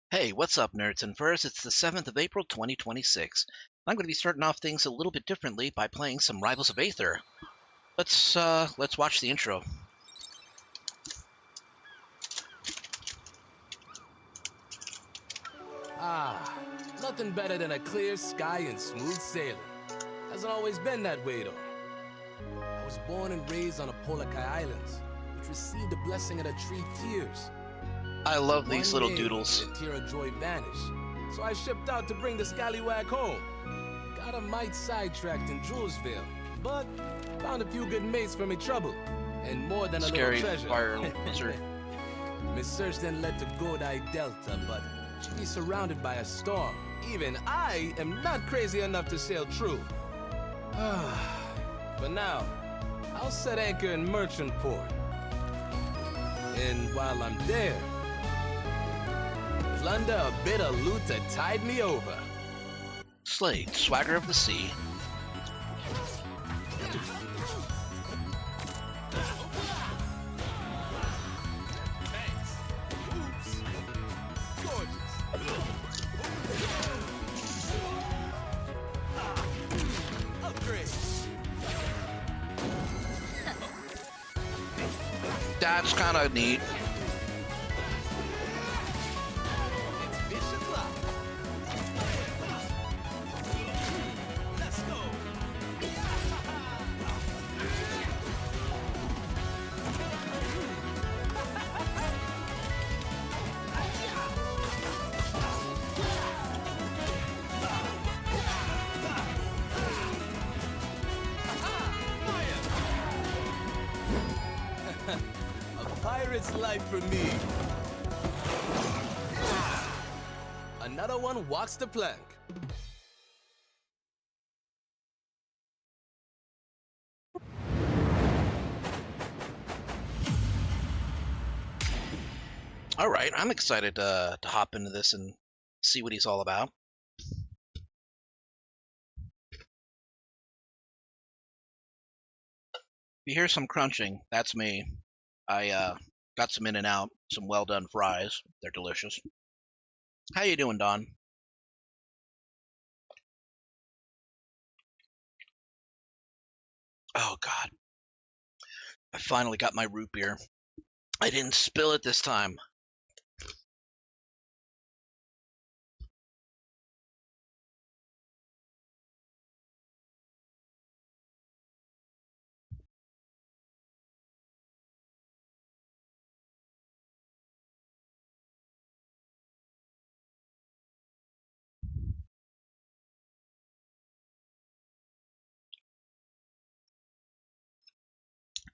Hey, what's up, nerds and furs? It's the 7th of April, 2026. I'm going to be starting off things a little bit differently by playing some Rivals of Aether. Let's watch the intro. Nothing better than a clear sky and smooth sailing. Hasn't always been that way, though. I was born and raised on the Polakai Islands, which received the blessing of the tree Tears. I love these little One day, doodles. the Tear of Joy vanished, so I shipped out to bring the scallywag home. Got a mite sidetracked in Julesville, but found a few good mates for me trouble, and more than a Scary little treasure. fire lizard. Miss Search then led to Godai Delta, but she'd be surrounded by a storm. Even I am not crazy enough to sail through. But now, I'll set anchor in Merchant Port. And while I'm there, plunder a bit of loot to tide me over. Slade, Swagger of the Sea. That's kind of neat. Pirate's life for me. Another one walks the plank. All right, I'm excited to hop into this and see what he's all about. If you hear some crunching, that's me. I got some In-N-Out, some well-done fries. They're delicious. How you doing, Don? Oh, God. I finally got my root beer. I didn't spill it this time.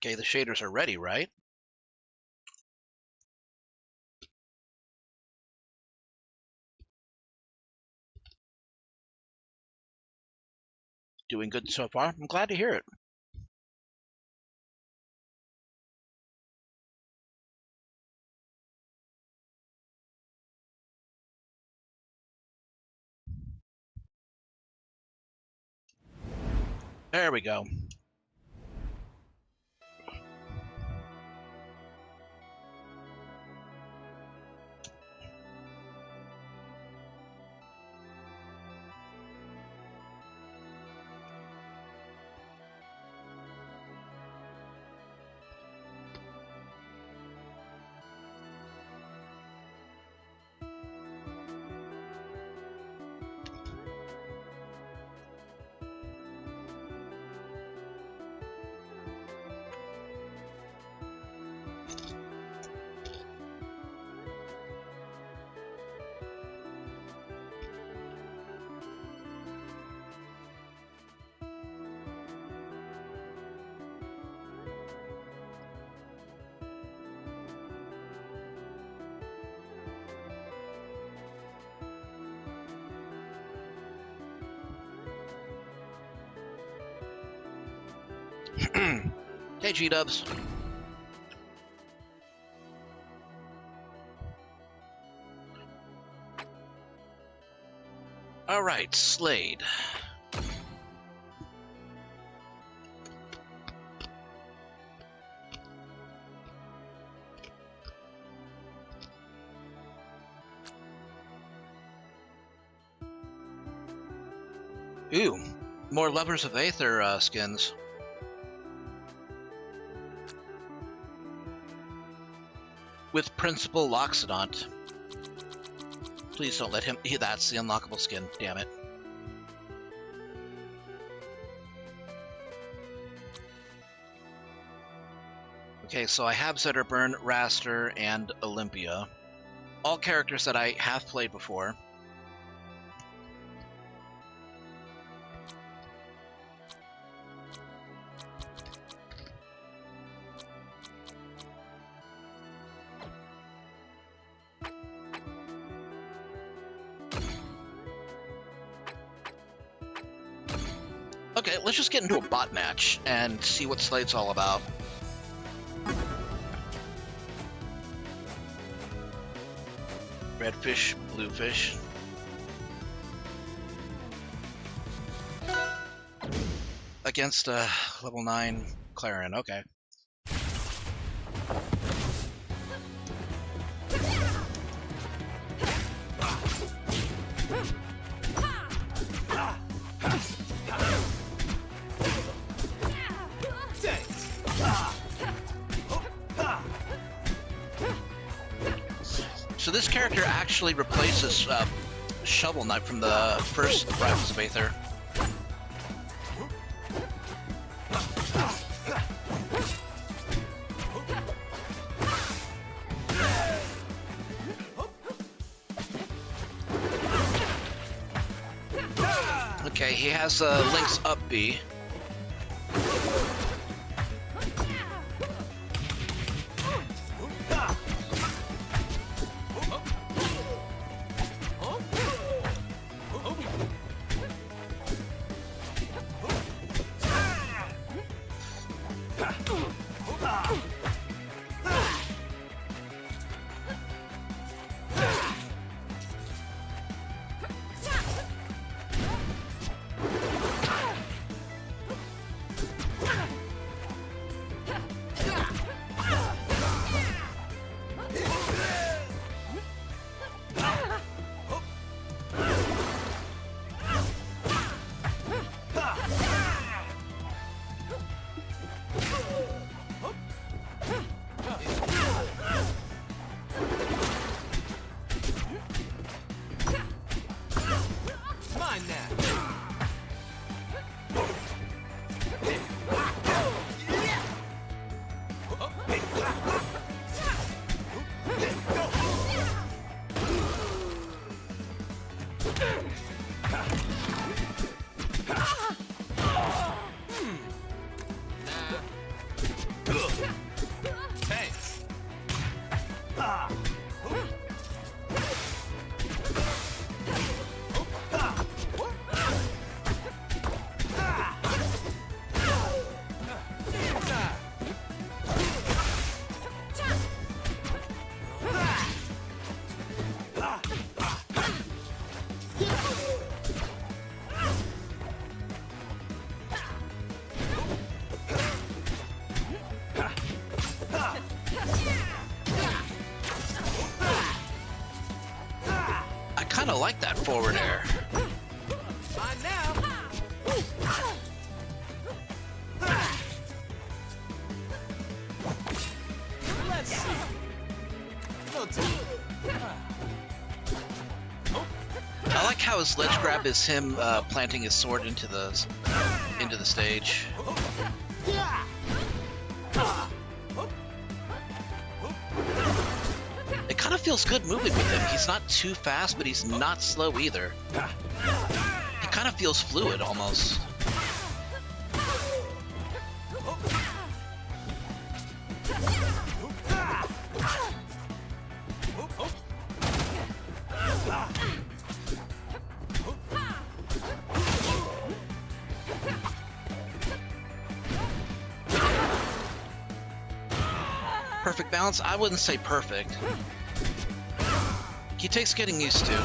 Okay, the shaders are ready, right? Doing good so far. I'm glad to hear it. There we go. Hey, G-dubs. All right, Slade. Ooh, more Lovers of Aether skins. With Principal Loxodont. Please don't let him... That's the unlockable skin, damn it. Okay, so I have Zetterburn, Raster, and Olympia. All characters that I have played before. Okay, let's just get into a bot match and see what Slade's all about. Red fish, blue fish. Against a level 9 Clarion, okay. So this character actually replaces Shovel Knight from the first Rivals of Aether. Okay, he has Link's up B. I kind of like that forward air. Let's see. I like how his ledge grab is him planting his sword into the stage. It kind of feels good moving with him. He's not too fast, but he's not slow either. He kind of feels fluid almost. Perfect balance? I wouldn't say perfect. He takes getting used to.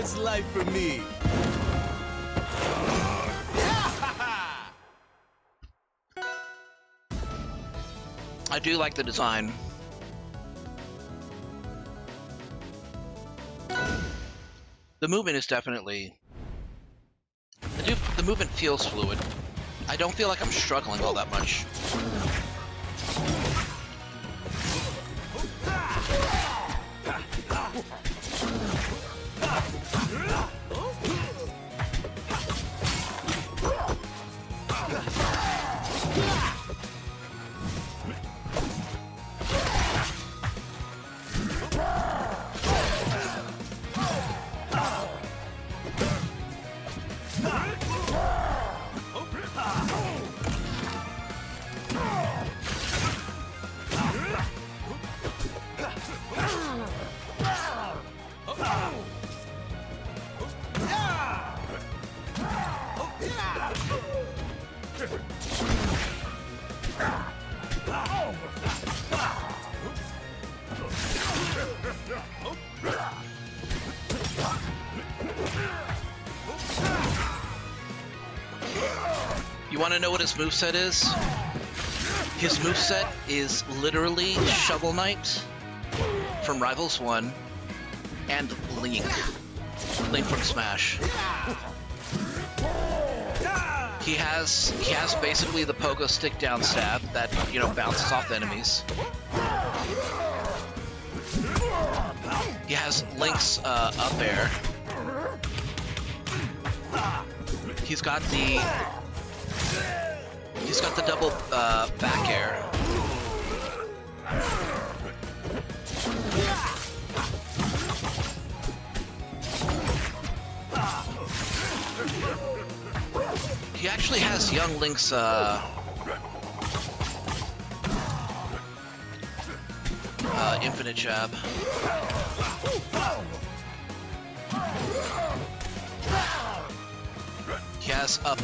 That's life for me. I do like the design. The movement is definitely... The movement feels fluid. I don't feel like I'm struggling all that much. You want to know what his moveset is? His moveset is literally Shovel Knight from Rivals 1 and Link. Link from Smash. He has basically the pogo stick down stab that, you know, bounces off enemies. He has Link's up air. He's got the double back air. He actually has young Link's infinite jab. He has up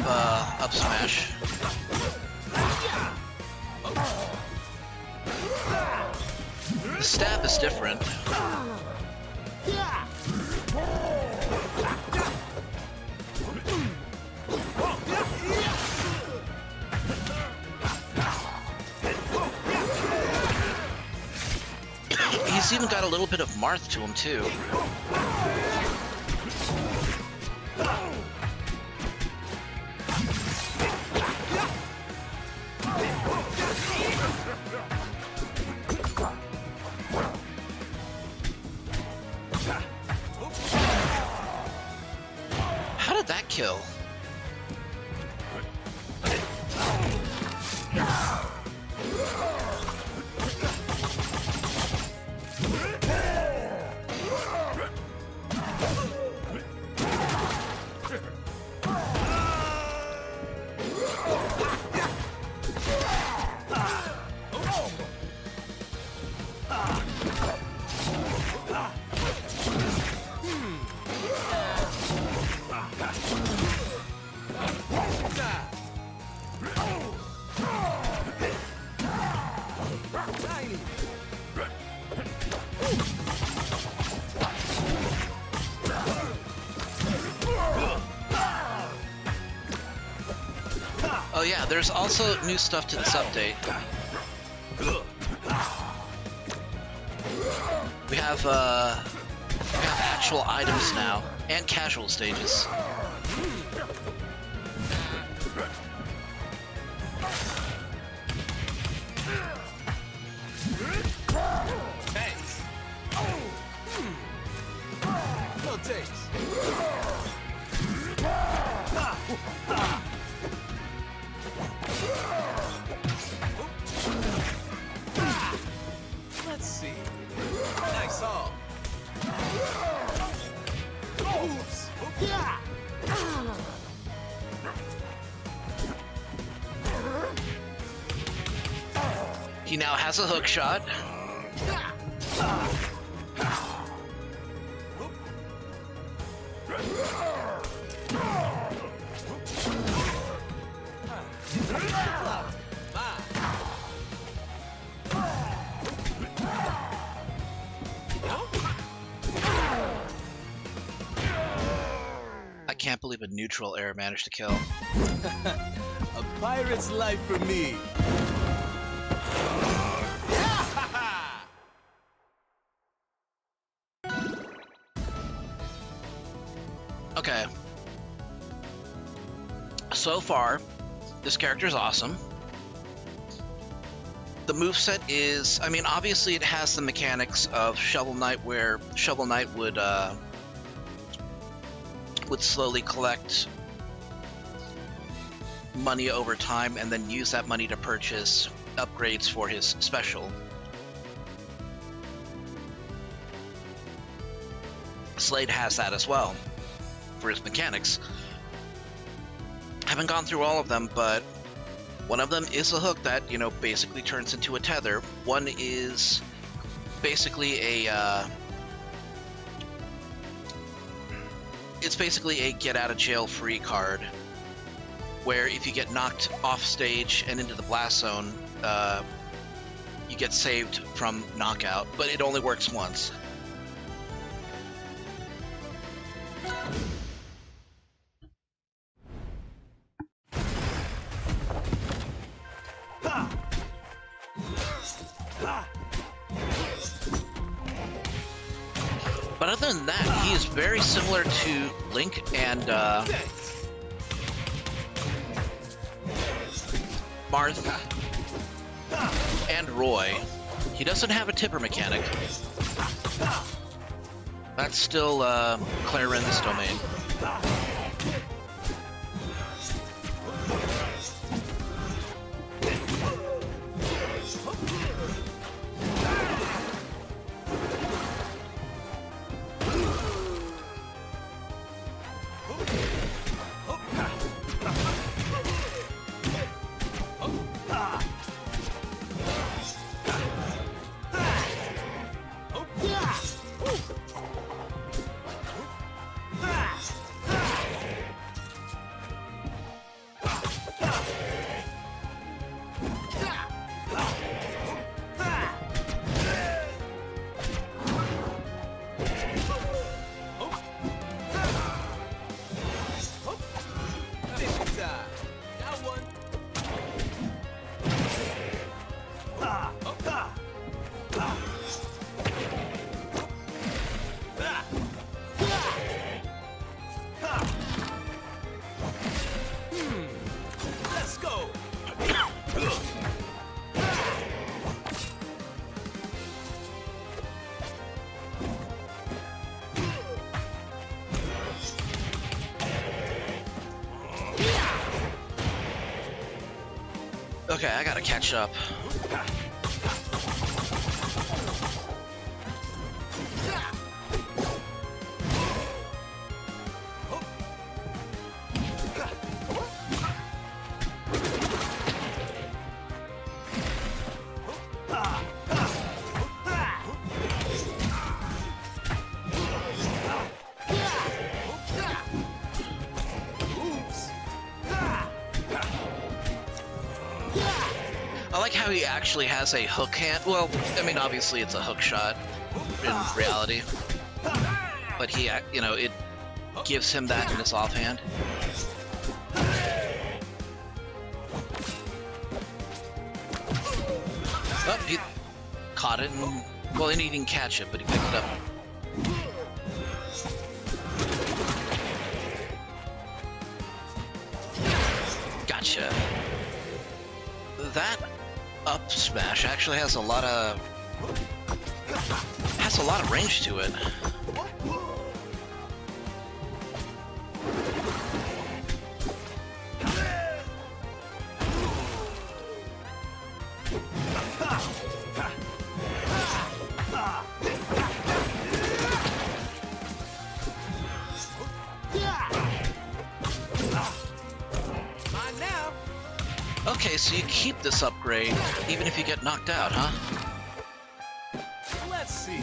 smash. The stab is different. He's even got a little bit of Marth to him too. How did that kill? Oh yeah, there's also new stuff to this update. We have actual items now, and casual stages. Thanks. No thanks. Let's see. Nice all. Oops. He now has a hook shot. can't believe a neutral error managed to kill. A pirate's life for me. Okay. So far, this character is awesome. The moveset is, I mean, obviously it has the mechanics of Shovel Knight, where Shovel Knight would slowly collect money over time and then use that money to purchase upgrades for his special. Slade has that as well for his mechanics. Haven't gone through all of them, but one of them is a hook that, you know, basically turns into a tether. One is basically a it's basically a get out of jail free card, where if you get knocked off stage and into the blast zone, you get saved from knockout, but it only works once. But other than that, he is very similar to Link and Marth and Roy. He doesn't have a tipper mechanic. That's still Claren's domain. Okay, I gotta catch up. I like how he actually has a hook hand. Well, I mean, obviously it's a hook shot in reality, but he, you know, it gives him that in his offhand. Oh, he caught it, and, well, he didn't catch it, but he picked it up. Gotcha. That up smash actually has a lot of range to it. Okay, so you keep this upgrade even if you get knocked out, huh? Let's see.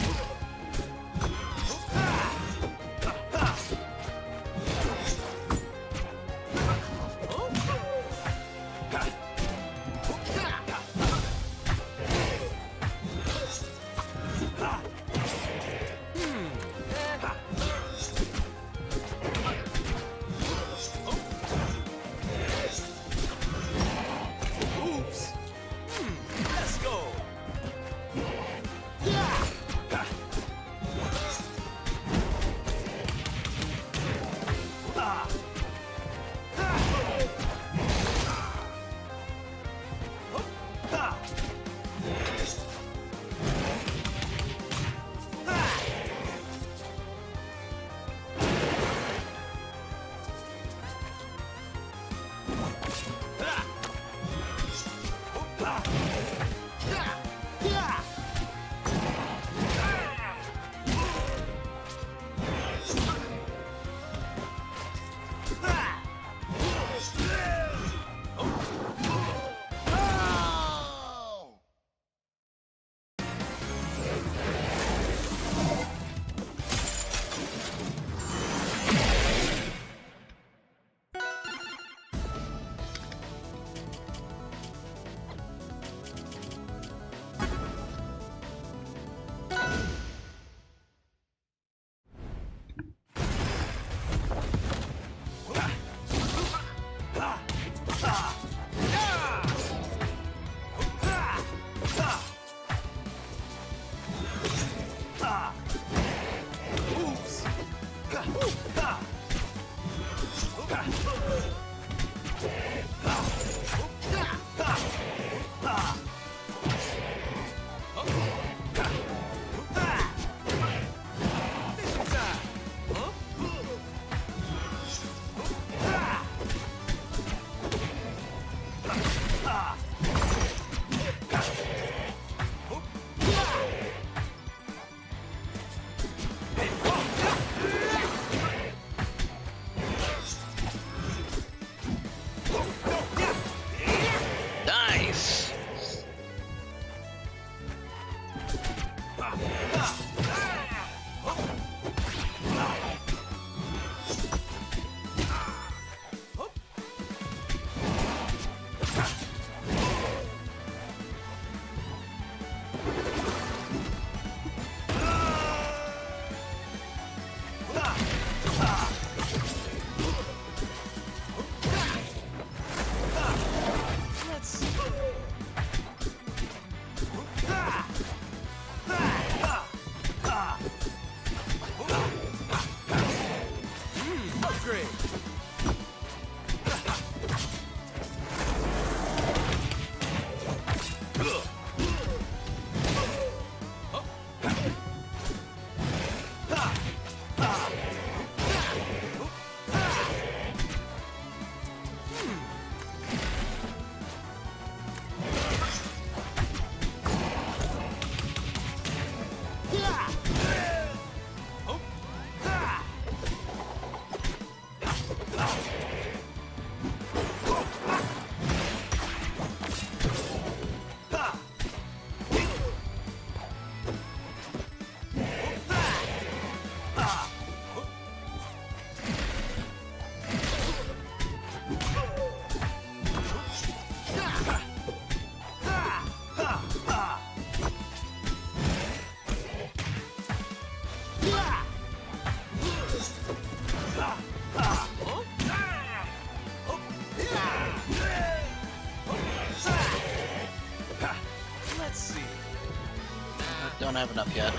Don't have enough yet.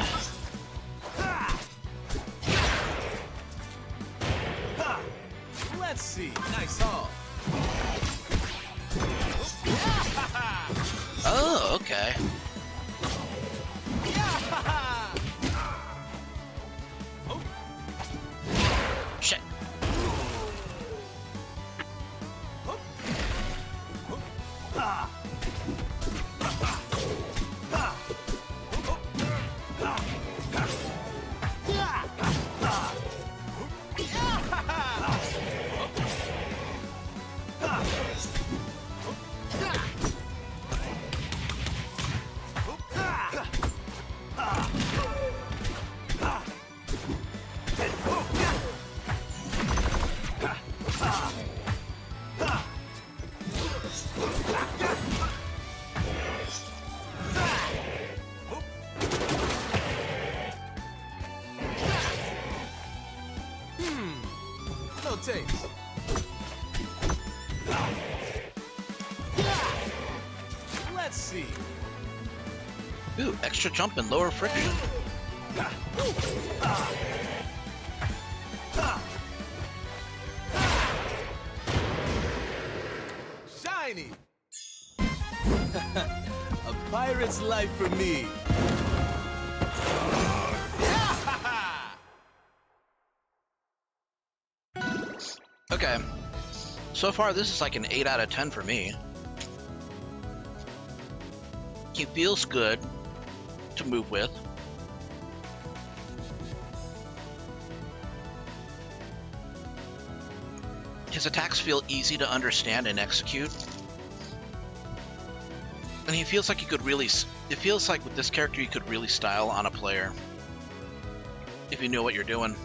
Let's see. Nice haul. Oh, okay. Shit. No taste. Let's see. Ooh, extra jump and lower friction. Shiny. A pirate's life for me. Okay. So far, this is like an 8 out of 10 for me. He feels good to move with. His attacks feel easy to understand and execute. And he feels like he could really... It feels like with this character you could really style on a player. If you know what you're doing.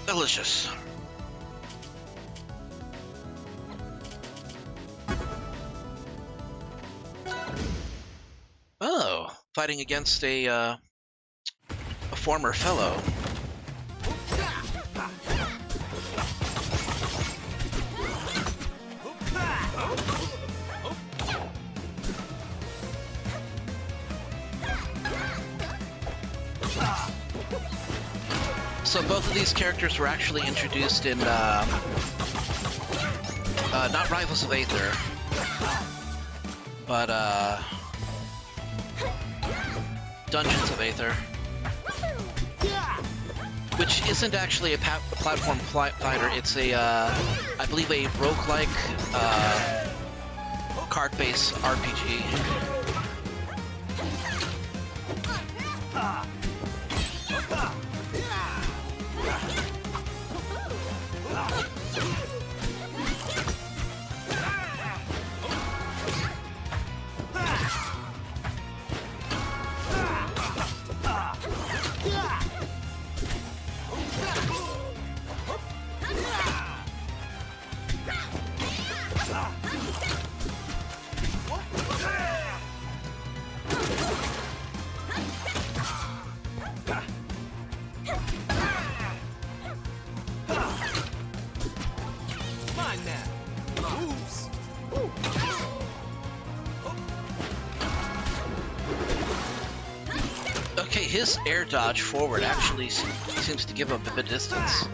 Delicious. Oh, fighting against a former fellow. So both of these characters were actually introduced in, not Rivals of Aether, but, Dungeons of Aether, which isn't actually a platform fighter, it's a, I believe a roguelike, card-based RPG. Okay, his air dodge forward actually seems to give him a bit of distance.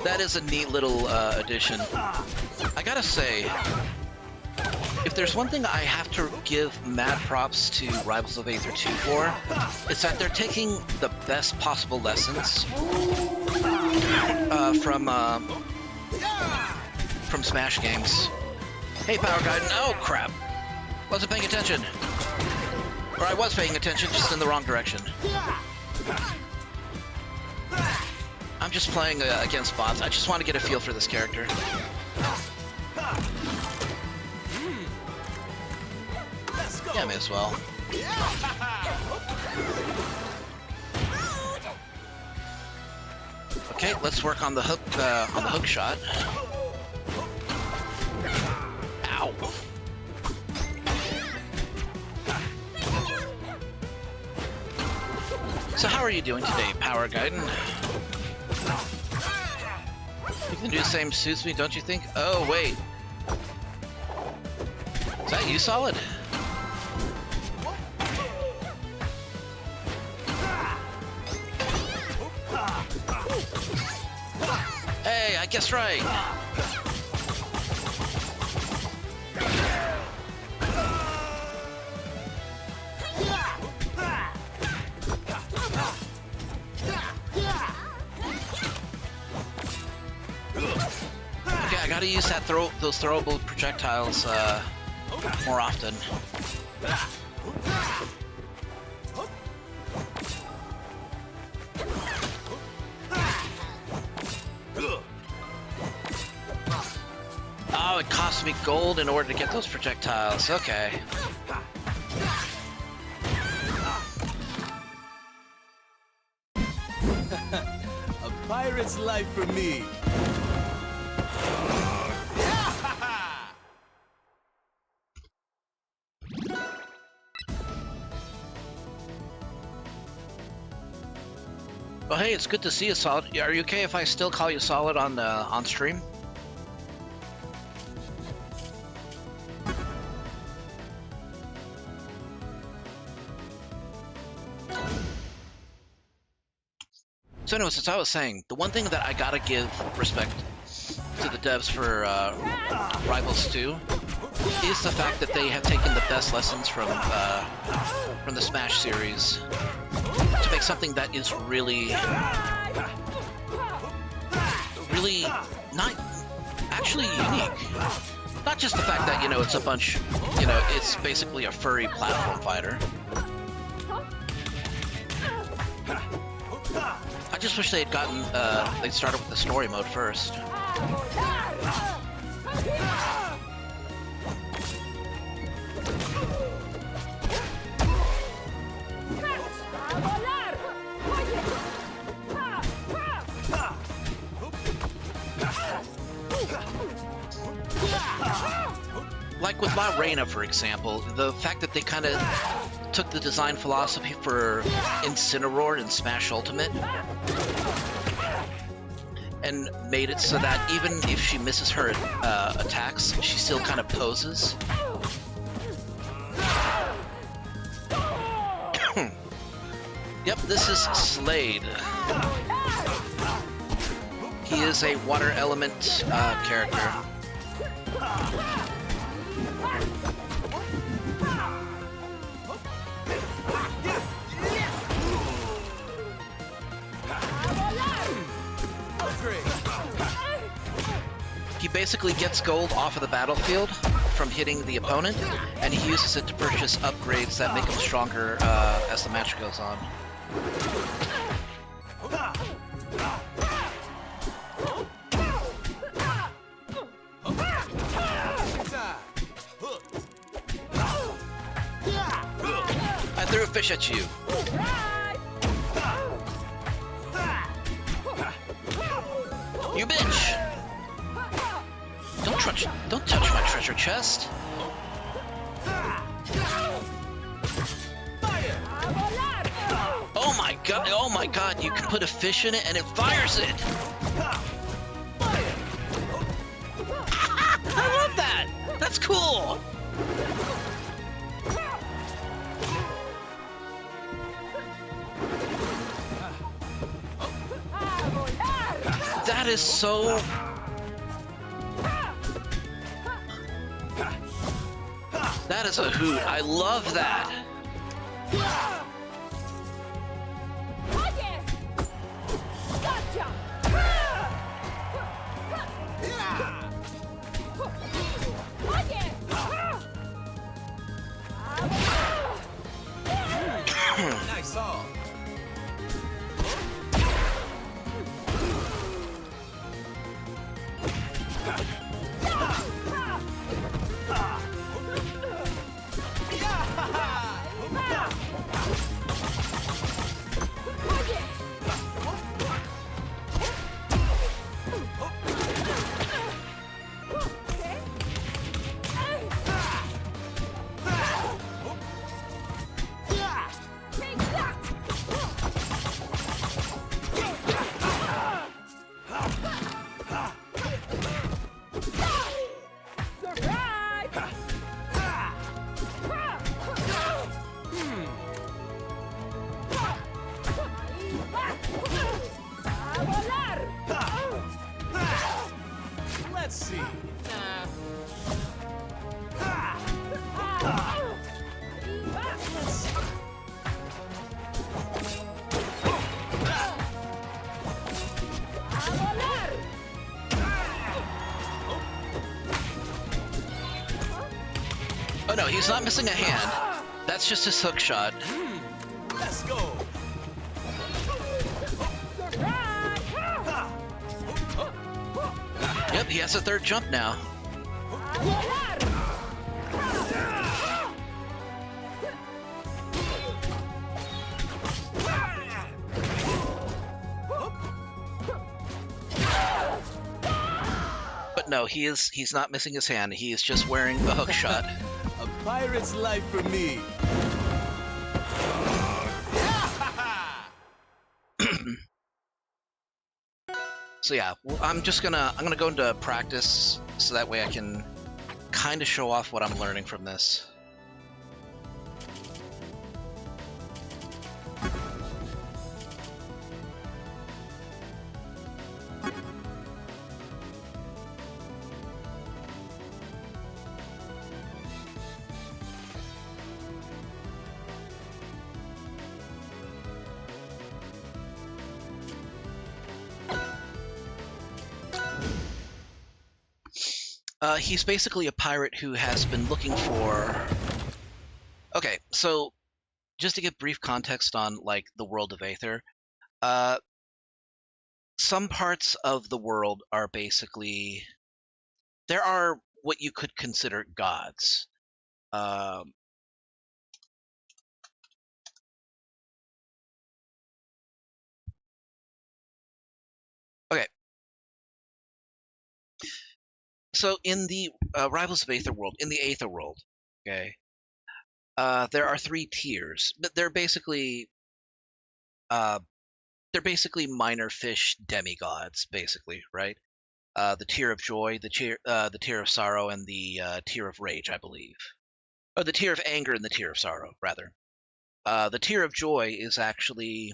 That is a neat little addition. I gotta say, if there's one thing I have to give mad props to Rivals of Aether 2 for, it's that they're taking the best possible lessons from Smash games. Hey, Power Guide. Oh, crap. Wasn't paying attention. Or I was paying attention, just in the wrong direction. I'm just playing against bots. I just want to get a feel for this character. Yeah, may as well. Okay, let's work on the hook shot. Ow. So how are you doing today, Power Gaiden? You can do the same suits me, don't you think? Oh, wait. Is that you, Solid? Hey, I guessed right. Okay, I gotta use that those throwable projectiles more often. Oh, it cost me gold in order to get those projectiles. Okay. A pirate's life for me. Well, hey, it's good to see you, Solid. Are you okay if I still call you Solid on stream? So anyways, as I was saying, the one thing that I gotta give respect to the devs for Rivals 2 is the fact that they have taken the best lessons from the Smash series to make something that is really not actually unique. Not just the fact that, you know, it's a bunch, you know, it's basically a furry platform fighter. I just wish they had gotten, they'd started with the story mode first. Like with La Reina, for example, the fact that they kind of took the design philosophy for Incineroar in Smash Ultimate and made it so that even if she misses her attacks, she still kind of poses. Yep, this is Slade. He is a water element character. He basically gets gold off of the battlefield from hitting the opponent, and he uses it to purchase upgrades that make him stronger as the match goes on. I threw a fish at you. You bitch! Don't touch my treasure chest. Oh my god, you can put a fish in it and it fires it! I love that! That's cool! That is so... That is a hoot. I love that. Nice all. Let's see. Oh no, he's not missing a hand. That's just his hook shot. Let's go. Yep, he has a third jump now. But no, he's not missing his hand. He is just wearing the hook shot. A pirate's life for me. So yeah, I'm gonna go into practice so that way I can kind of show off what I'm learning from this. He's basically a pirate who has been looking for... Okay, so just to give brief context on, like, the world of Aether, some parts of the world are basically... There are what you could consider gods. Okay. So in the Rivals of Aether world, in the Aether world, okay, there are 3 tiers, but they're basically minor fish demigods, basically, right? The tier of joy, the tier of sorrow, and the tier of rage, I believe, or the tier of anger and the tier of sorrow, rather. The tier of joy is actually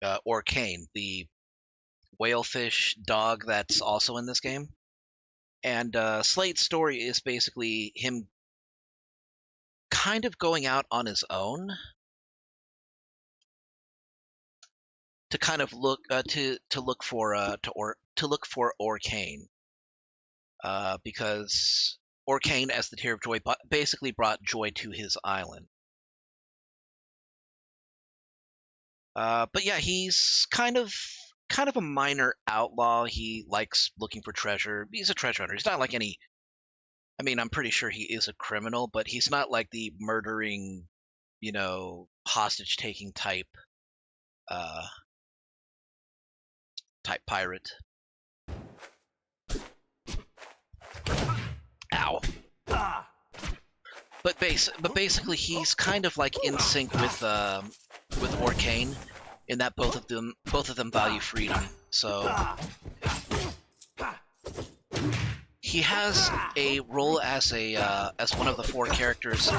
Orcane, the whalefish dog that's also in this game. And Slade's story is basically him kind of going out on his own to kind of look to look for Orcane, because Orcane, as the tier of joy, basically brought joy to his island. But yeah, he's kind of a minor outlaw. He likes looking for treasure. He's a treasure hunter. He's not like any... I mean, I'm pretty sure he is a criminal, but he's not like the murdering, you know, hostage-taking type pirate. Ow. But basically, he's kind of like in sync with Orcane, in that both of them value freedom. So he has a role as one of the 4 characters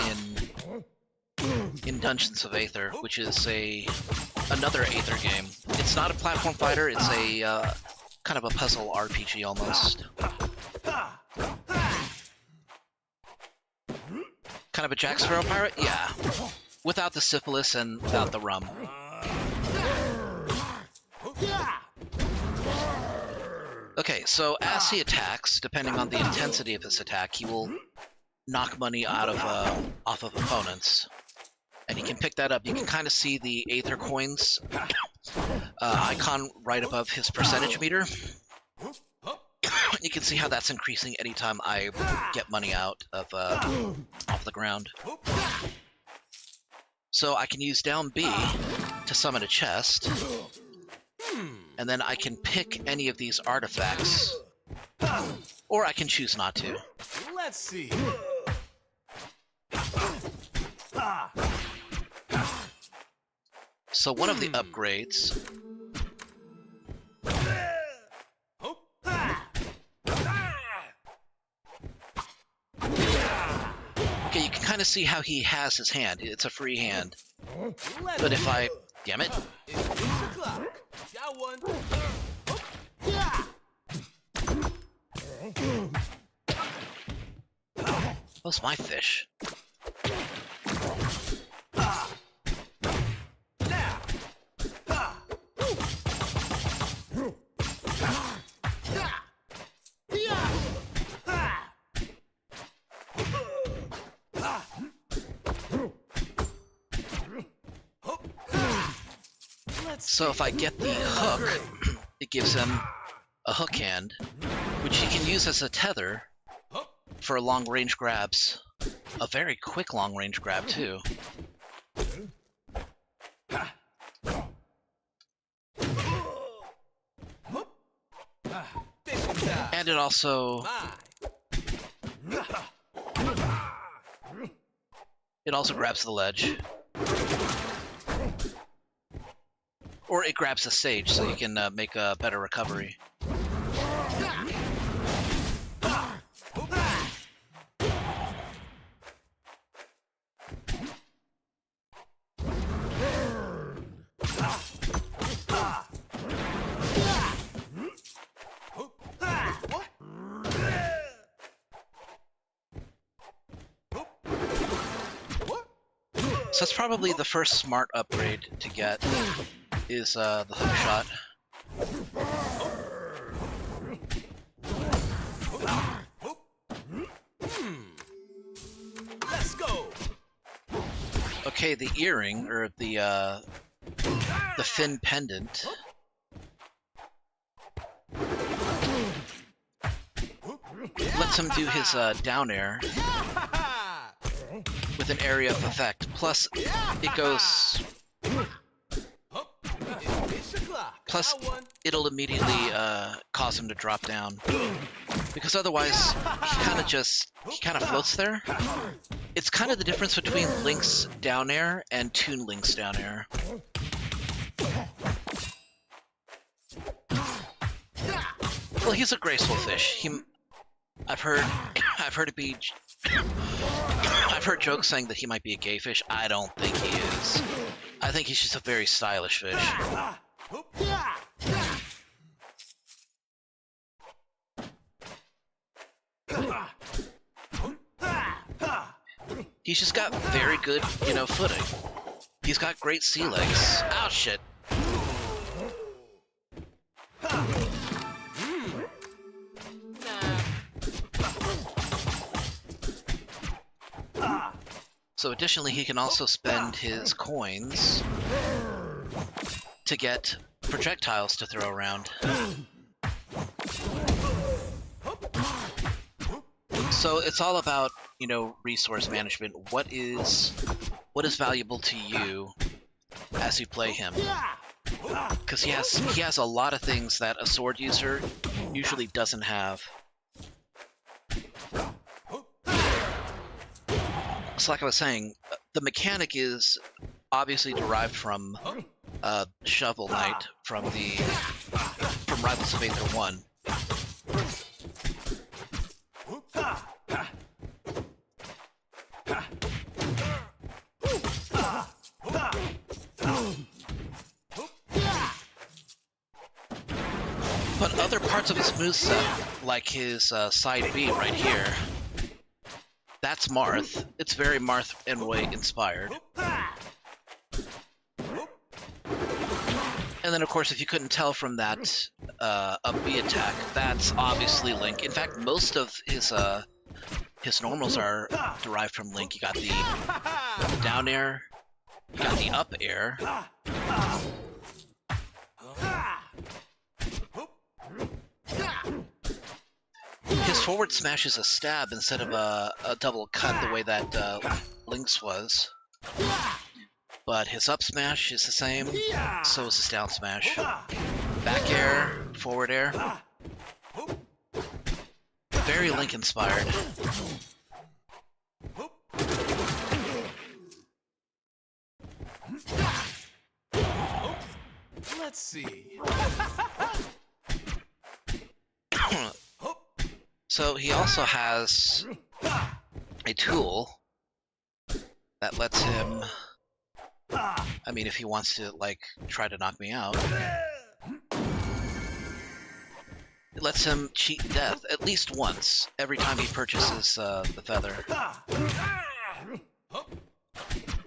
in Dungeons of Aether, which is another Aether game. It's not a platform fighter. It's kind of a puzzle RPG almost. Kind of a Jack Sparrow pirate? Yeah. Without the syphilis and without the rum. Okay, so as he attacks, depending on the intensity of his attack, he will knock money out of off of opponents. And you can pick that up. You can kind of see the Aether coins icon right above his percentage meter. You can see how that's increasing anytime I get money out of off the ground. So I can use down B to summon a chest, and then I can pick any of these artifacts, or I can choose not to. Let's see. So one of the upgrades okay, you can kind of see how he has his hand. It's a free hand. But if I... Damn it. Got one. What's my fish? So if I get the hook, it gives him a hook hand, which he can use as a tether for long-range grabs. A very quick long-range grab, too. And it also... It also grabs the ledge. Or it grabs the sage, so you can make a better recovery. So that's probably the first smart upgrade to get, is the hook shot. Let's go. Okay, the earring, or the fin pendant. Lets him do his down air with an area of effect. Plus, it goes... Plus, it'll immediately cause him to drop down. Because otherwise, he kind of floats there. It's kind of the difference between Link's down air and Toon Link's down air. Well, he's a graceful fish. I've heard jokes saying that he might be a gay fish. I don't think he is. I think he's just a very stylish fish. He's just got very good, footing. He's got great sea legs. Oh, shit. So additionally, he can also spend his coins to get projectiles to throw around. So it's all about, resource management. What is valuable to you as you play him? Because he has a lot of things that a sword user usually doesn't have. So like I was saying, the mechanic is obviously derived from Shovel Knight from Rivals of Aether 1. But other parts of his moveset, like his side B right here, that's Marth. It's very Marth and Roy inspired. And then, of course, if you couldn't tell from that up B attack, that's obviously Link. In fact, most of his normals are derived from Link. You got the down air, you got the up air. His forward smash is a stab instead of a double cut the way that Link's was. But his up smash is the same, so is his down smash. Back air, forward air. Very Link inspired. Let's see. So he also has a tool that lets him, I mean, if he wants to, like, try to knock me out, it lets him cheat death at least once every time he purchases the feather.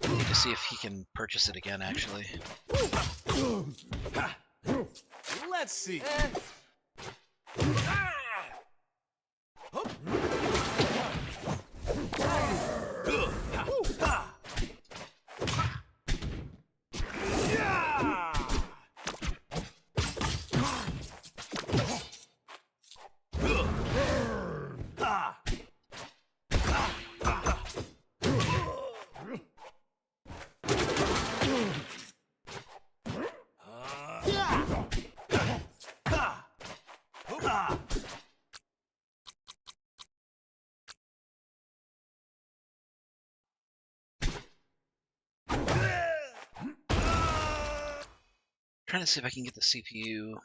Need to see if he can purchase it again, actually. Let's see. Trying to see if I can get the CPU.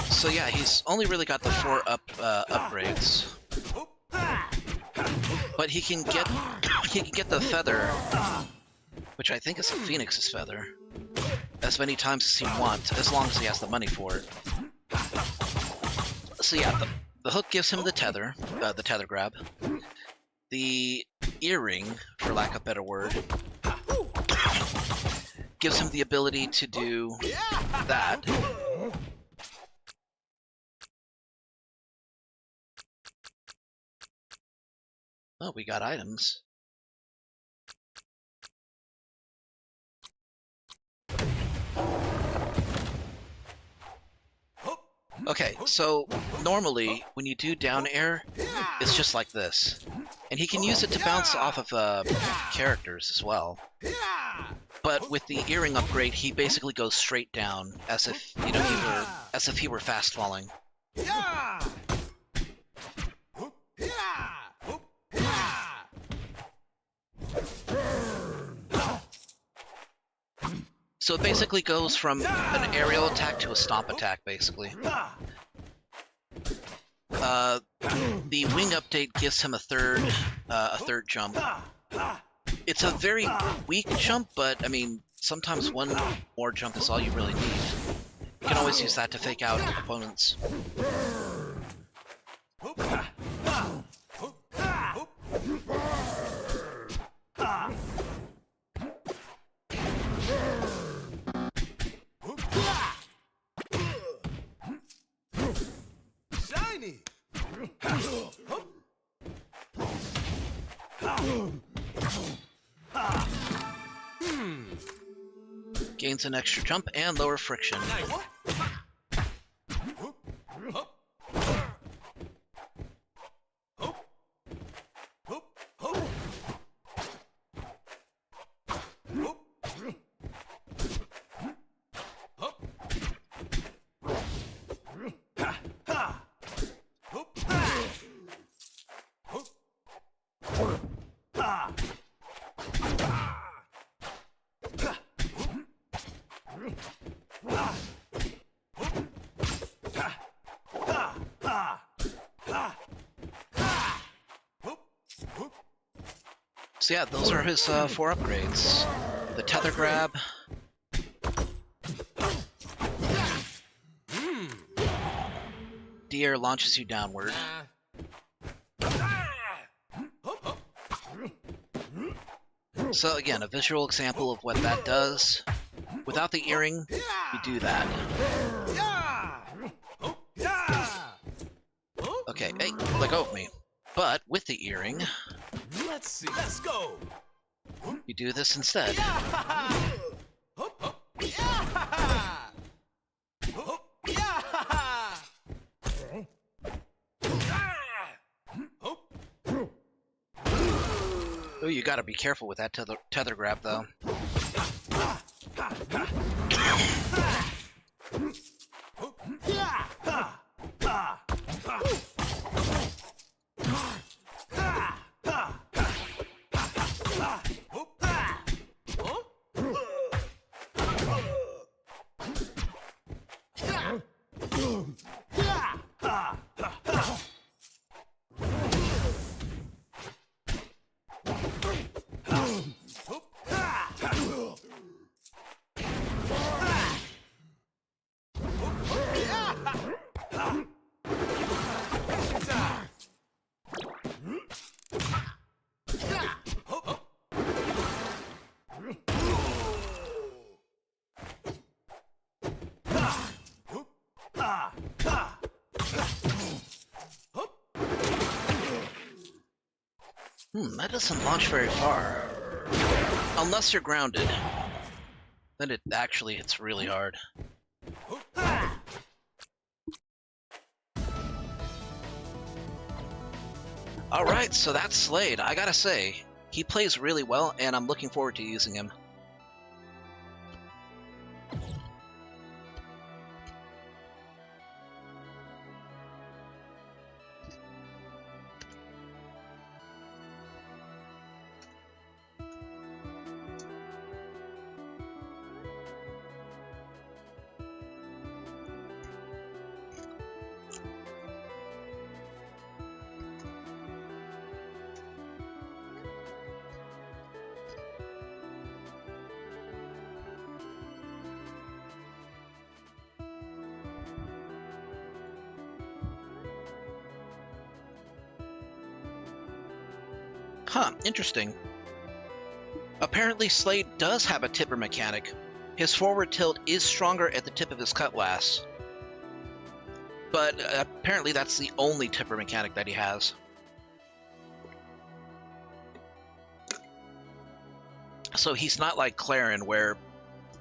So yeah, he's only really got the 4 upgrades, but he can get the feather, which I think is a Phoenix's feather, as many times as he wants, as long as he has the money for it. So yeah, the hook gives him the tether grab. The earring, for lack of a better word, gives him the ability to do that. Oh, we got items. Okay, so normally when you do down air, it's just like this. And he can use it to bounce off of characters as well. But with the earring upgrade, he basically goes straight down, as if, you know, he were fast falling. So it basically goes from an aerial attack to a stomp attack, basically. The wing update gives him a third jump. It's a very weak jump, but I mean, sometimes one more jump is all you really need. You can always use that to fake out opponents. Gains an extra jump and lower friction. So yeah, those are his 4 upgrades. The tether grab. D-air launches you downward. So again, a visual example of what that does. Without the earring, you do that. Okay, hey, let go of me. But with the earring, Let's see. Let's go. you do this instead. Oh, you gotta be careful with that tether grab, though. That doesn't launch very far. Unless you're grounded. Then it actually hits really hard. Alright, so that's Slade. I gotta say, he plays really well, and I'm looking forward to using him. Huh, interesting. Apparently Slade does have a tipper mechanic. His forward tilt is stronger at the tip of his cutlass. But apparently that's the only tipper mechanic that he has. So he's not like Clarin, where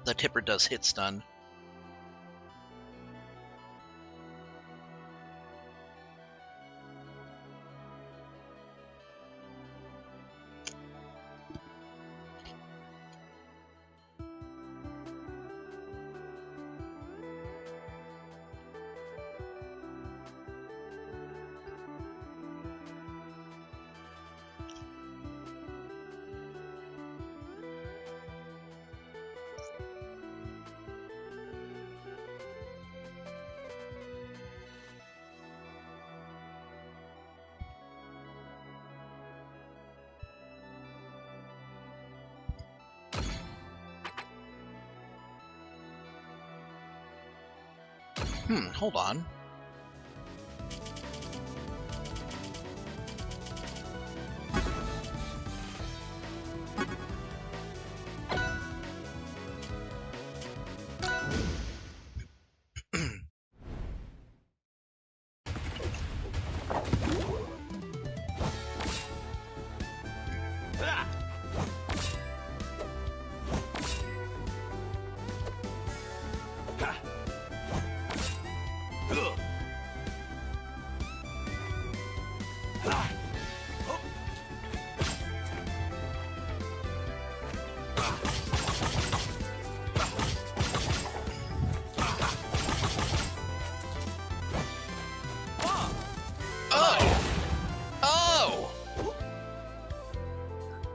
the tipper does hit stun. Hold on.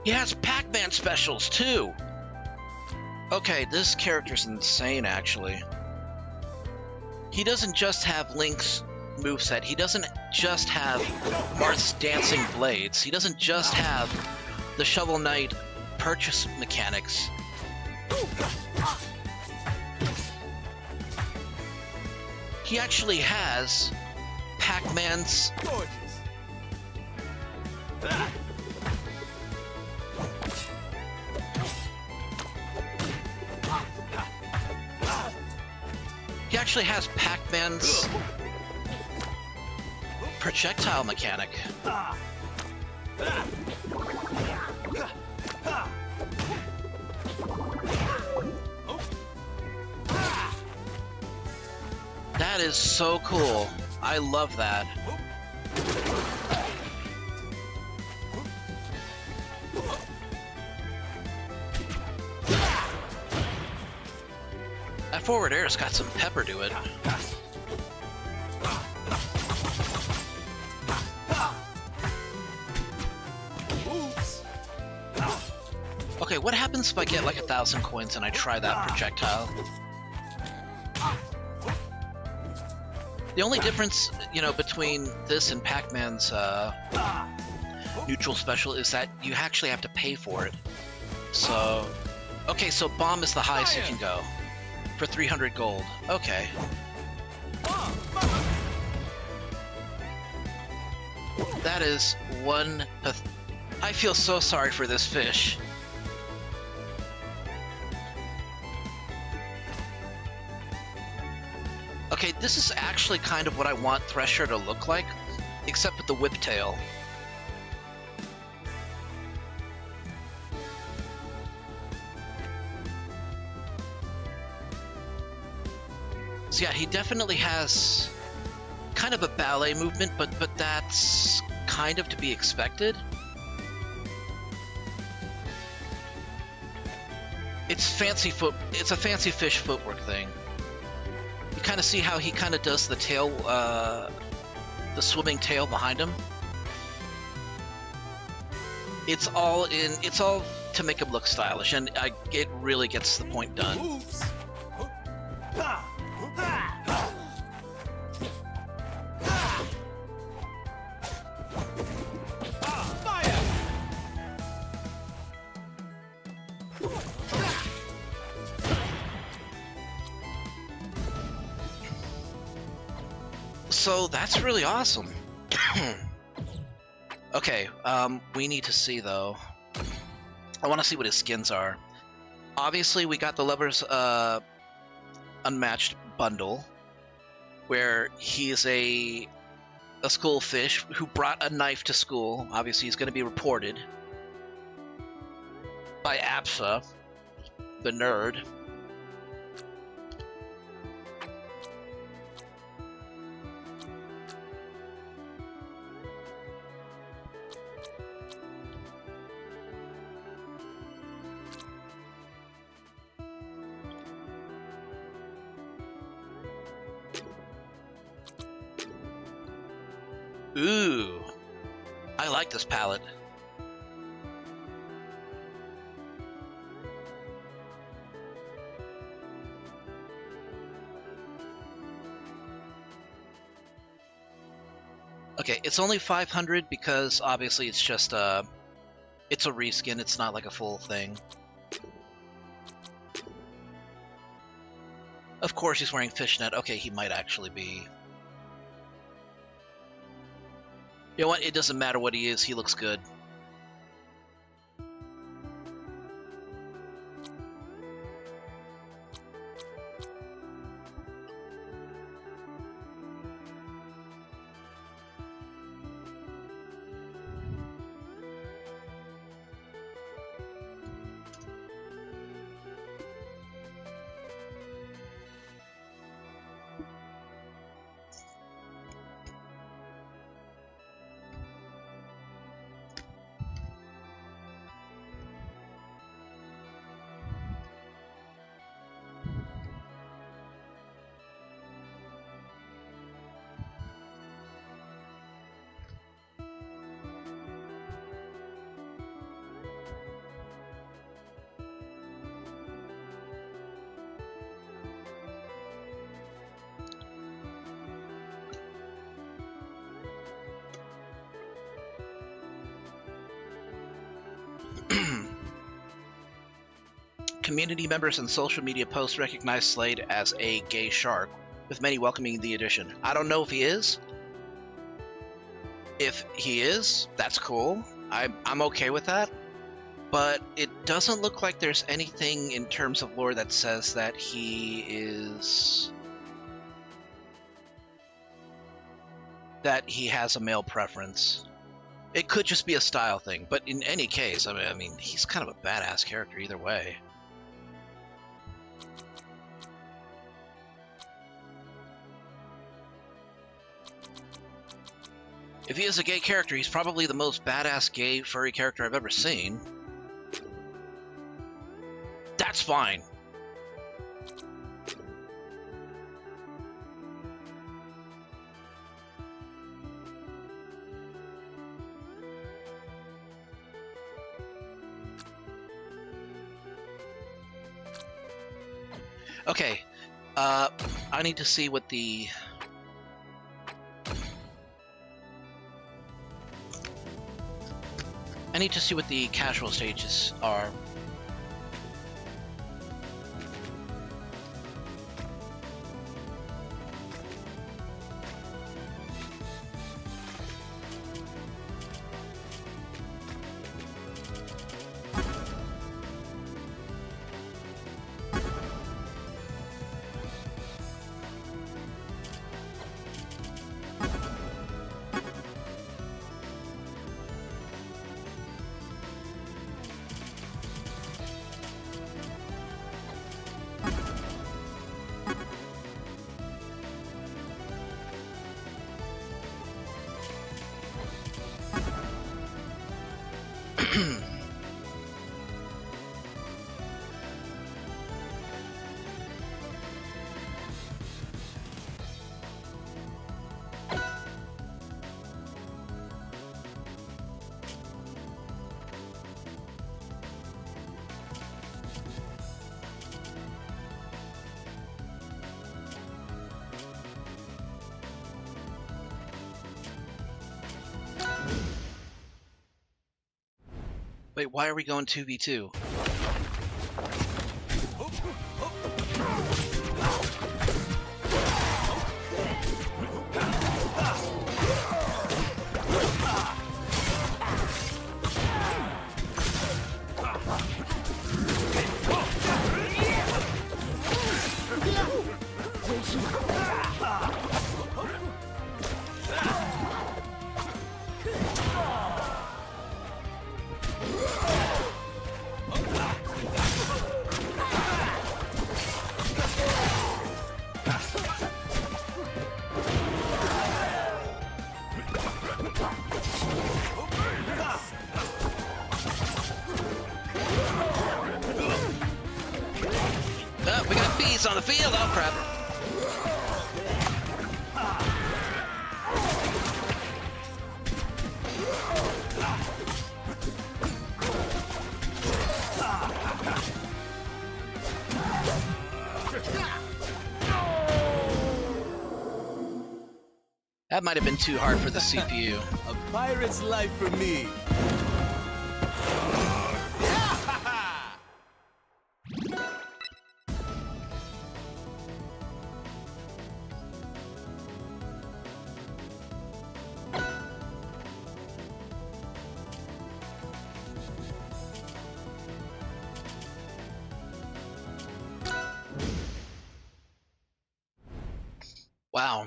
He has Pac-Man specials, too! Okay, this character's insane, actually. He doesn't just have Link's moveset. He doesn't just have Marth's dancing blades. He doesn't just have the Shovel Knight purchase mechanics. He actually has Pac-Man's... Gorgeous. He actually has Pac-Man's projectile mechanic. That is so cool. I love that. That forward air's got some pepper to it. Okay, what happens if I get like 1,000 coins and I try that projectile? The only difference, you know, between this and Pac-Man's neutral special is that you actually have to pay for it. So, okay, so bomb is the highest you can go for 300 gold. Okay. That is one. I feel so sorry for this fish. Okay, this is actually kind of what I want Thresher to look like, except with the whip tail. So yeah, he definitely has kind of a ballet movement, but that's kind of to be expected. It's a fancy fish footwork thing. You kind of see how he kind of does the tail, the swimming tail behind him. It's all to make him look stylish, and it really gets the point done. Oops. So that's really awesome. Okay, we need to see though. I want to see what his skins are. Obviously, we got the Lover's Unmatched bundle, where he's a school fish who brought a knife to school. Obviously, he's going to be reported by APSA, the nerd. Ooh, I like this palette. Okay, it's only 500 because obviously it's just it's a reskin, it's not like a full thing. Of course he's wearing fishnet. Okay, he might actually be. You know what? It doesn't matter what he is. He looks good. Community members and social media posts recognize Slade as a gay shark, with many welcoming the addition. I don't know if he is. If he is, that's cool. I'm okay with that. But it doesn't look like there's anything in terms of lore that says that he is... that he has a male preference. It could just be a style thing, but in any case, I mean, he's kind of a badass character either way. If he is a gay character, he's probably the most badass gay furry character I've ever seen. That's fine. Okay, I need to see what the... I need to see what the casual stages are. Wait, why are we going 2v2? We got bees on the field! Oh crap! That might have been too hard for the CPU. A pirate's life for me. Wow.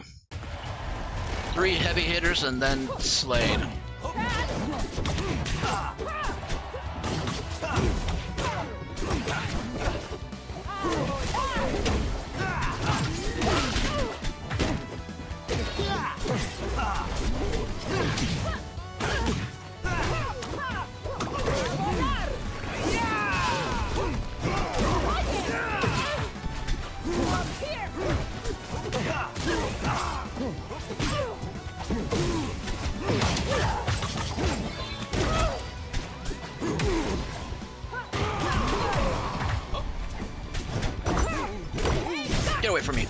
3 heavy hitters and then Slade. Get away from me.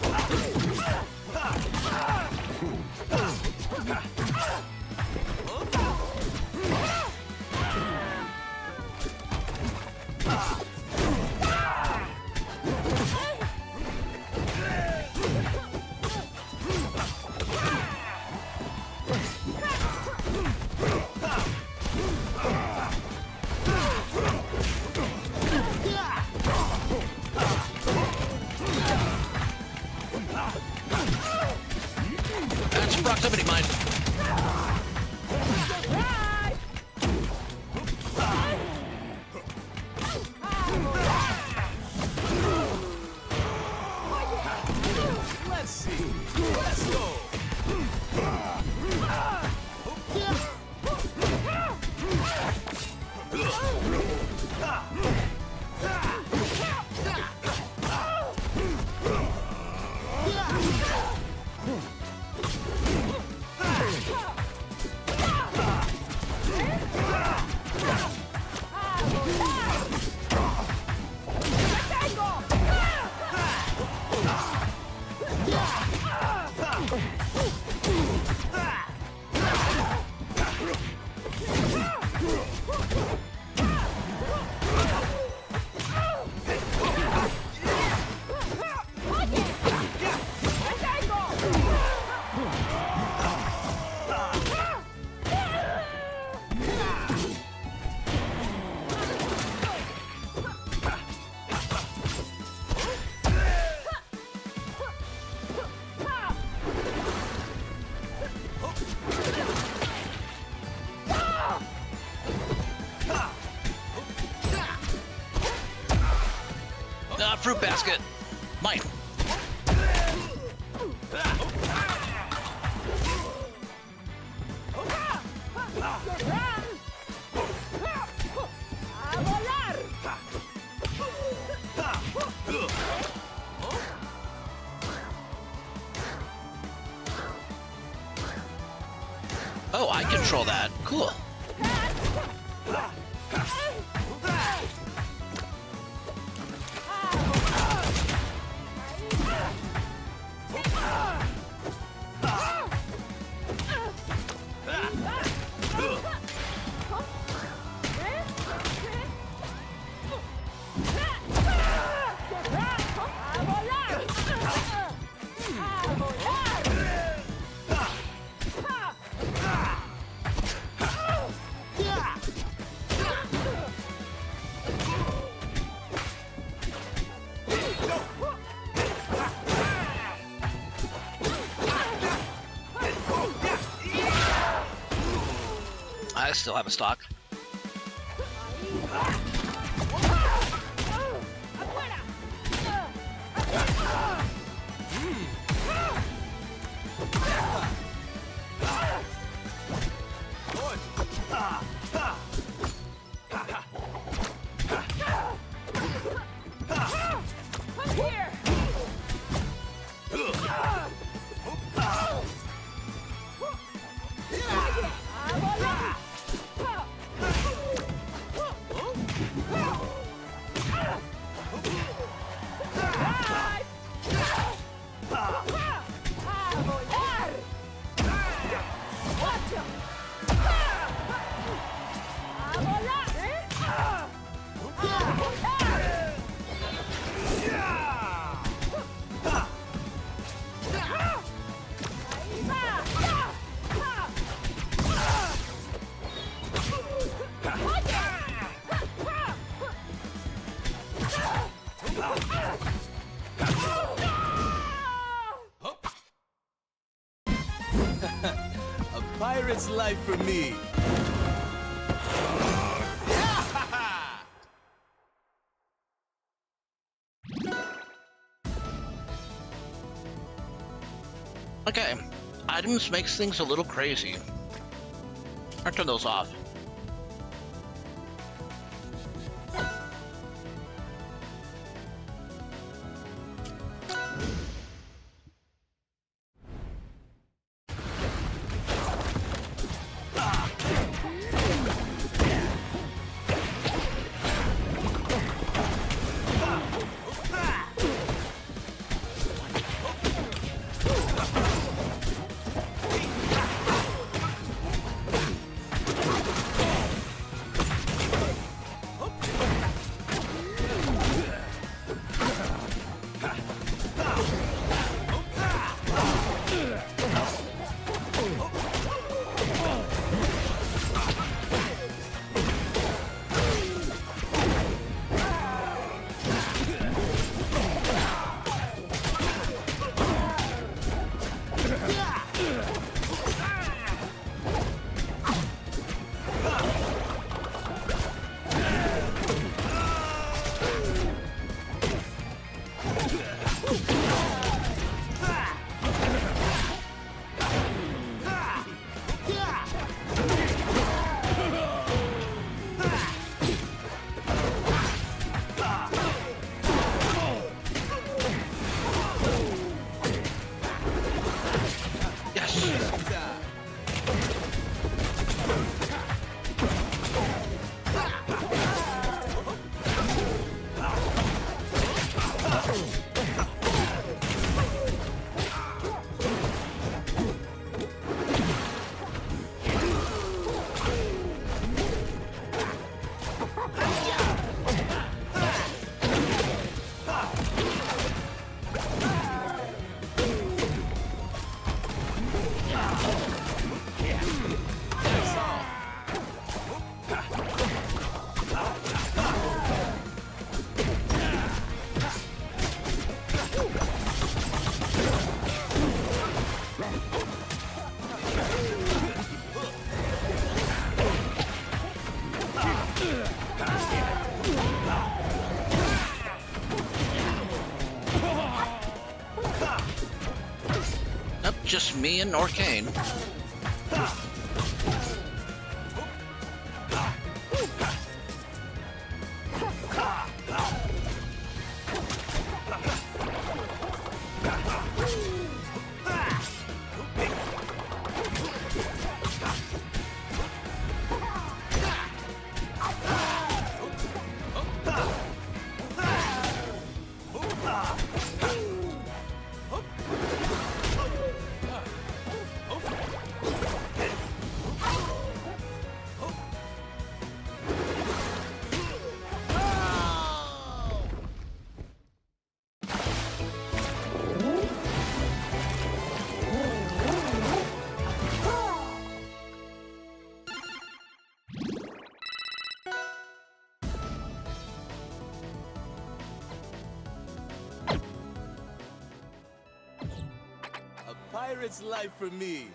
Proximity mine. Let's see. Let's go. Fruit basket. Mine. Oh, I control that. Cool. I still have a stock. A pirate's life for me. Okay, items makes things a little crazy. I'll turn those off. Just me and Norcane. Pirate's life for me.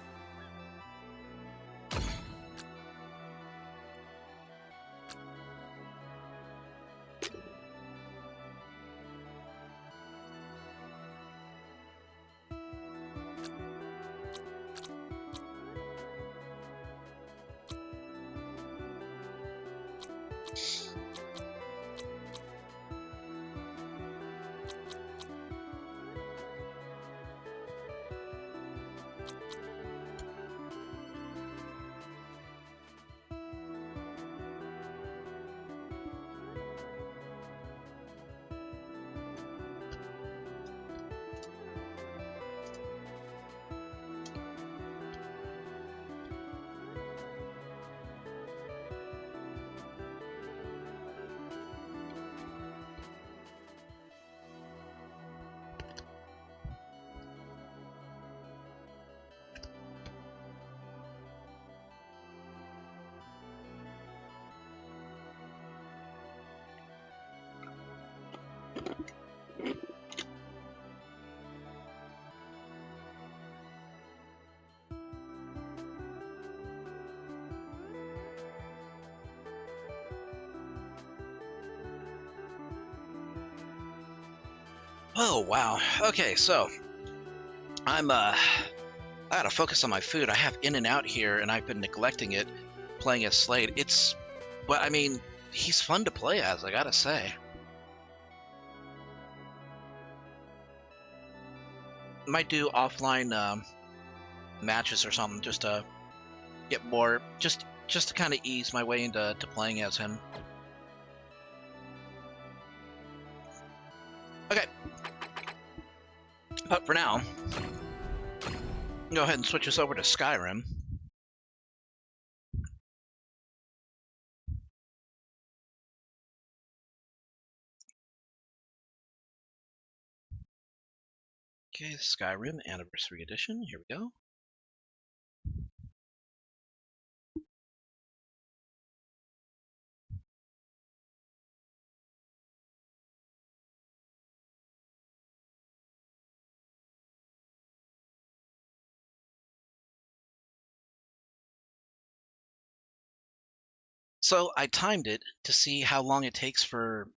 Oh, wow. Okay, so I gotta focus on my food. I have In and Out here, and I've been neglecting it playing as Slade. Well, I mean, he's fun to play as, I gotta say. Might do offline matches or something just to get more, just to kind of ease my way into playing as him. Okay. But for now, go ahead and switch us over to Skyrim. Okay, Skyrim Anniversary Edition. Here we go. So I timed it to see how long it takes for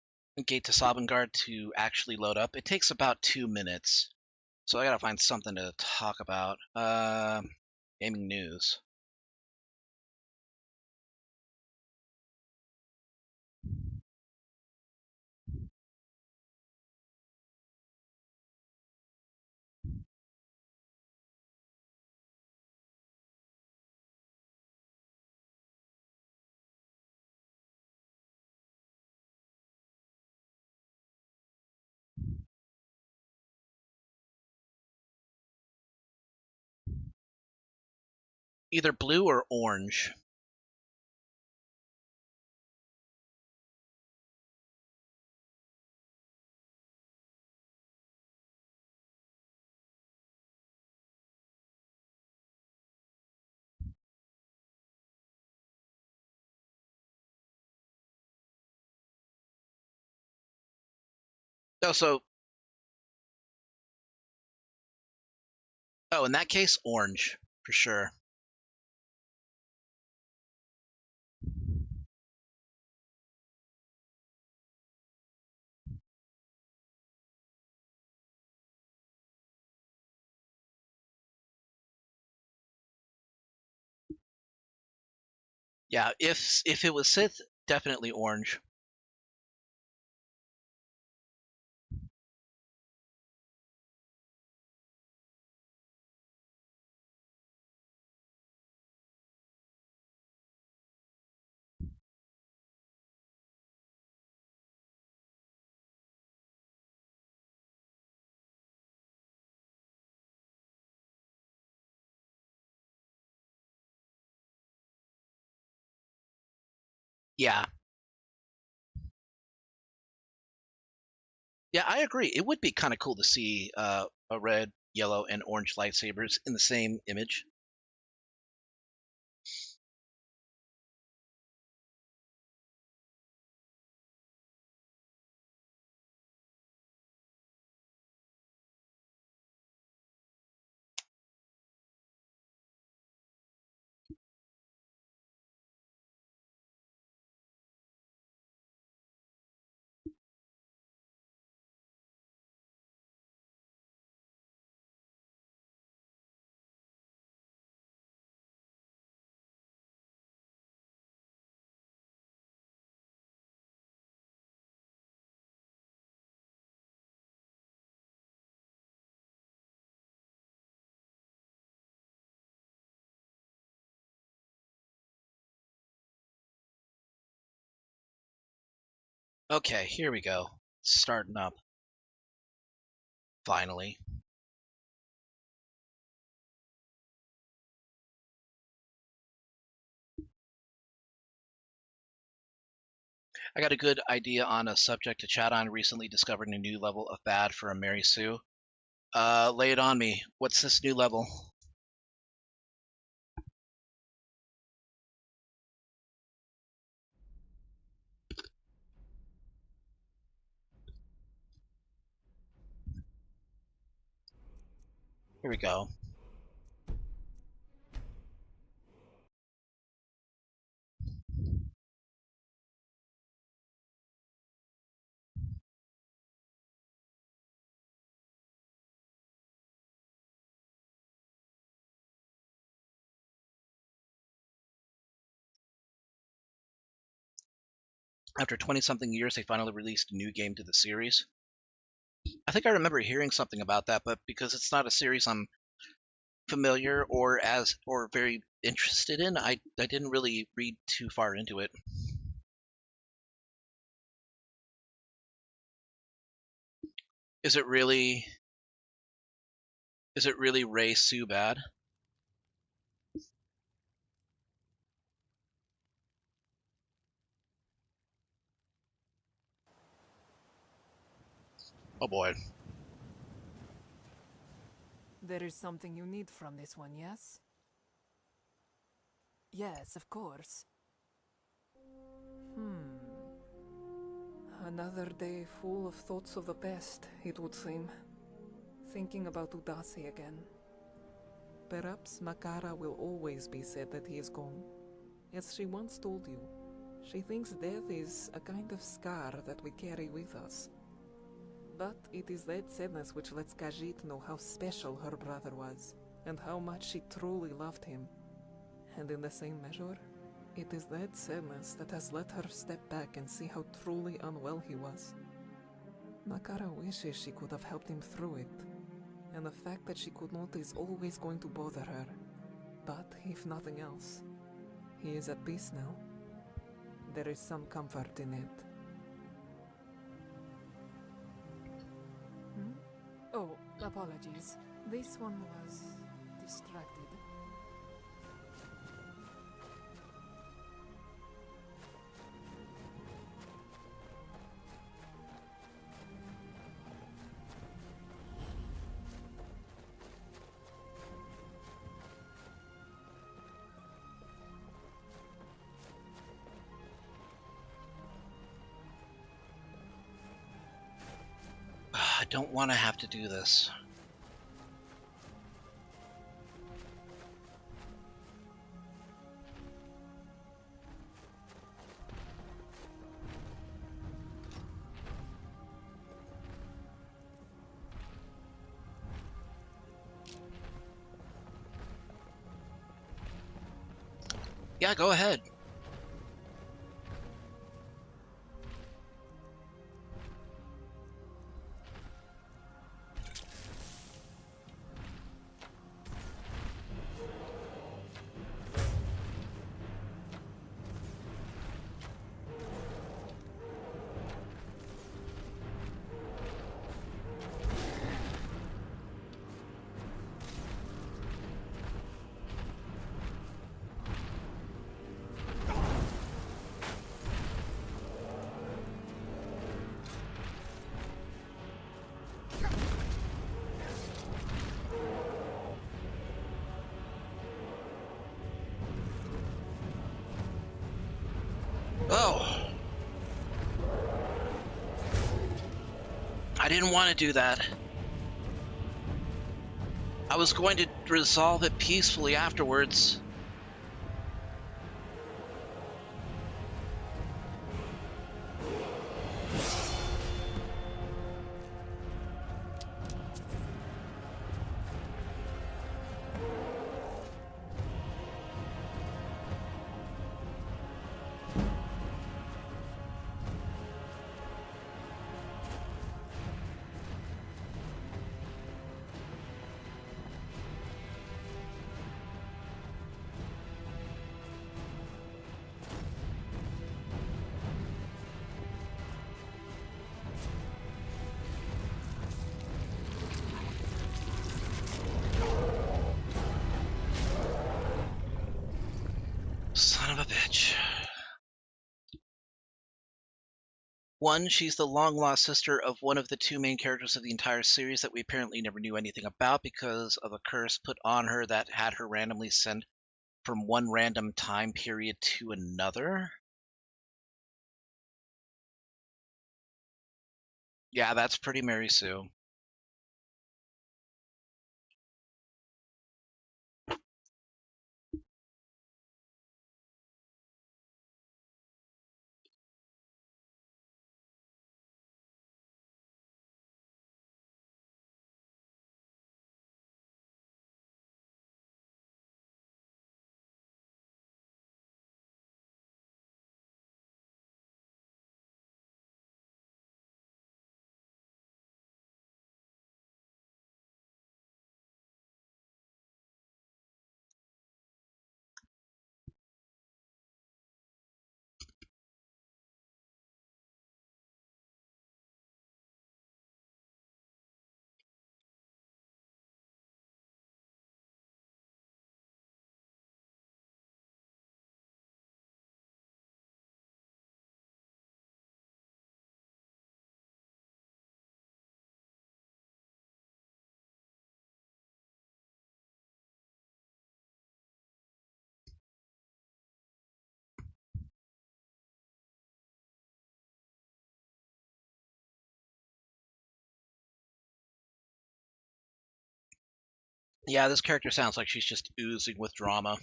Gate to Sovngarde to actually load up. It takes about 2 minutes. So I gotta find something to talk about. Gaming news. Either blue or orange. Oh, in that case, orange for sure. Yeah, if it was Sith, definitely orange. Yeah. Yeah, I agree. It would be kind of cool to see a red, yellow, and orange lightsabers in the same image. Okay, here we go. Starting up. Finally. I got a good idea on a subject to chat on. Recently discovered a new level of bad for a Mary Sue. Lay it on me. What's this new level? Here we go. After 20-something years, they finally released a new game to the series. I think I remember hearing something about that, but because it's not a series I'm familiar or very interested in, I didn't really read too far into it. Is it really Ray Sue bad? Oh boy. There is something you need from this one, yes? Yes, of course. Another day full of thoughts of the past, it would seem. Thinking about Udasi again. Perhaps Makara will always be sad that he is gone. As she once told you, she thinks death is a kind of scar that we carry with us. But it is that sadness which lets Khajiit know how special her brother was, and how much she truly loved him. And in the same measure, it is that sadness that has let her step back and see how truly unwell he was. Makara wishes she could have helped him through it, and the fact that she could not is always going to bother her. But if nothing else, he is at peace now. There is some comfort in it. Oh, apologies. This one was distracted. I don't want to have to do this. Yeah, go ahead. I didn't want to do that. I was going to resolve it peacefully afterwards. Son of a bitch. One, she's the long-lost sister of one of the two main characters of the entire series that we apparently never knew anything about because of a curse put on her that had her randomly sent from one random time period to another. Yeah, that's pretty Mary Sue. Yeah, this character sounds like she's just oozing with drama.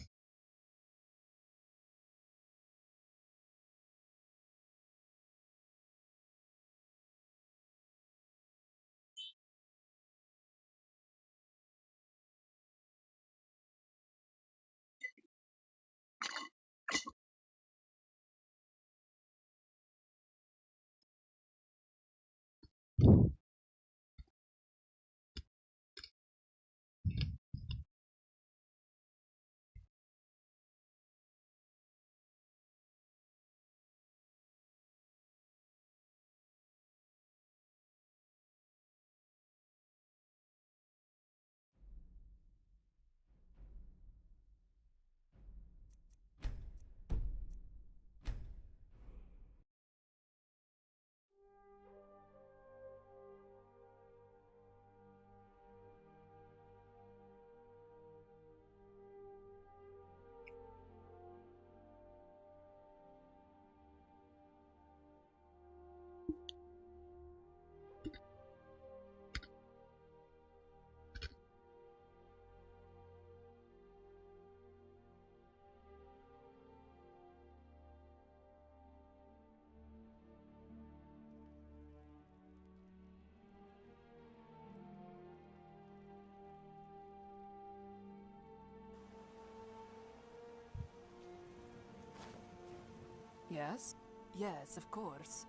Yes? Yes, of course.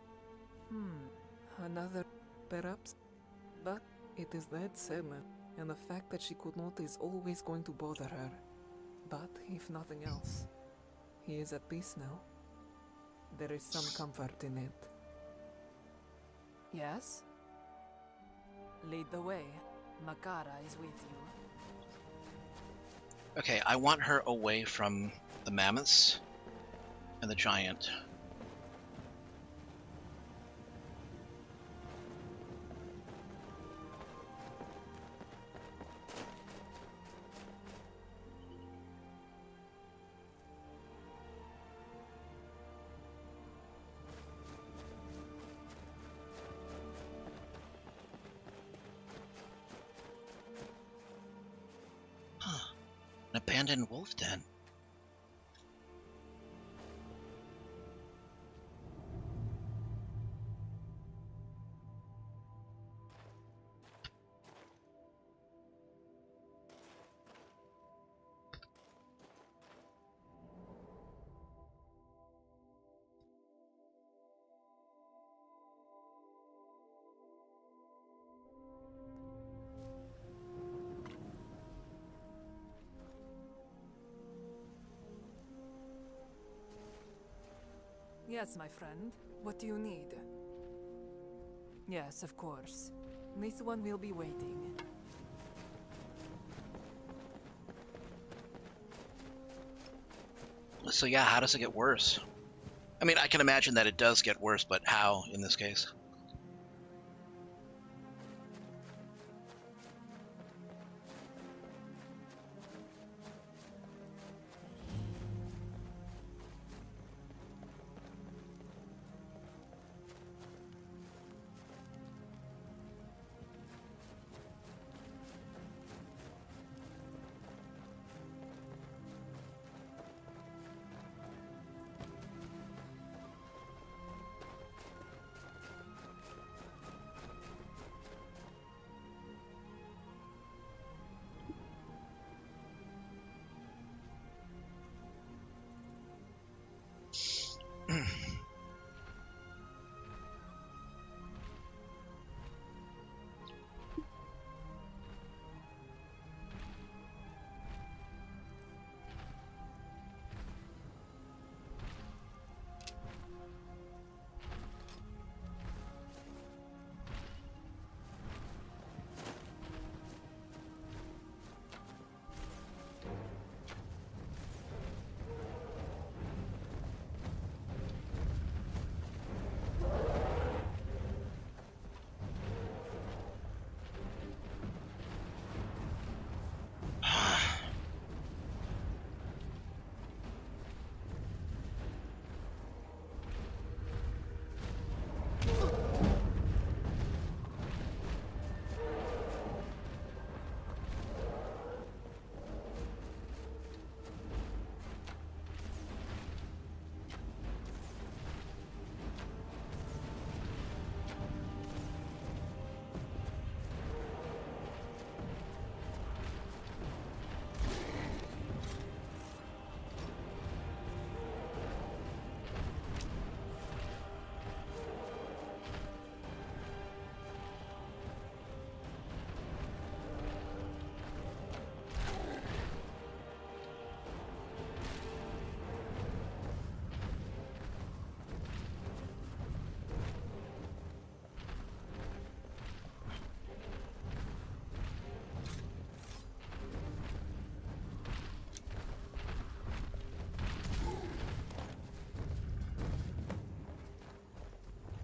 Another, perhaps? But it is that sadness, and the fact that she could not is always going to bother her. But if nothing else, he is at peace now. There is some comfort in it. Yes? Lead the way. Makara is with you. Okay, I want her away from the mammoths and the giant. An abandoned wolf den. Yes, my friend. What do you need? Yes, of course. This one will be waiting. So yeah, how does it get worse? I mean, I can imagine that it does get worse, but how in this case?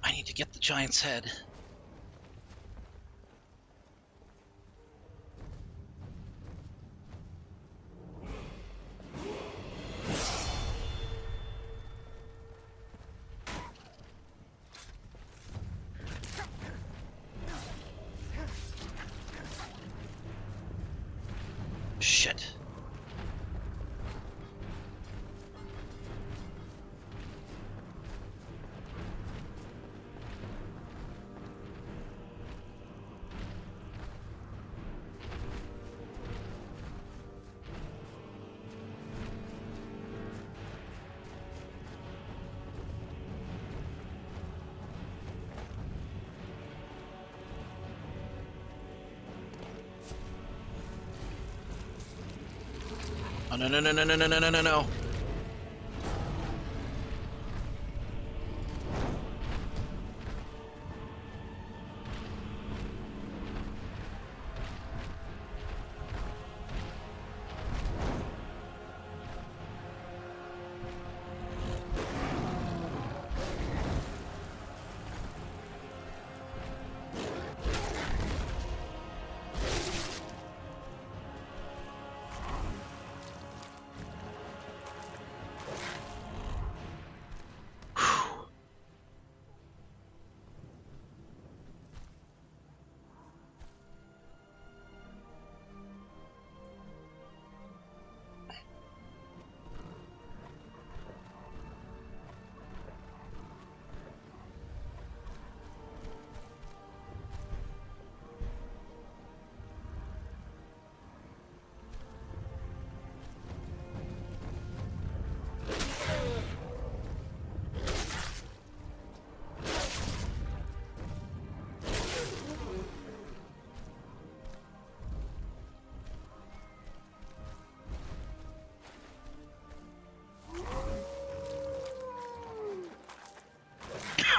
I need to get the giant's head. Shit. Oh, no, no, no, no, no, no, no, no, no, no.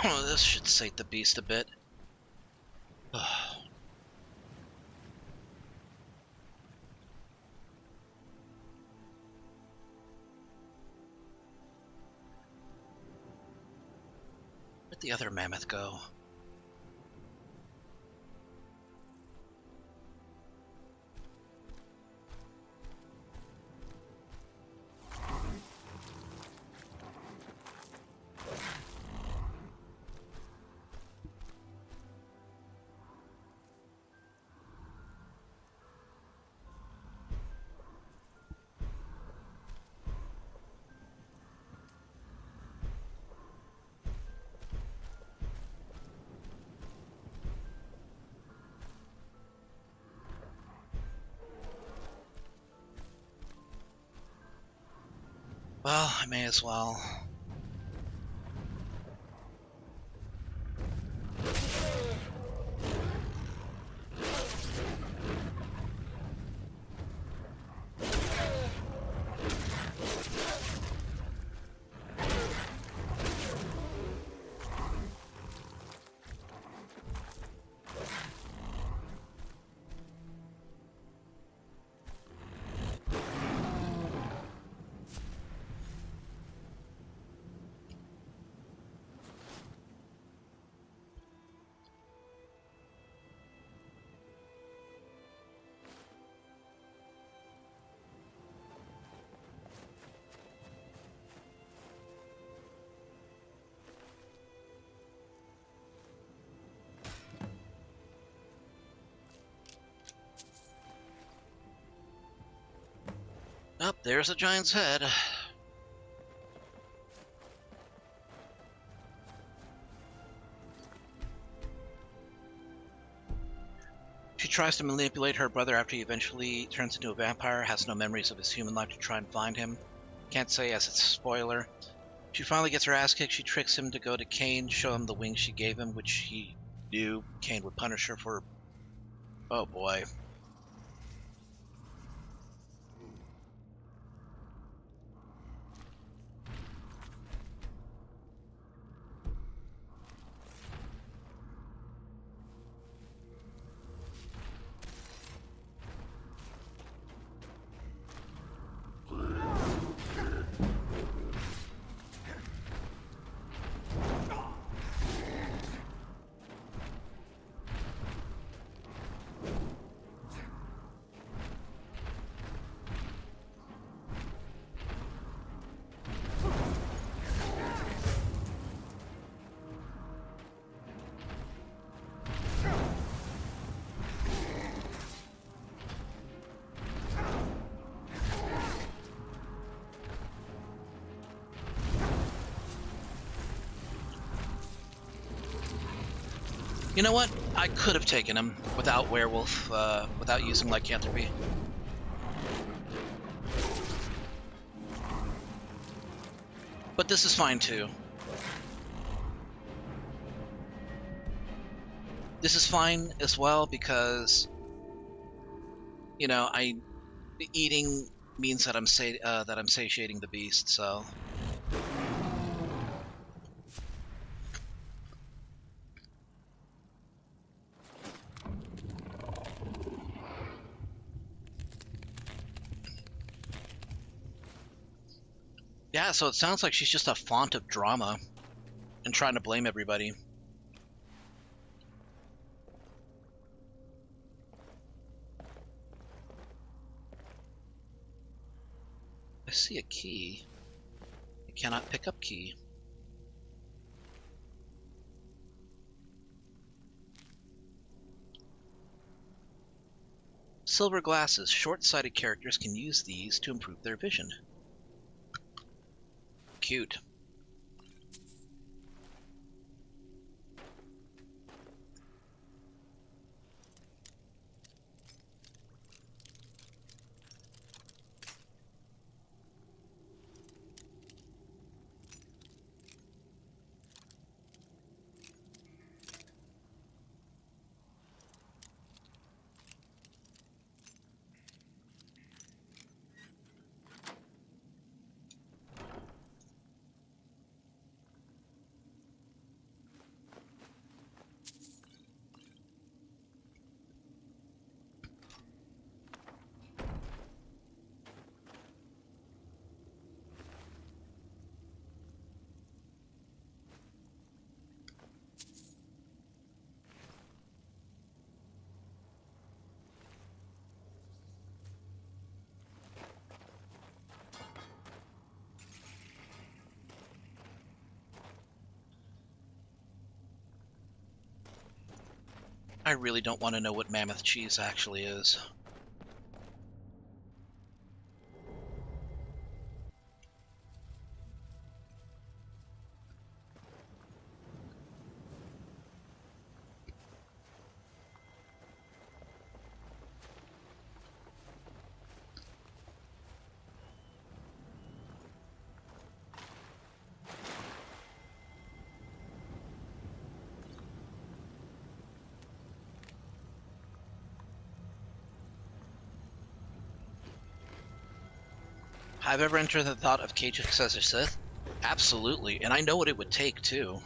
This should sate the beast a bit. Where'd the other mammoth go? Well, I may as well. Oh, there's a giant's head. She tries to manipulate her brother after he eventually turns into a vampire, has no memories of his human life to try and find him. Can't say as it's a spoiler. She finally gets her ass kicked. She tricks him to go to Cain, show him the wings she gave him, which he knew Cain would punish her for. Oh boy. You know what? I could have taken him without werewolf, without using lycanthropy. But this is fine too. This is fine as well because, you know, eating means that I'm satiating the beast. So. Yeah, so it sounds like she's just a font of drama and trying to blame everybody. I see a key. I cannot pick up key. Silver glasses. Short-sighted characters can use these to improve their vision. Cute. I really don't want to know what mammoth cheese actually is. Have I ever entered the thought of Cagex as a Sith? Absolutely, and I know what it would take, too.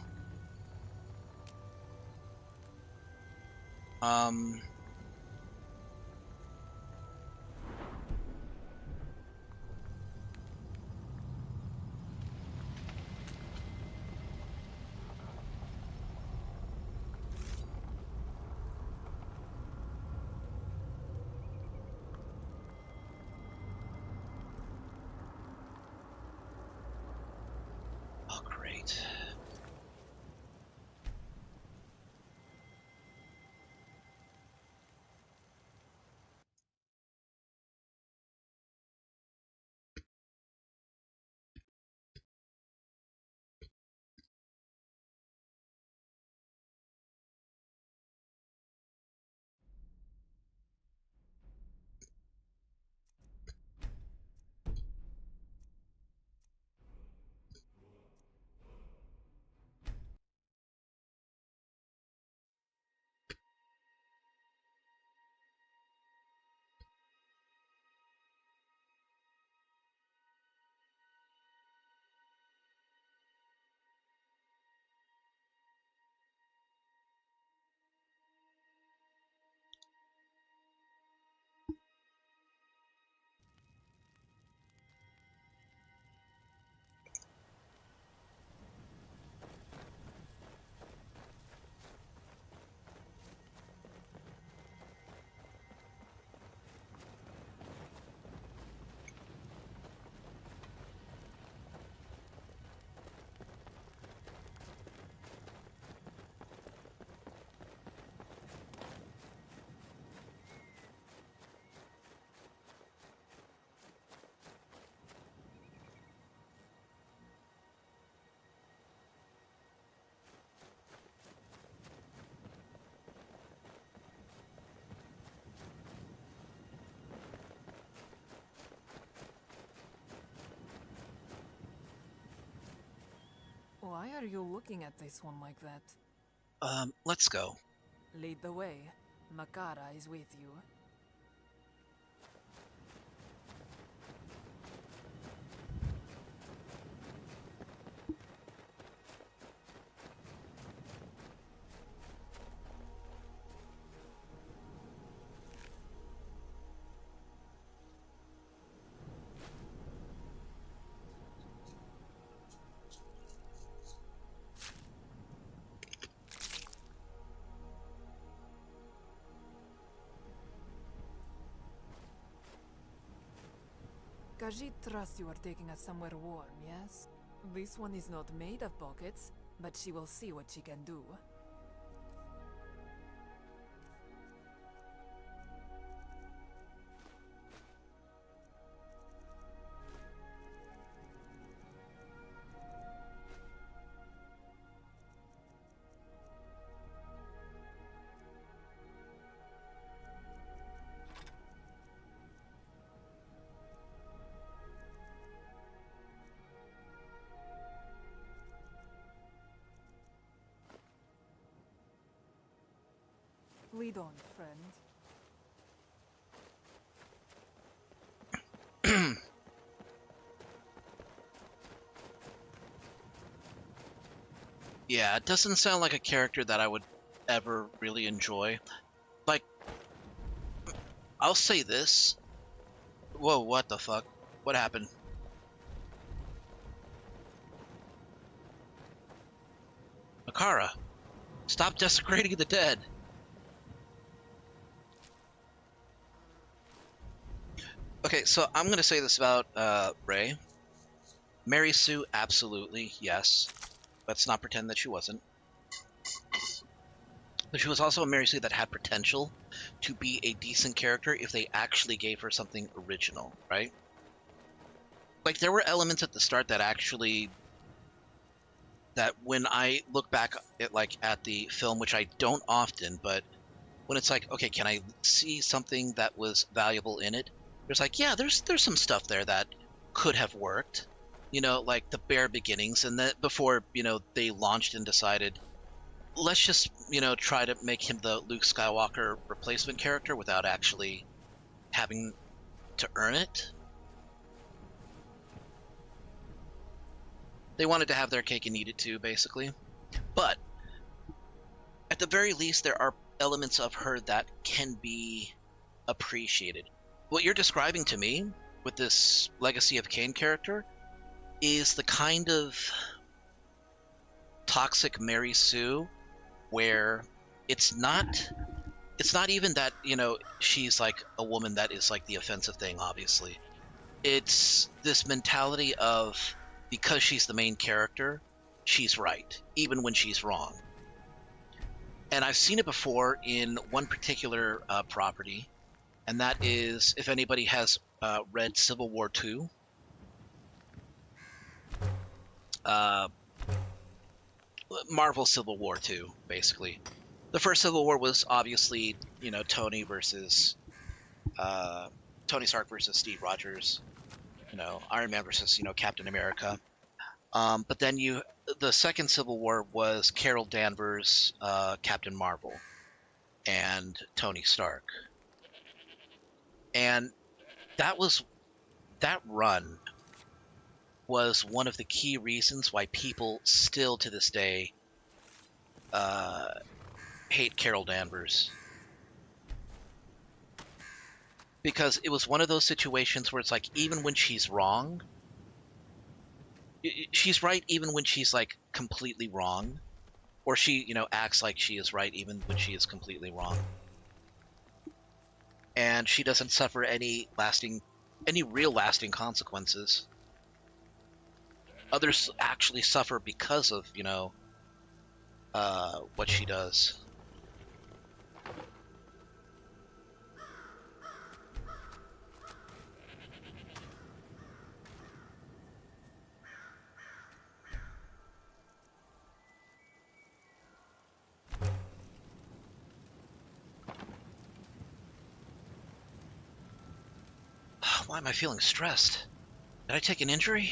Oh, great. Why are you looking at this one like that? Let's go. Lead the way. Makara is with you. Khajiit trusts you are taking us somewhere warm, yes? This one is not made of pockets, but she will see what she can do. Lead on, friend. Yeah, it doesn't sound like a character that I would ever really enjoy. Like, I'll say this. Whoa, what the fuck? What happened? Makara, stop desecrating the dead. Okay, so I'm gonna say this about Rey. Mary Sue, absolutely, yes. Let's not pretend that she wasn't. But she was also a Mary Sue that had potential to be a decent character if they actually gave her something original, right? Like, there were elements at the start that actually, that when I look back at, like, at the film, which I don't often, but when it's like, okay, can I see something that was valuable in it? There's like, yeah, there's some stuff there that could have worked, you know, like the bare beginnings, and that before, you know, they launched and decided, let's just, you know, try to make him the Luke Skywalker replacement character without actually having to earn it. They wanted to have their cake and eat it too, basically. But at the very least, there are elements of her that can be appreciated. What you're describing to me with this Legacy of Kain character is the kind of toxic Mary Sue where it's not even that, you know, she's like a woman that is like the offensive thing, obviously. It's this mentality of, because she's the main character, she's right, even when she's wrong. And I've seen it before in one particular property, and that is, if anybody has read Civil War II, Marvel Civil War II, basically. The first Civil War was obviously, you know, Tony Stark versus Steve Rogers, you know, Iron Man versus, you know, Captain America. But then the second Civil War was Carol Danvers, Captain Marvel, and Tony Stark. And that run was one of the key reasons why people still to this day hate Carol Danvers. Because it was one of those situations where it's like, even when she's wrong, she's right even when she's like completely wrong, or she, you know, acts like she is right even when she is completely wrong. And she doesn't suffer any real lasting consequences. Others actually suffer because of, you know, what she does. Why am I feeling stressed? Did I take an injury?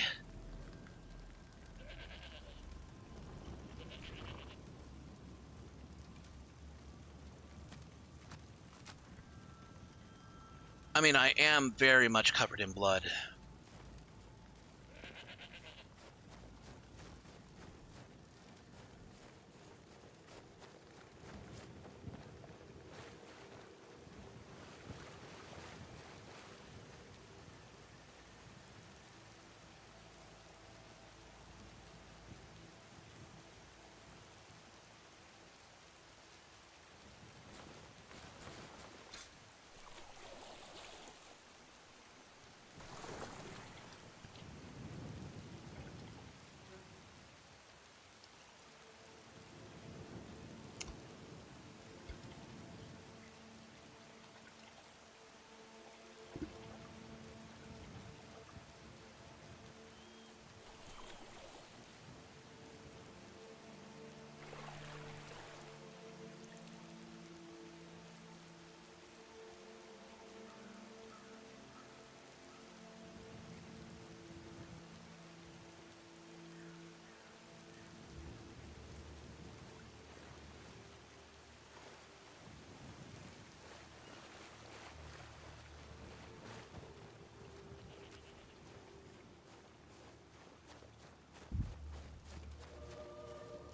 I mean, I am very much covered in blood.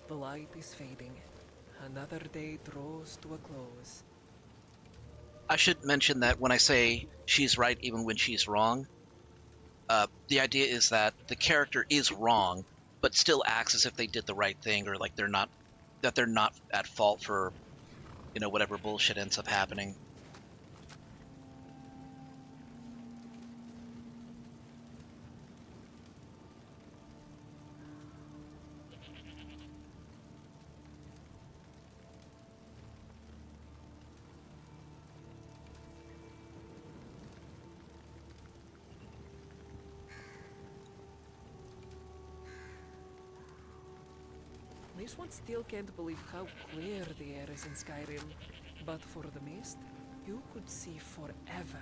The light is fading. Another day draws to a close. I should mention that when I say she's right even when she's wrong, the idea is that the character is wrong, but still acts as if they did the right thing, or like they're not at fault for, you know, whatever bullshit ends up happening. This one still can't believe how clear the air is in Skyrim. But for the mist, you could see forever.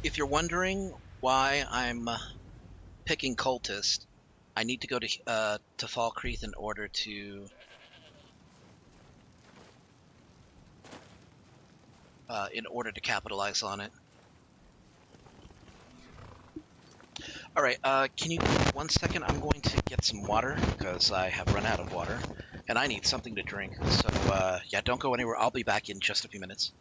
If you're wondering why I'm picking cultist, I need to go to Falkreath in order to capitalize on it. All right, can you give me 1 second? I'm going to get some water because I have run out of water, and I need something to drink. So yeah, don't go anywhere. I'll be back in just a few minutes.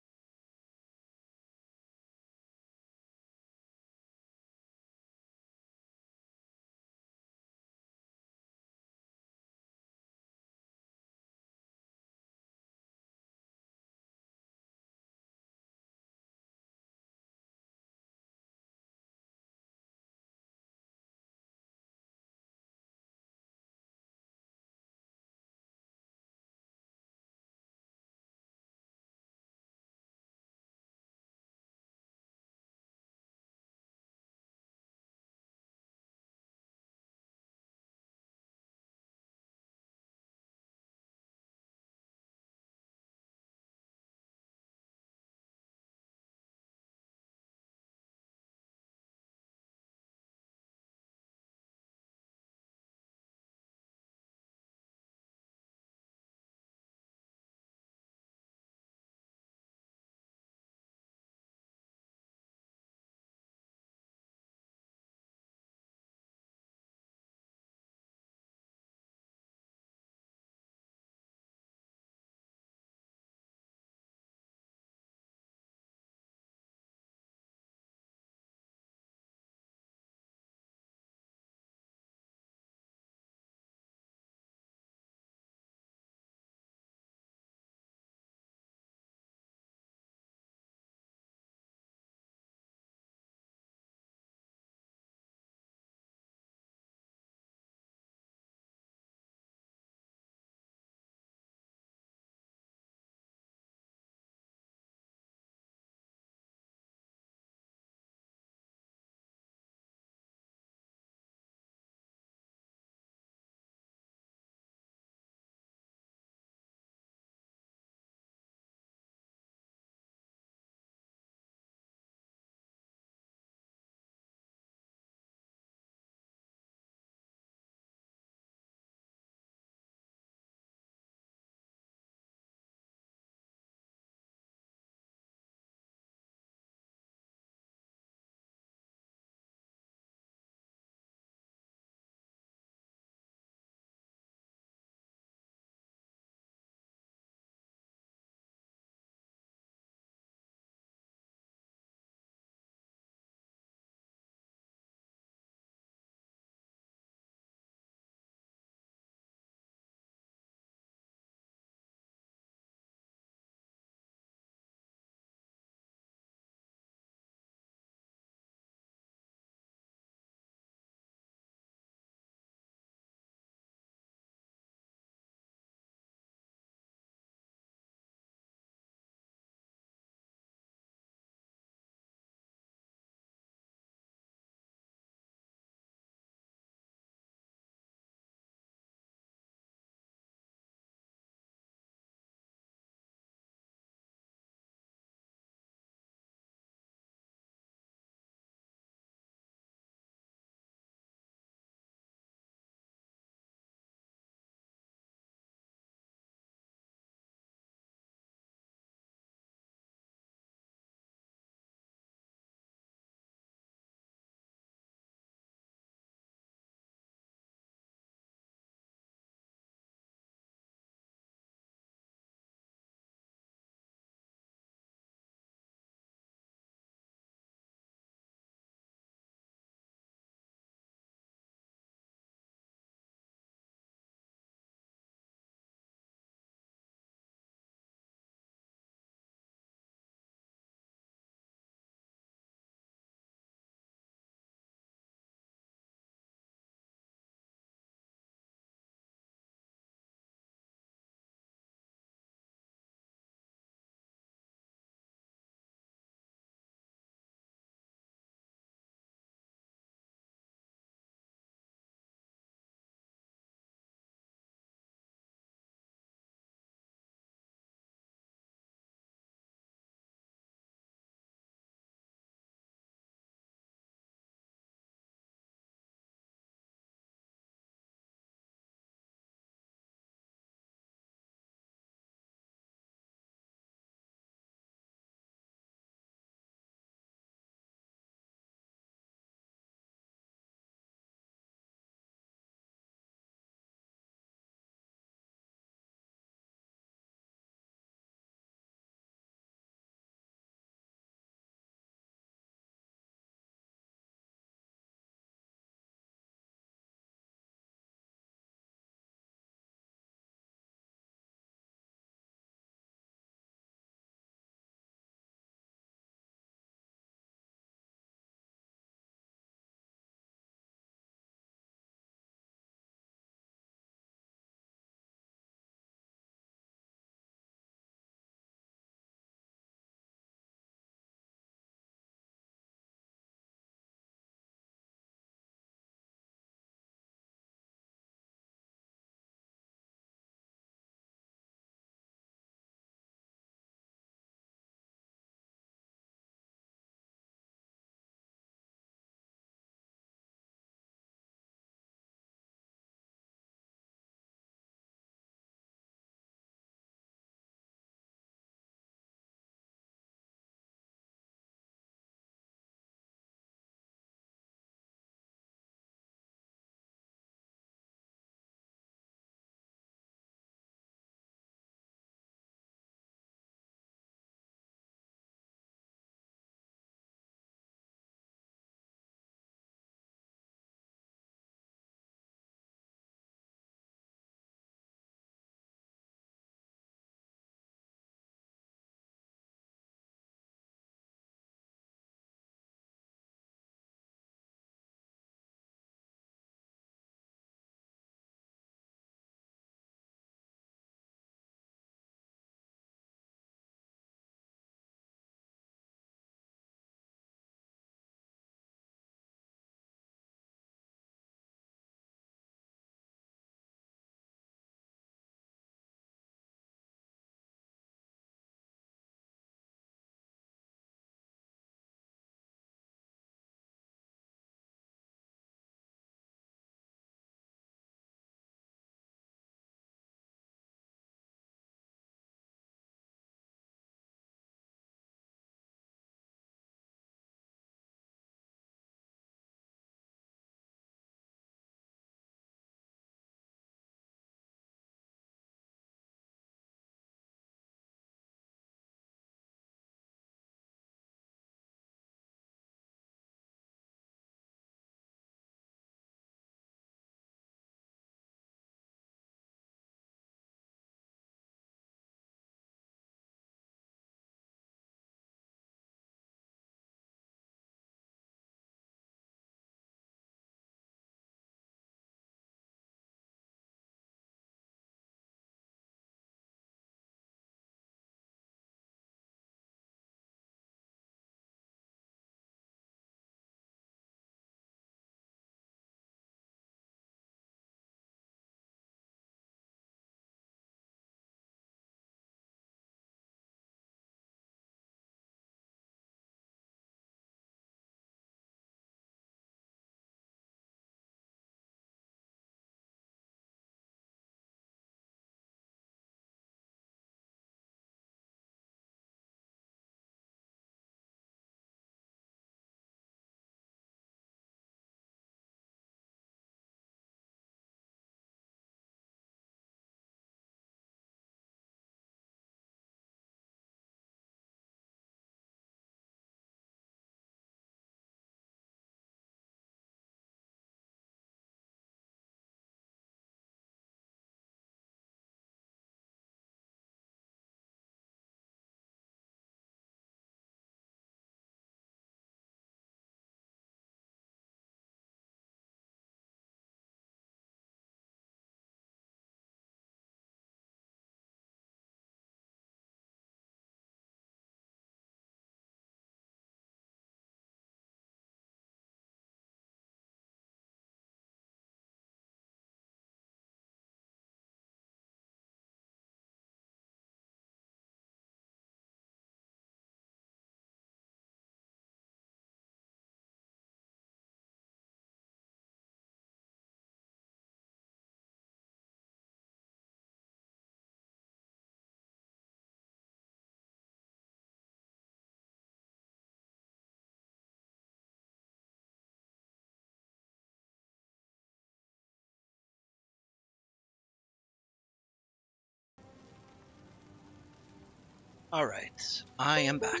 Alright, I am back.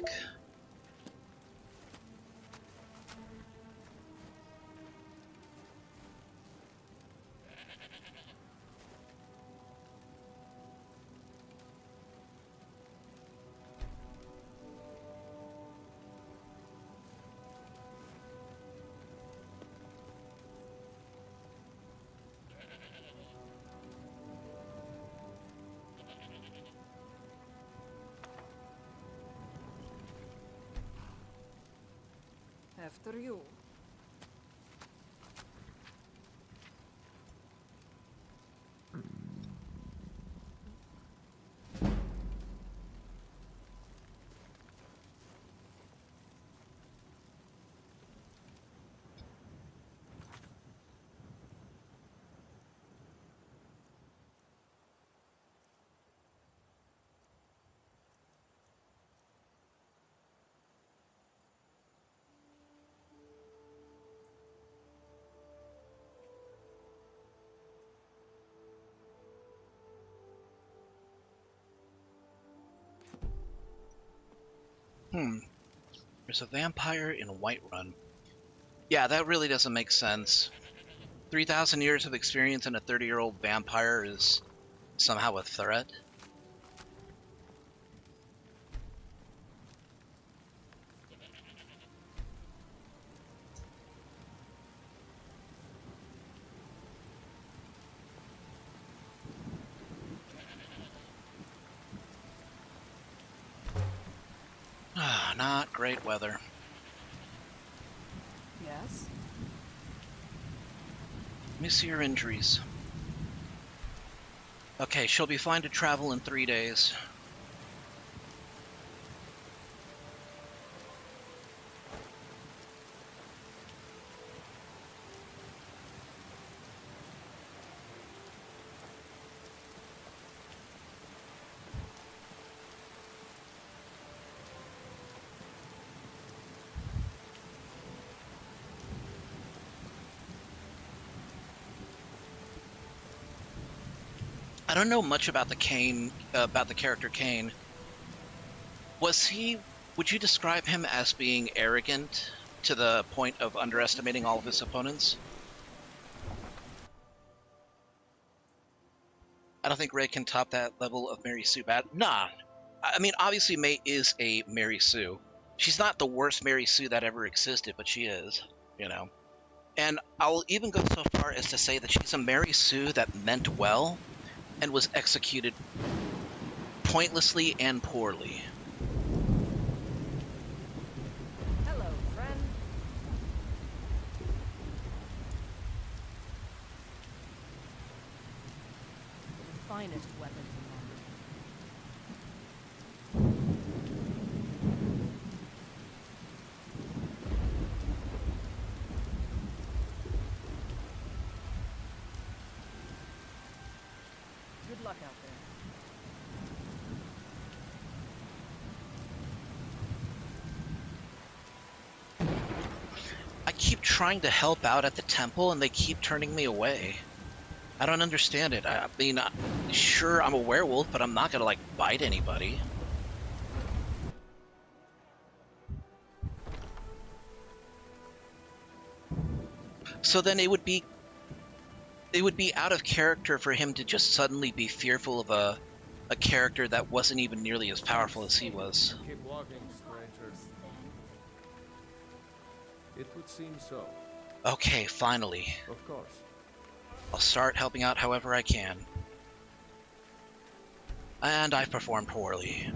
After you. There's a vampire in Whiterun. Yeah, that really doesn't make sense. 3,000 years of experience in a 30-year-old vampire is somehow a threat. Ah, not great weather. Yes? Let me see your injuries. Okay, she'll be fine to travel in 3 days. I don't know much about the character Kane. Would you describe him as being arrogant to the point of underestimating all of his opponents? I don't think Ray can top that level of Mary Sue bad. Nah. I mean, obviously May is a Mary Sue. She's not the worst Mary Sue that ever existed, but she is, you know. And I'll even go so far as to say that she's a Mary Sue that meant well and was executed pointlessly and poorly. Hello, friend. The finest weapons in London. Good luck out there. I keep trying to help out at the temple and they keep turning me away. I don't understand it. I mean, sure, I'm a werewolf, but I'm not gonna, like, bite anybody. So then it would be out of character for him to just suddenly be fearful of a character that wasn't even nearly as powerful as he was. Keep walking, stranger. It would seem so. Okay, finally. Of course. I'll start helping out however I can. And I've performed poorly.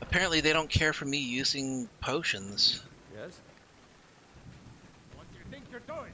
Apparently they don't care for me using potions. Yes? What do you think you're doing?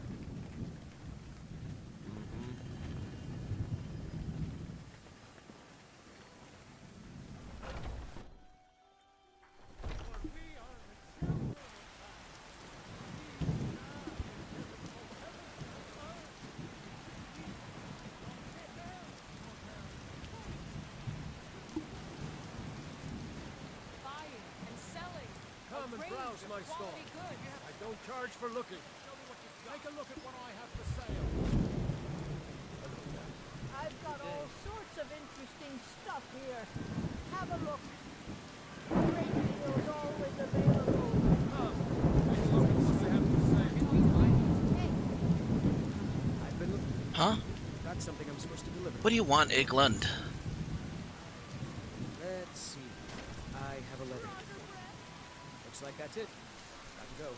Buying and selling. Come and browse my store. I don't charge for looking. Take a look at what I have for sale. I've got all sorts of interesting stuff here. have a look. Great deals always available. Take a look at what they have to say. I've been looking. Huh? Got something I'm supposed to deliver. What do you want, Eglund? Let's see. I have a letter. Looks like that's it. Got to go.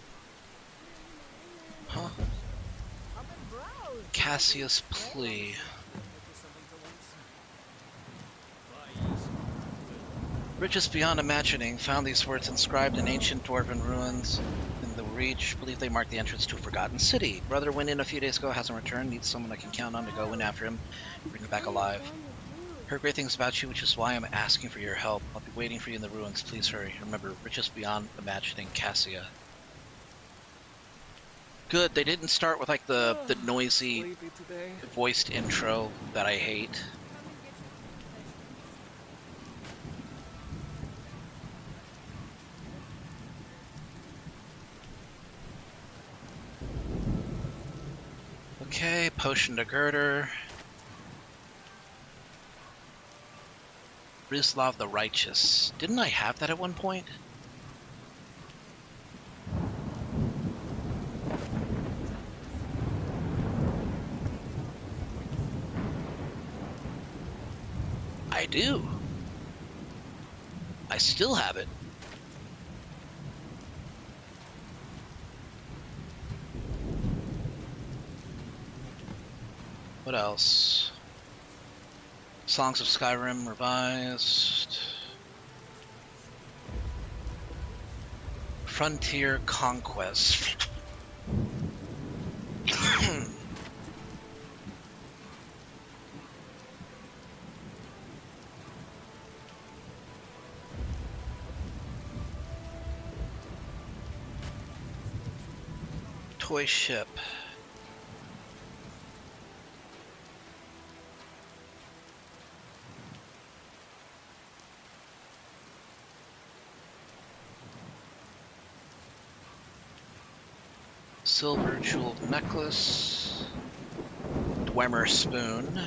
Huh? Cassius plea. Riches beyond imagining found these words inscribed in ancient dwarven ruins in the Reach. Believe they mark the entrance to a forgotten city. Brother went in a few days ago, hasn't returned. Needs someone I can count on to go in after him, bring him back alive. Heard great things about you, which is why I'm asking for your help. I'll be waiting for you in the ruins. Please hurry. Remember, riches beyond imagining, Cassia. Good. They didn't start with like the noisy Sleepy today. voiced intro that I hate. Okay, potion to girder. Rislav the Righteous. Didn't I have that at one point? I do. I still have it. What else? Songs of Skyrim revised. Frontier Conquest. Toy ship. Silver jeweled necklace. Dwemer spoon.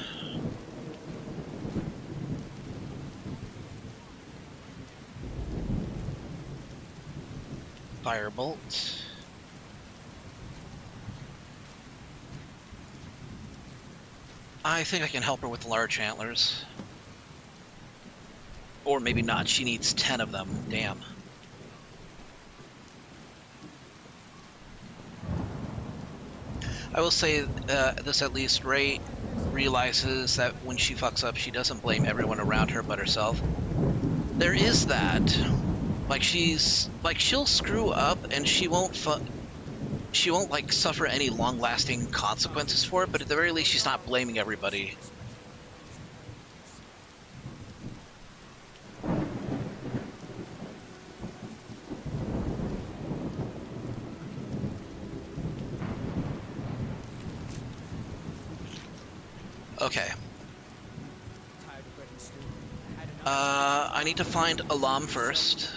Firebolt. I think I can help her with large antlers. Or maybe not, she needs 10 of them, damn. I will say this at least, Ray realizes that when she fucks up, she doesn't blame everyone around her but herself. There is that. Like she'll screw up and she won't like suffer any long-lasting consequences for it, but at the very least she's not blaming everybody. Okay. I need to find Alam first.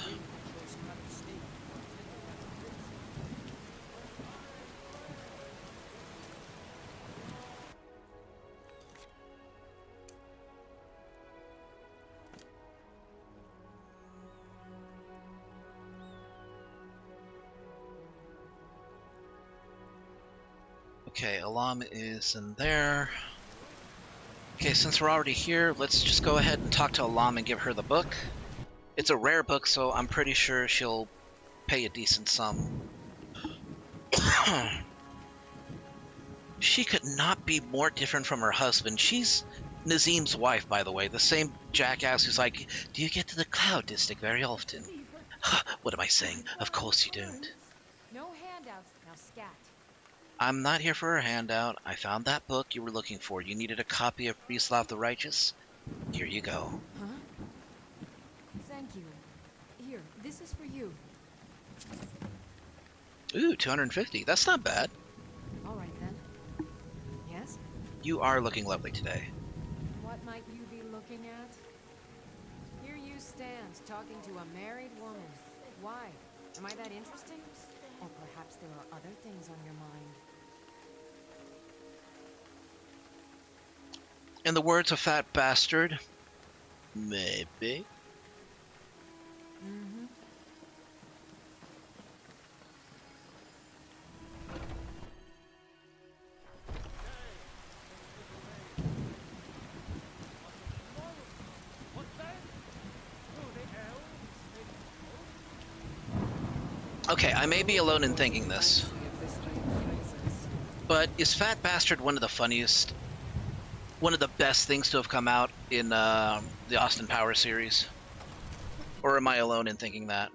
Okay, Alam is in there. Okay, since we're already here, let's just go ahead and talk to Alam and give her the book. It's a rare book, so I'm pretty sure she'll pay a decent sum. She could not be more different from her husband. She's Nazim's wife, by the way, the same jackass who's like, do you get to the Cloud District very often? What am I saying? Of course you don't. No handouts. Now scat. I'm not here for a handout. I found that book you were looking for. You needed a copy of Rislav the Righteous? Here you go. Huh? Thank you. Here, this is for you. Ooh, 250. That's not bad. All right then. Yes? You are looking lovely today. What might you be looking at? Here you stand, talking to a married woman. Why? Am I that interesting? Or perhaps there are other things on your mind? In the words of Fat Bastard, maybe. Okay, I may be alone in thinking this, Nicely of this rain phrases. but is Fat Bastard one of the funniest, one of the best things to have come out in the Austin Powers series? Or am I alone in thinking that?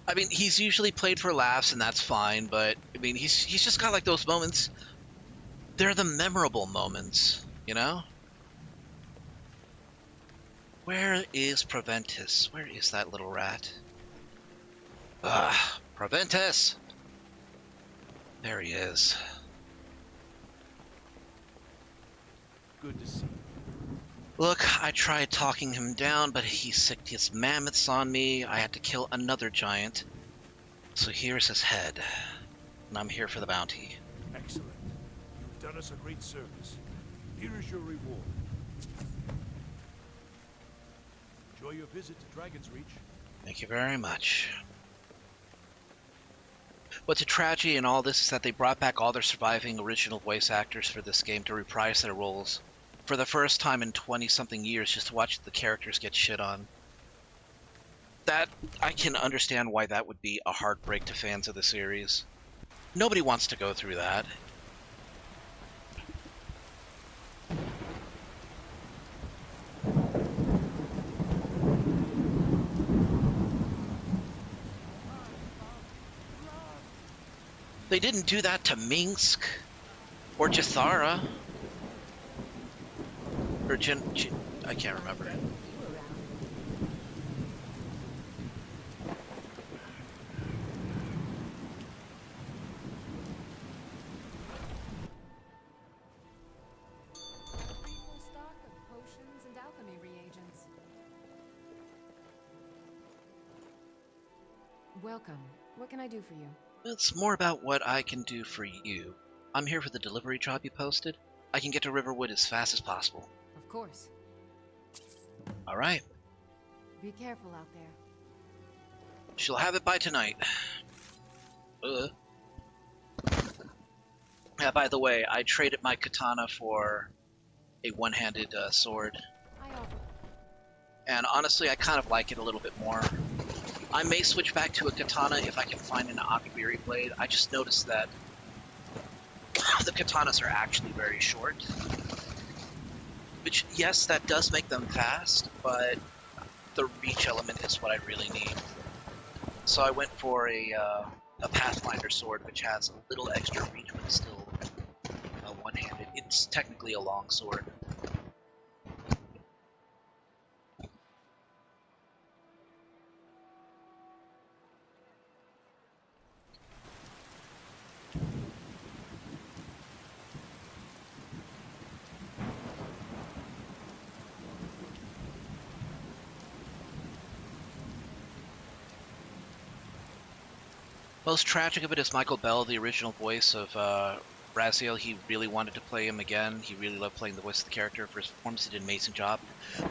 I mean, he's usually played for laughs, and that's fine. But I mean, he's just got like those moments. They're the memorable moments, you know. Where is Proventus? Where is that little rat? Ah, Proventus! There he is. Good to see you. Look, I tried talking him down, but he sicked his mammoths on me. I had to kill another giant. So here's his head. And I'm here for the bounty. Excellent. You've done us a great service. Here is your reward. Enjoy your visit to Dragon's Reach. Thank you very much. What's a tragedy in all this is that they brought back all their surviving original voice actors for this game to reprise their roles. For the first time in 20-something years, just to watch the characters get shit on. That, I can understand why that would be a heartbreak to fans of the series. Nobody wants to go through that. They didn't do that to Minsk or Jathara. Or I can't remember. Full stock of potions and alchemy reagents. Welcome. What can I do for you? It's more about what I can do for you. I'm here for the delivery job you posted. I can get to Riverwood as fast as possible. Of course. Alright. Be careful out there. She'll have it by tonight. Yeah, by the way, I traded my katana for a one-handed sword. I offer. And honestly, I kind of like it a little bit more. I may switch back to a katana if I can find an Akibiri blade. I just noticed that the katanas are actually very short. Which, yes, that does make them fast, but the reach element is what I really need. So I went for a Pathfinder sword, which has a little extra reach, but still one-handed. It's technically a long sword. Most tragic of it is Michael Bell, the original voice of Raziel. He really wanted to play him again. He really loved playing the voice of the character. For his performance, he did an amazing job.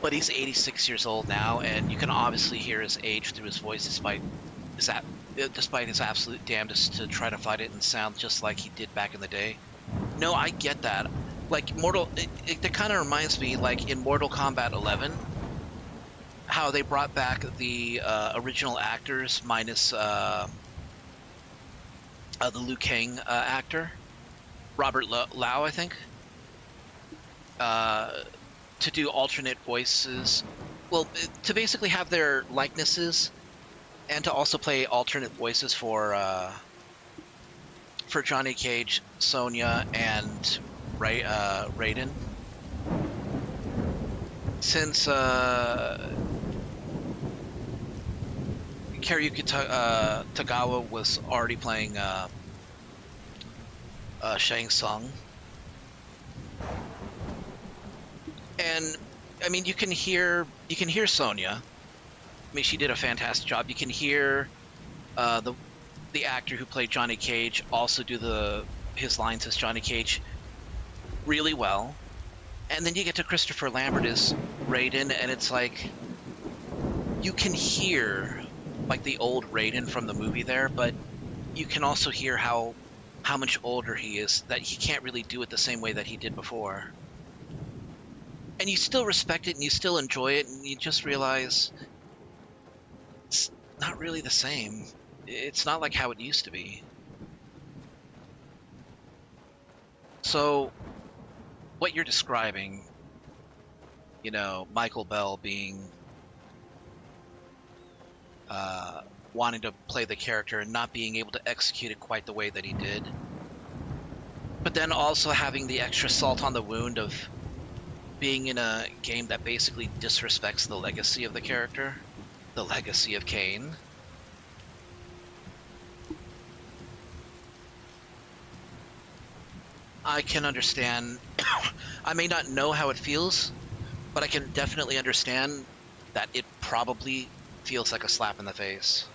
But he's 86 years old now, and you can obviously hear his age through his voice, despite his absolute damnedest to try to fight it and sound just like he did back in the day. No, I get that. Like it kind of reminds me, like in Mortal Kombat 11, how they brought back the original actors minus the Liu Kang actor, Robert Lau, I think, to do alternate voices. Well, to basically have their likenesses, and to also play alternate voices for Johnny Cage, Sonya, and Raiden. Since Karyuki Tagawa was already playing Shang Tsung. And I mean, you can hear Sonya. I mean, she did a fantastic job. You can hear the actor who played Johnny Cage also do his lines as Johnny Cage really well. And then you get to Christopher Lambert as Raiden, and it's like you can hear like the old Raiden from the movie there, but you can also hear how how much older he is, that he can't really do it the same way that he did before. And you still respect it and you still enjoy it, and you just realize it's not really the same. It's not like how it used to be. So, what you're describing, you know, Michael Bell being wanting to play the character and not being able to execute it quite the way that he did, but then also having the extra salt on the wound of being in a game that basically disrespects the legacy of the character, the legacy of Cain. I can understand. I may not know how it feels, but I can definitely understand that it probably feels like a slap in the face.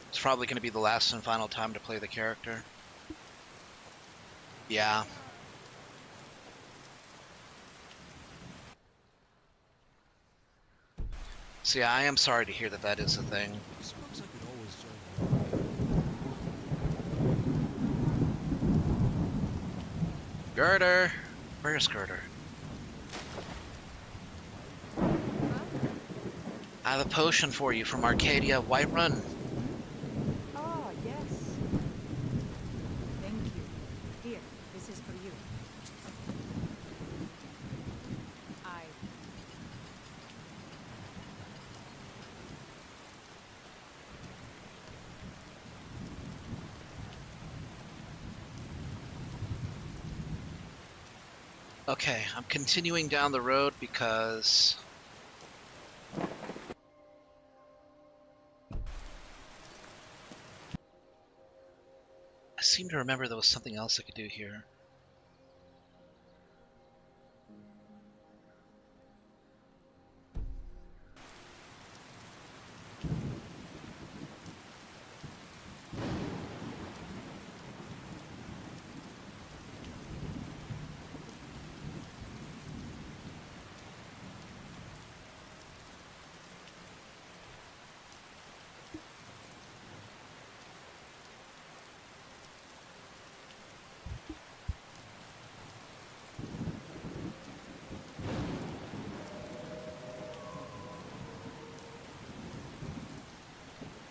It's probably going to be the last and final time to play the character. Yeah. So yeah, I am sorry to hear that that is a thing. I suppose I could always join you. Girder! Where's Girder? I have a potion for you from Arcadia Whiterun. Oh, yes. Thank you. Here, this is for you. Okay, I'm continuing down the road because I seem to remember there was something else I could do here.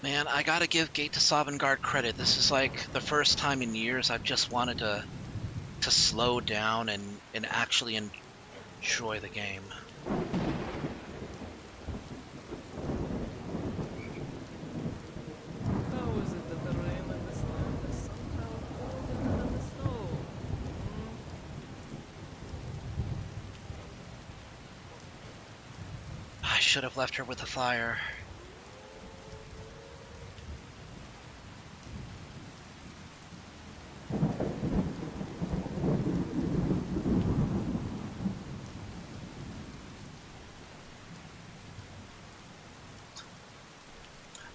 Man, I gotta give Gate to Sovngarde credit. This is like the first time in years I've just wanted to slow down and actually enjoy the game. How is it that the rain in this land is somehow colder than the snow? I should have left her with the fire.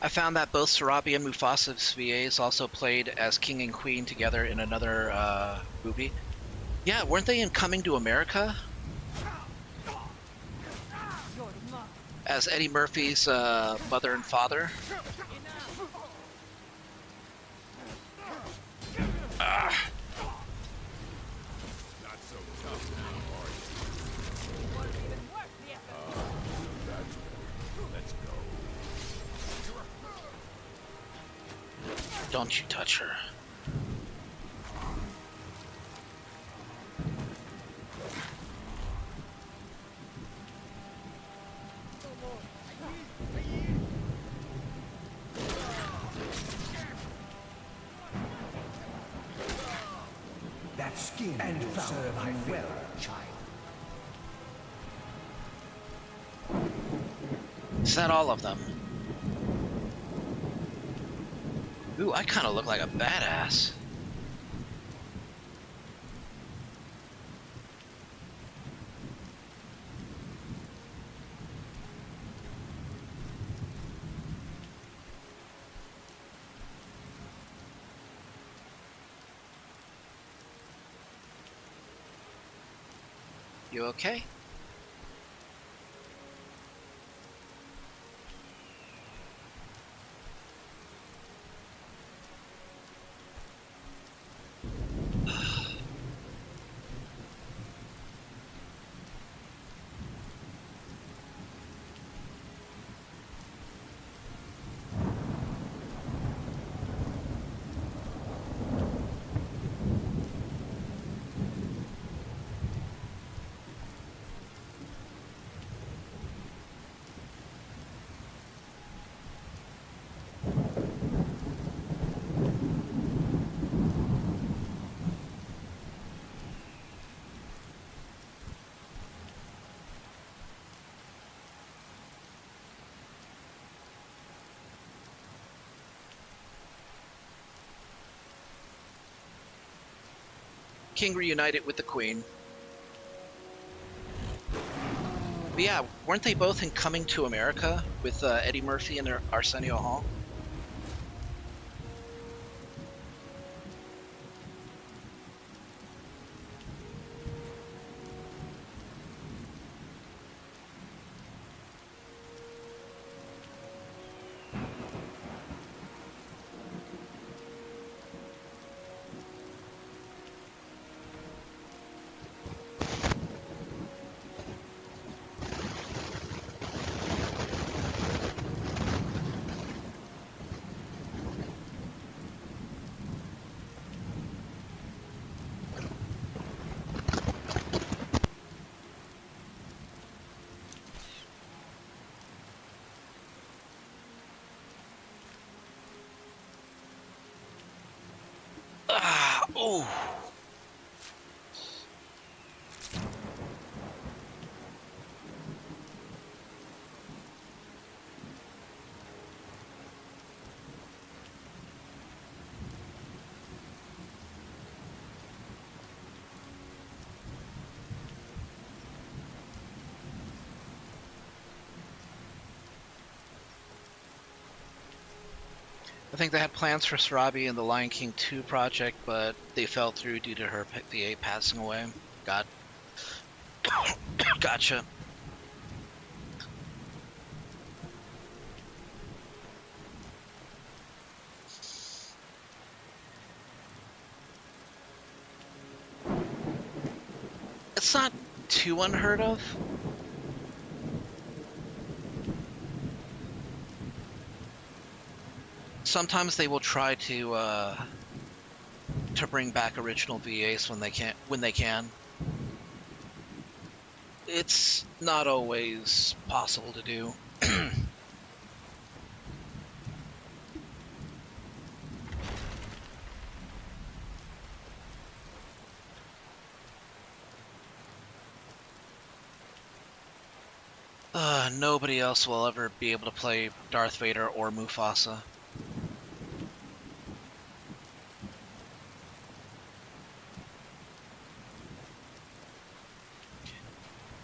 I found that both Sarabi and Mufasa's VAs also played as King and Queen together in another movie. Yeah, weren't they in Coming to America? As Eddie Murphy's mother and father. Ah. Not so tough now, are you? That's better. Let's go. Don't you touch her. That skin will serve you well, child. Is that all of them? Ooh, I kind of look like a badass. You okay? King reunited with the Queen. But yeah, weren't they both in Coming to America with Eddie Murphy and Arsenio Hall? Ah, oh. I think they had plans for Sarabi in the Lion King 2 project, but they fell through due to her VA passing away. Gotcha. It's not too unheard of. Sometimes they will try to bring back original VAs when they can. It's not always possible to do. Nobody else will ever be able to play Darth Vader or Mufasa.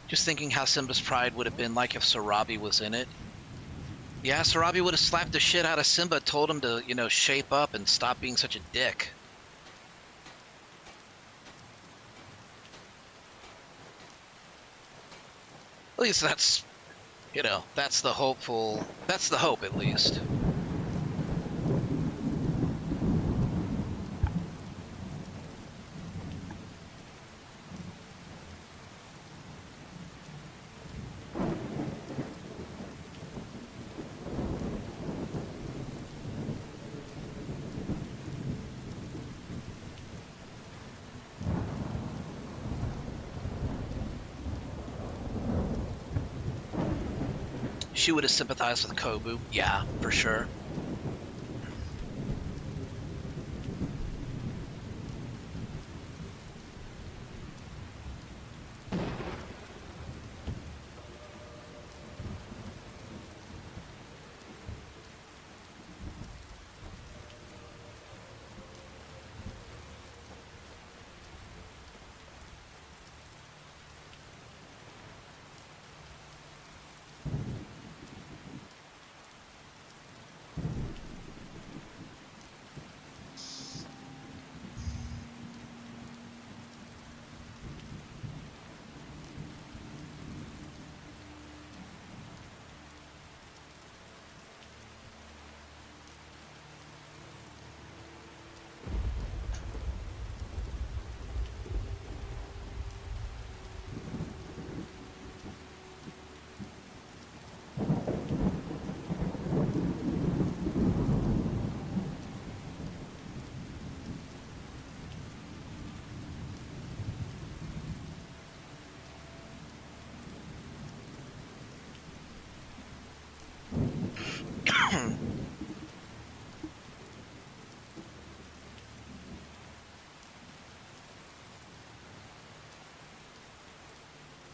Just thinking how Simba's pride would have been like if Sarabi was in it. Yeah, Sarabi would have slapped the shit out of Simba, told him to, shape up and stop being such a dick. At least that's, that's the hope at least. She would have sympathized with Kobu. Yeah, for sure.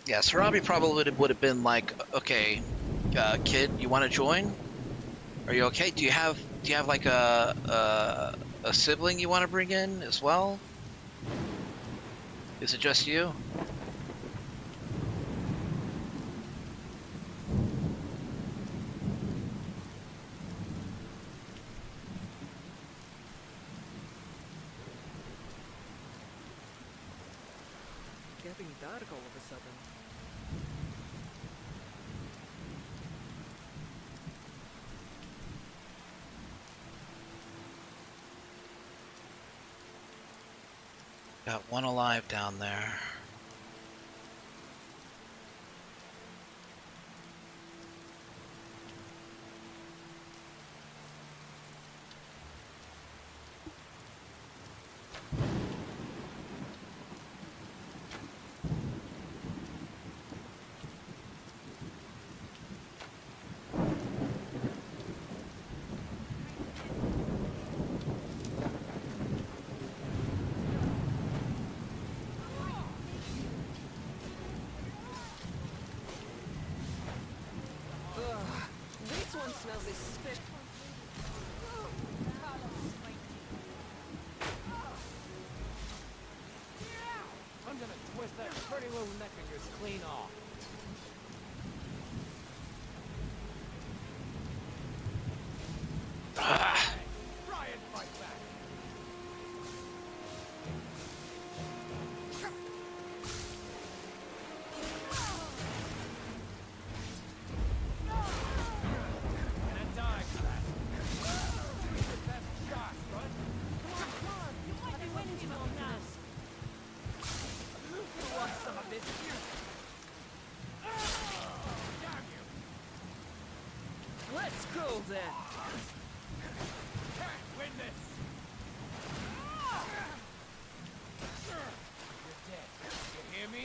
Yeah, Sarabi probably would have been like, okay, kid, you want to join? Are you okay? Do you have like a sibling you want to bring in as well? Is it just you? Getting dark all of a sudden. Got one alive down there. This one smells suspicious. I'm gonna twist that pretty little neck of yours clean off. Try and fight back. Gonna die for that. Use your best shot, bud. Come on, you might be winning some of this. You want some of this? Damn you! Let's go then. Can't win this. You're dead. You hear me?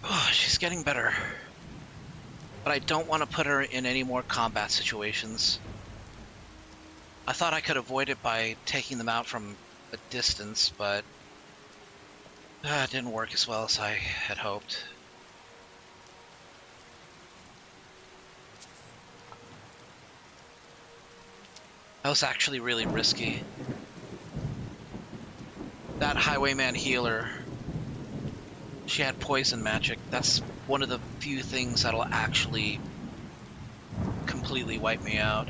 Oh, she's getting better. But I don't want to put her in any more combat situations. I thought I could avoid it by taking them out from a distance, but it didn't work as well as I had hoped. That was actually really risky. That highwayman healer, she had poison magic. That's one of the few things that'll actually completely wipe me out.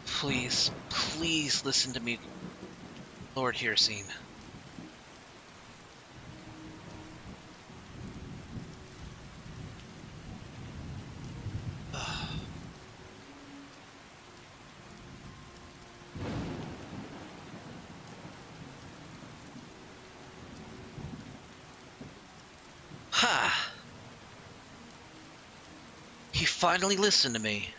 Please, please listen to me, Lord Hirsine. Ha! He finally listened to me.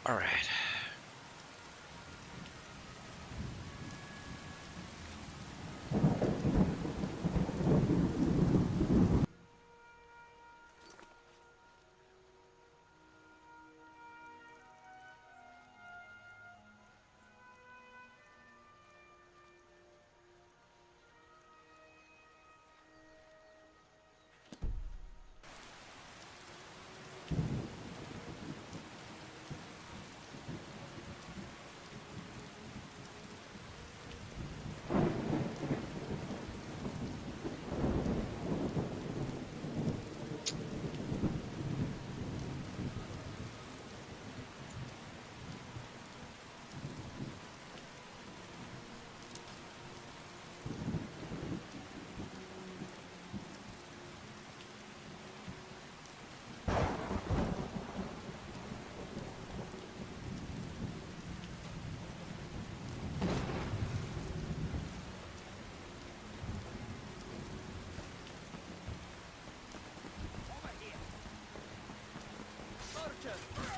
All right.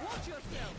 Watch yourself!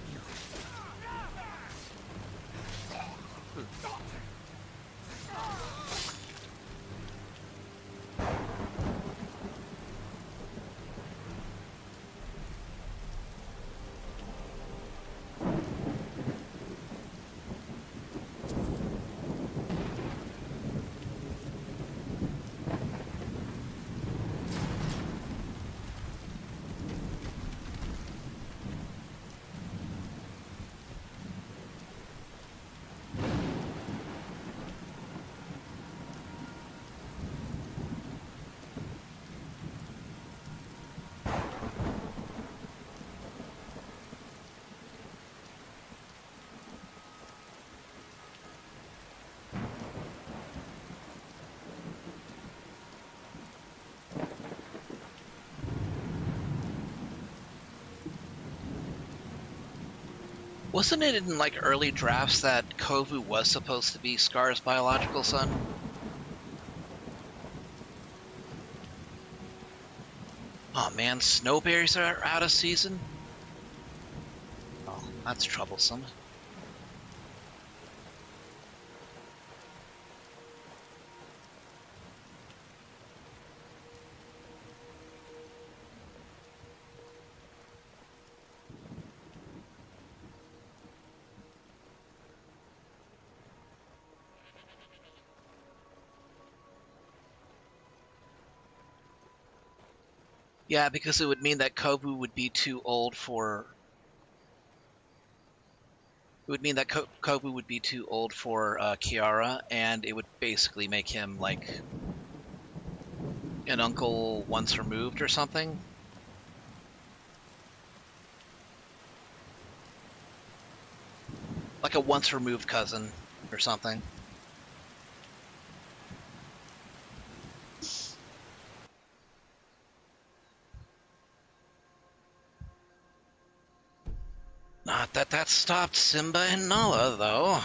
Wasn't it in like early drafts that Kovu was supposed to be Scar's biological son? Oh man, snowberries are out of season? Oh, that's troublesome. Yeah, because it would mean that Kovu would be too old for... It would mean that Kovu would be too old for Kiara, and it would basically make him like an uncle once removed or something. Like a once removed cousin or something. Not that that stopped Simba and Nala, though.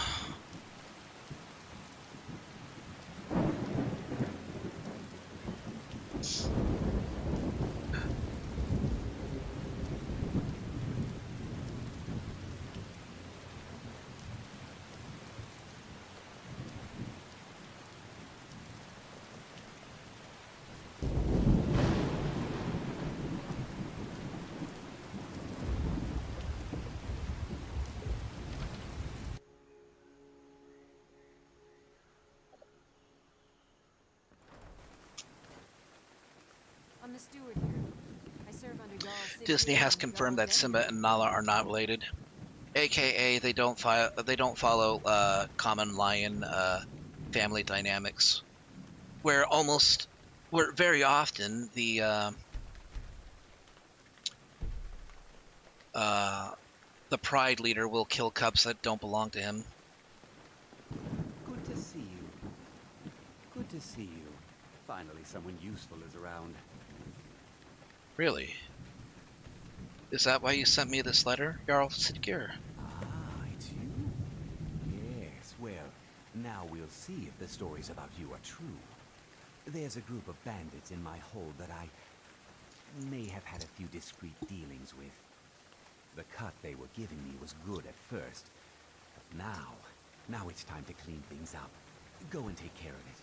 I'm the steward here. I serve under Jarl Sigurd Disney has and confirmed Jarl that Simba Denethor. and Nala are not related, aka they don't follow common lion family dynamics, where very often the pride leader will kill cubs that don't belong to him. Good to see you. Good to see you. Finally, someone useful is around. Really? Is that why you sent me this letter, Jarl Sigurd? Ah, it's you? Yes, well, now we'll see if the stories about you are true. There's a group of bandits in my hold that I may have had a few discreet dealings with. The cut they were giving me was good at first, but now it's time to clean things up. Go and take care of it.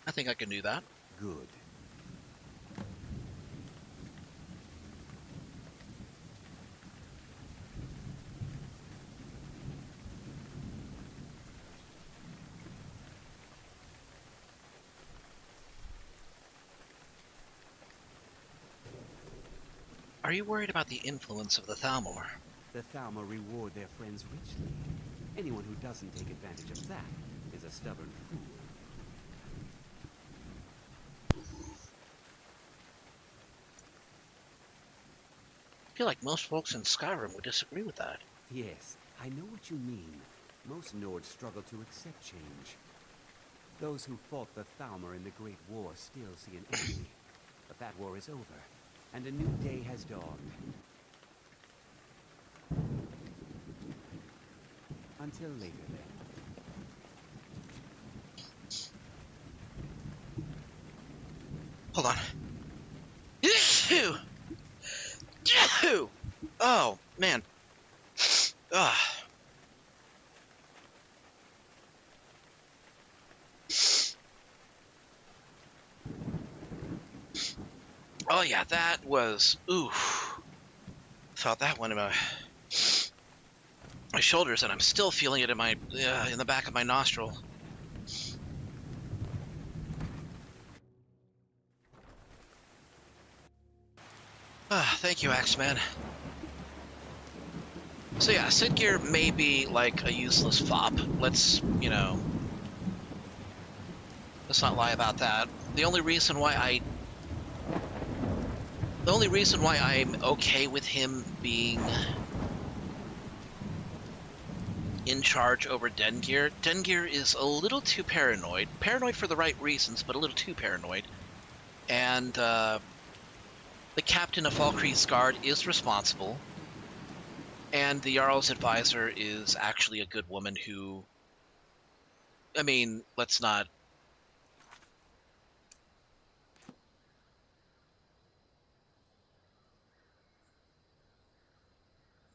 I think I can do that. Good. Are you worried about the influence of the Thalmor? The Thalmor reward their friends richly. Anyone who doesn't take advantage of that is a stubborn fool. I feel like most folks in Skyrim would disagree with that. Yes, I know what you mean. Most Nords struggle to accept change. Those who fought the Thalmor in the Great War still see an enemy. But that war is over, and a new day has dawned. Until later, then. Hold on. Oh, man. Ugh. Oh yeah, that was oof. Felt that one in my shoulders, and I'm still feeling it in my in the back of my nostril. Thank you, Axeman. So yeah, Sid Gear may be like a useless fop. Let's, let's not lie about that. The only reason why I'm okay with him being in charge over Dengear is a little too paranoid. Paranoid for the right reasons, but a little too paranoid. And the captain of Falkreath's guard is responsible. And the Jarl's advisor is actually a good woman who, I mean, let's not...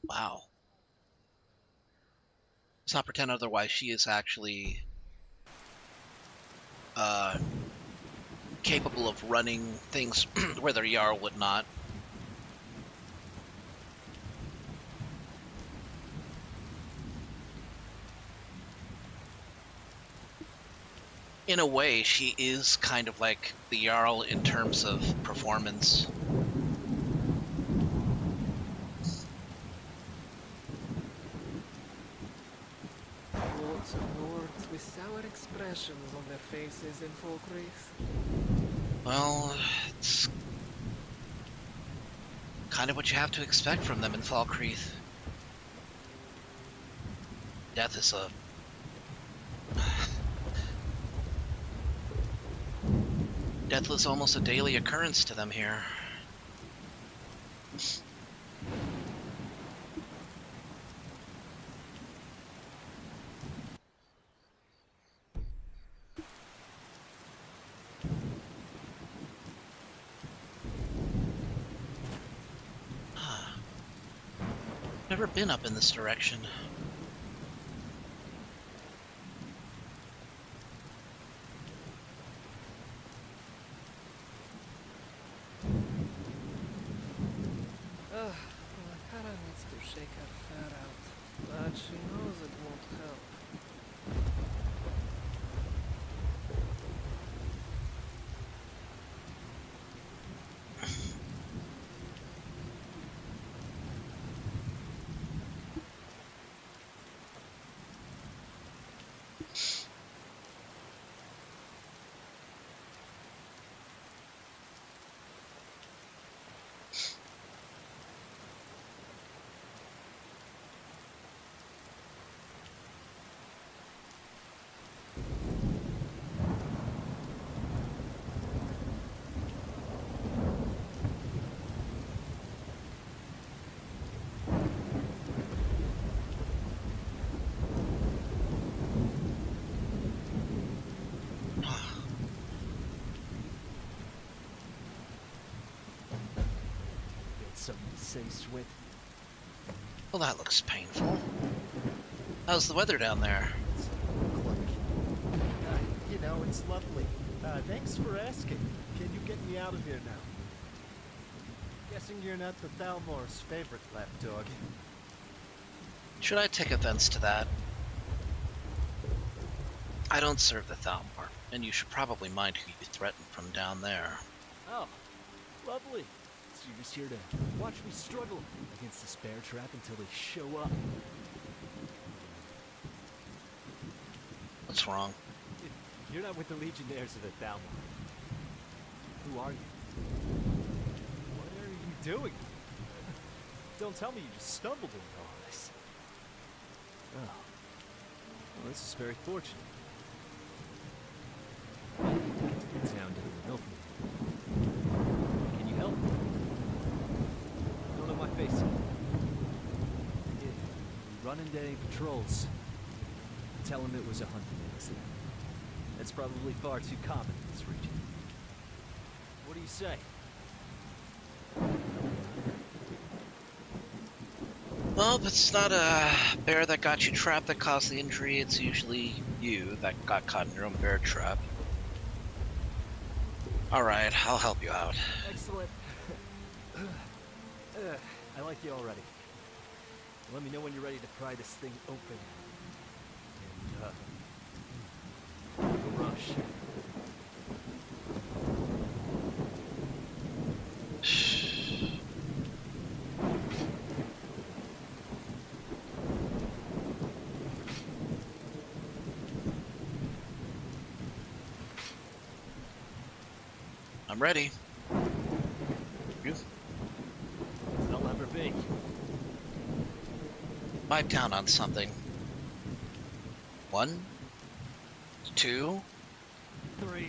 Wow. Let's not pretend otherwise. She is actually capable of running things where the Jarl would not. In a way, she is kind of like the Jarl in terms of performance. Lords and lords with sour expressions on their faces in Falkreath. Well, it's kind of what you have to expect from them in Falkreath. Death is a... Death was almost a daily occurrence to them here. Never been up in this direction. Makara needs to shake her fur out, but she knows it won't help. Something to say, Swit? Well, that looks painful. How's the weather down there? You know, it's lovely. Thanks for asking. Can you get me out of here now? Guessing you're not the Thalmor's favorite lapdog. Should I take offense to that? I don't serve the Thalmor, and you should probably mind who you threaten from down there. Oh, lovely. So you're just here to watch me struggle against the spare trap until they show up. What's wrong? You're not with the Legionnaires of the Thalmor. Who are you? What are you doing? Don't tell me you just stumbled into all this. Oh. Well, this is very fortunate. Get to town to the milk. Can you help me? Don't know my face yet. If you run into any patrols, tell them it was a hunting accident. That's probably far too common in this region. What do you say? Well, if it's not a bear that got you trapped that caused the injury, it's usually you that got caught in your own bear trap. Alright, I'll help you out. Excellent. I like you already. Let me know when you're ready to pry this thing open. And, no rush. I'm ready. You? I'll ever be. Pipe down on something. 1, 2. 3.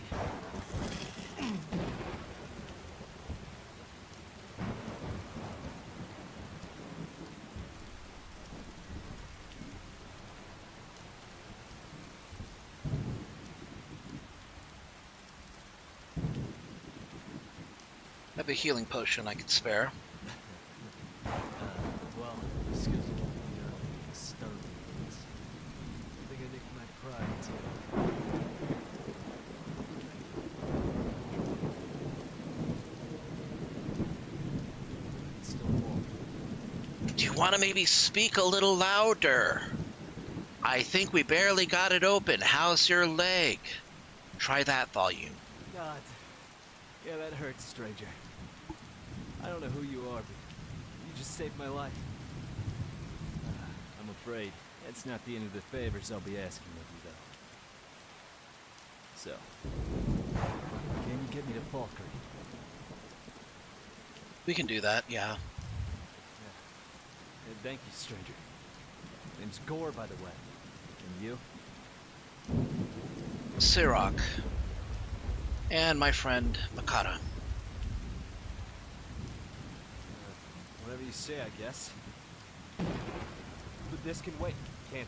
I have a healing potion I could spare. Well, excuse me. Starving. I think I nicked my pride too. It's still warm. Do you want to maybe speak a little louder? I think we barely got it open. How's your leg? Try that volume. God. Yeah, that hurts, stranger. I don't know who you are, but you just saved my life. I'm afraid that's not the end of the favors I'll be asking of you, though. So, can you get me to Falkirk? We can do that, yeah. And thank you, stranger. Name's Gore, by the way. And you? Sirach. And my friend Makata. Whatever you say, I guess. But this can wait, can't it?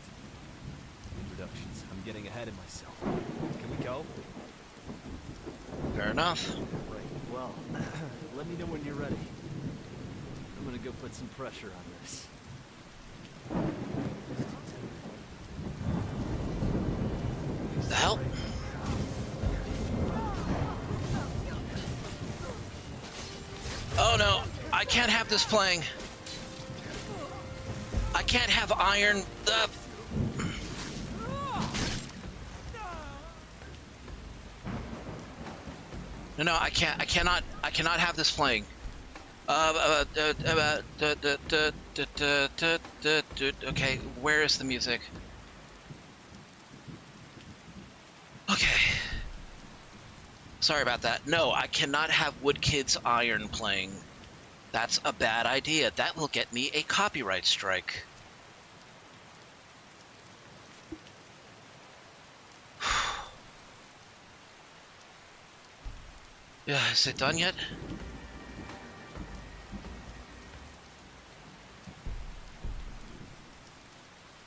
Introductions. I'm getting ahead of myself. Can we go? Fair enough. Right. Well, let me know when you're ready. I'm gonna go put some pressure on this. The hell? Oh no, I can't have this playing. I can't have iron. No, I can't. I cannot have this playing. Okay, where is the music? Okay. Sorry about that. No, I cannot have Woodkid's Iron playing. That's a bad idea. That will get me a copyright strike. Yeah, is it done yet?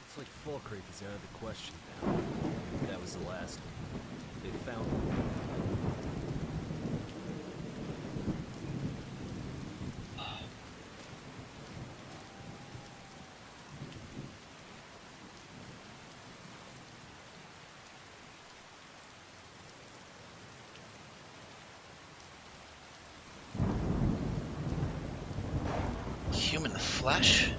It's like Falkirk is out of the question now. That was the last one. They found him. Human flesh?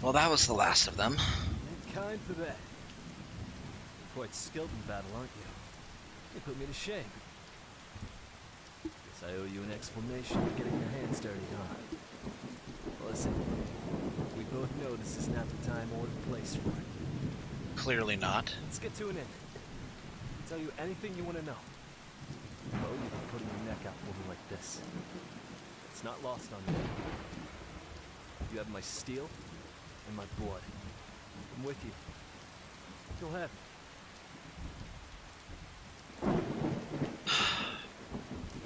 Well, that was the last of them. Kind for that. You're quite skilled in battle, aren't you? You put me to shame. Guess I owe you an explanation for getting your hands dirty, huh? Listen, we both know this is not the time or the place for it. Clearly not. Let's get to an end. I'll tell you anything you want to know. I owe you for putting your neck out for me like this. It's not lost on me. You have my steel and my blood. I'm with you. You'll have me.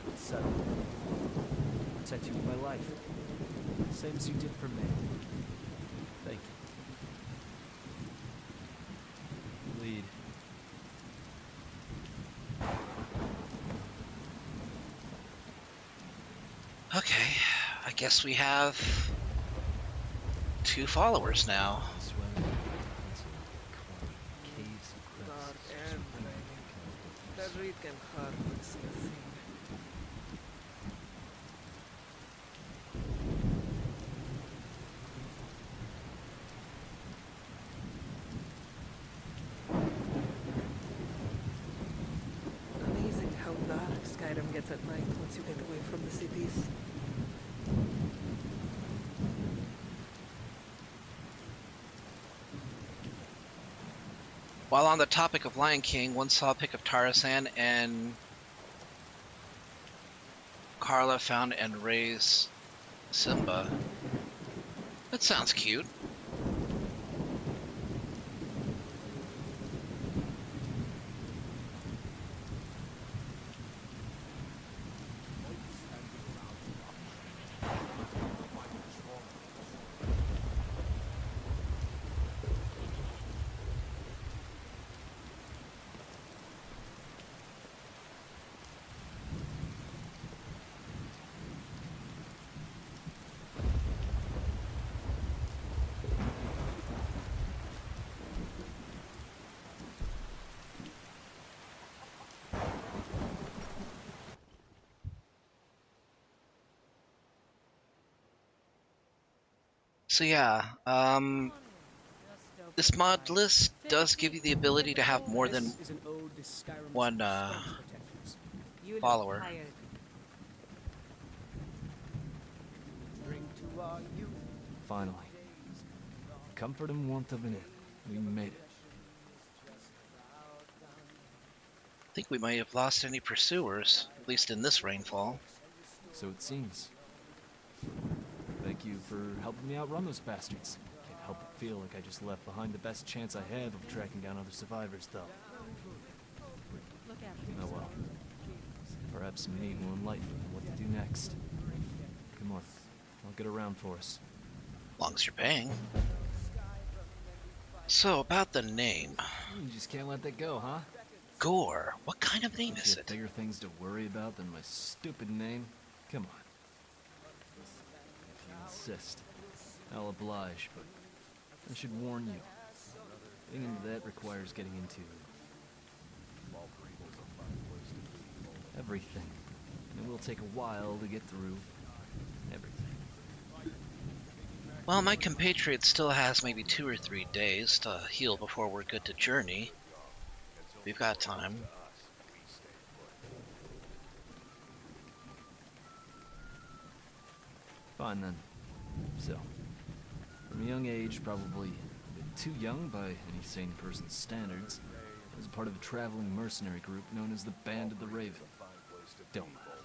That's settled. Protect you with my life. Same as you did for me. Thank you. Lead. Okay, I guess we have 2 followers now. Dark and raining. That reed can hardly see a thing. Amazing how dark Skyrim gets at night once you get away from the cities. While on the topic of Lion King, one saw a pic of Tarzan and Carla found and raised Simba. That sounds cute. So yeah, this mod list does give you the ability to have more than one follower. Finally. Comfort and warmth of an inn. We made it. I think we might have lost any pursuers, at least in this rainfall. So it seems. Thank you for helping me outrun those bastards. Can't help but feel like I just left behind the best chance I have of tracking down other survivors, though. Oh well. Perhaps me will enlighten me on what to do next. Come on, I'll get around for us. As long as you're paying. So, about the name. You just can't let that go, huh? Gore. What kind of name Don't is you have it? bigger things to worry about than my stupid name? Come on. If you insist, I'll oblige, but I should warn you. Getting into that requires getting into everything. And it will take a while to get through everything. Well, my compatriot still has maybe 2 or 3 days to heal before we're good to journey. We've got time. Fine then. So, from a young age, probably a bit too young by any sane person's standards, I was a part of a traveling mercenary group known as the Band of the Raven. Don't laugh.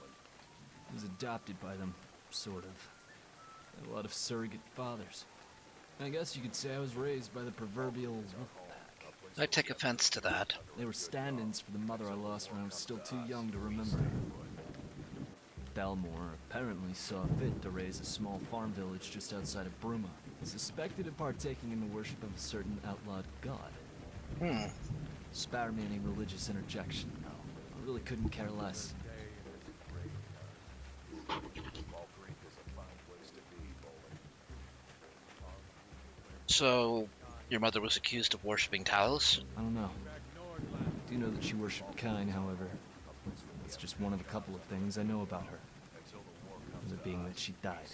I was adopted by them, sort of. Had a lot of surrogate fathers. I guess you could say I was raised by the proverbial wolf pack. I take offense to that. They were stand-ins for the mother I lost when I was still too young to remember her. Dalmor apparently saw fit to raise a small farm village just outside of Bruma, suspected of partaking in the worship of a certain outlawed god. Spare me any religious interjection, though. I really couldn't care less. So, your mother was accused of worshipping Talos? I don't know. I do know that she worshipped Kine, however. That's just one of a couple of things I know about her. The being that she died.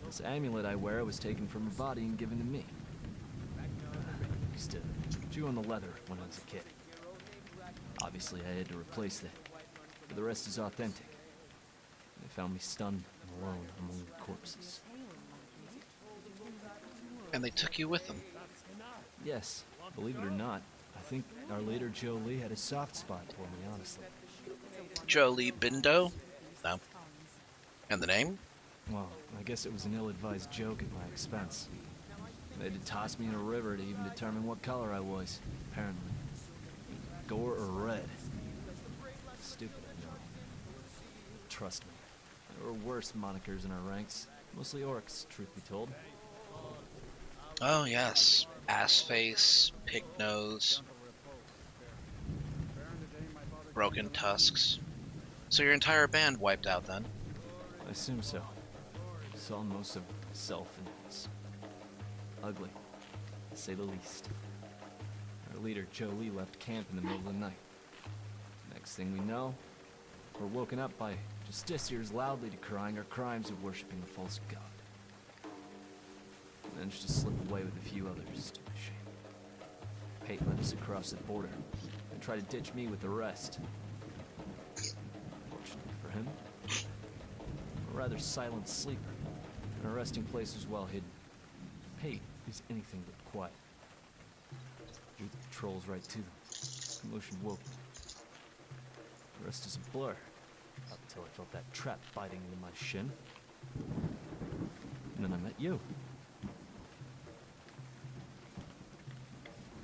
This amulet I wear was taken from her body and given to me. I used to chew on the leather when I was a kid. Obviously I had to replace it, but the rest is authentic. They found me stunned and alone among the corpses. And they took you with them? Yes, believe it or not, I think our leader Jolie had a soft spot for me, honestly. Jolie Bindo? No. And the name? Well, I guess it was an ill-advised joke at my expense. They had to toss me in a river to even determine what color I was, apparently. Gore or red. Stupid, I know. Trust me. There were worse monikers in our ranks. Mostly orcs, truth be told. Oh yes. Ass face, pig nose, broken tusks. So your entire band wiped out then? I assume so. Saw most of myself and it was ugly, to say the least. Our leader, Jolie, left camp in the middle of the night. Next thing we know, we're woken up by justiciars loudly decrying our crimes of worshipping the false god. Managed to slip away with a few others, to my shame. Pate led us across the border and tried to ditch me with the rest. Fortunately for him, a rather silent sleeper. Our resting place was well hidden. Pate is anything but quiet. Drew the patrols right to them. Commotion woke me. The rest is a blur. Up until I felt that trap biting into my shin. And then I met you.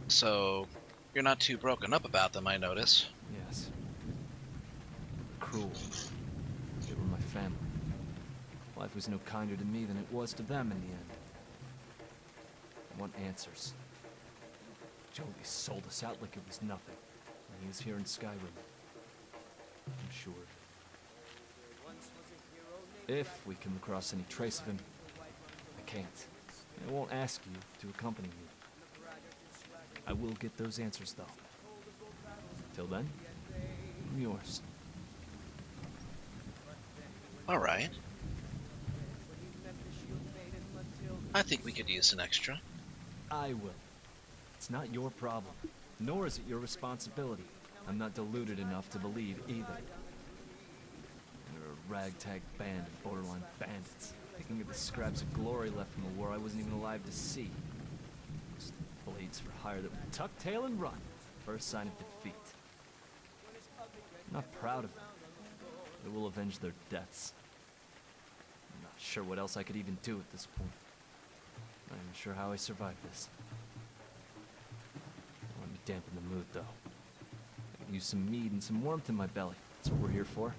So, you're not too broken up about them, I notice. Yes. Cruel. They were my family. Life was no kinder to me than it was to them in the end. I want answers. Jolie sold us out like it was nothing. And he was here in Skyrim. I'm sure. If we come across any trace of him, I can't. I won't ask you to accompany me. I will get those answers, though. Till then, I'm yours. All right. I think we could use an extra. I will. It's not your problem, nor is it your responsibility. I'm not deluded enough to believe either. They're a ragtag band of borderline bandits, picking at the scraps of glory left from a war I wasn't even alive to see. Those blades for hire that would tuck tail and run, first sign of defeat. I'm not proud of them. They will avenge their deaths. I'm not sure what else I could even do at this point. Not even sure how I survived this. Don't let me dampen the mood, though. I could use some mead and some warmth in my belly. That's what we're here for.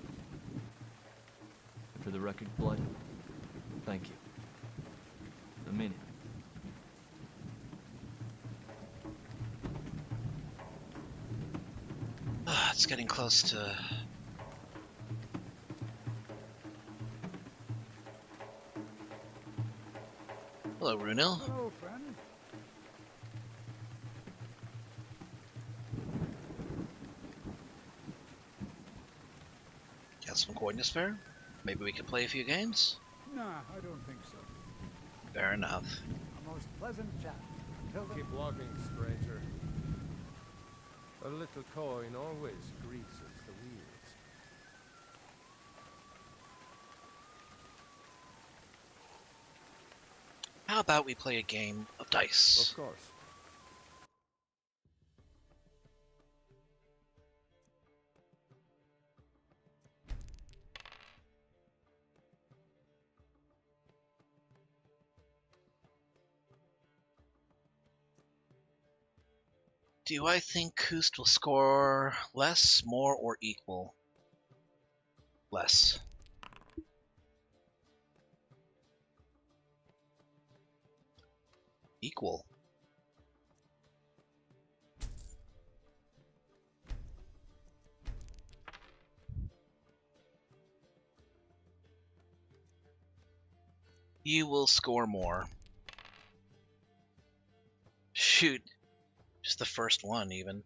And for the record, Blood, thank you. I mean it. It's getting close to... Hello, Runil. Hello, friend. Got some coin to spare? Maybe we could play a few games? Nah, I don't think so. Fair enough. A most pleasant chat. Until then. Keep walking, stranger. A little coin always greases the wheels. How about we play a game of dice? Of course. Do I think Koost will score less, more, or equal? Less. Equal. You will score more. Shoot. Just the first one, even.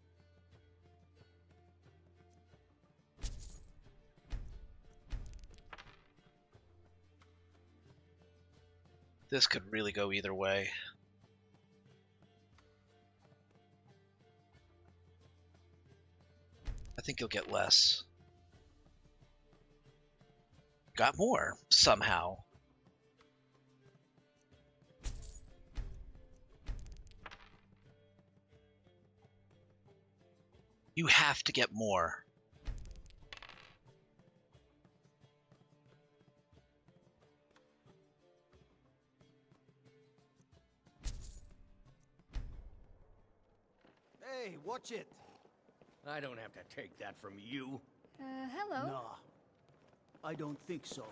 This could really go either way. I think you'll get less. Got more, somehow. You have to get more. Hey, watch it. I don't have to take that from you. Hello? Nah, I don't think so.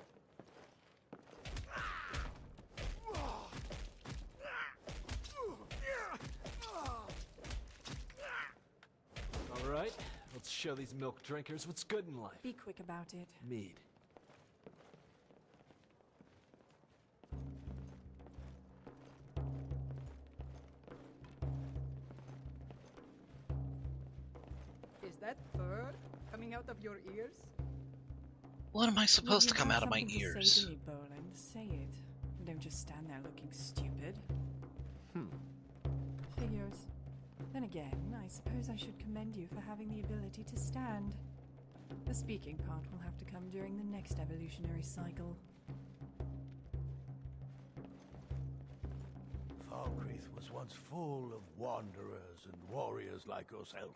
All right, let's show these milk drinkers what's good in life. Be quick about it. Mead. that fur coming out of your ears? What am I supposed to come out of my If you have ears? something to say to me, Boland, say it. Don't just stand there looking stupid. Figures. Then again, I suppose I should commend you for having the ability to stand. The speaking part will have to come during the next evolutionary cycle. Falkreath was once full of wanderers and warriors like yourself.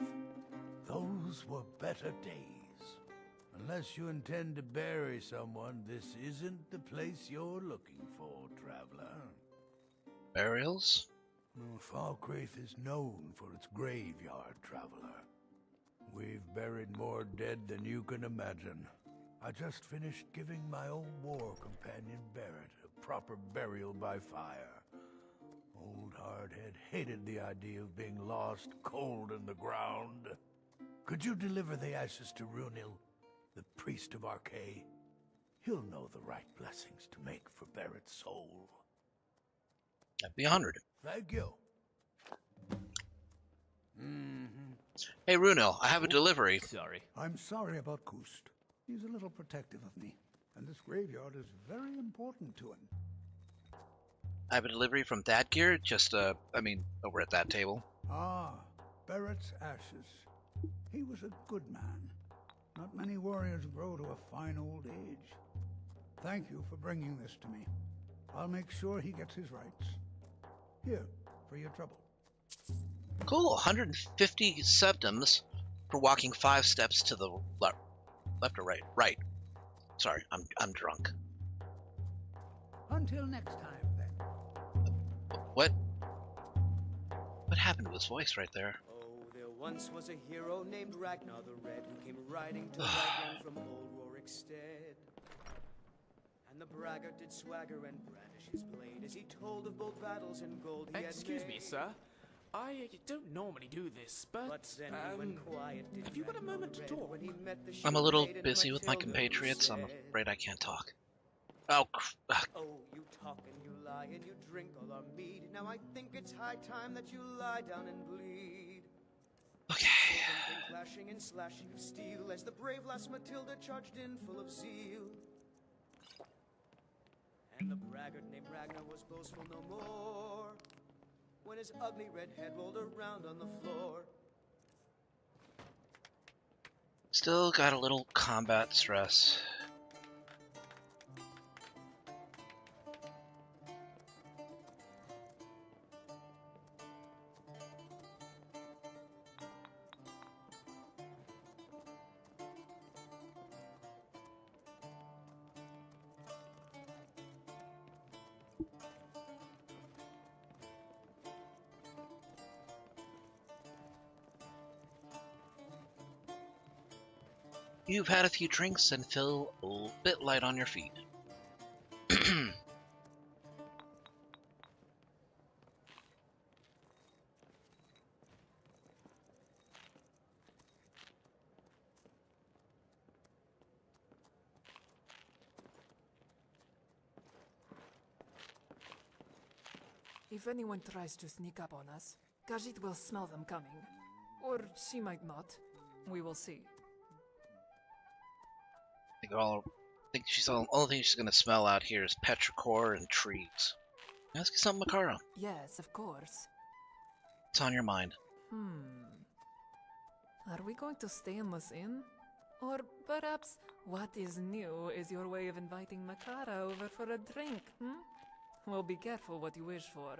Those were better days. Unless you intend to bury someone, this isn't the place you're looking for, traveler. Burials? Falkreath is known for its graveyard, traveler. We've buried more dead than you can imagine. I just finished giving my old war companion Barrett a proper burial by fire. Old Hardhead hated the idea of being lost cold in the ground. Could you deliver the ashes to Runil, the priest of Arkay? He'll know the right blessings to make for Barrett's soul. I'd be honored. Thank you. Hey, Runil, I have a delivery. Sorry. I'm sorry about Kust. He's a little protective of me, and this graveyard is very important to him. I have a delivery from that gear, over at that table. Ah, Barrett's ashes. He was a good man. Not many warriors grow to a fine old age. Thank you for bringing this to me. I'll make sure he gets his rights. Here, for your trouble. Cool, 150 septims for walking 5 steps to the left or right? Right. Sorry, I'm drunk. Until next time, then. What happened to his voice right there? Oh, there once was a hero named Ragnar the Red who came riding to Ragnar from old Rorikstead. And the braggart did swagger and brandish his blade as he told of bold battles and gold he had Excuse me, made. sir. I don't normally do this, but then he went quiet, did have you got a Ragnar moment the to Red talk? when he met the I'm a shield little maiden busy with my Matilda, who compatriots. I'm said, afraid I can't talk. Oh, Oh, you talk and you lie and you drink all our mead. Now I think it's high time that you lie down and bleed. Okay. Clashing and slashing of steel as the brave lass Matilda charged in full of zeal. And the braggart named Ragnar was boastful no more when his ugly red head rolled around on the floor. Still got a little combat stress. You've had a few drinks and feel a bit light on your feet. If anyone tries to sneak up on us, Khajiit will smell them coming. Or she might not. We will see. I think she's the only thing she's gonna smell out here is petrichor and trees. Ask you something, Makara. Yes, of course. What's on your mind? Are we going to stay in this inn? Or perhaps what is new is your way of inviting Makara over for a drink, Well, be careful what you wish for.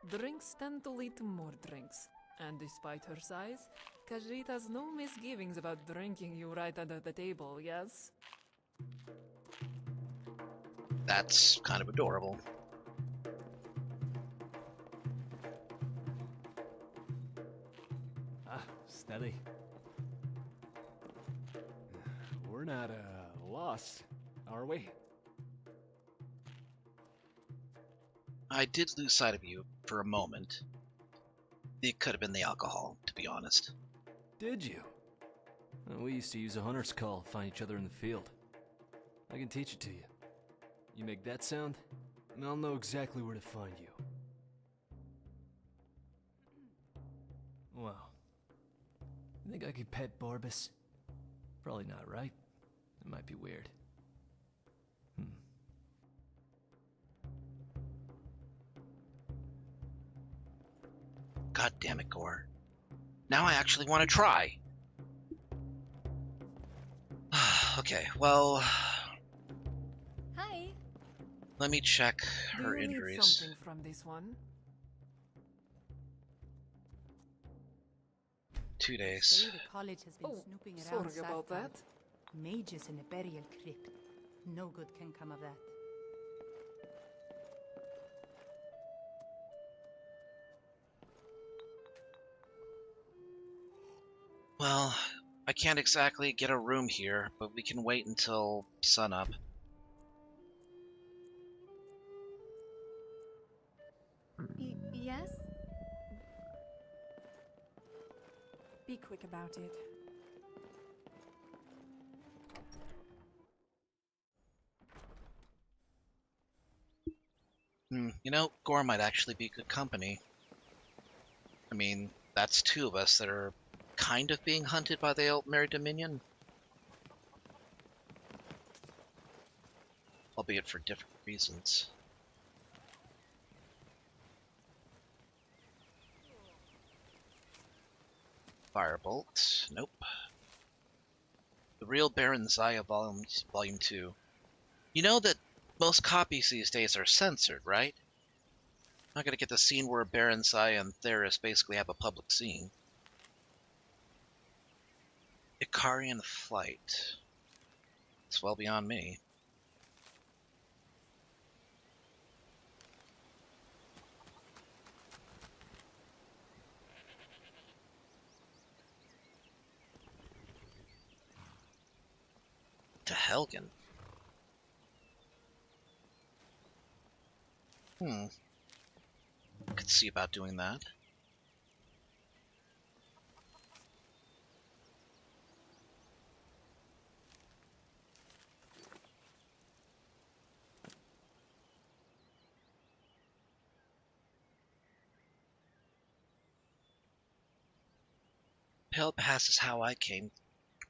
Drinks tend to lead to more drinks. And despite her size, Khajiit has no misgivings about drinking you right under the table, yes? That's kind of adorable. Steady. We're not, lost, are we? I did lose sight of you for a moment. It could have been the alcohol, to be honest. Did you? We used to use a hunter's call to find each other in the field. I can teach it to you. You make that sound, and I'll know exactly where to find you. Well, You think I could pet Barbas? Probably not, right? It might be weird. God damn it, Gore. Now I actually want to try. Okay, well, Hi. let me check Do her you need injuries. something from this one? 2 Say days. the college has been Oh, snooping around sorry about Sarkhan. that. Mages in a burial crypt. No good can come of that. Well, I can't exactly get a room here, but we can wait until sunup. Yes? Be quick about it. You know, Gore might actually be good company. I mean, that's 2 of us that are kind of being hunted by the Altmere Dominion. Albeit for different reasons. Firebolt, nope. The Real Baron Zaya Volume 2. You know that most copies these days are censored, right? I'm not gonna get the scene where Baron Zaya and Theris basically have a public scene. Icarian Flight. It's well beyond me. To Helgen. Could see about doing that. Pale Pass is how I came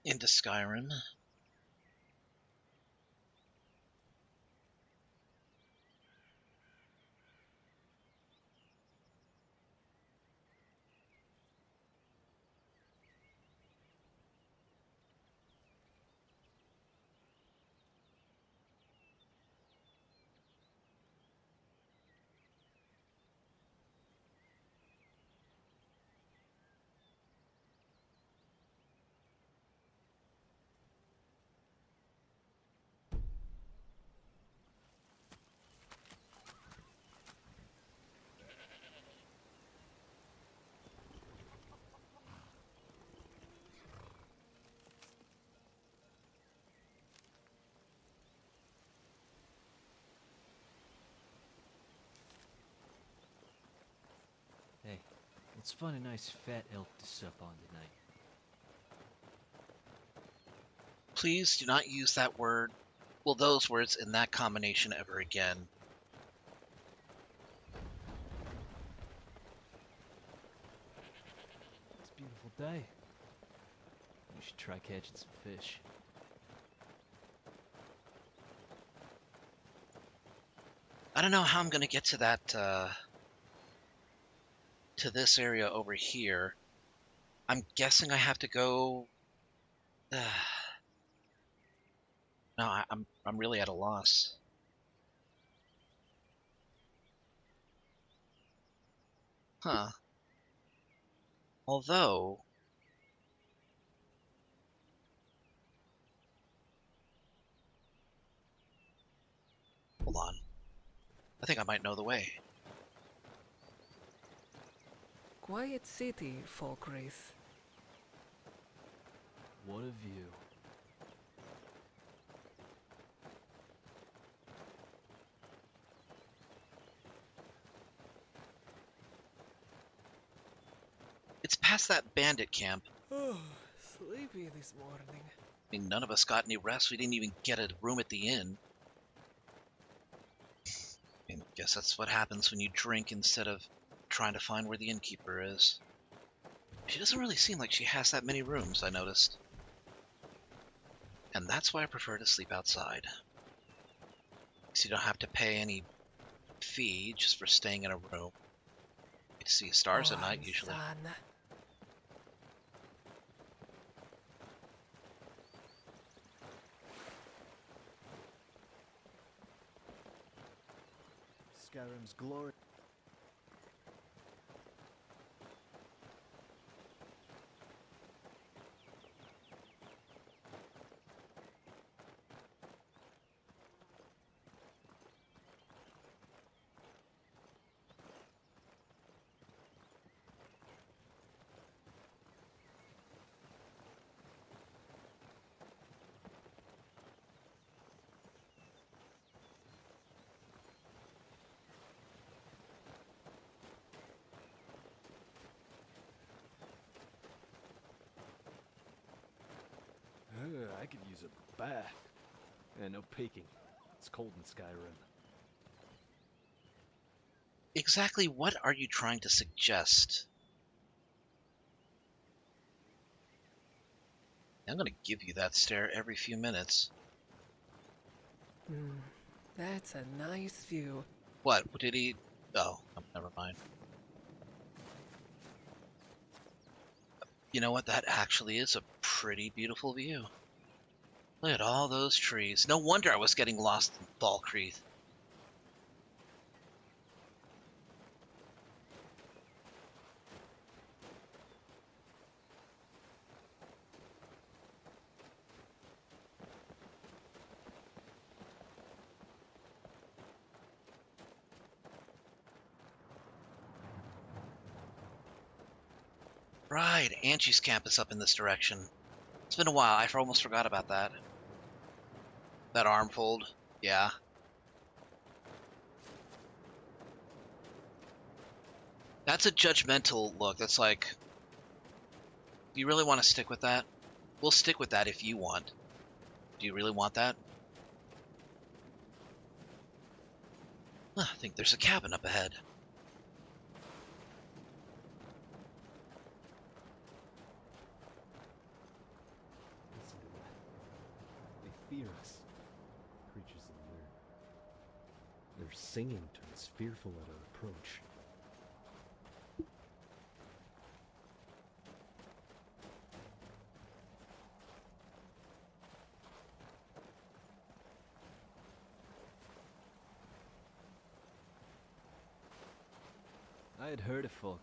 into Skyrim. Hey, let's find a nice fat elk to sup on tonight. Please do not use that word, well, those words in that combination ever again. It's a beautiful day. We should try catching some fish. I don't know how I'm gonna get to that, to this area over here. I'm guessing I have to go... No, I'm really at a loss. Huh. Although... Hold on. I think I might know the way. Quiet city, Folkwraith. What a view. It's past that bandit camp. Oh, sleepy this morning. I mean, none of us got any rest. We didn't even get a room at the inn. I guess that's what happens when you drink instead of trying to find where the innkeeper is. She doesn't really seem like she has that many rooms, I noticed. And that's why I prefer to sleep outside. Because you don't have to pay any fee just for staying in a room. You see stars at night, usually. Son. Skyrim's glory. I could use a bath. And no peeking. It's cold in Skyrim. Exactly what are you trying to suggest? I'm gonna give you that stare every few minutes. That's a nice view. What? What did he... Oh, never mind. You know what? That actually is a pretty beautiful view. Look at all those trees. No wonder I was getting lost in Falkreath. Right, Angie's camp is up in this direction. It's been a while, I almost forgot about that. That arm fold, yeah. That's a judgmental look, that's like... Do you really want to stick with that? We'll stick with that if you want. Do you really want that? I think there's a cabin up ahead. Listen to that. They fear us. Creatures of the earth. Their singing turns fearful at our approach. I had heard of Falkreath,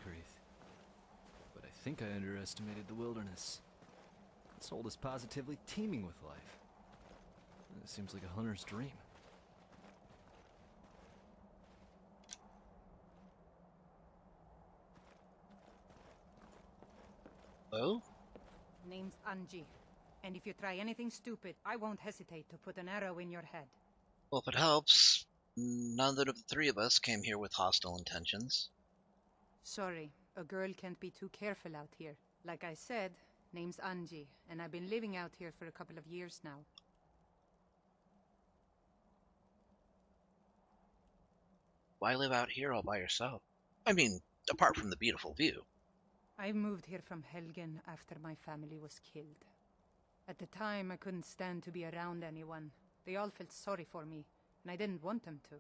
but I think I underestimated the wilderness. This hold is positively teeming with life. It seems like a hunter's dream. Oh? Name's Anji. And if you try anything stupid, I won't hesitate to put an arrow in your head. Well, if it helps, none of the three of us came here with hostile intentions. Sorry, a girl can't be too careful out here. Like I said, name's Anji, and I've been living out here for a couple of years now. Why live out here all by yourself? I mean, apart from the beautiful view. I moved here from Helgen after my family was killed. At the time, I couldn't stand to be around anyone. They all felt sorry for me, and I didn't want them to.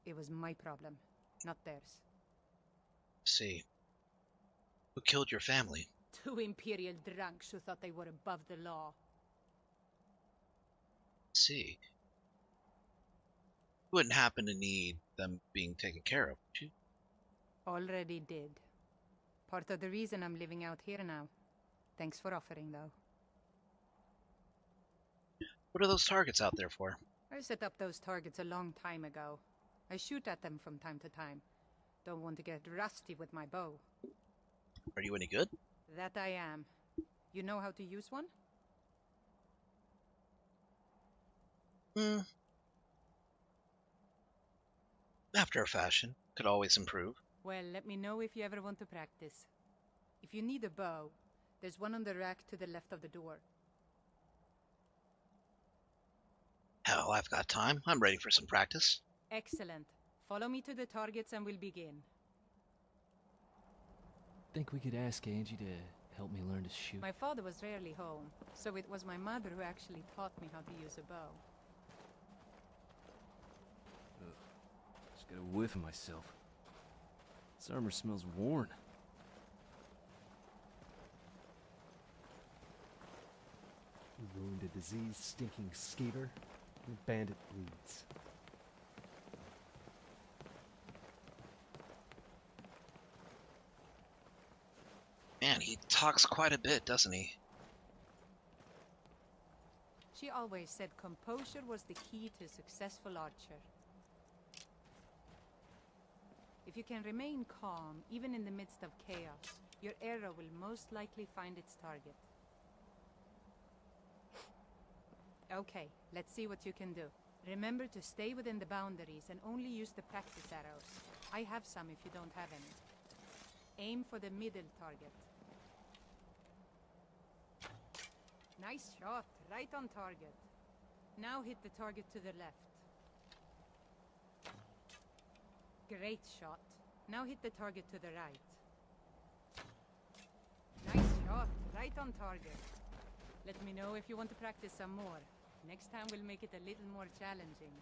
It was my problem, not theirs. See. Who killed your family? 2 Imperial drunks who thought they were above the law. See. You wouldn't happen to need them being taken care of, would you? Already did. Part of the reason I'm living out here now. Thanks for offering, though. What are those targets out there for? I set up those targets a long time ago. I shoot at them from time to time. Don't want to get rusty with my bow. Are you any good? That I am. You know how to use one? After a fashion. Could always improve. Well, let me know if you ever want to practice. If you need a bow, there's one on the rack to the left of the door. Hell, I've got time. I'm ready for some practice. Excellent. Follow me to the targets and we'll begin. think we could ask Angie to help me learn to shoot? My father was rarely home, so it was my mother who actually taught me how to use a bow. Ugh. Just got a whiff of myself. This armor smells worn. Wound a diseased, stinking skater. The bandit bleeds. Man, he talks quite a bit, doesn't he? She always said composure was the key to a successful archer. If you can remain calm, even in the midst of chaos, your arrow will most likely find its target. Okay, let's see what you can do. Remember to stay within the boundaries and only use the practice arrows. I have some if you don't have any. Aim for the middle target. Nice shot, right on target. Now hit the target to the left. Great shot. Now hit the target to the right. Nice shot, right on target. Let me know if you want to practice some more. Next time we'll make it a little more challenging.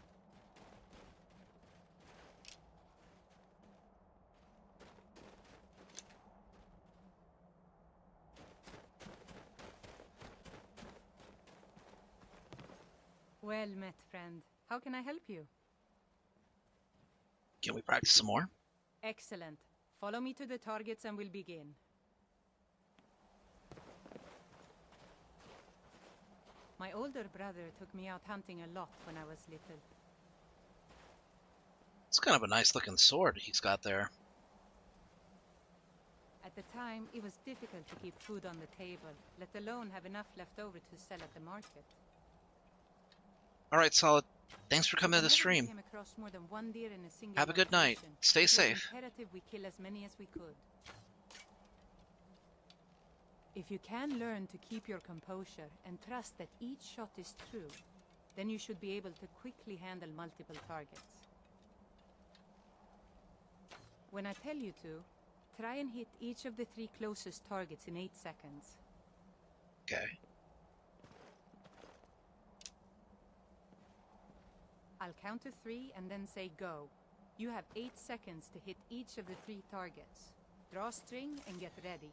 Well met, friend. How can I help you? Can we practice some more? Excellent. Follow me to the targets and we'll begin. My older brother took me out hunting a lot when I was little. It's kind of a nice looking sword he's got there. At the time, it was difficult to keep food on the table, let alone have enough left over to sell at the market. Alright, Solid. Thanks for coming to the Whenever we stream. came across more than one deer in a single Have a good night. location, Stay it was safe. imperative we kill as many as we could. If you can learn to keep your composure and trust that each shot is true, then you should be able to quickly handle multiple targets. When I tell you to, try and hit each of the 3 closest targets in 8 seconds. Okay. I'll count to 3 and then say go. You have 8 seconds to hit each of the 3 targets. Draw string and get ready.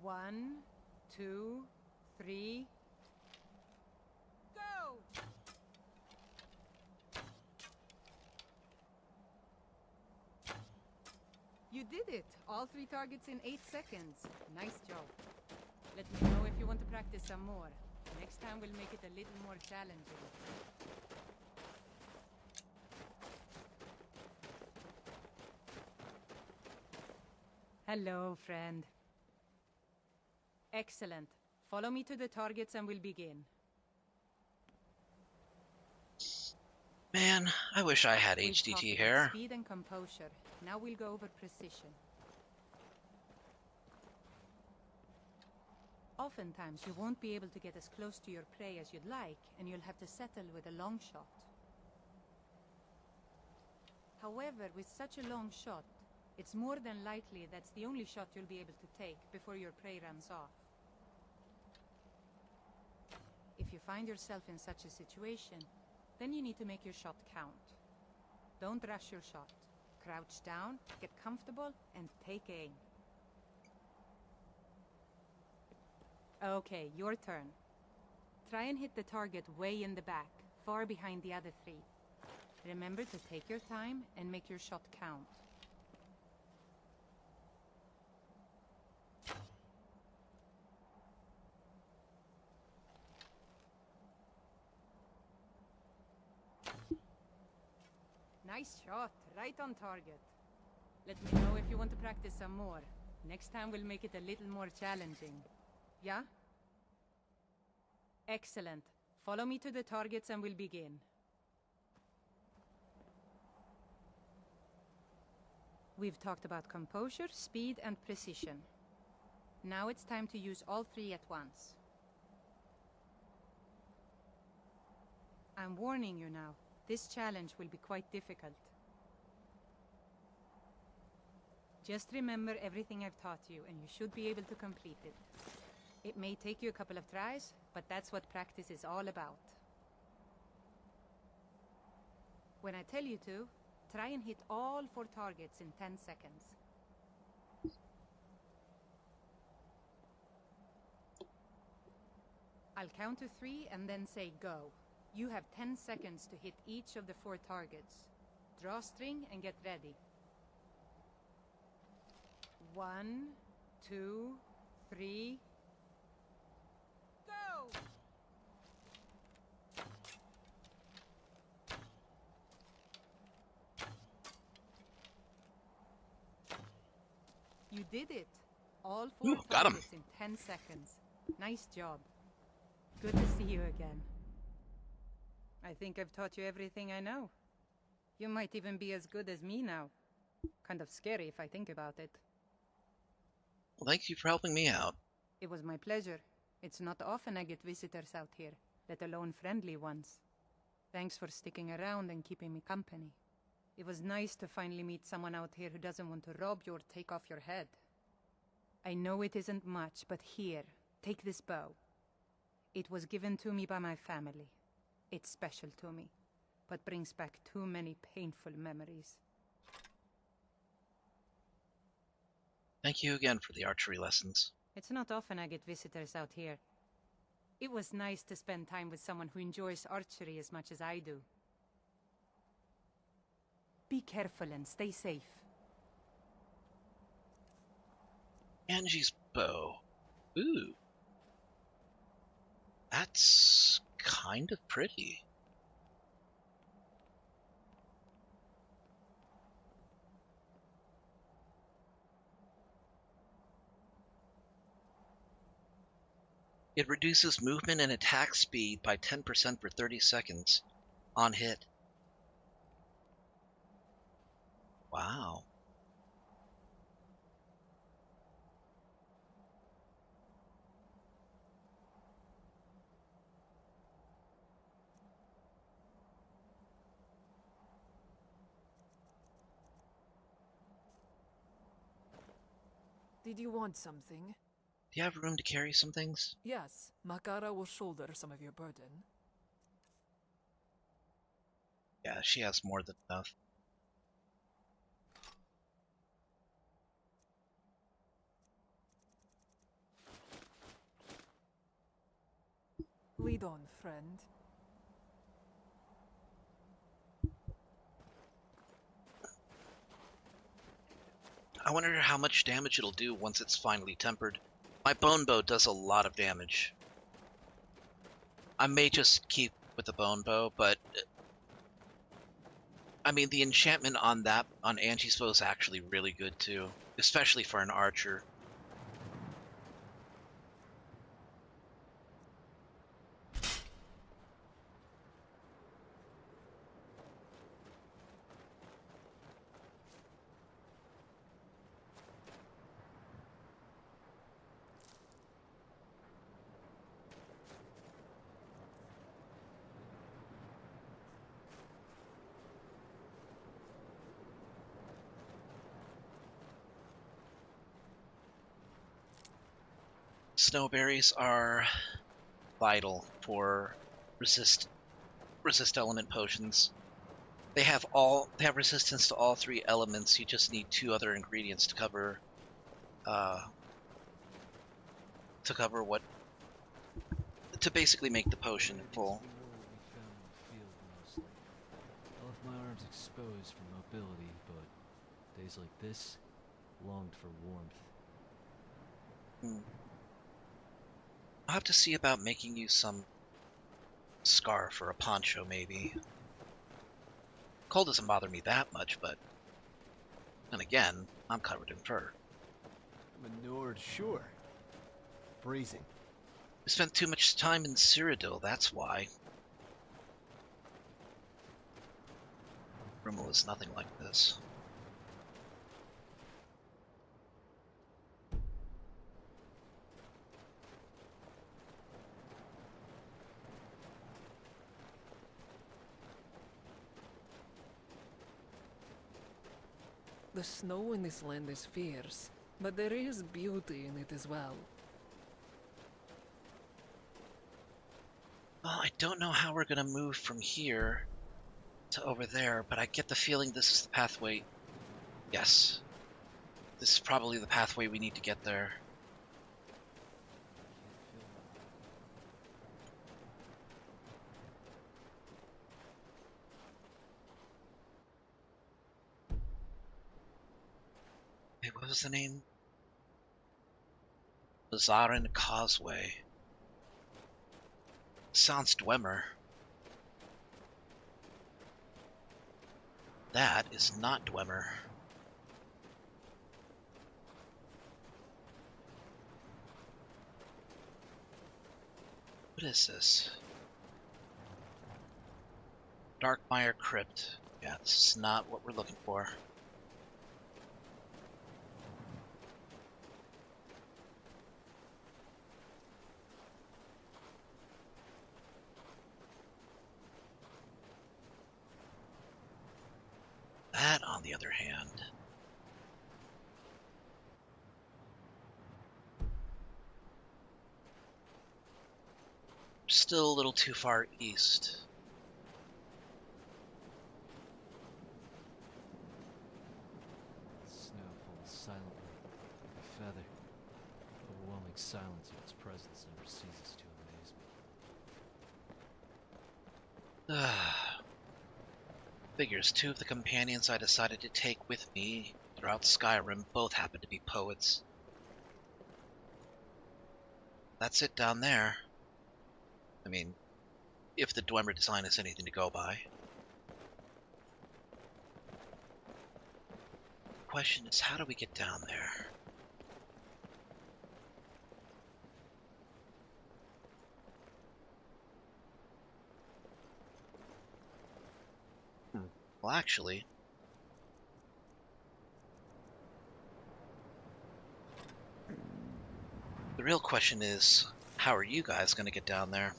1, 2, 3. Go! You did it! All 3 targets in 8 seconds. Nice job. Let me know if you want to practice some more. Next time we'll make it a little more challenging. Hello, friend. Excellent. Follow me to the targets and we'll begin. Man, I wish I had We've talked HDT about hair. speed and composure. Now we'll go over precision. Oftentimes, you won't be able to get as close to your prey as you'd like, and you'll have to settle with a long shot. However, with such a long shot, it's more than likely that's the only shot you'll be able to take before your prey runs off. If you find yourself in such a situation, then you need to make your shot count. Don't rush your shot. Crouch down, get comfortable, and take aim. Okay, your turn. Try and hit the target way in the back, far behind the other 3. Remember to take your time and make your shot count. Nice shot, right on target. Let me know if you want to practice some more. Next time we'll make it a little more challenging. Yeah? Excellent. Follow me to the targets and we'll begin. We've talked about composure, speed, and precision. Now it's time to use all 3 at once. I'm warning you now. This challenge will be quite difficult. Just remember everything I've taught you, and you should be able to complete it. It may take you a couple of tries, but that's what practice is all about. When I tell you to, try and hit all 4 targets in 10 seconds. I'll count to 3 and then say go. You have 10 seconds to hit each of the 4 targets. Draw string and get ready. 1, 2, 3... Go! You did it! All 4 got 'em. targets in 10 seconds. Nice job. Good to see you again. I think I've taught you everything I know. You might even be as good as me now. Kind of scary if I think about it. Well, thank you for helping me out. It was my pleasure. It's not often I get visitors out here, let alone friendly ones. Thanks for sticking around and keeping me company. It was nice to finally meet someone out here who doesn't want to rob you or take off your head. I know it isn't much, but here, take this bow. It was given to me by my family. It's special to me, but brings back too many painful memories. Thank you again for the archery lessons. It's not often I get visitors out here. It was nice to spend time with someone who enjoys archery as much as I do. Be careful and stay safe. Angie's bow. Ooh. That's kind of pretty. It reduces movement and attack speed by 10% for 30 seconds on hit. Wow. Did you want something? Do you have room to carry some things? Yes, Makara will shoulder some of your burden. Yeah, she has more than enough. Lead on, friend. I wonder how much damage it'll do once it's finally tempered. My bone bow does a lot of damage. I may just keep with the bone bow, but I mean the enchantment on Angie's bow is actually really good too, especially for an archer. Snowberries are vital for resist element potions. They have resistance to all 3 elements. You just need 2 other ingredients to cover to basically make the potion full. I left my arms exposed for mobility, but days like this longed for warmth. I'll have to see about making you some scarf or a poncho, maybe. Cold doesn't bother me that much, but then again, I'm covered in fur. Manured, sure. Freezing. I spent too much time in Cyrodiil, that's why. Rimmel is nothing like this. The snow in this land is fierce, but there is beauty in it as well. Well, I don't know how we're gonna move from here to over there, but I get the feeling this is the pathway. Yes. This is probably the pathway we need to get there. Hey, what was the name? Lazarin Causeway. Sounds Dwemer. That is not Dwemer. What is this? Darkmire Crypt. Yeah, this is not what we're looking for. That, on the other hand, still a little too far east. The snow falls silently, like a feather. Overwhelming silence of its presence never ceases to amaze me. Figures, two of the companions I decided to take with me throughout Skyrim both happen to be poets. That's it down there. I mean, if the Dwemer design is anything to go by. The question is, how do we get down there? Well, actually, the real question is, how are you guys going to get down there?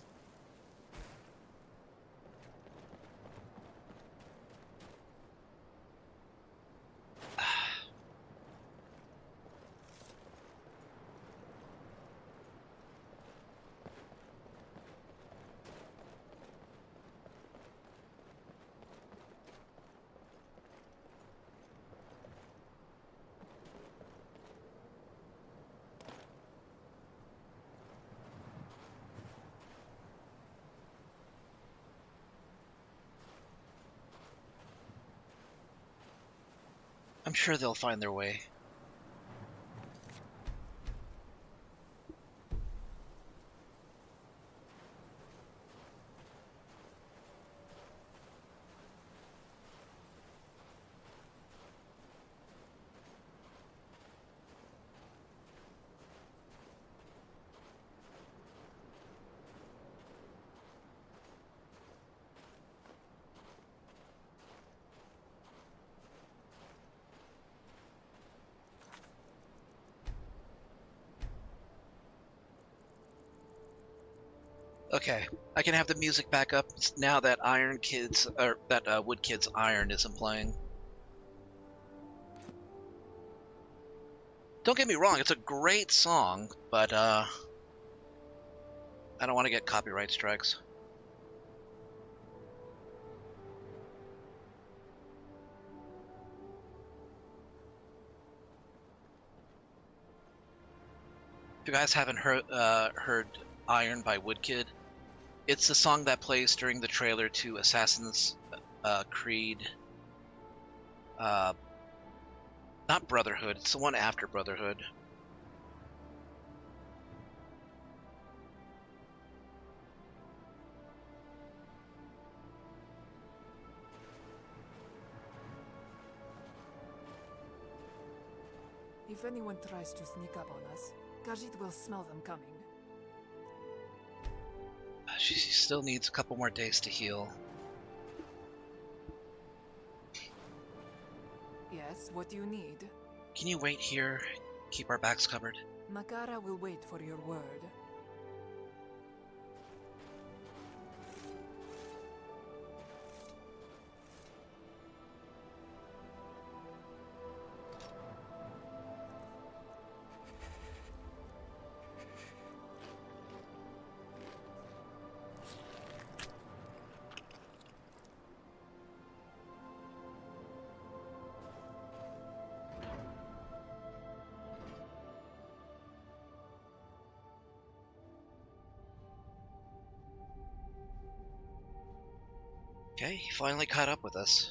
I'm sure they'll find their way. Okay, I can have the music back up now that Wood Kid's Iron isn't playing. Don't get me wrong, it's a great song, but I don't want to get copyright strikes. If you guys haven't heard Iron by Woodkid, it's the song that plays during the trailer to Assassin's Creed. Not Brotherhood, it's the one after Brotherhood. If anyone tries to sneak up on us, Khajiit will smell them coming. She still needs a couple more days to heal. Yes, what do you need? Can you wait here? Keep our backs covered? Makara will wait for your word. Okay, he finally caught up with us.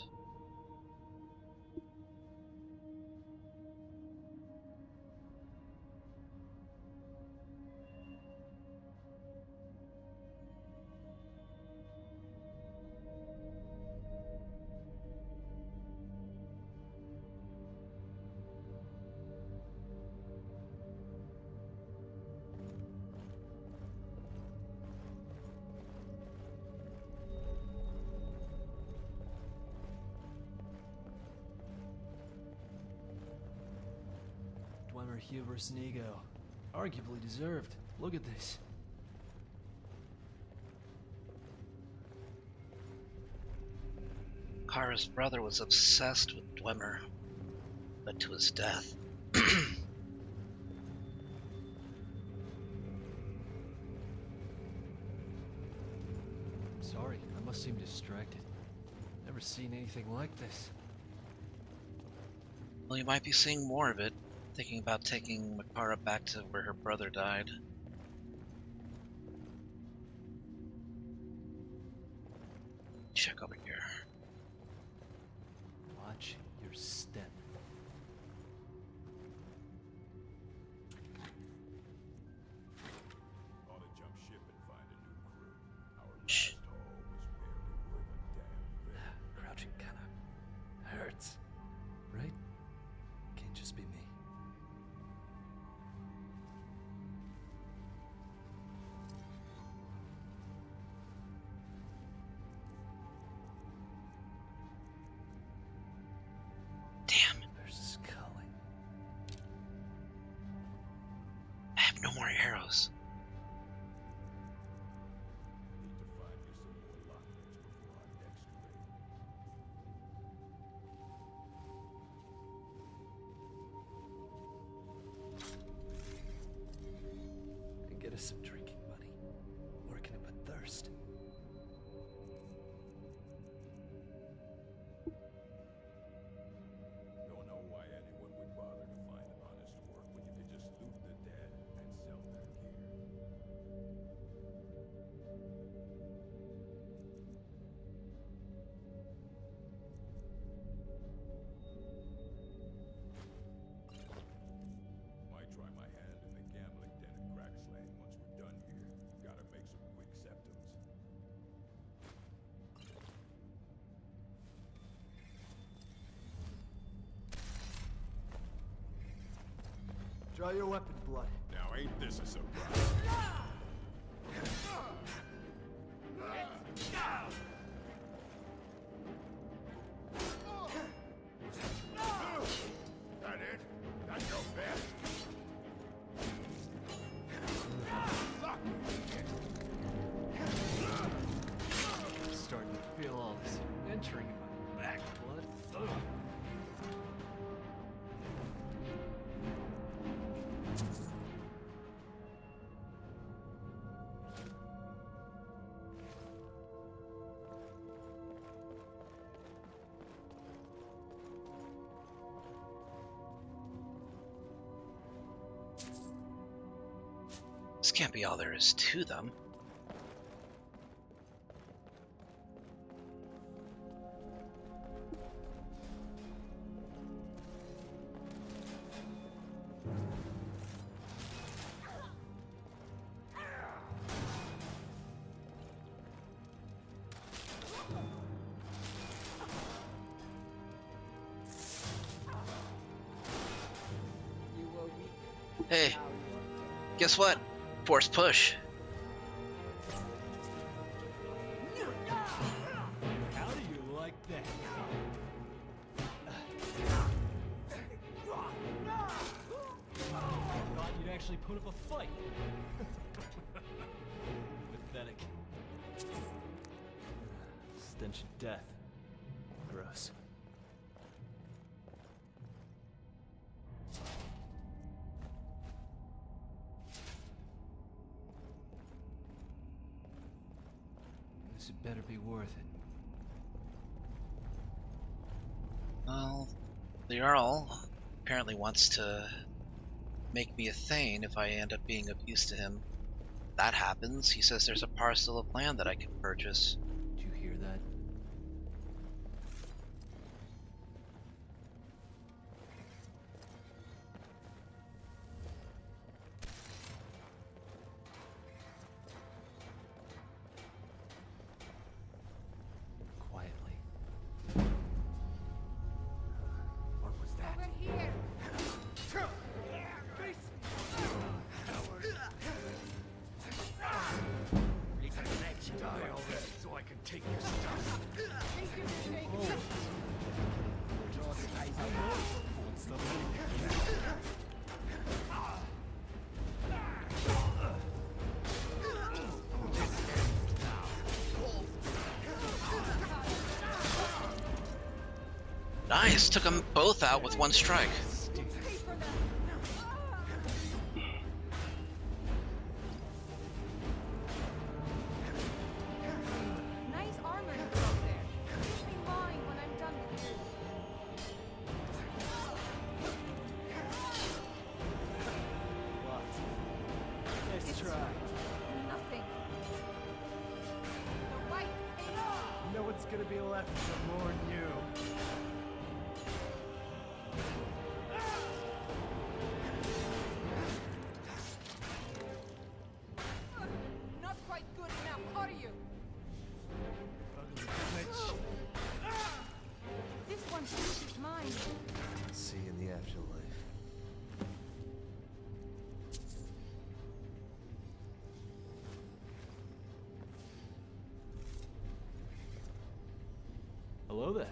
Dwemer hubris and ego. Arguably deserved. Look at this. Kara's brother was obsessed with Dwemer, led to his death. Sorry, I must seem distracted. Never seen anything like this. Well, you might be seeing more of it, thinking about taking Makara back to where her brother died. Check over here. Watch your step. Ought to jump ship and find a new crew. Our Shh. last haul was barely worth a damn thing. Crouching kinda hurts, right? Can't just be me. Damn, There's Scully. I have no more arrows. Need to find me some more lockpicks before our next raid. And get us some drinking money. Working up a thirst. Don't know why anyone would bother to find honest work when you could just loot the dead and sell their gear. Might try my hand in the gambling den at Crackslane once we're done here. Gotta make some quick septums. Draw your weapon, blood. Now ain't this a surprise? That it? That's your best? I'm starting to feel all this entering in my back, blood. Ugh. This can't be all there is to them. Hey, guess what? Force push. How do you like that? Thought you'd actually put up a fight. Pathetic. Stench of death. Gross. This had better be worth it. Well, the Jarl apparently wants to make me a Thane if I end up being of use to him. That happens. He says there's a parcel of land that I can purchase. Did you hear that? Nice, took them both out with one strike. Nice armor you got there. Keep me mine when I'm done with you. What? Nice try. Nothing. The white paid off. You know what's gonna be left of more than you. Not quite good enough, are you? Ugly witch. This one thinks it's mine. See you in the afterlife. Hello there.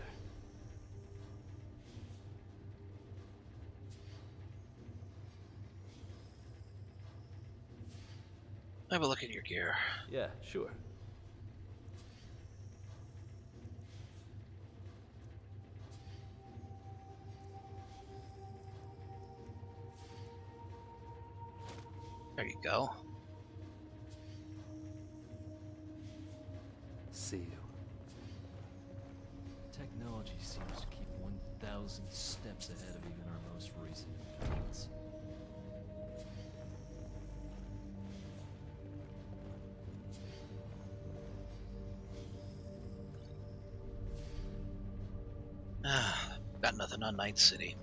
Have a look at your gear. Yeah, sure. There you go. See you. Technology seems to keep 1,000 steps ahead of even our most recent advance. Ah, got nothing on Night City.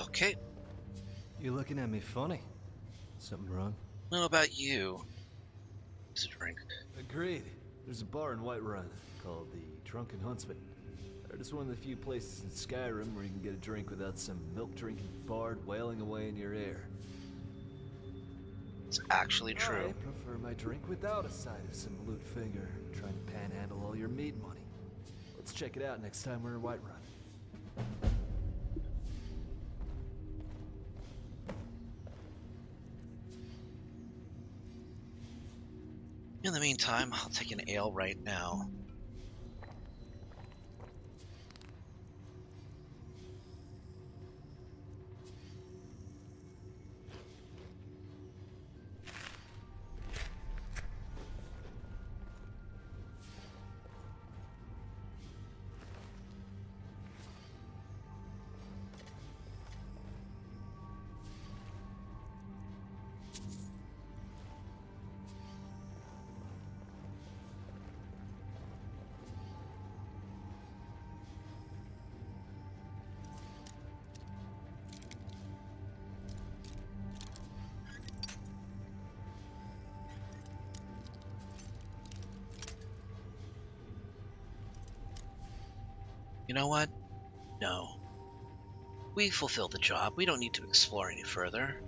Okay. You looking at me funny? Something wrong? What about you? It's a drink. Agreed. There's a bar in Whiterun called the Drunken Huntsman. Heard it's one of the few places in Skyrim where you can get a drink without some milk-drinking bard wailing away in your ear. It's actually true. I prefer my drink without a side of some loot finger trying to panhandle all your mead money. Let's check it out next time we're in Whiterun. In the meantime, I'll take an ale right now. You know what? No. We fulfilled the job. We don't need to explore any further.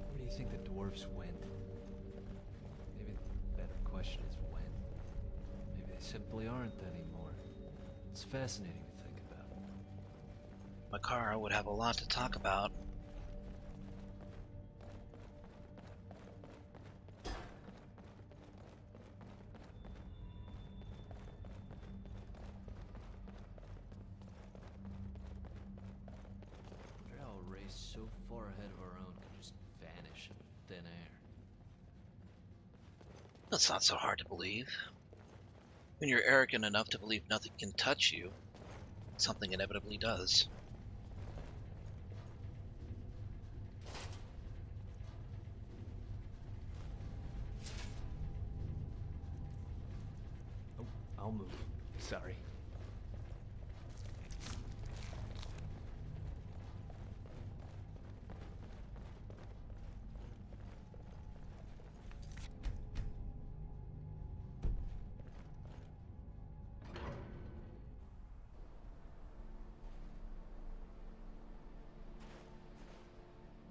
Where do you think the dwarves went? Maybe the better question is when. Maybe they simply aren't anymore. It's fascinating to think about. Makara would have a lot to talk about. Drow race so far ahead of our own could just vanish into thin air. That's not so hard to believe. When you're arrogant enough to believe nothing can touch you, something inevitably does. Oh, I'll move. Sorry.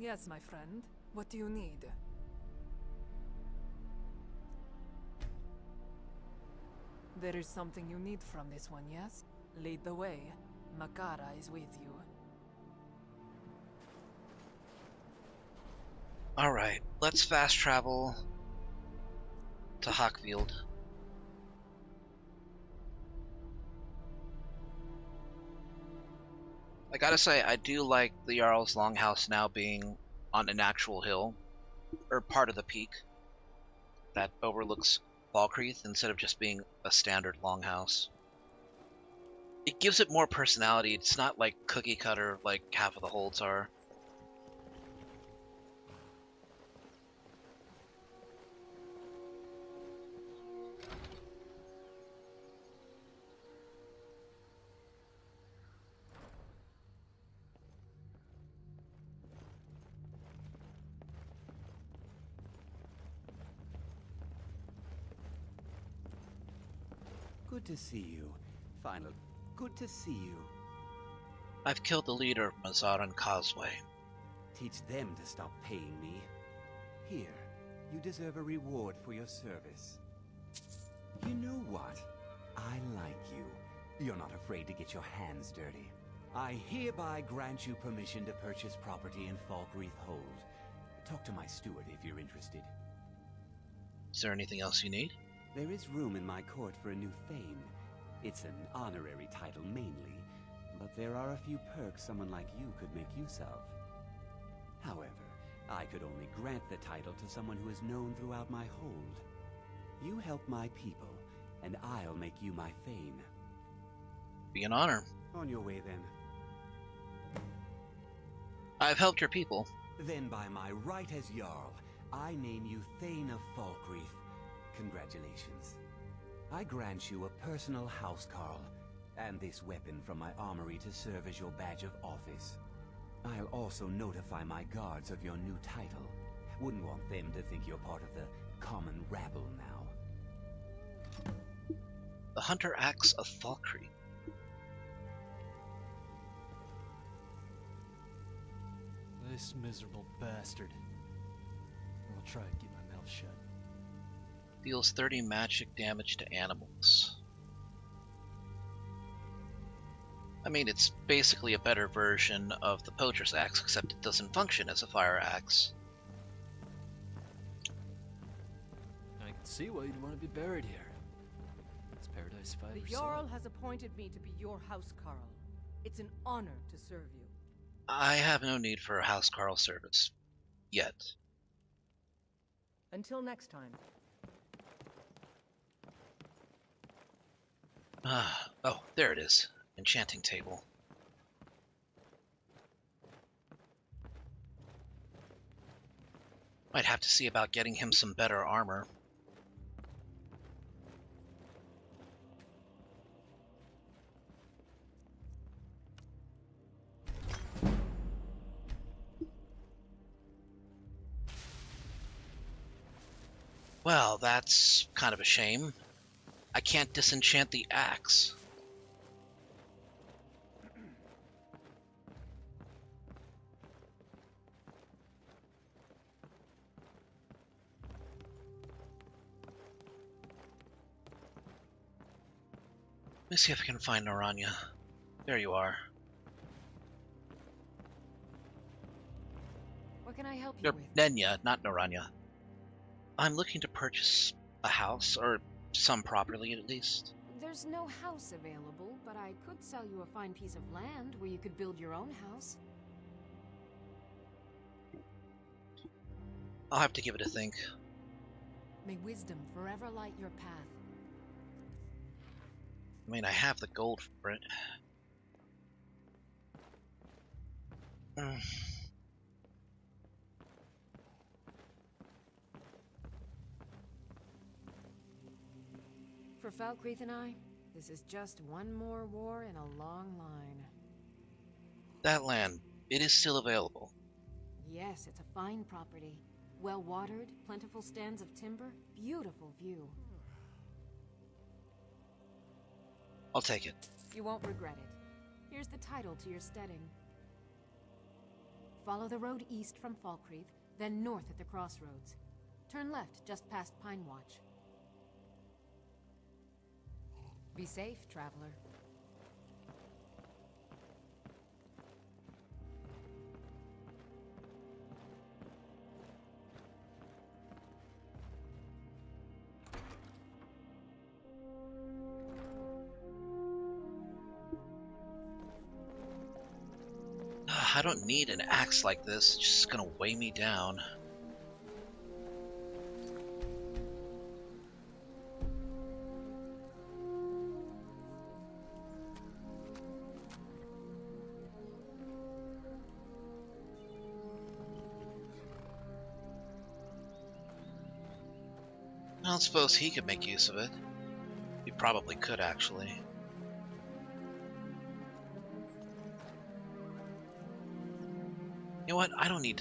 Yes, my friend. What do you need? There is something you need from this one, yes? Lead the way. Makara is with you. Alright, let's fast travel to Hockfield. I gotta say, I do like the Jarl's Longhouse now being on an actual hill, or part of the peak, that overlooks Falkreath instead of just being a standard longhouse. It gives it more personality. It's not like cookie cutter like half of the holds are. Good to see you. Final. Good to see you. I've killed the leader of Mazaran Causeway. Teach them to stop paying me. Here, you deserve a reward for your service. You know what? I like you. You're not afraid to get your hands dirty. I hereby grant you permission to purchase property in Falkreath Hold. Talk to my steward if you're interested. Is there anything else you need? There is room in my court for a new Thane. It's an honorary title mainly, but there are a few perks someone like you could make use of. However, I could only grant the title to someone who is known throughout my hold. You help my people, and I'll make you my Thane. Be an honor. On your way then. I've helped your people. Then by my right as Jarl, I name you Thane of Falkreath. Congratulations. I grant you a personal housecarl, and this weapon from my armory to serve as your badge of office. I'll also notify my guards of your new title. Wouldn't want them to think you're part of the common rabble now. The Hunter Axe of Falkreath. This miserable bastard. I'll try and keep my mouth shut. Deals 30 magic damage to animals. I mean, it's basically a better version of the Poacher's Axe, except it doesn't function as a fire axe. I can see why you'd want to be buried here. It's paradise if I The ever saw Jarl it. has appointed me to be your housecarl. It's an honor to serve you. I have no need for a housecarl service. Yet. Until next time. Oh, there it is. Enchanting table. Might have to see about getting him some better armor. Well, that's kind of a shame. I can't disenchant the axe. Let me see if I can find Naranya. There you are. What can I help you You're with? Nenya, not Naranya. I'm looking to purchase a house, or some property at least. There's no house available, but I could sell you a fine piece of land where you could build your own house. I'll have to give it a think. May wisdom forever light your path. I mean, I have the gold for it. For Falkreath and I, this is just one more war in a long line. That land, it is still available. Yes, it's a fine property. Well watered, plentiful stands of timber, beautiful view. I'll take it. You won't regret it. Here's the title to your steading. Follow the road east from Falkreath, then north at the crossroads. Turn left just past Pine Watch. Be safe, traveler. I don't need an axe like this. It's just gonna weigh me down. I don't suppose he could make use of it. He probably could, actually. You know what? I don't need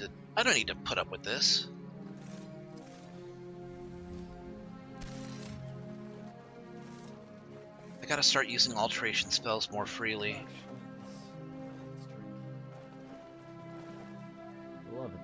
to put up with this. I gotta start using alteration spells more freely. Love it.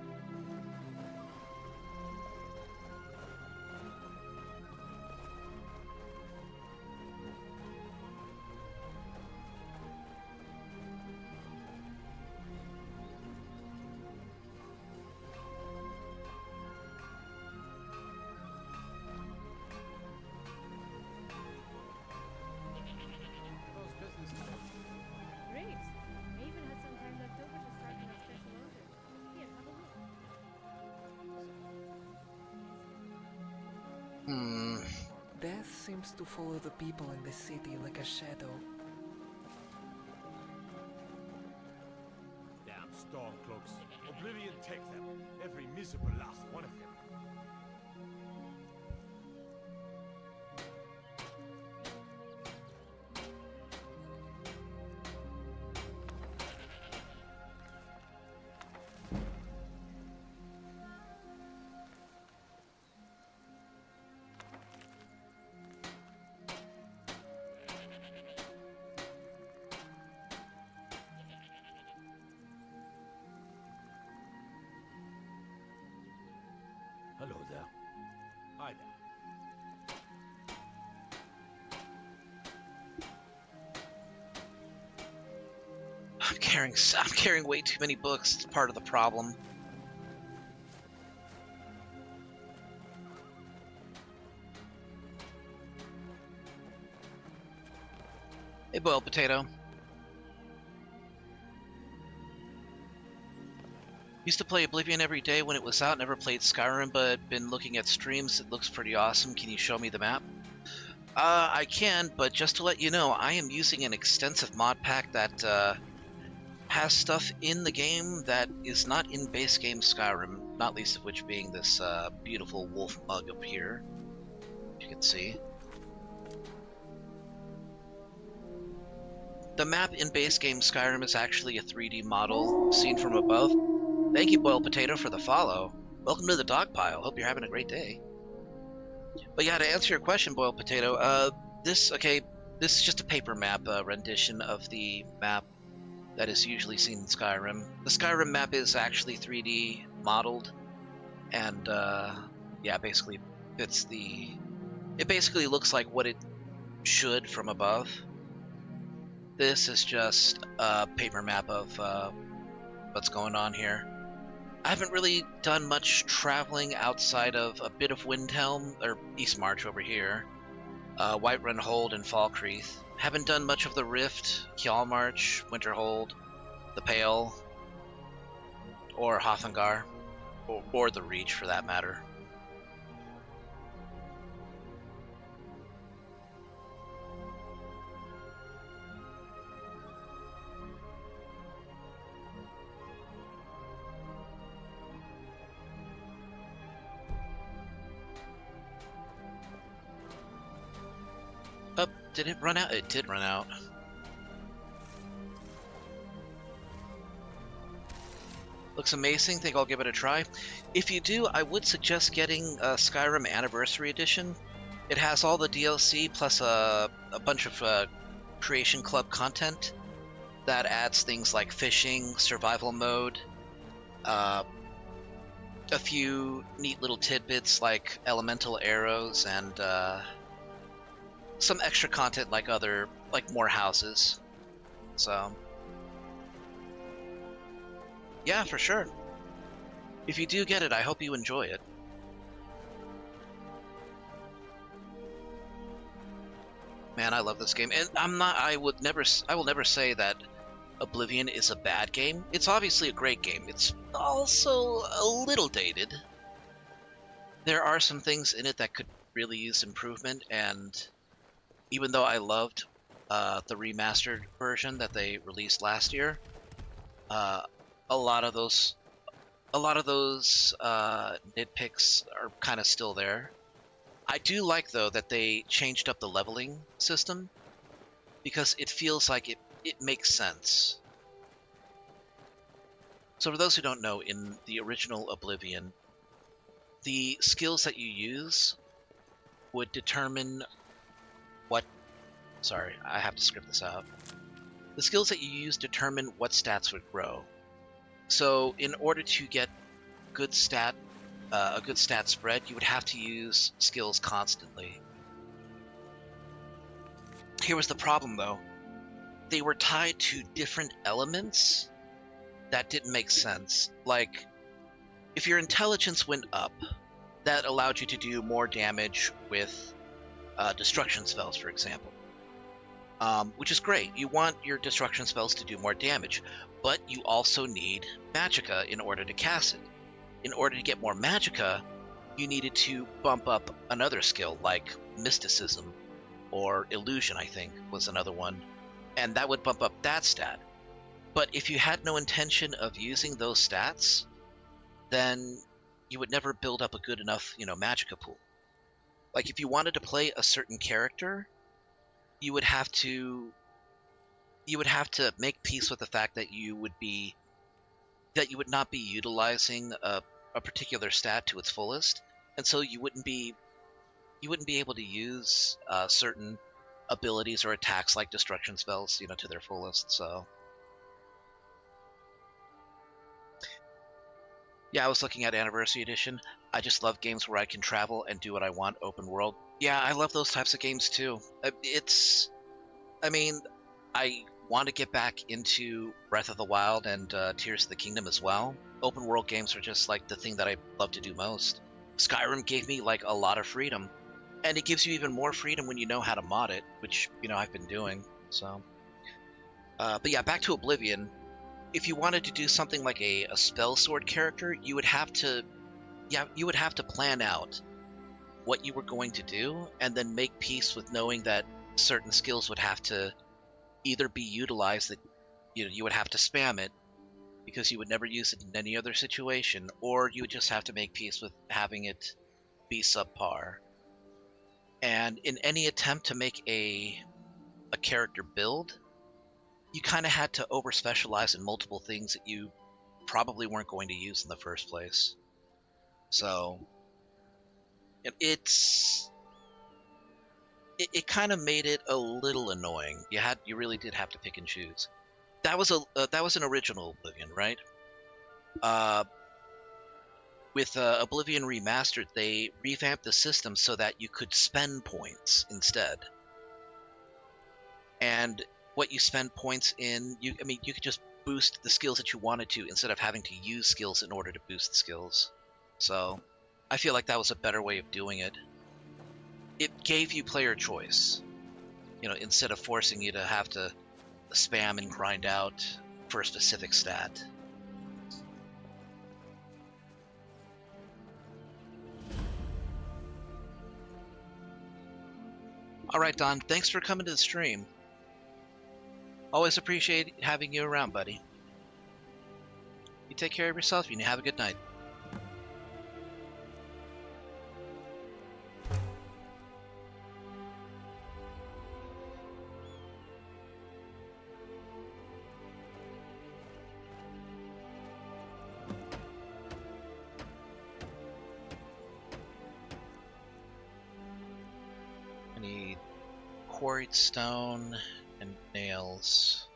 Great. I even had some time left over to start on a special order. Here, have a look. Death seems to follow the people in the city like a shadow. Damn stormcloaks. Oblivion take them. Every miserable last one of them. Hello there. Hi there. I'm carrying way too many books. It's part of the problem. Hey, boiled potato. Used to play Oblivion every day when it was out. Never played Skyrim, but been looking at streams. It looks pretty awesome. Can you show me the map? I can, but just to let you know, I am using an extensive mod pack that has stuff in the game that is not in base game Skyrim, not least of which being this beautiful wolf mug up here, you can see. The map in base game Skyrim is actually a 3D model seen from above. Thank you, Boiled Potato, for the follow. Welcome to the dog pile. Hope you're having a great day. But yeah, to answer your question, Boiled Potato, this is just a paper map rendition of the map that is usually seen in Skyrim. The Skyrim map is actually 3D modeled, and yeah, basically fits the... It basically looks like what it should from above. This is just a paper map of what's going on here. I haven't really done much traveling outside of a bit of Windhelm, or Eastmarch over here, Whiterun Hold, and Falkreath. Haven't done much of the Rift, Kjalmarch, Winterhold, the Pale, or Hothengar, or the Reach for that matter. Did it run out? It did run out. Looks amazing. Think I'll give it a try. If you do, I would suggest getting Skyrim Anniversary Edition. It has all the DLC plus a bunch of Creation Club content that adds things like fishing, survival mode, a few neat little tidbits like elemental arrows and some extra content like more houses. So yeah, for sure. If you do get it, I hope you enjoy it. Man, I love this game, and I will never say that Oblivion is a bad game. It's obviously a great game. It's also a little dated. There are some things in it that could really use improvement, and even though I loved the remastered version that they released last year, a lot of those nitpicks are kind of still there. I do like, though, that they changed up the leveling system, because it feels like it makes sense. So for those who don't know, in the original Oblivion, the skills that you use would determine what... Sorry, I have to script this out. The skills that you use determine what stats would grow. So in order to get a good stat spread, you would have to use skills constantly. Here was the problem, though. They were tied to different elements that didn't make sense. Like, if your intelligence went up, that allowed you to do more damage with destruction spells, for example. Which is great. You want your destruction spells to do more damage, but you also need magicka in order to cast it. In order to get more magicka, you needed to bump up another skill, like mysticism, or illusion, I think, was another one. And that would bump up that stat. But if you had no intention of using those stats, then you would never build up a good enough, magicka pool. Like, if you wanted to play a certain character, you would have to make peace with the fact that you would not be utilizing a particular stat to its fullest, and so you wouldn't be able to use certain abilities or attacks like destruction spells, to their fullest. So yeah, I was looking at Anniversary Edition. I just love games where I can travel and do what I want, open world. Yeah, I love those types of games too. I want to get back into Breath of the Wild and Tears of the Kingdom as well. Open world games are just like the thing that I love to do most. Skyrim gave me like a lot of freedom, and it gives you even more freedom when you know how to mod it, which I've been doing. So, but yeah, back to Oblivion. If you wanted to do something like a spell sword character, you would have to plan out what you were going to do, and then make peace with knowing that certain skills would have to either be utilized, that you would have to spam it because you would never use it in any other situation, or you would just have to make peace with having it be subpar. And in any attempt to make a character build, you kind of had to over specialize in multiple things that you probably weren't going to use in the first place. So it kind of made it a little annoying. You really did have to pick and choose. That was an original Oblivion, right? With Oblivion Remastered, they revamped the system so that you could spend points instead. And what you spend points in, you could just boost the skills that you wanted to instead of having to use skills in order to boost the skills. So I feel like that was a better way of doing it. It gave you player choice, instead of forcing you to have to spam and grind out for a specific stat. Alright, Don, thanks for coming to the stream. Always appreciate having you around, buddy. You take care of yourself and you have a good night. I need quarried stone and nails.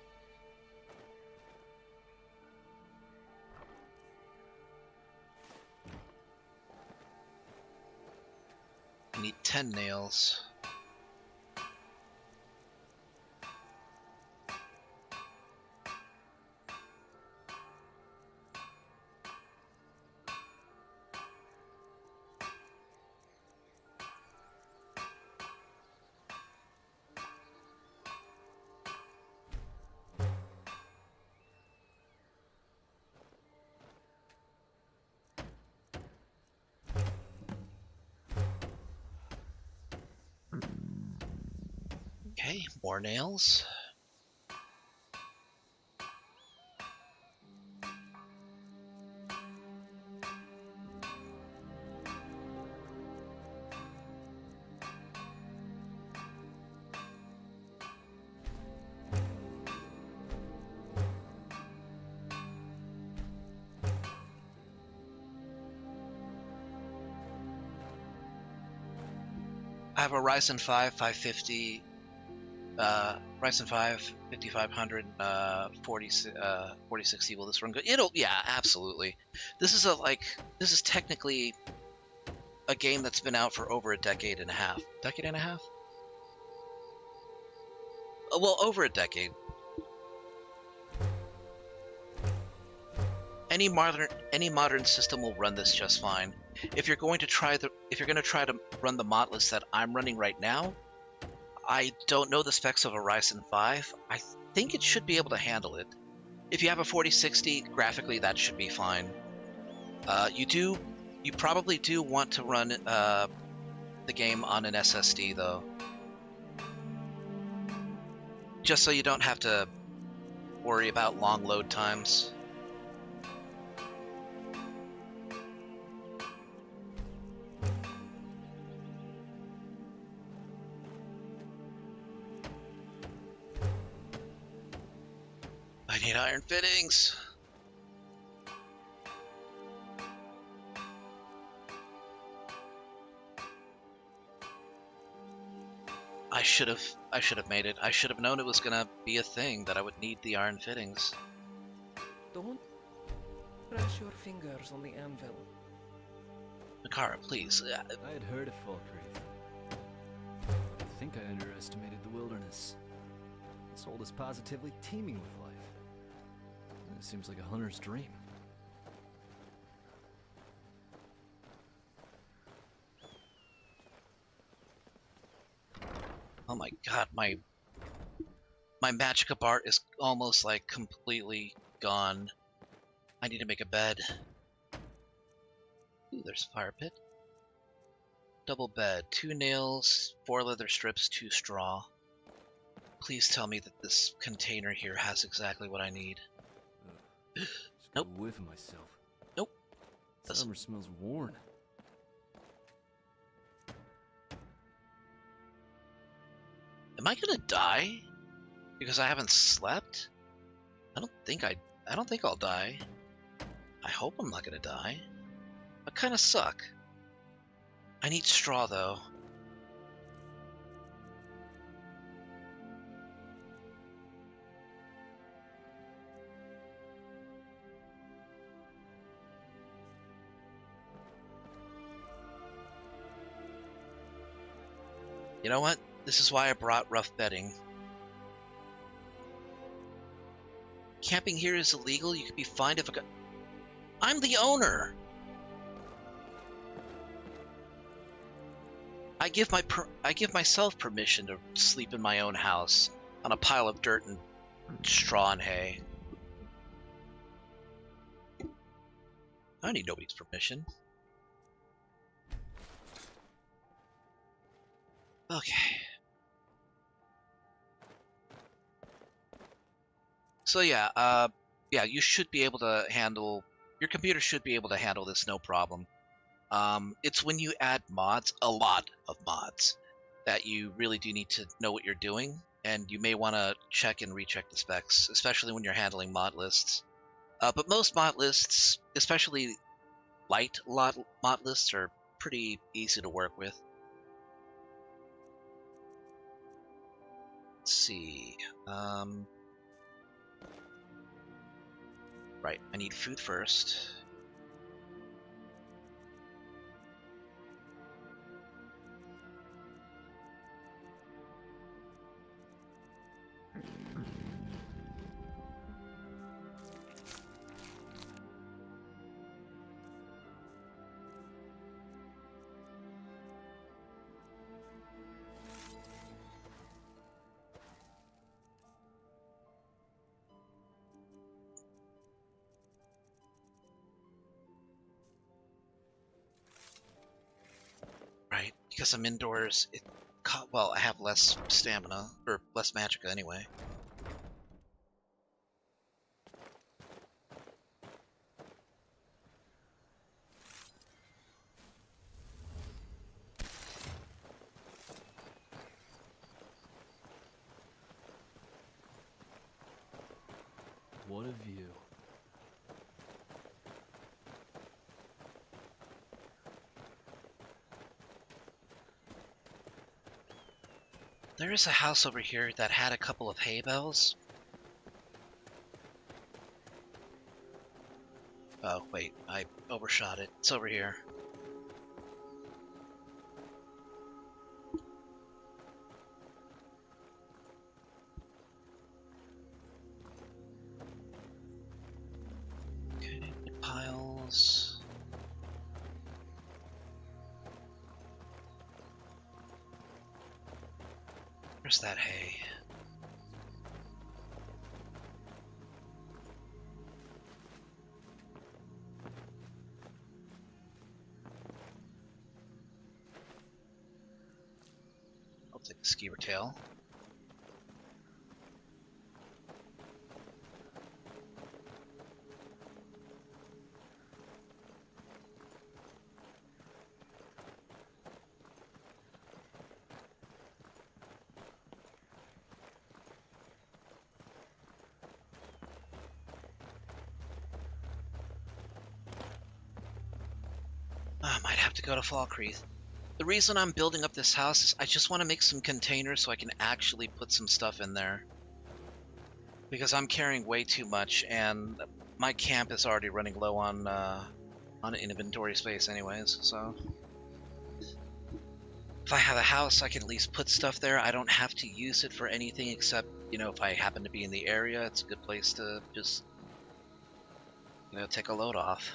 I need 10 nails. Okay, more nails. I have a Ryzen 5 550, Ryzen 5 5500, 4060. Will this run good? It'll, yeah, absolutely. This is technically a game that's been out for over a decade and a half. Decade and a half? Well, over a decade. Any modern system will run this just fine. If you're going to try to run the mod list that I'm running right now, I don't know the specs of a Ryzen 5. I think it should be able to handle it. If you have a 4060, graphically that should be fine. You probably do want to run the game on an SSD though, just so you don't have to worry about long load times. I need iron fittings. I should have made it. I should have known it was gonna be a thing that I would need the iron fittings. Don't press your fingers on the anvil. Makara, please. I had heard of Falkreath. I think I underestimated the wilderness. This hold is positively teeming with life. It seems like a hunter's dream. Oh my god, my magicka bar is almost like completely gone. I need to make a bed. Ooh, there's a fire pit. Double bed, 2 nails, 4 leather strips, 2 straw. Please tell me that this container here has exactly what I need. Nope. A whiff of myself. Nope. Summer smells worn. Am I gonna die because I haven't slept? I don't think I'll die. I hope I'm not gonna die. I kind of suck. I need straw though. You know what? This is why I brought rough bedding. Camping here is illegal. You could be fined if I'm the owner. I give myself permission to sleep in my own house on a pile of dirt and straw and hay. I don't need nobody's permission. Okay. So yeah, you should be able to handle, your computer should be able to handle this no problem. It's when you add mods, a lot of mods, that you really do need to know what you're doing, and you may want to check and recheck the specs, especially when you're handling mod lists. But most mod lists, especially light mod lists, are pretty easy to work with. Let's see. Right, I need food first. Right, because I'm indoors, well, I have less stamina, or less magicka anyway. What a view. There is a house over here that had a couple of hay bales. Oh, wait, I overshot it. It's over here. Okay, piles. Where's that hay? I'll take the skeever tail. I might have to go to Falkreath. The reason I'm building up this house is I just want to make some containers so I can actually put some stuff in there. Because I'm carrying way too much, and my camp is already running low on inventory space anyways, so... If I have a house, I can at least put stuff there. I don't have to use it for anything except, you know, if I happen to be in the area, it's a good place to just, you know, take a load off.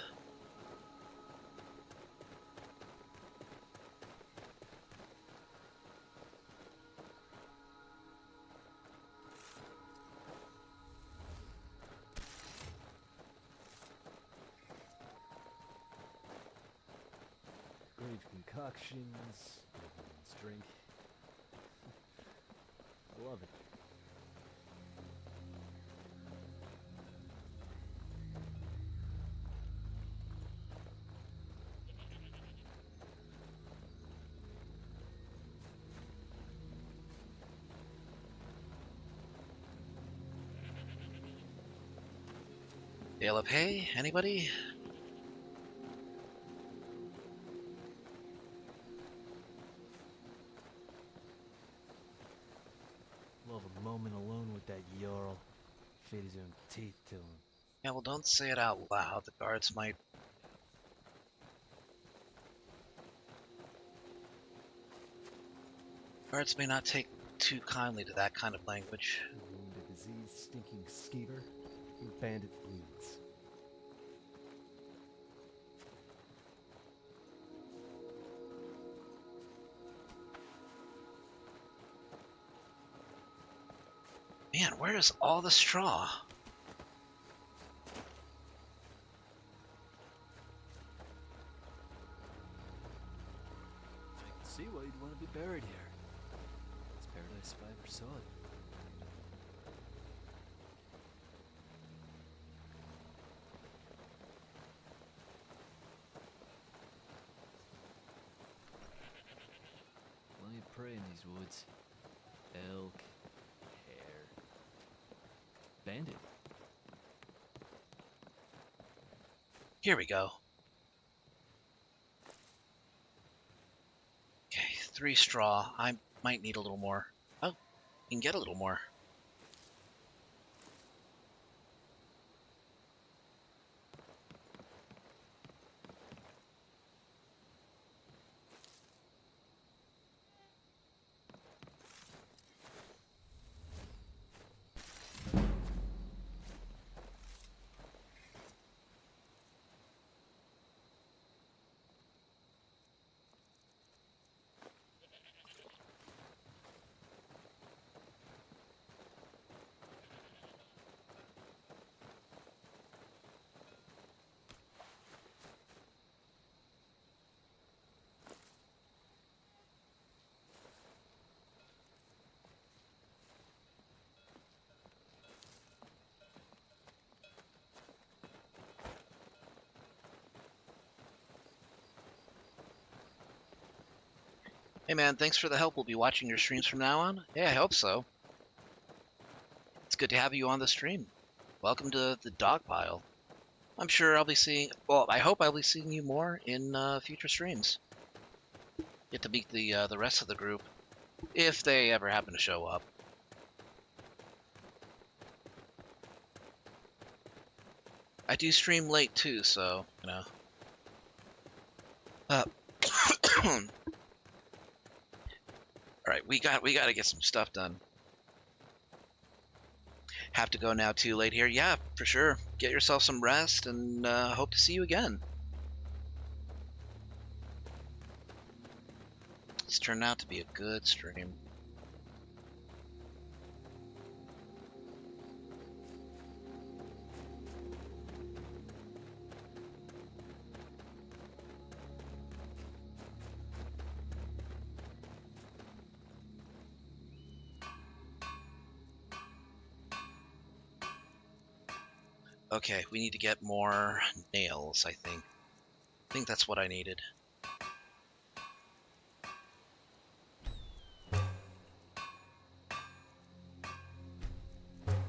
Grave concoctions, everyone's drink. I love it. Bale of hay? Anybody? Love a moment alone with that Jarl. Fit his own teeth to him. Yeah, well, don't say it out loud. The guards might... Guards may not take too kindly to that kind of language. Wound a diseased, stinking skeever. Your bandit bleeds. Man, where is all the straw? I can see why you'd want to be buried here. It's paradise if I ever saw it. Plenty of prey in these woods. Elk, hare, bandit. Here we go. Okay, 3 straw. I might need a little more. Oh, you can get a little more. Hey man, thanks for the help. We'll be watching your streams from now on. Yeah, I hope so. It's good to have you on the stream. Welcome to the dog pile. I'm sure I'll be seeing, well, I hope I'll be seeing you more in future streams. Get to meet the rest of the group, if they ever happen to show up. I do stream late too, so, you know. Alright, we gotta get some stuff done. Have to go now, too late here. Yeah, for sure. Get yourself some rest, and hope to see you again. It's turned out to be a good stream. Okay, we need to get more nails, I think. I think that's what I needed.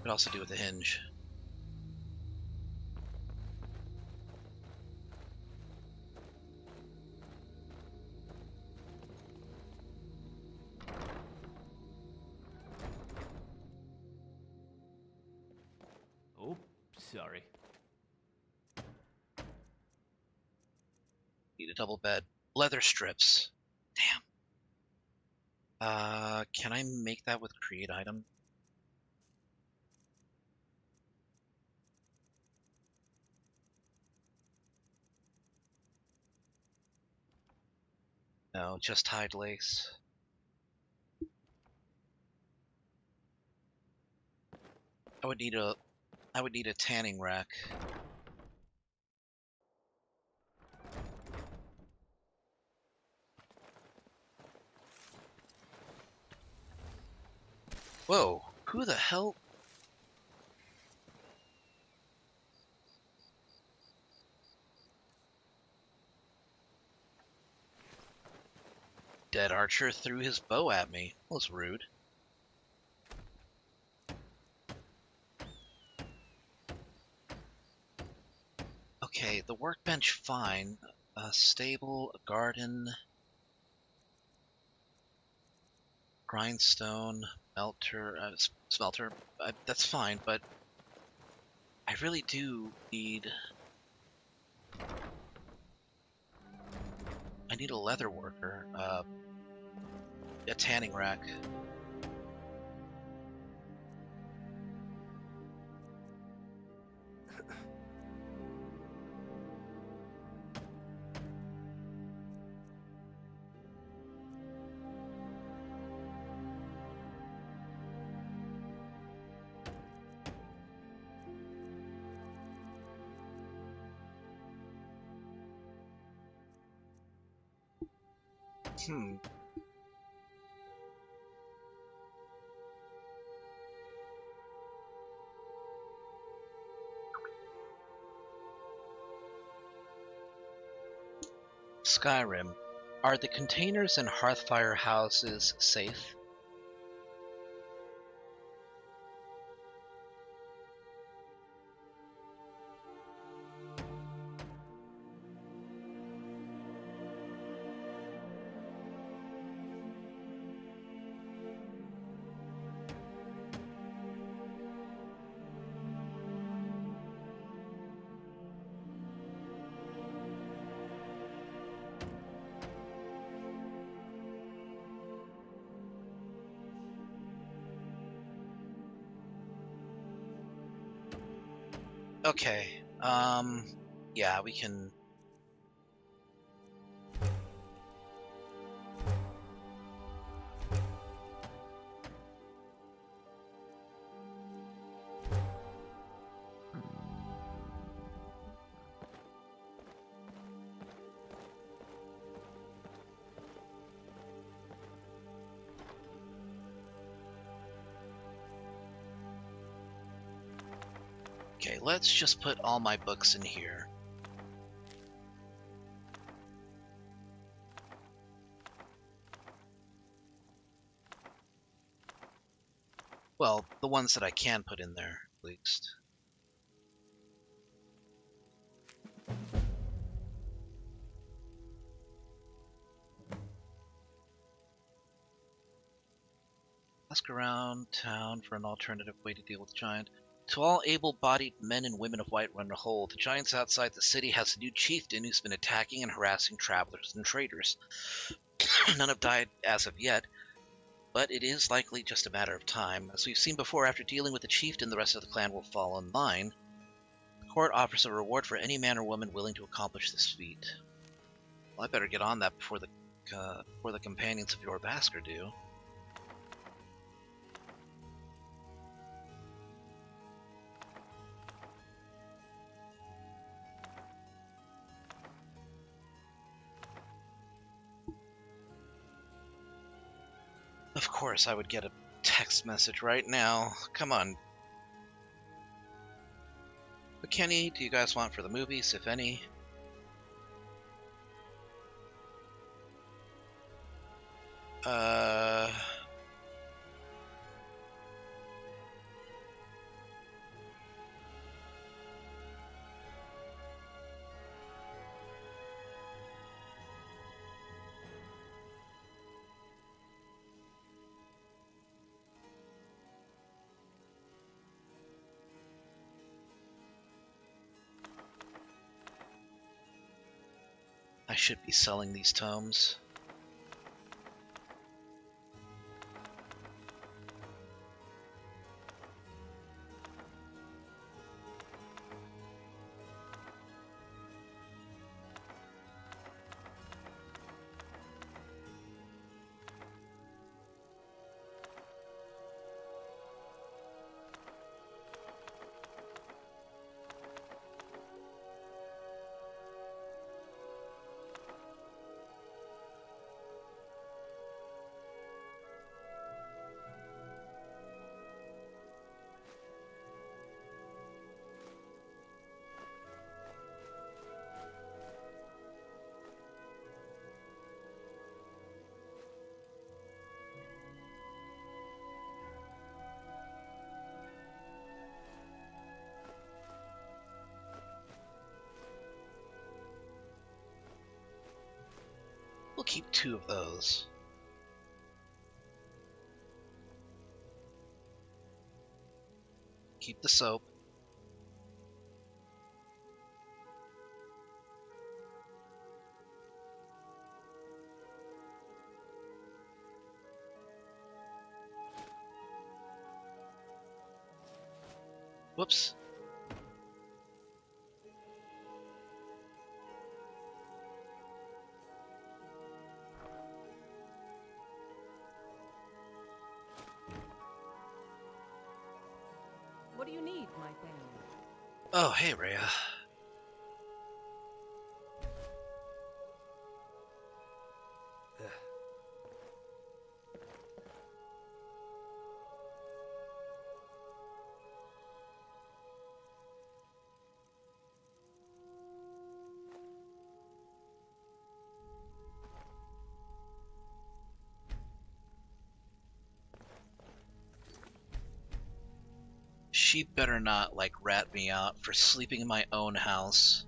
Could also do with a hinge. Oh, sorry. Need a double bed. Leather strips. Damn. Can I make that with create item? No, just hide lace. I would need a tanning rack. Whoa, who the hell? Dead archer threw his bow at me. That was rude. Okay, the workbench fine. A stable, a garden, grindstone, smelter. That's fine, but I really do need. I need a leather worker, a tanning rack. Skyrim. Are the containers in Hearthfire houses safe? Okay, yeah, we can... Okay, let's just put all my books in here. Well, the ones that I can put in there, at least. Ask around town for an alternative way to deal with the giant. To all able-bodied men and women of Whiterun Hold, the giants outside the city has a new chieftain who's been attacking and harassing travelers and traders. None have died as of yet, but it is likely just a matter of time. As we've seen before, after dealing with the chieftain, the rest of the clan will fall in line. The court offers a reward for any man or woman willing to accomplish this feat. Well, I better get on that before the companions of your Basker do. Of course, I would get a text message right now. Come on. What Kenny do you guys want for the movies, if any? I should be selling these tomes. We'll keep 2 of those. Keep the soap. Whoops. What do you need, my thing? Oh, hey, Rhea. She better not, like, rat me out for sleeping in my own house.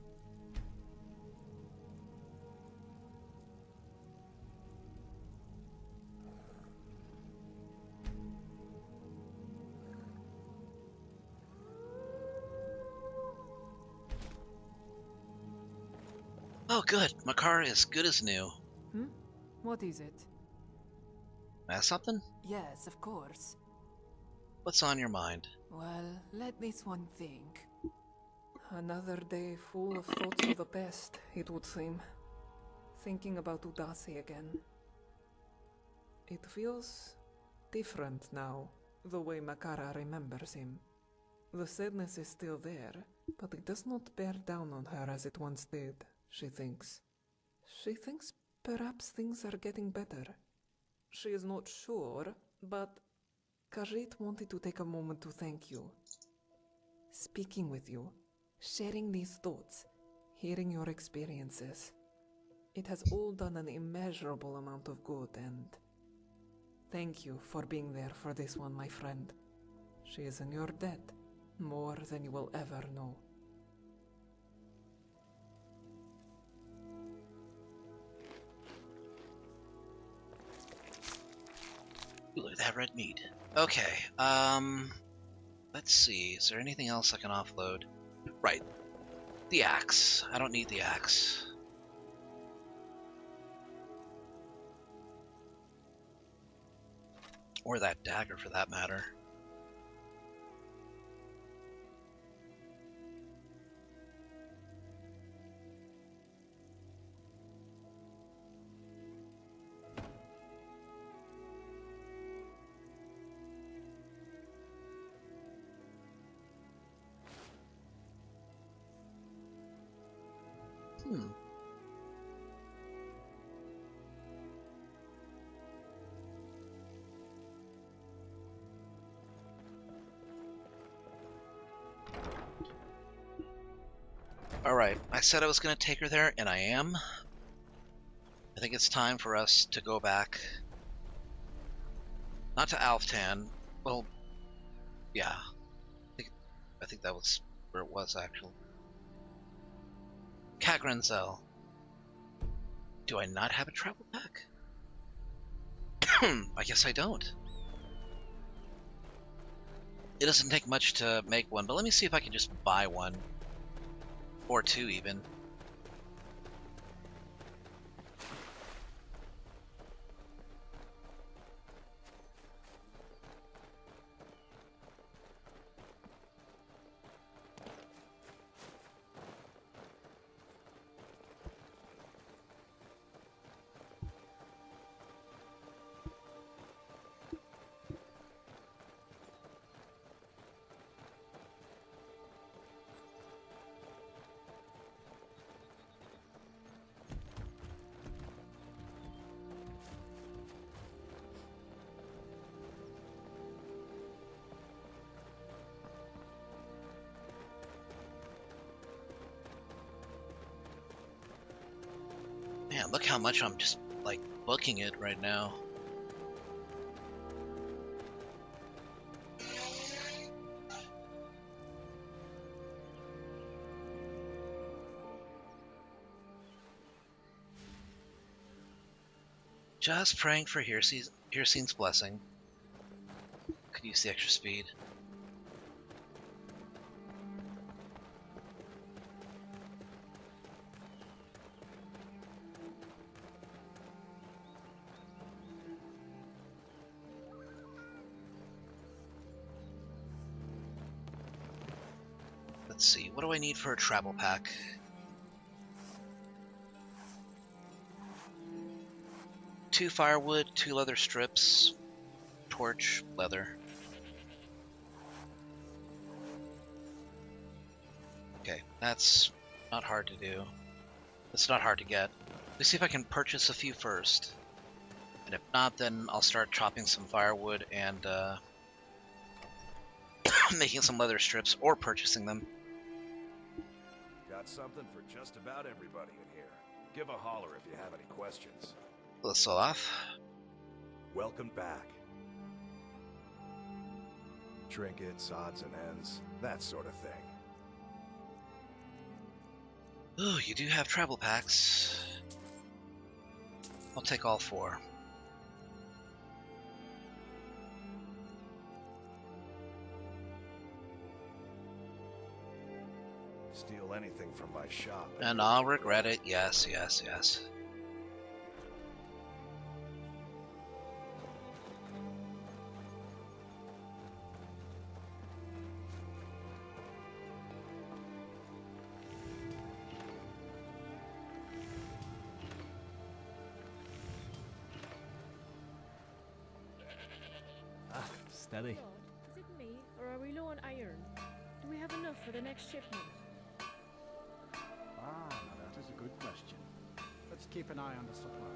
Oh, good. My car is good as new. Hmm? What is it? That's something? Yes, of course. What's on your mind? Well, let this one think. Another day full of thoughts of the past, it would seem. Thinking about Udasi again. It feels different now, the way Makara remembers him. The sadness is still there, but it does not bear down on her as it once did, she thinks. She thinks perhaps things are getting better. She is not sure, but Khajiit wanted to take a moment to thank you. Speaking with you, sharing these thoughts, hearing your experiences. It has all done an immeasurable amount of good, and thank you for being there for this one, my friend. She is in your debt, more than you will ever know. Ooh, look at that red meat. Okay, let's see. Is there anything else I can offload? Right. The axe. I don't need the axe. Or that dagger, for that matter. Alright, I said I was going to take her there, and I am. I think it's time for us to go back. Not to Alftan. Well, yeah. I think that was where it was, actually. Kagranzel. Do I not have a travel pack? I guess I don't. It doesn't take much to make one, but let me see if I can just buy one. Or two, even. Man, look how much I'm just, like, booking it right now. Just praying for Hircine's blessing. Could use the extra speed. Let's see, what do I need for a travel pack? Two firewood, 2 leather strips, torch, leather. Okay, that's not hard to do. It's not hard to get. Let's see if I can purchase a few first. And if not, then I'll start chopping some firewood and making some leather strips or purchasing them. Got something for just about everybody in here. Give a holler if you have any questions. Let's off. Welcome back. Trinkets, odds and ends, that sort of thing. Ooh, you do have travel packs. I'll take all 4. Steal anything from my shop. And I'll regret it. Yes, yes, yes. Steady. Lord, is it me, or are we low on iron? Do we have enough for the next shipment? Ah, now that is a good question. Let's keep an eye on the supply.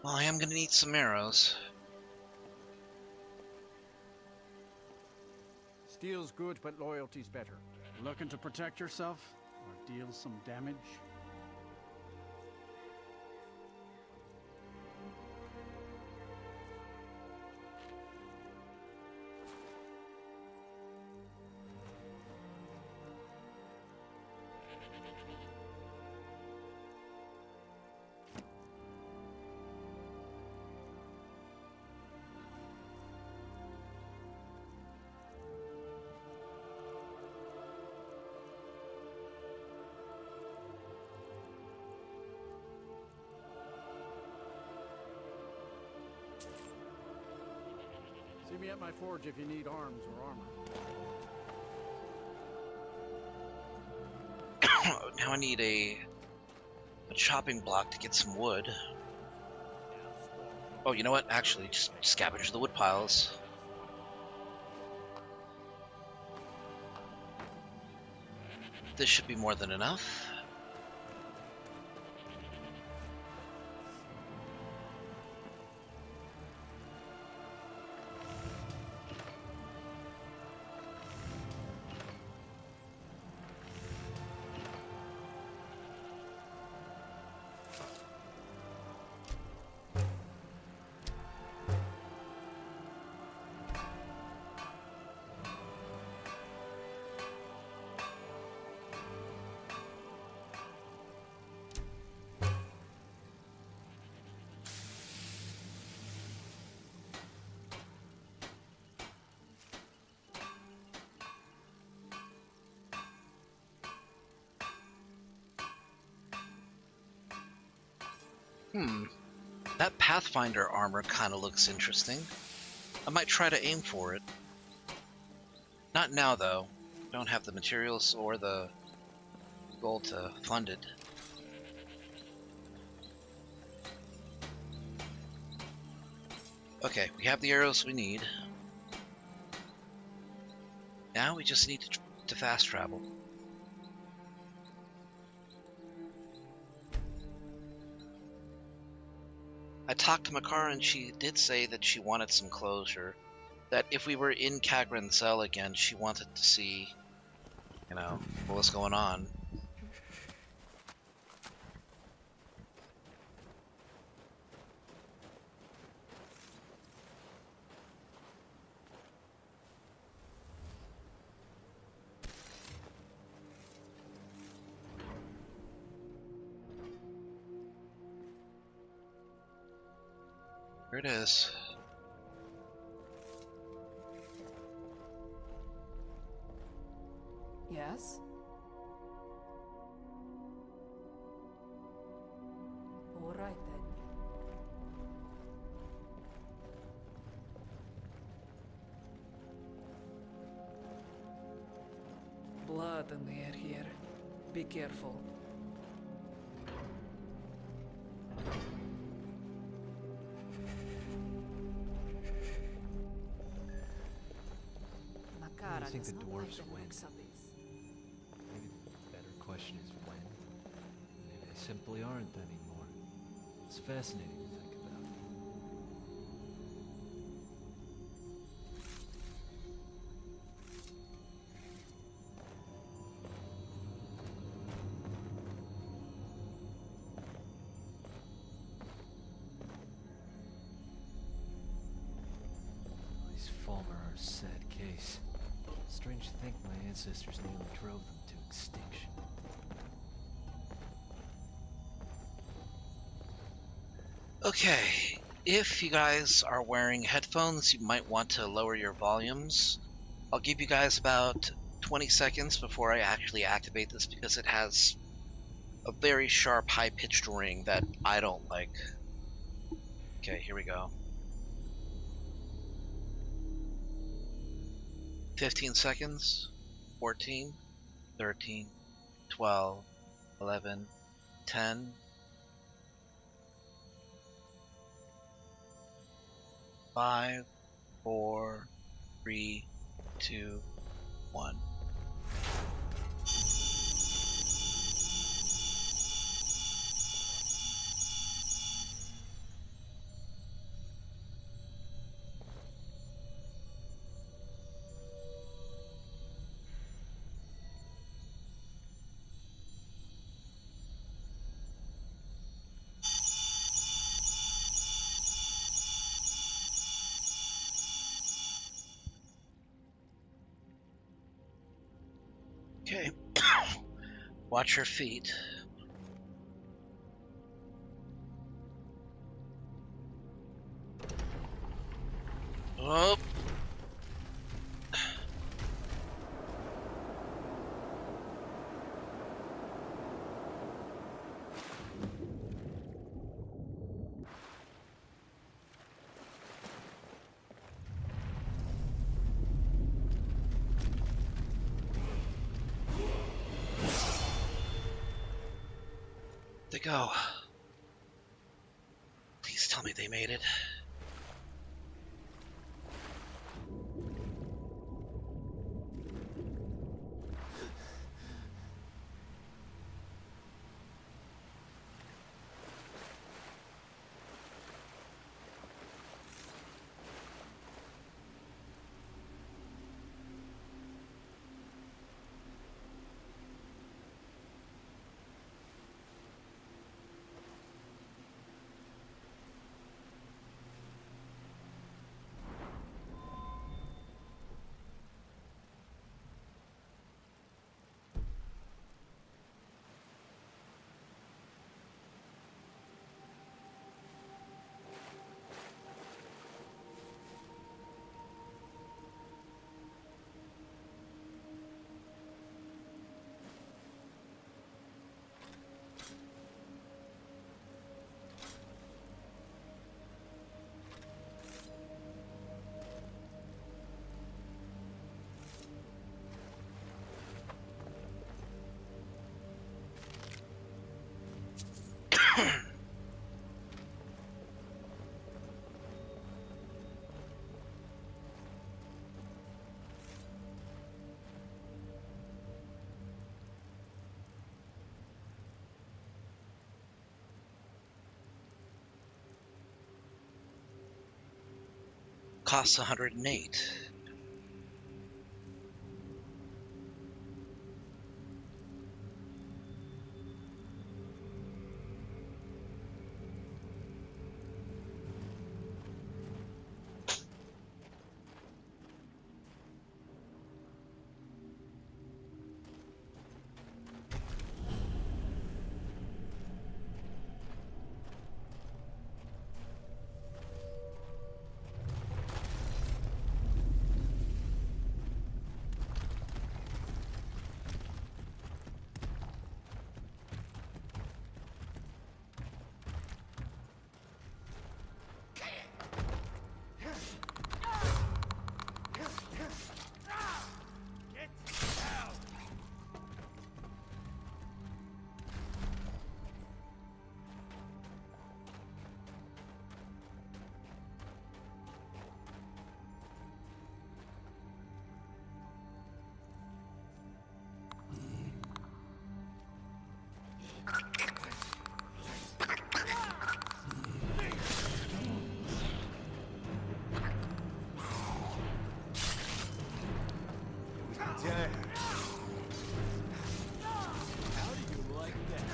Well, I am going to need some arrows. Steel's good, but loyalty's better. Looking to protect yourself or deal some damage? See me at my forge if you need arms or armor. Now I need a chopping block to get some wood. Oh, you know what? Actually, just scavenge the wood piles. This should be more than enough. That Pathfinder armor kind of looks interesting. I might try to aim for it. Not now, though. Don't have the materials or the gold to fund it. Okay, we have the arrows we need. Now we just need to fast travel. I talked to Makara and she did say that she wanted some closure. That if we were in Kagran's cell again, she wanted to see, you know, what was going on. Here it is. Yes? All right then. Blood in the air here. Be careful. What do you think the dwarves win? Maybe the better question is when. Maybe they simply aren't anymore. It's fascinating to think about. These Falmer are a sad case. Strange to think my ancestors nearly drove them to extinction. Okay, if you guys are wearing headphones, you might want to lower your volumes. I'll give you guys about 20 seconds before I actually activate this because it has a very sharp, high-pitched ring that I don't like. Okay, here we go. 15 seconds. 14, 13, 12, 11, 10, 5, 4, 3, 2, 1. Okay. Watch your feet. Oh. They go. Please tell me they made it. Costs 108. How do you like that?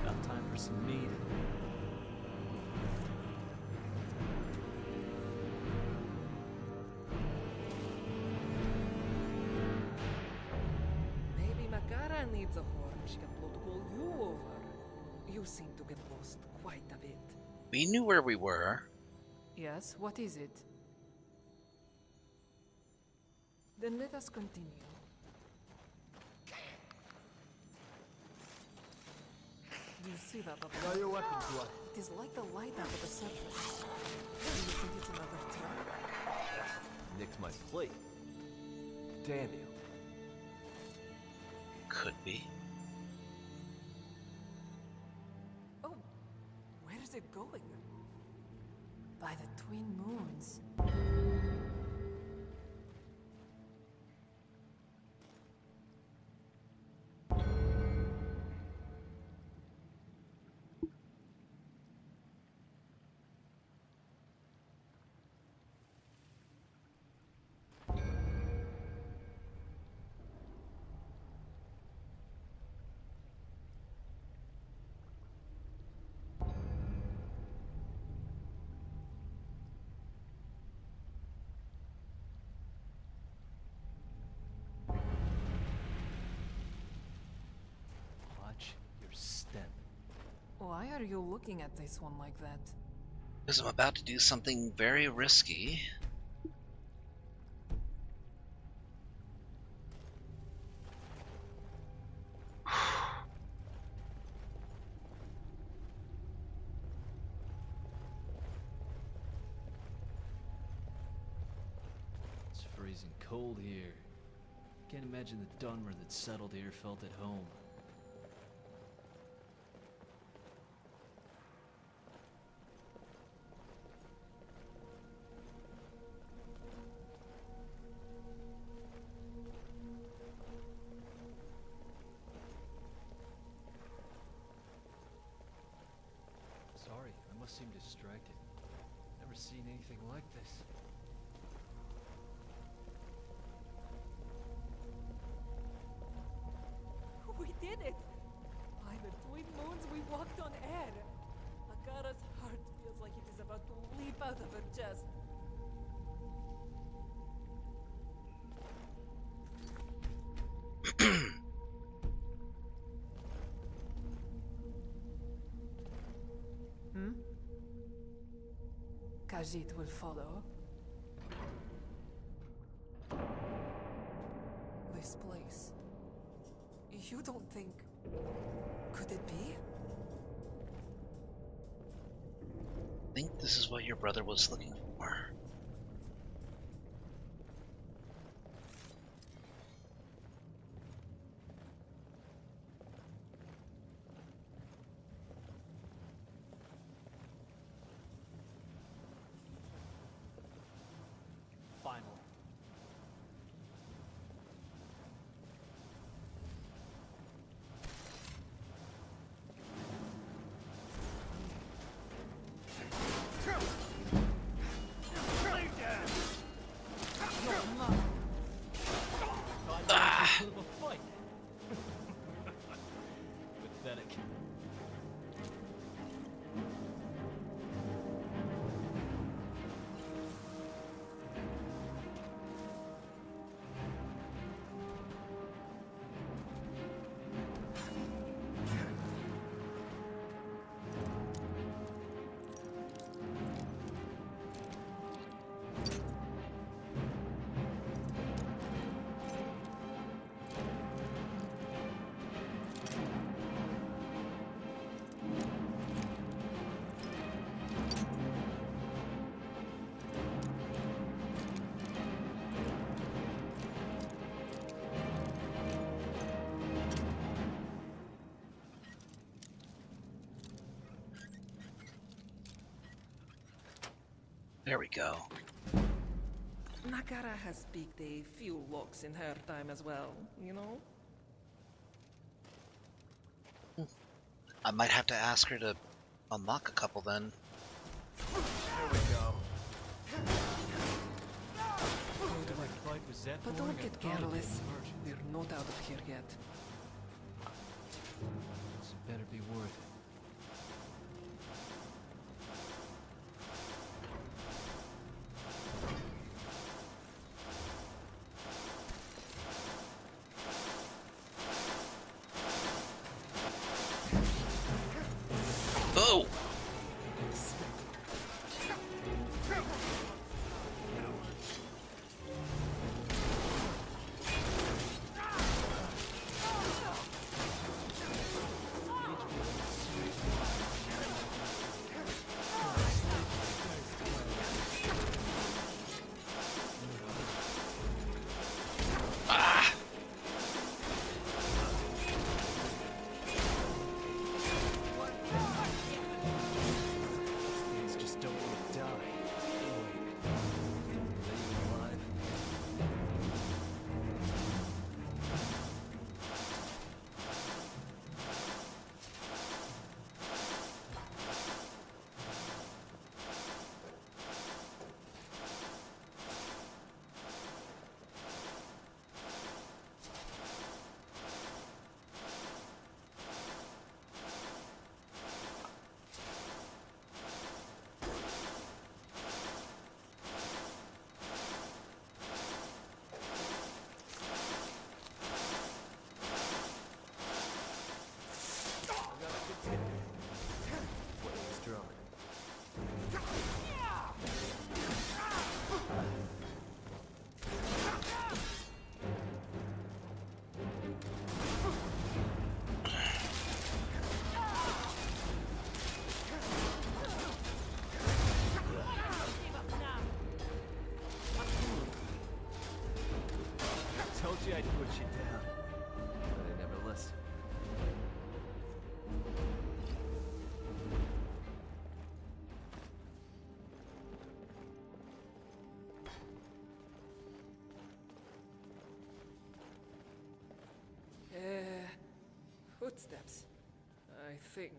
About time for some meat. Maybe Makara needs a horn she can blow to call you over. You seem to get lost quite a bit. We knew where we were. Yes, what is it? Then let us continue. You see that up there? your weapons, what? It is like the light out of the surface. Do you think it's another trap? Nix my plate. Damn you. Could be. Oh, where is it going? By the twin moons. Why are you looking at this one like that? Because I'm about to do something very risky. It's freezing cold here. Can't imagine the Dunmer that settled here felt at home. Sorry, I must seem distracted. Never seen anything like this. We did it! By the twin moons, we walked on air. Makara's heart feels like it is about to leap out of her chest. Hmm? Khajiit will follow. This place. You don't think... Could it be? I think this is what your brother was looking for. Finally. Fight. Pathetic. There we go. Makara has picked a few locks in her time as well, you know? I might have to ask her to unlock a couple then. There we go. But don't get careless. We're not out of here yet. This better be worth it. Oh! you I'd put you down, but I never listened. Footsteps, I think.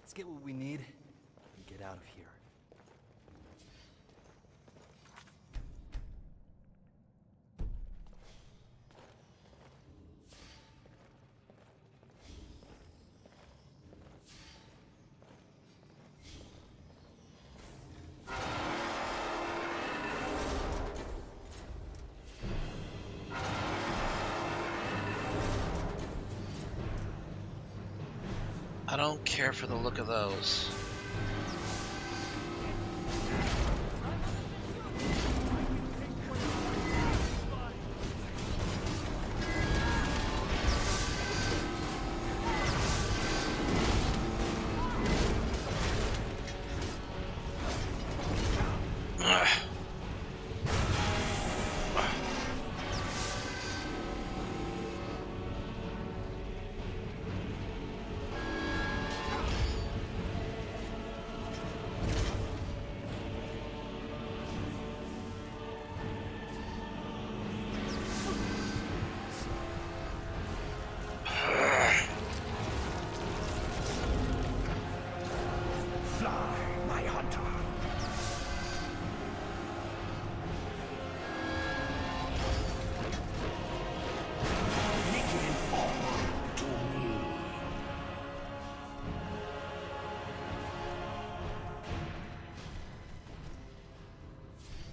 Let's get what we need and get out of here. I don't care for the look of those.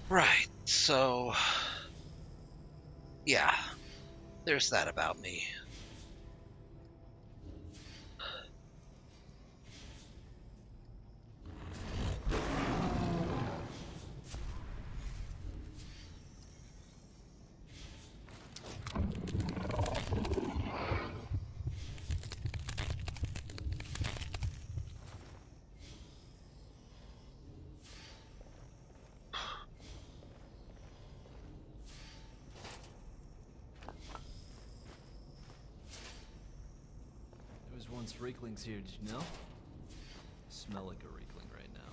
Right, so yeah, there's that about me. There was once Reeklings here, did you know? I smell like a Reekling right now.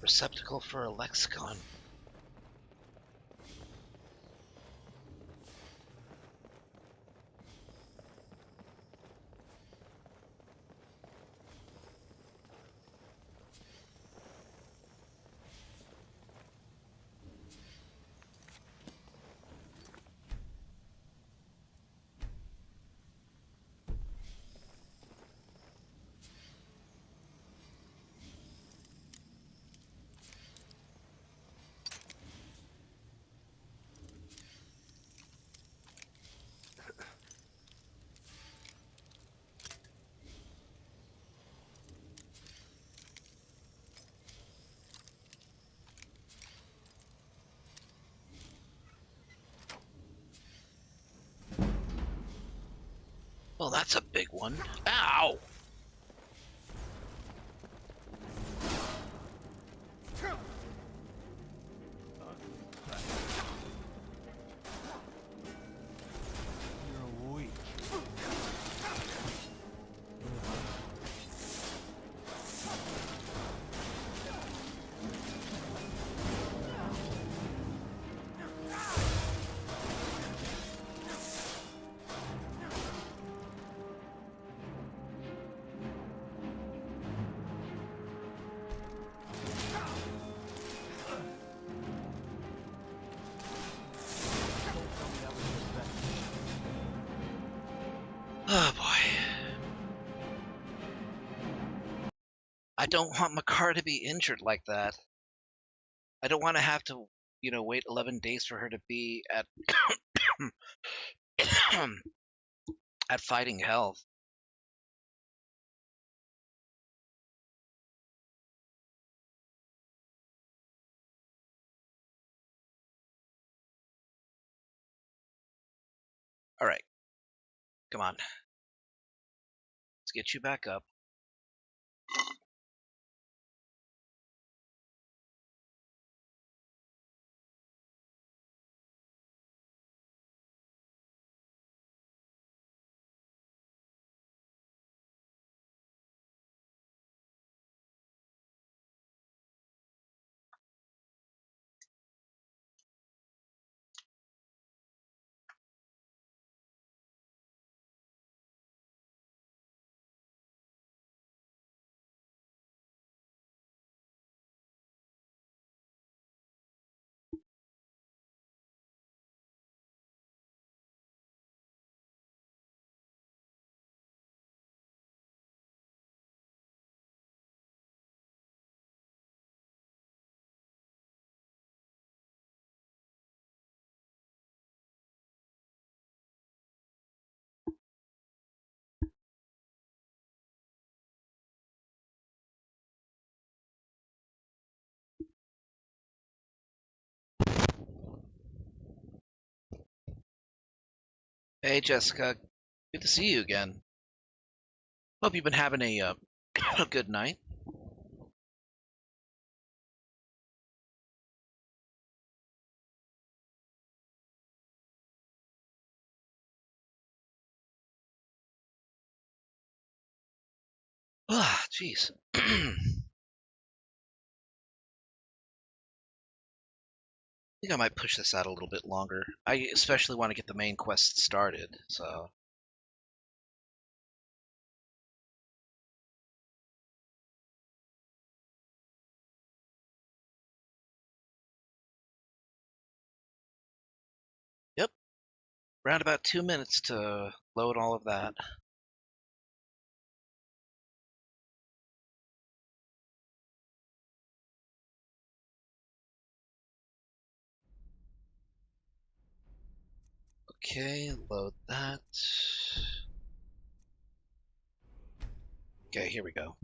Receptacle for a lexicon. Well, that's a big one. Ow! You're weak. Oh boy. I don't want Makar to be injured like that. I don't want to have to, wait 11 days for her to be at at fighting health. Alright. Come on. Let's get you back up. Hey, Jessica. Good to see you again. Hope you've been having a a good night. Ah, jeez. I think I might push this out a little bit longer. I especially want to get the main quest started, so... Yep. Around about 2 minutes to load all of that. Okay, load that. Okay, here we go.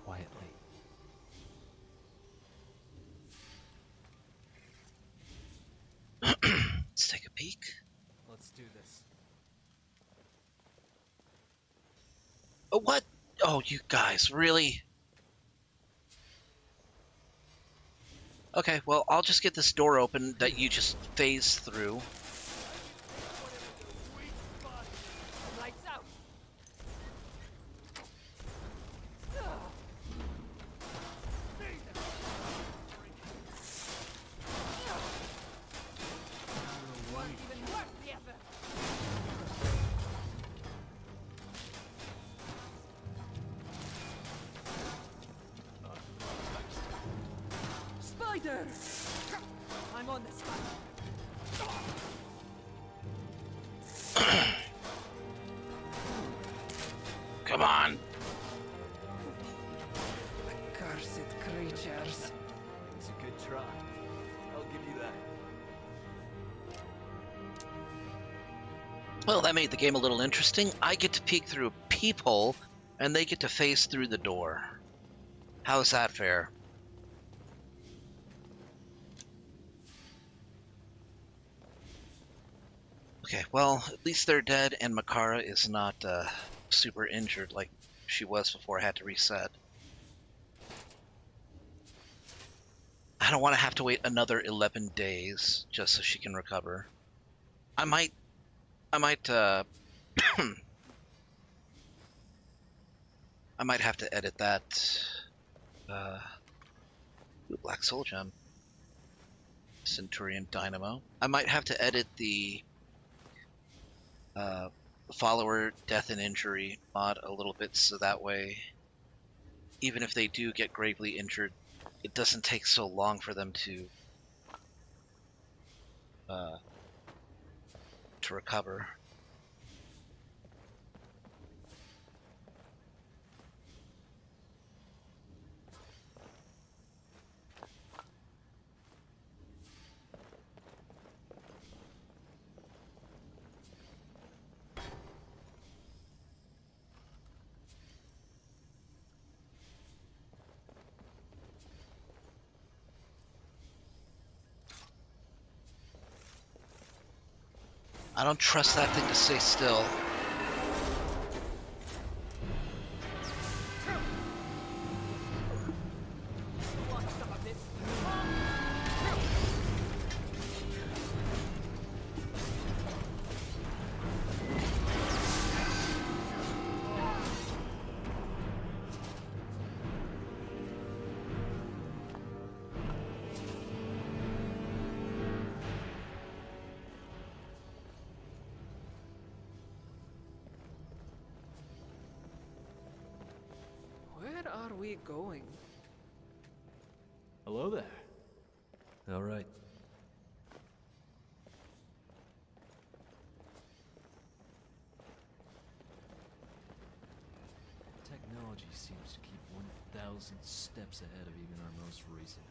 Quietly. Let's take a peek. Let's do this. Oh, what? Oh, you guys, really? Okay, well, I'll just get this door open that you just phase through. Lights out. Weren't even worth the effort. Spider! I'm on this one. Come on. Accursed creatures. It's a good try. I'll give you that. Well, that made the game a little interesting. I get to peek through a peephole, and they get to phase through the door. How's that fair? Okay, well, at least they're dead, and Makara is not super injured like she was before I had to reset. I don't want to have to wait another 11 days just so she can recover. I might I might have to edit that Black Soul Gem. Centurion Dynamo. I might have to edit the follower death and injury mod a little bit so that way even if they do get gravely injured, it doesn't take so long for them to to recover. I don't trust that thing to stay still. Where are we going? Hello there. All right. Technology seems to keep 1,000 steps ahead of even our most recent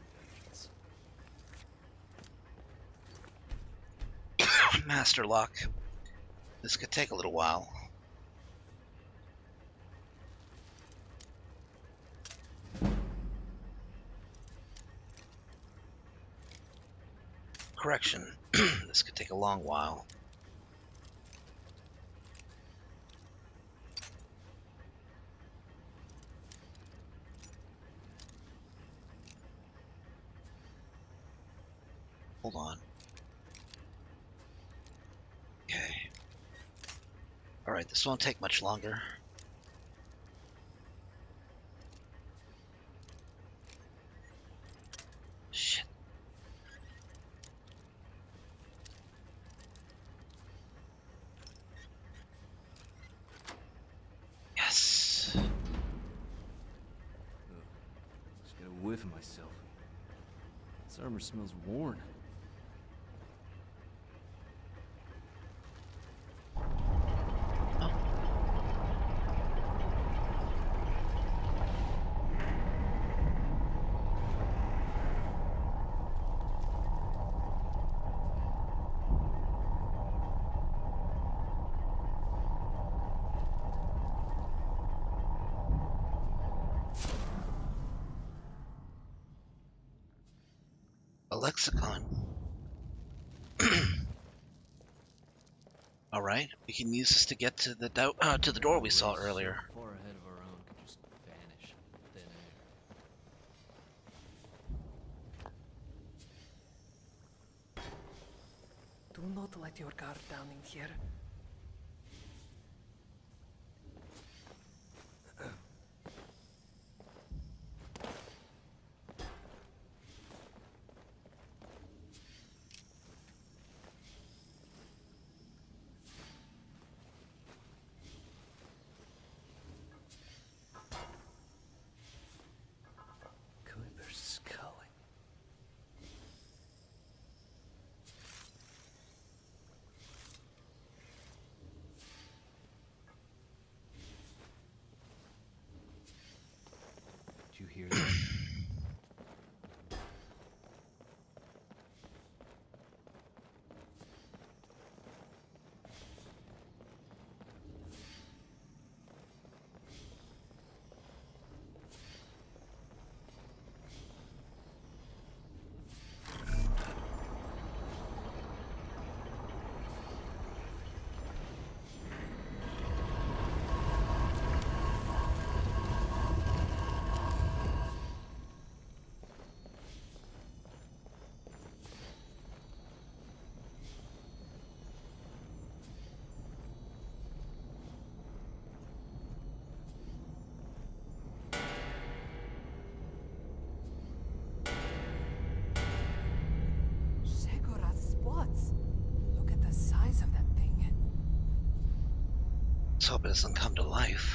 inventions. Master lock. This could take a little while. Correction. This could take a long while. Hold on. Okay. Alright, this won't take much longer. Shit. Yes. Just get a whiff of myself. This armor smells worn. A lexicon. All right, we can use this to get to the door we saw earlier. Far ahead of our own could just vanish in thin air. Do not let your guard down in here. Clipper's culling. Did you hear that? Shegora's spots. Look at the size of that thing. Let's hope it doesn't come to life.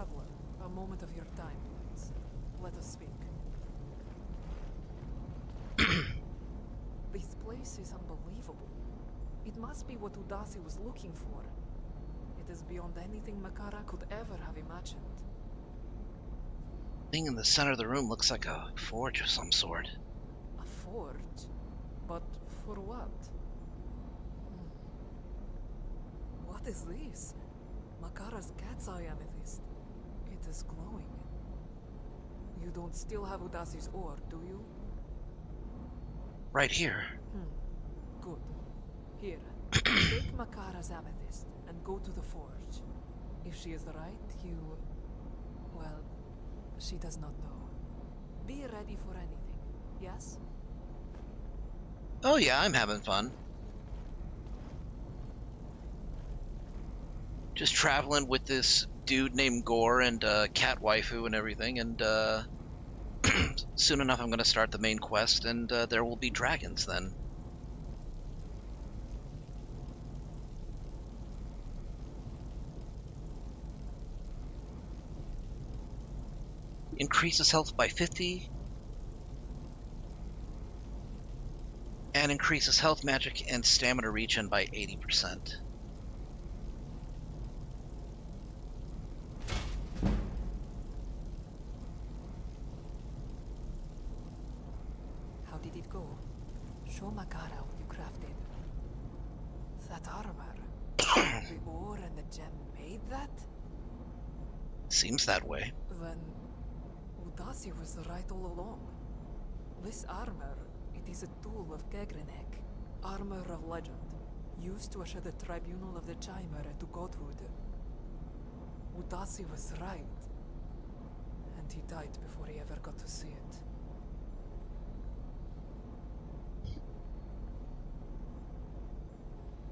Traveler, a moment of your time, please. Let us speak. This place is unbelievable. It must be what Udasi was looking for. It is beyond anything Makara could ever have imagined. Thing in the center of the room looks like a forge of some sort. A forge? But for what? What is this? Makara's cat's eye amethyst. It is glowing. You don't still have Udasi's ore, do you? Right here. Good. Here, take Makara's amethyst and go to the forge. If she is right, you... well, she does not know. Be ready for anything, yes? Oh yeah, I'm having fun. Just traveling with this dude named Gore and cat waifu and everything, and soon enough I'm going to start the main quest, and there will be dragons then. Increases health by 50, and increases health, magic, and stamina regen by 80%. How did it go? Show Makara what you crafted. That armor. The ore and the gem made that? Seems that way. Then Udasi was right all along. This armor, it is a tool of Gegrenek, armor of legend, used to usher the tribunal of the Chimera to godhood. Udasi was right, and he died before he ever got to see it.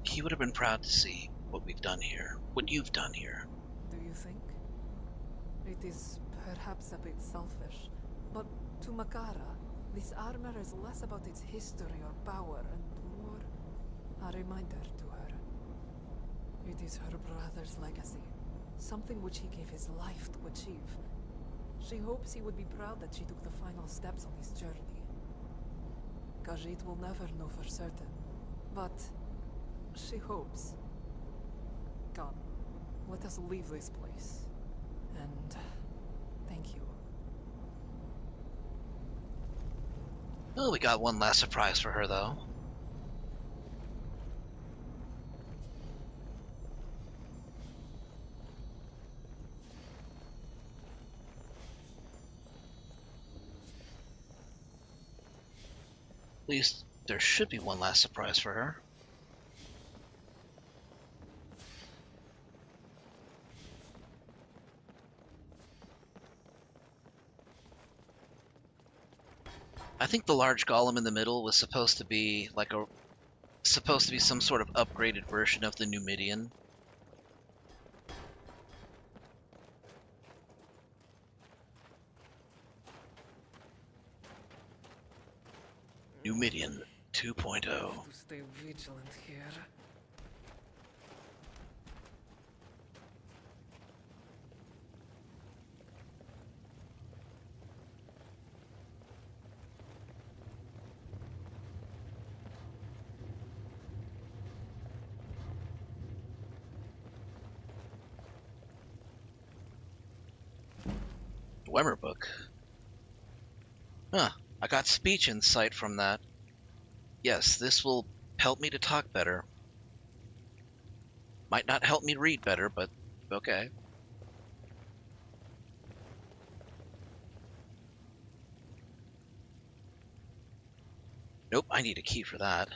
He would have been proud to see what we've done here, what you've done here. Do you think? It is perhaps a bit selfish, but to Makara, this armor is less about its history or power and more a reminder to her. It is her brother's legacy, something which he gave his life to achieve. She hopes he would be proud that she took the final steps on his journey. Khajiit will never know for certain, but she hopes. Come, let us leave this place. And thank you. Oh, we got one last surprise for her, though. At least there should be one last surprise for her. I think the large golem in the middle was supposed to be like some sort of upgraded version of the Numidian. Numidian 2.0. To stay vigilant here. Dwemer book. Huh. I got speech insight from that. Yes, this will help me to talk better. Might not help me read better, but okay. Nope, I need a key for that.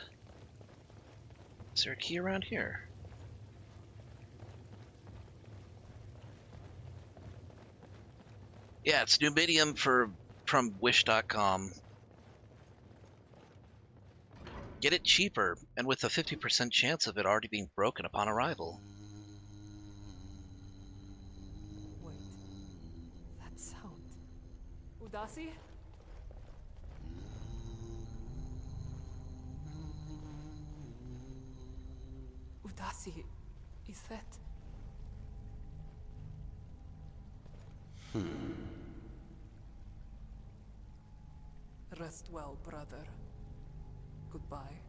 Is there a key around here? Yeah, it's Numidium from Wish.com. Get it cheaper, and with a 50% chance of it already being broken upon arrival. Wait. That sound. Udasi? Udasi, is that... Rest well, brother. Goodbye.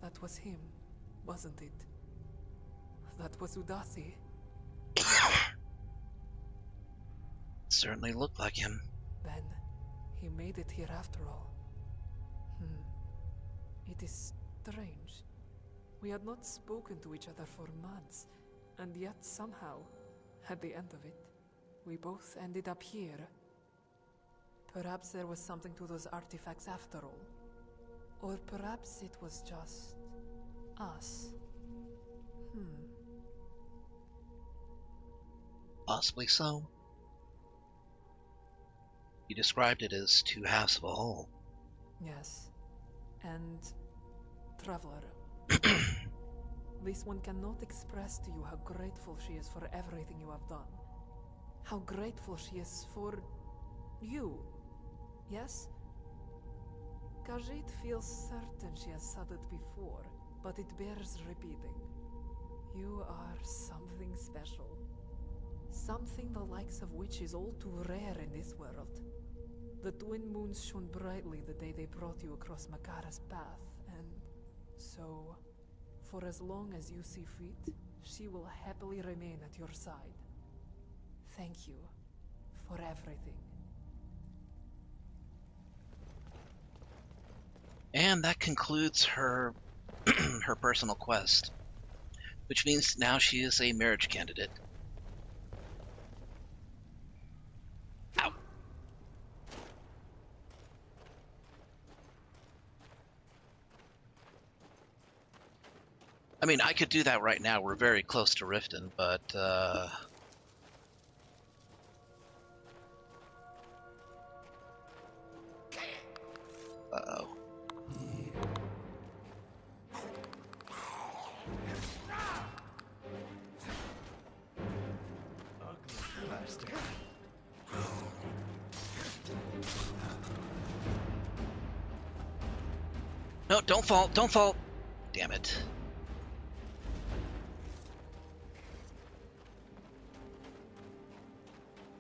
That was him, wasn't it? That was Udasi. Certainly looked like him. Then, he made it here after all. It is strange. We had not spoken to each other for months, and yet somehow, at the end of it, we both ended up here. Perhaps there was something to those artifacts after all. Or perhaps it was just us. Possibly so. You described it as two halves of a whole. Yes. And, Traveler, this one cannot express to you how grateful she is for everything you have done. How grateful she is for you. Yes? Khajiit feels certain she has said it before, but it bears repeating. You are something special. Something the likes of which is all too rare in this world. The twin moons shone brightly the day they brought you across Makara's path, and so, for as long as you see fit, she will happily remain at your side. Thank you for everything. And that concludes her her personal quest, which means now she is a marriage candidate. Ow. I mean, I could do that right now. We're very close to Riften, but uh-oh. No, don't fall, don't fall. Damn it.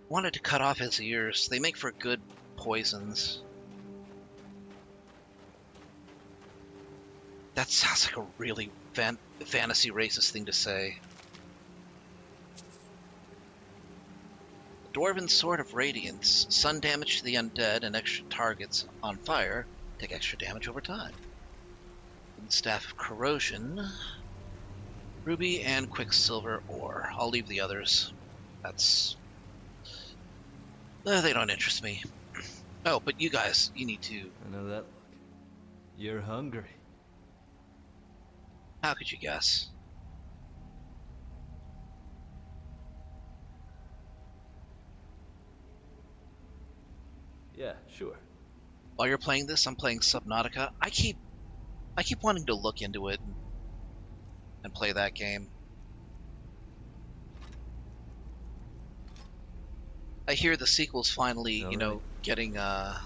Wanted to cut off his ears. They make for good poisons. That sounds like a really fantasy racist thing to say. Dwarven Sword of Radiance. Sun damage to the undead and extra targets on fire take extra damage over time. And Staff of Corrosion. Ruby and Quicksilver ore. I'll leave the others. That's... they don't interest me. Oh, but you guys, you need to... I know that look. You're hungry. How could you guess? Yeah, sure. While you're playing this, I'm playing Subnautica. I keep wanting to look into it and play that game. I hear the sequel's finally, you know, getting the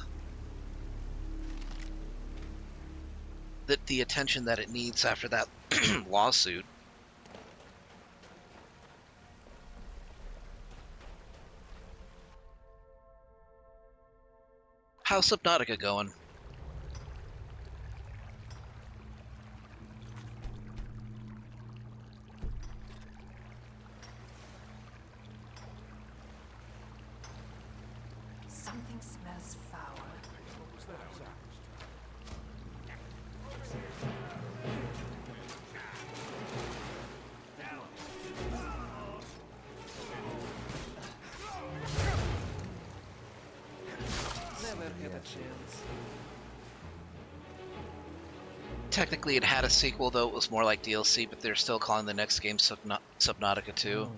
attention that it needs after that lawsuit. How's Subnautica going? Something smells foul. Never had a chance. Technically, it had a sequel, though it was more like DLC, but they're still calling the next game Subnautica 2.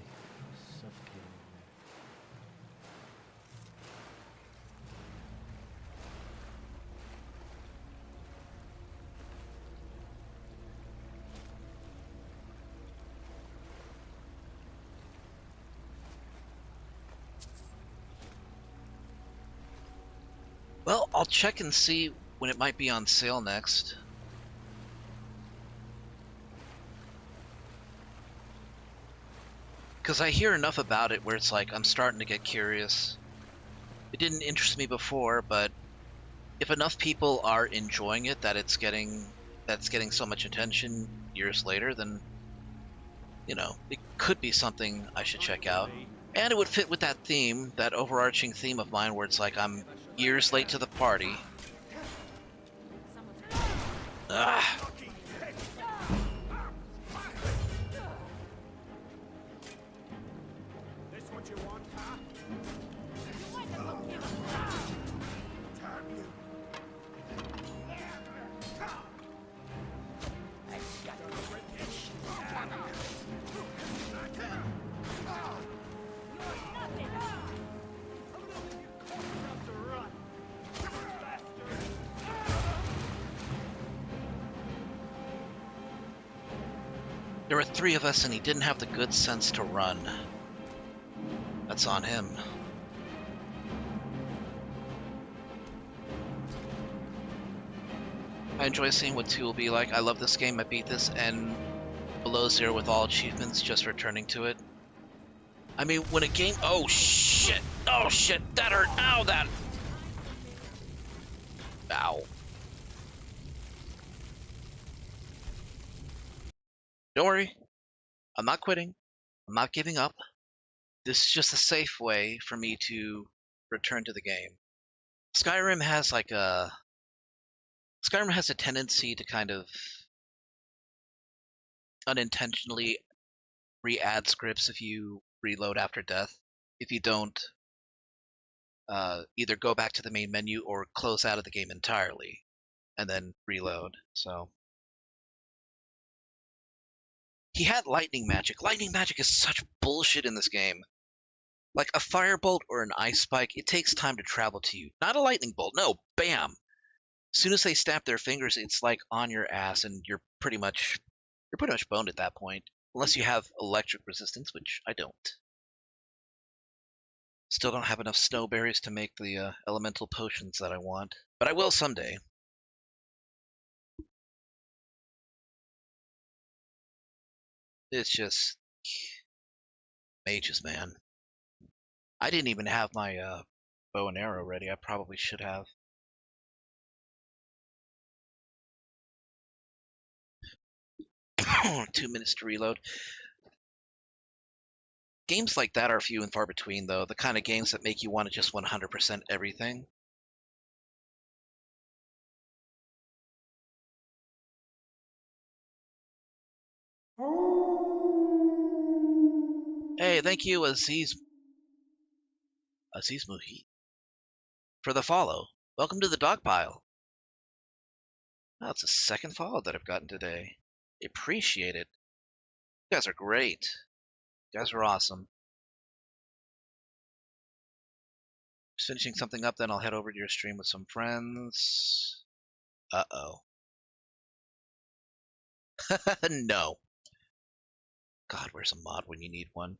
Well, I'll check and see when it might be on sale next. Because I hear enough about it where it's like I'm starting to get curious. It didn't interest me before, but if enough people are enjoying it that's getting so much attention years later, then it could be something I should check out. And it would fit with that theme, that overarching theme of mine where it's like I'm years late to the party. Ah. There were 3 of us and he didn't have the good sense to run. That's on him. I enjoy seeing what 2 will be like. I love this game. I beat this and below 0 with all achievements, just returning to it. I mean, when a game... Oh, shit! Oh, shit! That hurt! Ow, that... Ow. Don't worry. I'm not quitting. I'm not giving up. This is just a safe way for me to return to the game. Skyrim has a tendency to kind of unintentionally re-add scripts if you reload after death. If you don't either go back to the main menu or close out of the game entirely and then reload. So he had lightning magic. Lightning magic is such bullshit in this game. Like a firebolt or an ice spike, it takes time to travel to you. Not a lightning bolt. No, bam. As soon as they snap their fingers, it's like on your ass, and you're pretty much boned at that point. Unless you have electric resistance, which I don't. Still don't have enough snow berries to make the elemental potions that I want, but I will someday. It's just mages, man. I didn't even have my bow and arrow ready. I probably should have. Two minutes to reload. Games like that are few and far between, though. The kind of games that make you want to just 100% everything. Hey, thank you, Aziz Muhi, for the follow. Welcome to the dog pile. Oh, it's the second follow that I've gotten today. Appreciate it. You guys are great. You guys are awesome. Just finishing something up, then I'll head over to your stream with some friends. Uh-oh. No. God, where's a mod when you need one?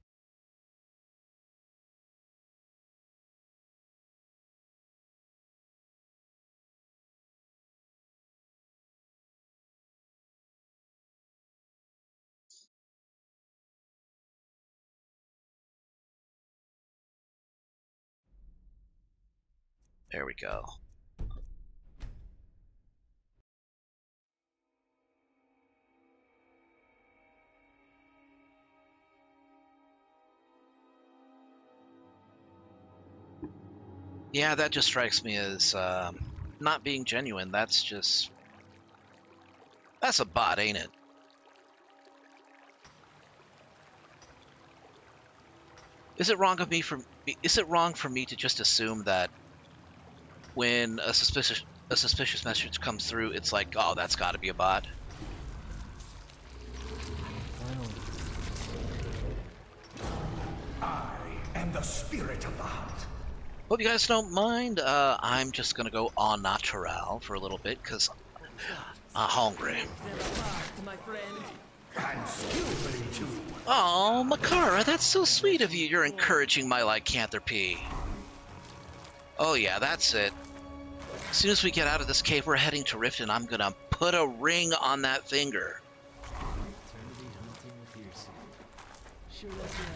There we go. Yeah, that just strikes me as not being genuine. That's a bot, ain't it? Is it wrong for me to just assume that when a suspicious message comes through, it's like, oh, that's got to be a bot? I am the spirit of the hunt. Hope you guys don't mind. I'm just gonna go au natural for a little bit because I'm hungry. Oh, Makara, that's so sweet of you. You're encouraging my lycanthropy. Oh yeah, that's it. As soon as we get out of this cave, we're heading to Rift, and I'm gonna put a ring on that finger. Sure, that's not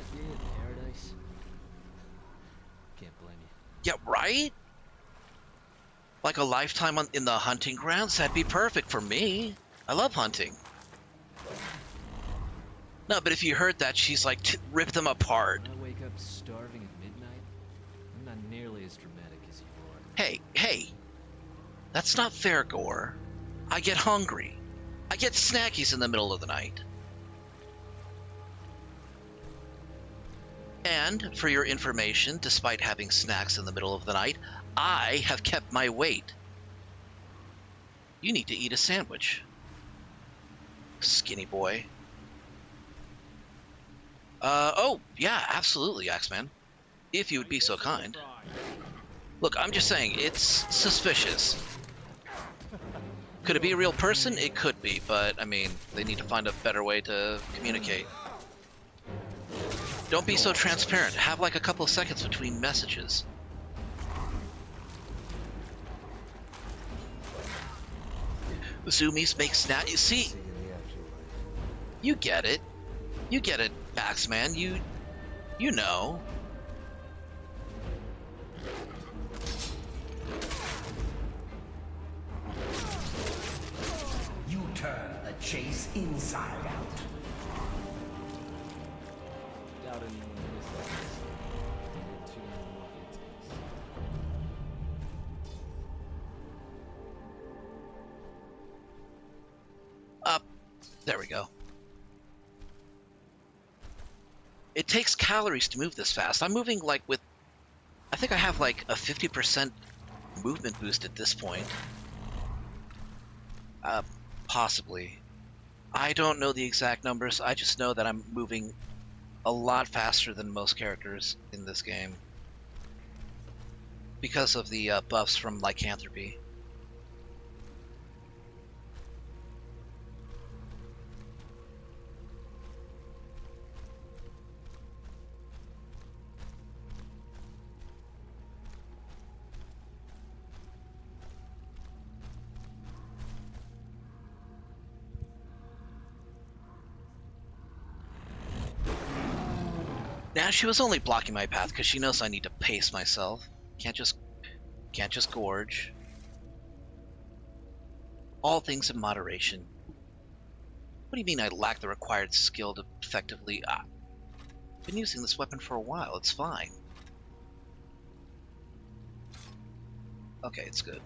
Yeah, right? Like a lifetime in the hunting grounds? That'd be perfect for me. I love hunting. No, but if you heard that, she's like, rip them apart. I wake up starving at midnight? I'm not nearly as dramatic as you are. Hey. That's not fair, Gore. I get hungry. I get snackies in the middle of the night. And, for your information, despite having snacks in the middle of the night, I have kept my weight. You need to eat a sandwich. Skinny boy. Oh, yeah, absolutely, Axeman. If you would be so kind. Look, I'm just saying, it's suspicious. Could it be a real person? It could be, but, I mean, they need to find a better way to communicate. Don't be so transparent. Have like a couple of seconds between messages. Zoomies make snap. You see, you get it. You get it, Axeman. You know. You turn the chase inside out. Doubt anyone noticed that. Did too many more victims. Up. There we go. It takes calories to move this fast. I'm moving like with... I think I have like a 50% movement boost at this point. Possibly. I don't know the exact numbers. I just know that I'm moving a lot faster than most characters in this game. Because of the buffs from lycanthropy. Now she was only blocking my path because she knows I need to pace myself. Can't just gorge. All things in moderation. What do you mean I lack the required skill to effectively... I've been using this weapon for a while, it's fine. Okay, it's good.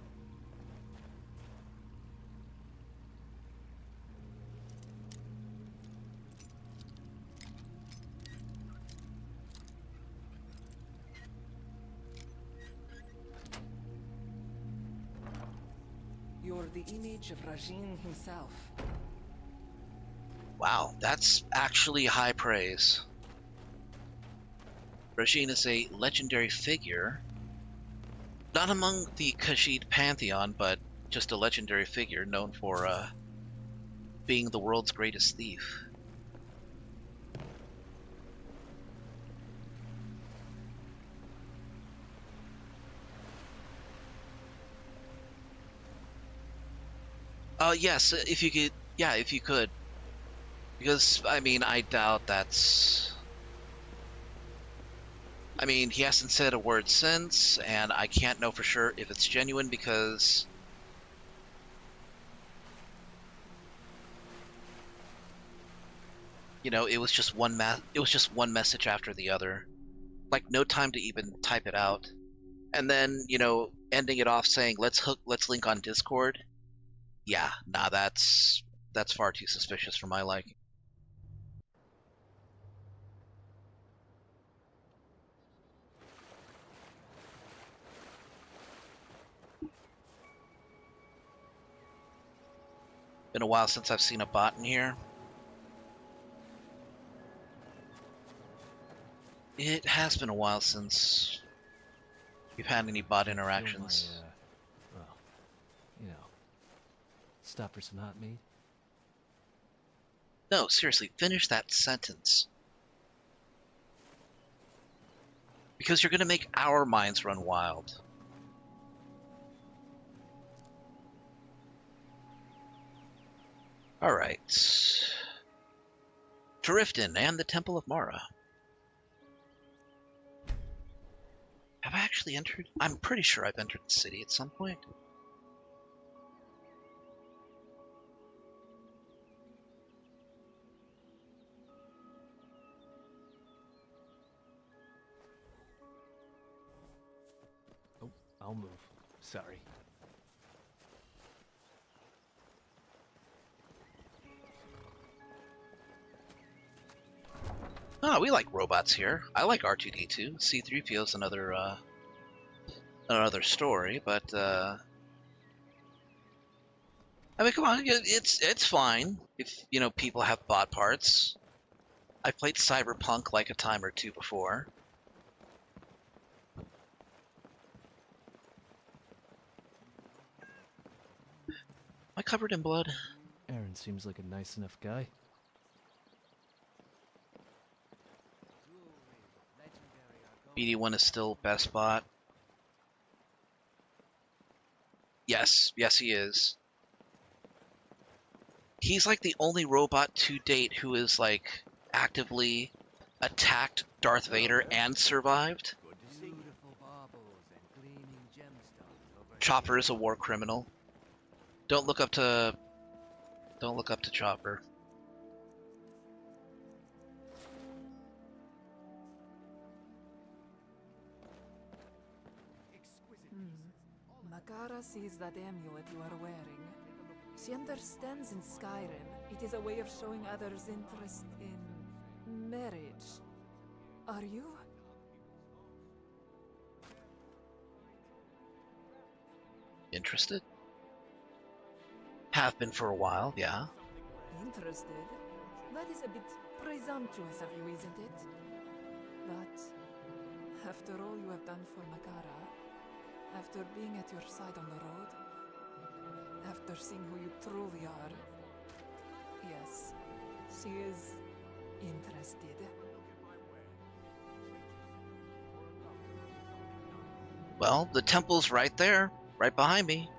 You're the image of Rajin himself. Wow, that's actually high praise. Rajin is a legendary figure. Not among the Khajiit pantheon, but just a legendary figure known for being the world's greatest thief. Yes, if you could, yeah, if you could. Because, I mean, I doubt that's... I mean, he hasn't said a word since, and I can't know for sure if it's genuine because... You know, it was just one message after the other. Like, no time to even type it out. And then, you know, ending it off saying, let's link on Discord. Yeah, nah, that's far too suspicious for my liking. Been a while since I've seen a bot in here. It has been a while since we've had any bot interactions. Well, you know, stop for some hot meat? No, seriously, finish that sentence. Because you're gonna make our minds run wild. Alright. Driftin and the Temple of Mara. Have I actually actually entered? I'm pretty sure I've entered the city at some point. Oh, I'll move. Sorry. Oh, we like robots here. I like R2-D2. C-3PO's another story, but I mean, come on, it's fine if people have bot parts. I played Cyberpunk like a time or two before. Am I covered in blood? Aaron seems like a nice enough guy. BD1 is still best bot. Yes, he is. He's like the only robot to date who is like actively attacked Darth Vader and survived. Chopper is a war criminal. Don't look up to Chopper. Makara sees that amulet you are wearing. She understands in Skyrim it is a way of showing others interest in marriage. Are you? Interested? Have been for a while, yeah. Interested? That is a bit presumptuous of you, isn't it? But after all you have done for Makara, after being at your side on the road, after seeing who you truly are, yes, she is interested. Well, the temple's right there, right behind me.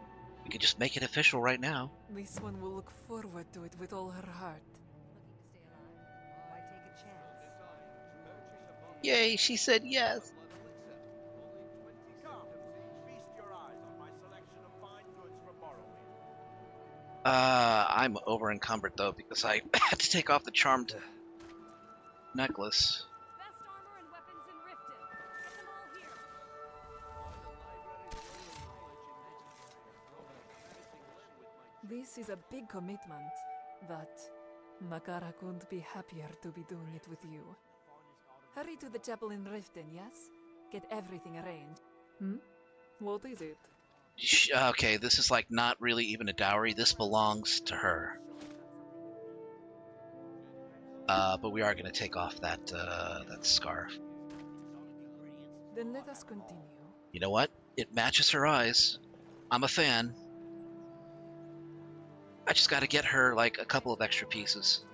We could just make it official right now. This one will look forward to it with all her heart. Yay, she said yes. I'm over encumbered though because I had to take off the charmed necklace. This is a big commitment, but Makara couldn't be happier to be doing it with you. Hurry to the chapel in Riften, yes? Get everything arranged. What is it? Okay, this is like not really even a dowry. This belongs to her. But we are going to take off that scarf. Then let us continue. You know what? It matches her eyes. I'm a fan. I just got to get her like a couple of extra pieces.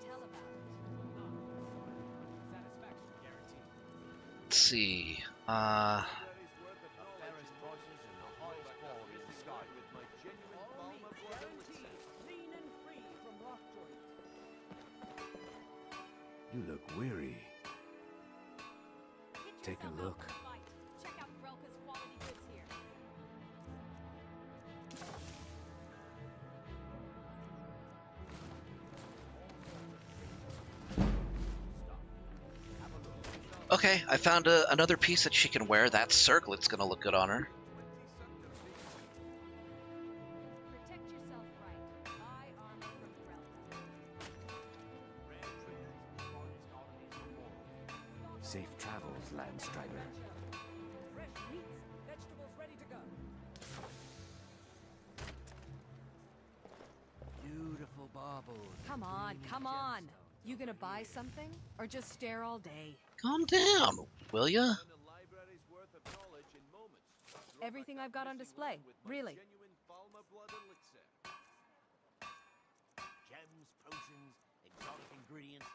Let's see. You look weary. Take a look. Check out Relka's quality goods here. Okay, I found another piece that she can wear. That circlet's gonna look good on her. Protect yourself right. Buy armor from Relka. Safe travels, Landstrider. Fresh meats, vegetables ready to go. Beautiful baubles. Come on, come on. You gonna buy something? Or just stare all day? Calm down, will ya? Everything I've got on display, really. Gems, potions, exotic ingredients.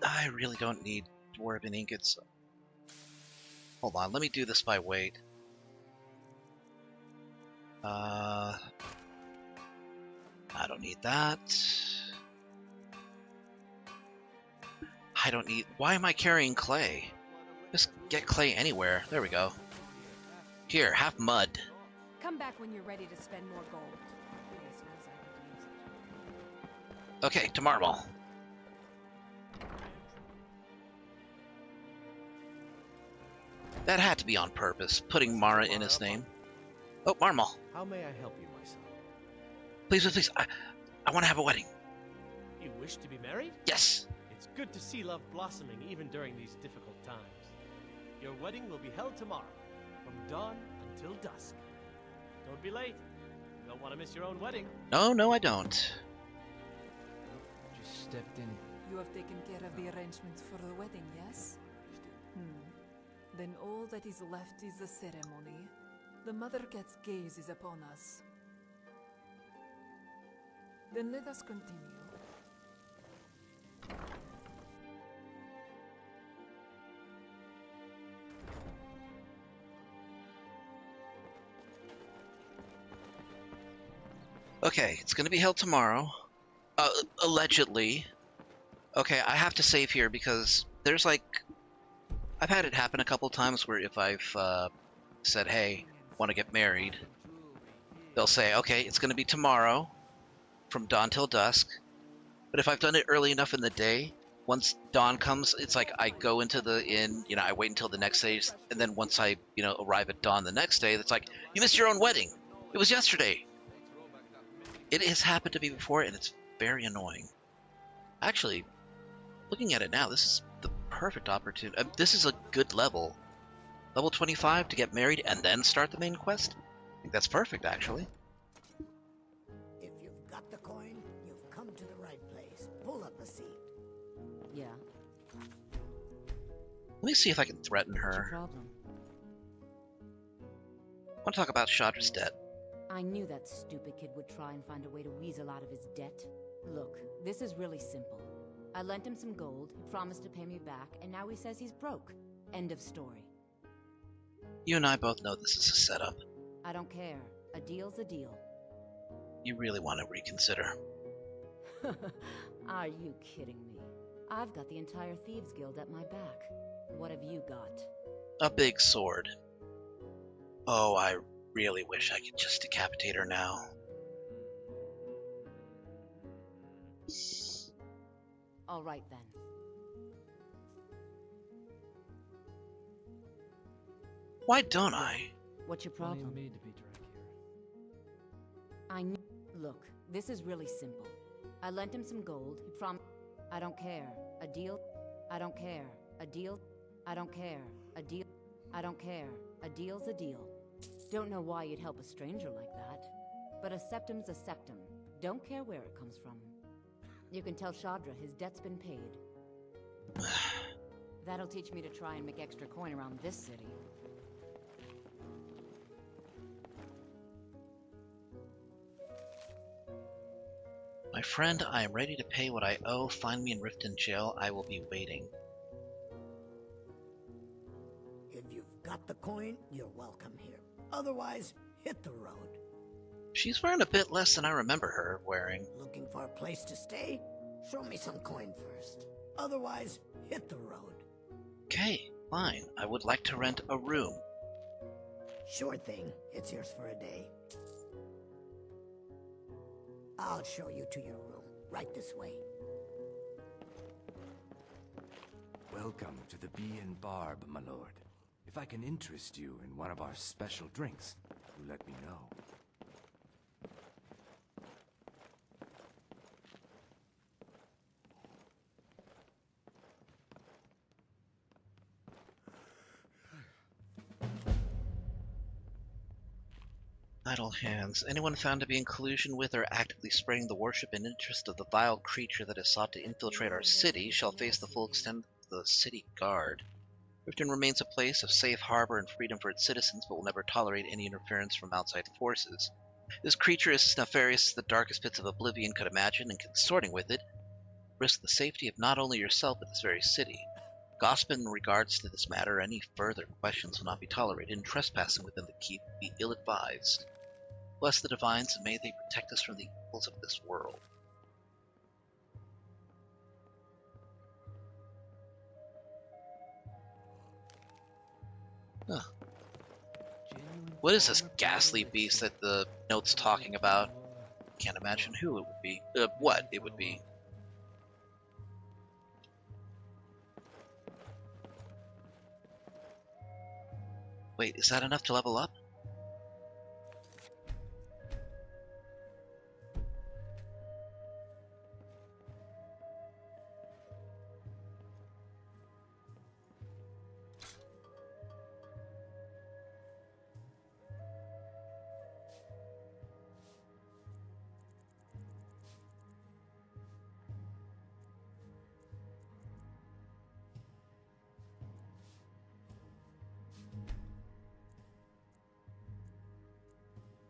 I really don't need dwarven ingots. Hold on, let me do this by weight. I don't need that. I don't need... Why am I carrying clay? Just get clay anywhere. There we go. Here, have mud. Come back when you're ready to spend more gold. Okay, to Marble. That had to be on purpose, putting Mara in his name. Oh, Marmal. How may I help you, my son? Please, please, please. I want to have a wedding. You wish to be married? Yes. It's good to see love blossoming even during these difficult times. Your wedding will be held tomorrow, from dawn until dusk. Don't be late. You don't want to miss your own wedding. No, no, I don't. Just stepped in. You have taken care of the arrangements for the wedding, yes? Then all that is left is the ceremony. The Mother Cat's gaze is upon us. Then let us continue. Okay, it's gonna be held tomorrow. Allegedly. Okay, I have to save here because there's like... I've had it happen a couple times where if I've said, hey, want to get married, they'll say, okay, it's gonna be tomorrow, from dawn till dusk. But if I've done it early enough in the day, once dawn comes, it's like I go into the inn, you know, I wait until the next day, and then once I, you know, arrive at dawn the next day, it's like, you missed your own wedding. It was yesterday. It has happened to me before, and it's very annoying. Actually, looking at it now, this is the perfect opportunity. This is a good level. Level 25 to get married and then start the main quest? I think that's perfect, actually. If you've got the coin, you've come to the right place. Pull up a seat. Yeah. Let me see if I can threaten What's your her. problem? I want to talk about Shadra's debt. I knew that stupid kid would try and find a way to weasel out of his debt. Look, this is really simple. I lent him some gold, he promised to pay me back, and now he says he's broke. End of story. You and I both know this is a setup. I don't care. A deal's a deal. You really want to reconsider. Are you kidding me? I've got the entire Thieves Guild at my back. What have you got? A big sword. Oh, I really wish I could just decapitate her now. All right, then. Why don't I? What's your problem? Me to be direct here. Look, this is really simple. I lent him some gold, he promised... I don't care. A deal? I don't care. A deal? I don't care. A deal? I don't care. A deal's a deal. Don't know why you'd help a stranger like that. But a septum's a septum. Don't care where it comes from. You can tell Shadra his debt's been paid. That'll teach me to try and make extra coin around this city. My friend, I am ready to pay what I owe. Find me in Riften jail. I will be waiting. If you've got the coin, you're welcome here. Otherwise, hit the road. She's wearing a bit less than I remember her wearing. Looking for a place to stay? Show me some coin first. Otherwise, hit the road. Okay, fine. I would like to rent a room. Sure thing. It's yours for a day. I'll show you to your room. Right this way. Welcome to the Bee and Barb, my lord. If I can interest you in one of our special drinks, you let me know. Idle hands. Anyone found to be in collusion with or actively spreading the worship and interest of the vile creature that has sought to infiltrate our city shall face the full extent of the city guard. Riften remains a place of safe harbor and freedom for its citizens, but will never tolerate any interference from outside forces. This creature is as nefarious as the darkest pits of oblivion could imagine, and consorting with it, risk the safety of not only yourself but this very city. Gossip in regards to this matter, any further questions will not be tolerated, and trespassing within the keep will be ill-advised. Bless the divines, and may they protect us from the evils of this world. Huh. What is this ghastly beast that the note's talking about? Can't imagine who it would be. What it would be. Wait, is that enough to level up?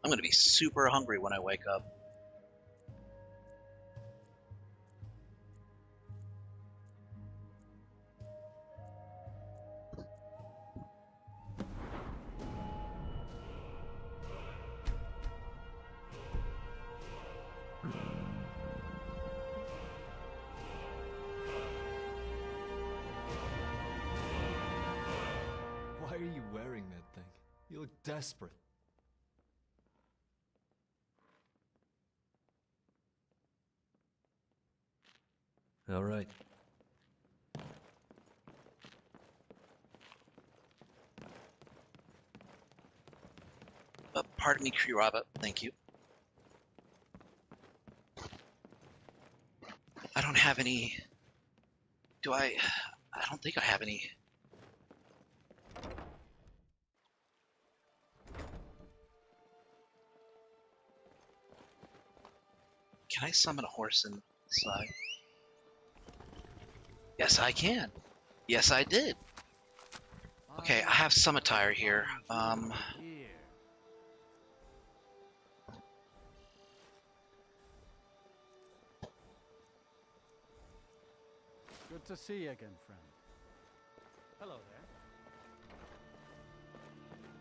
I'm gonna be super hungry when I wake up. Why are you wearing that thing? You look desperate. All right. Pardon me, Kiraba. Thank you. I don't have any... Do I... I don't think I have any... Can I summon a horse inside? Yes, I can. Yes, I did. Okay, I have some attire here. Good to see you again, friend. Hello there.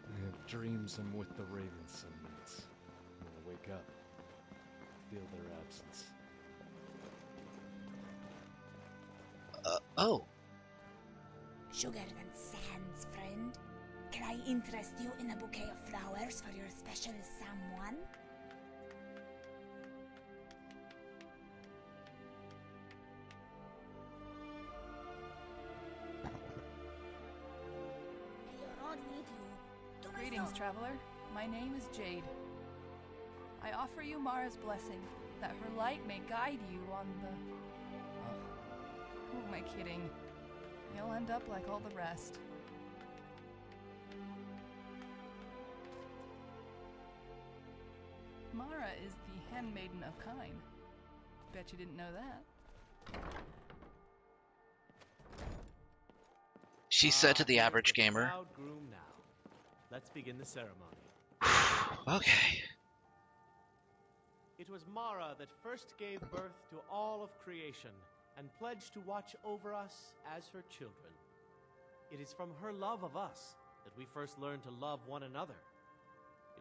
I have dreams I'm with the ravens some nights. When I wake up, I feel their absence. Oh. Sugar and sands, friend. Can I interest you in a bouquet of flowers for your special someone? Greetings, traveler. My name is Jade. I offer you Mara's blessing, that her light may guide you on the... Who am I kidding? You'll end up like all the rest. Mara is the handmaiden of Kine. Bet you didn't know that. She said to the average gamer. Proud groom now. Let's begin the ceremony. Okay. It was Mara that first gave birth to all of creation and pledged to watch over us as her children. It is from her love of us that we first learned to love one another.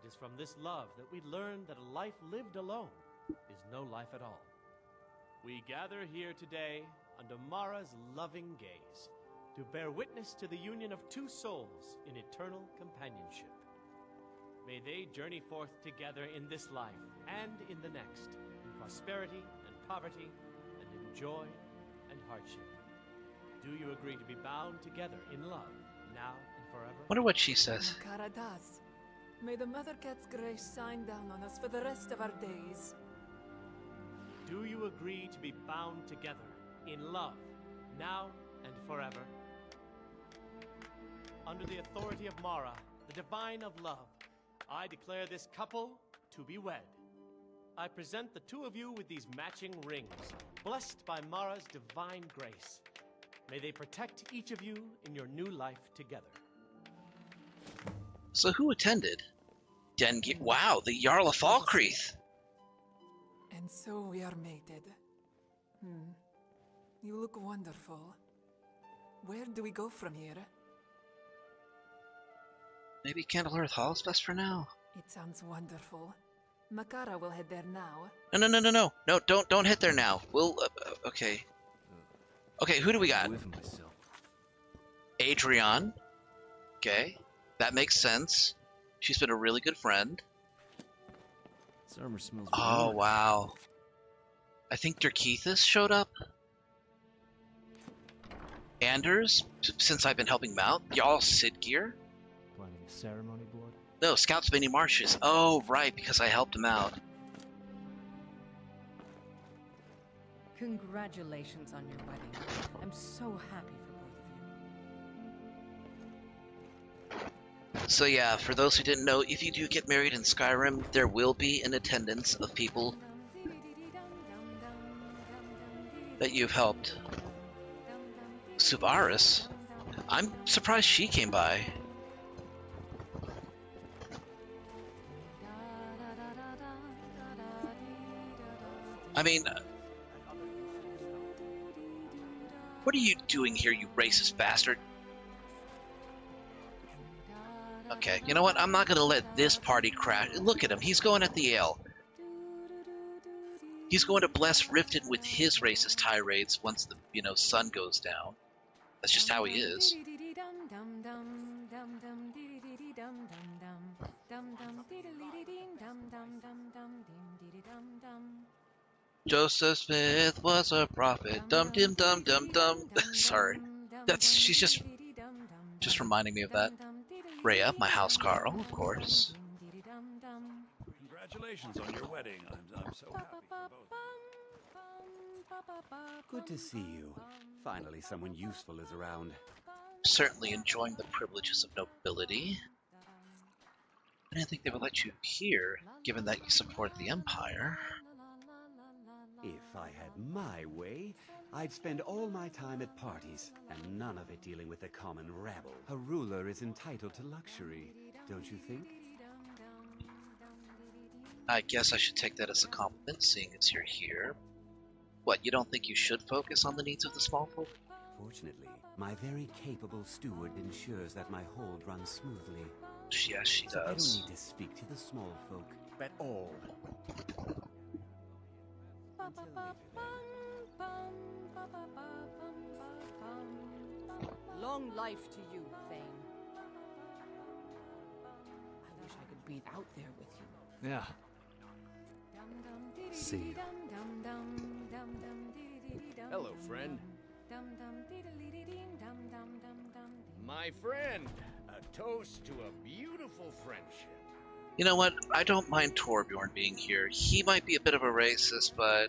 It is from this love that we learn that a life lived alone is no life at all. We gather here today under Mara's loving gaze to bear witness to the union of two souls in eternal companionship. May they journey forth together in this life and in the next, in prosperity and poverty, and in joy and hardship. Do you agree to be bound together in love, now and forever? Wonder what she says. Makara does. May the Mother Cat's grace shine down on us for the rest of our days. Do you agree to be bound together in love, now and forever? Under the authority of Mara, the divine of love, I declare this couple to be wed. I present the two of you with these matching rings, blessed by Mara's divine grace. May they protect each of you in your new life together. So who attended? Wow, the Jarl of Falkreath. And so we are mated. You look wonderful. Where do we go from here? Maybe Candle Earth Hall is best for now. It sounds wonderful. Makara will head there now. No, don't hit there now. We'll, okay. Okay, who do we got? Adrian. Okay. That makes sense. She's been a really good friend. Summer smells Oh, weird. wow. I think Dirkeithus showed up. Anders, since I've been helping him out. Y'all Sid gear? Planning a ceremony, blood? No, Scouts Many Marshes. Oh, right, because I helped him out. Congratulations on your wedding. I'm so happy for both of you. So yeah, for those who didn't know, if you do get married in Skyrim, there will be an attendance of people that you've helped. Suvaris? I'm surprised she came by. I mean, what are you doing here, you racist bastard? Okay, you know what? I'm not gonna let this party crash. Look at him. He's going at the ale. He's going to bless Riften with his racist tirades once the, sun goes down. That's just how he is. Joseph Smith was a prophet. Dum dim dum dum dum. Sorry. She's just reminding me of that. Rhea, my house Carl, of course. Congratulations on your wedding. I'm so happy for both. Good to see you. Finally, someone useful is around. Certainly enjoying the privileges of nobility. I didn't think they would let you here, given that you support the Empire. If I had my way, I'd spend all my time at parties, and none of it dealing with the common rabble. A ruler is entitled to luxury, don't you think? I guess I should take that as a compliment, seeing as you're here. What, you don't think you should focus on the needs of the small folk? Fortunately, my very capable steward ensures that my hold runs smoothly. Yes, she So I don't does. need to speak to the small folk at all. Long life to you, Thane. I wish I could be out there with you. Yeah. See you. Hello, friend. My friend, a toast to a beautiful friendship. You know what? I don't mind Torbjorn being here. He might be a bit of a racist, but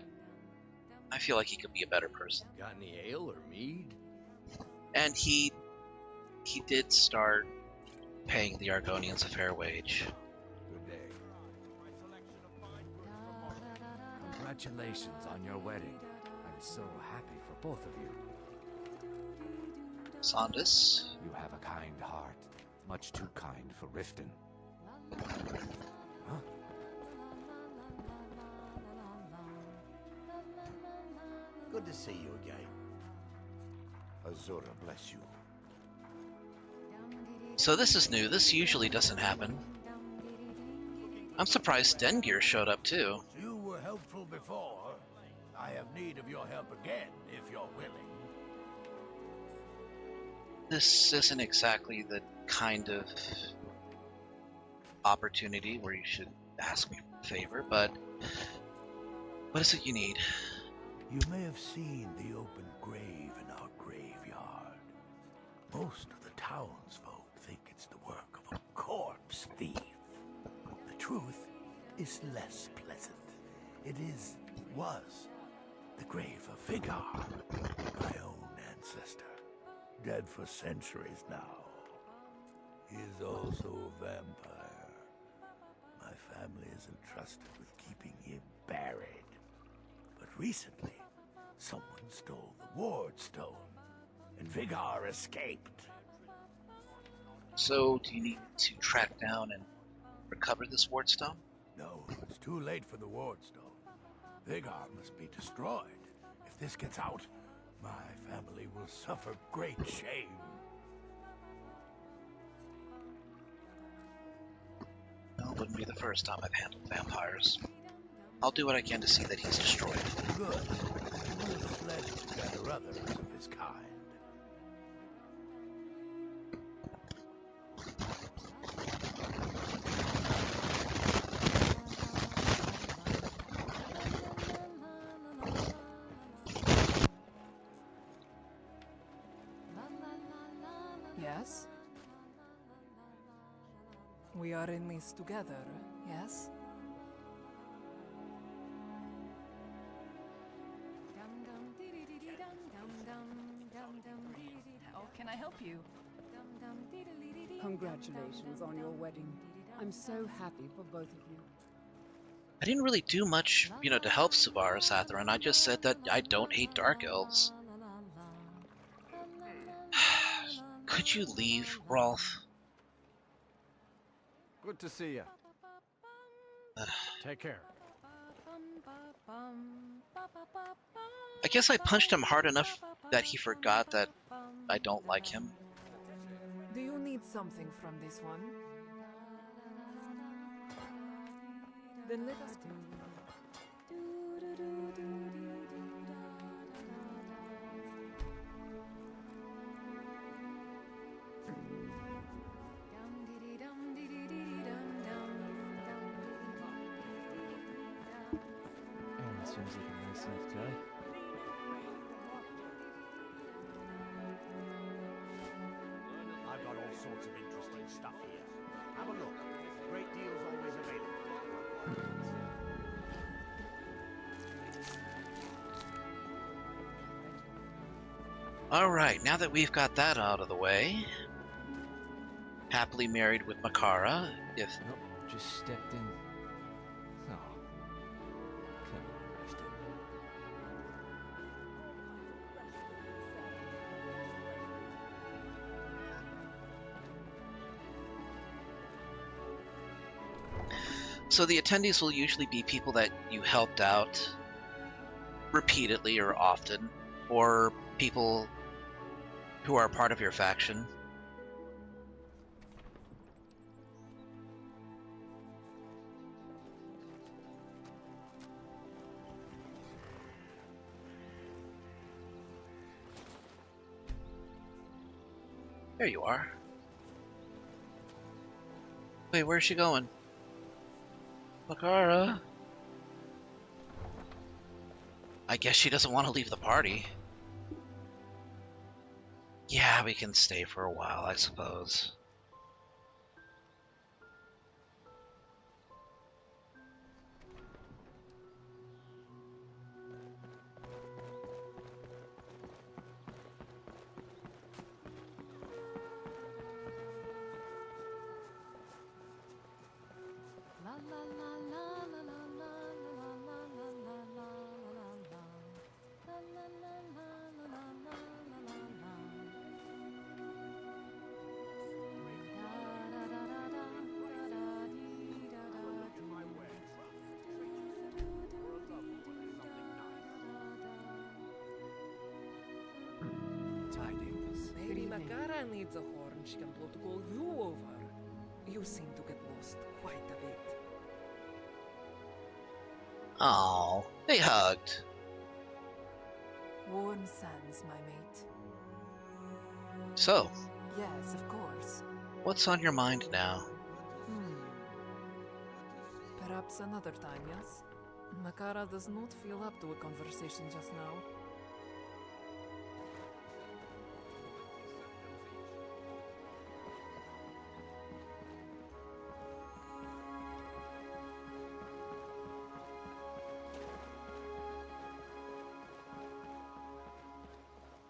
I feel like he could be a better person. Got any ale or mead? And he did start paying the Argonians a fair wage. Good day. Congratulations on your wedding. I'm so happy for both of you. Sondus? You have a kind heart. Much too kind for Riften. Huh? Good to see you again. Azura bless you. So this is new. This usually doesn't happen. I'm surprised Dengear showed up too. You were helpful before. I have need of your help again, if you're willing. This isn't exactly the kind of opportunity where you should ask me for a favor, but what is it you need? You may have seen the open grave in our graveyard. Most of the townsfolk think it's the work of a corpse thief. The truth is less pleasant. It was the grave of Vigar, my own ancestor, dead for centuries now. He is also a vampire. My family is entrusted with keeping him buried. But recently, someone stole the ward stone, and Vigar escaped. So, do you need to track down and recover this wardstone? No, it's too late for the ward stone. Vigar must be destroyed. If this gets out, my family will suffer great shame. Well, it wouldn't be the first time I've handled vampires. I'll do what I can to see that he's destroyed. Good. You will have fled to gather others of his kind. Yes? We are in this together, yes? How can I help you? Congratulations on your wedding. I'm so happy for both of you. I didn't really do much, to help Rivals of Aether, and I just said that I don't hate Dark Elves. Could you leave, Rolf? Good to see you. Take care. I guess I punched him hard enough that he forgot that I don't like him. Do you need something from this one? Then let us continue. Oh, seems like a nice enough guy. I've got all sorts of interesting stuff here. Have a look. Great deals always available. Alright, now that we've got that out of the way, happily married with Makara, if... Nope, just stepped in. Oh. Come on, Ashton. So the attendees will usually be people that you helped out repeatedly or often, or people who are part of your faction. There you are. Wait, where's she going? Makara? I guess she doesn't want to leave the party. Yeah, we can stay for a while, I suppose. Maybe Makara needs a horn she can blow to call you over. You seem to get lost quite a bit. Oh, they hugged. Warm sands, my mate. So, Yes, of course. what's on your mind now? Perhaps another time, yes? Makara does not feel up to a conversation just now.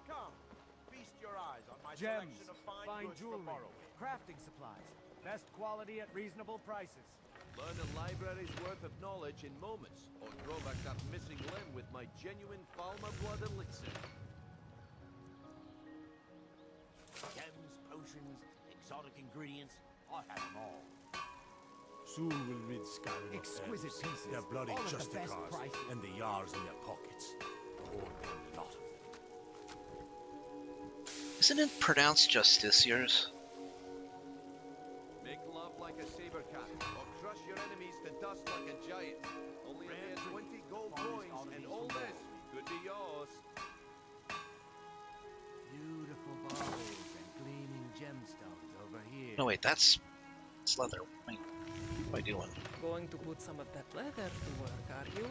Come, feast your eyes on my Gems, selection of fine goods for jewelry, borrowing. crafting supplies, best quality at reasonable prices. Learn a library's worth of knowledge in moments, or grow back that missing limb with my genuine Falmer blood elixir. Gems, potions, exotic ingredients, I have them all. Soon we'll rid Skyrim of Exquisite elves, pieces, their bloody all at the best justicars, prices. and the yars in their pockets. All them lot of them. Isn't it pronounced justiciars? Make love like a saber cat, or crush your enemies to dust like a giant. Only a mere 20 gold coins, and all this could be yours. Beautiful bows and gleaming gemstones over here. No, wait, that's leather. Wait, what am I doing? Going to put some of that leather to work, are you?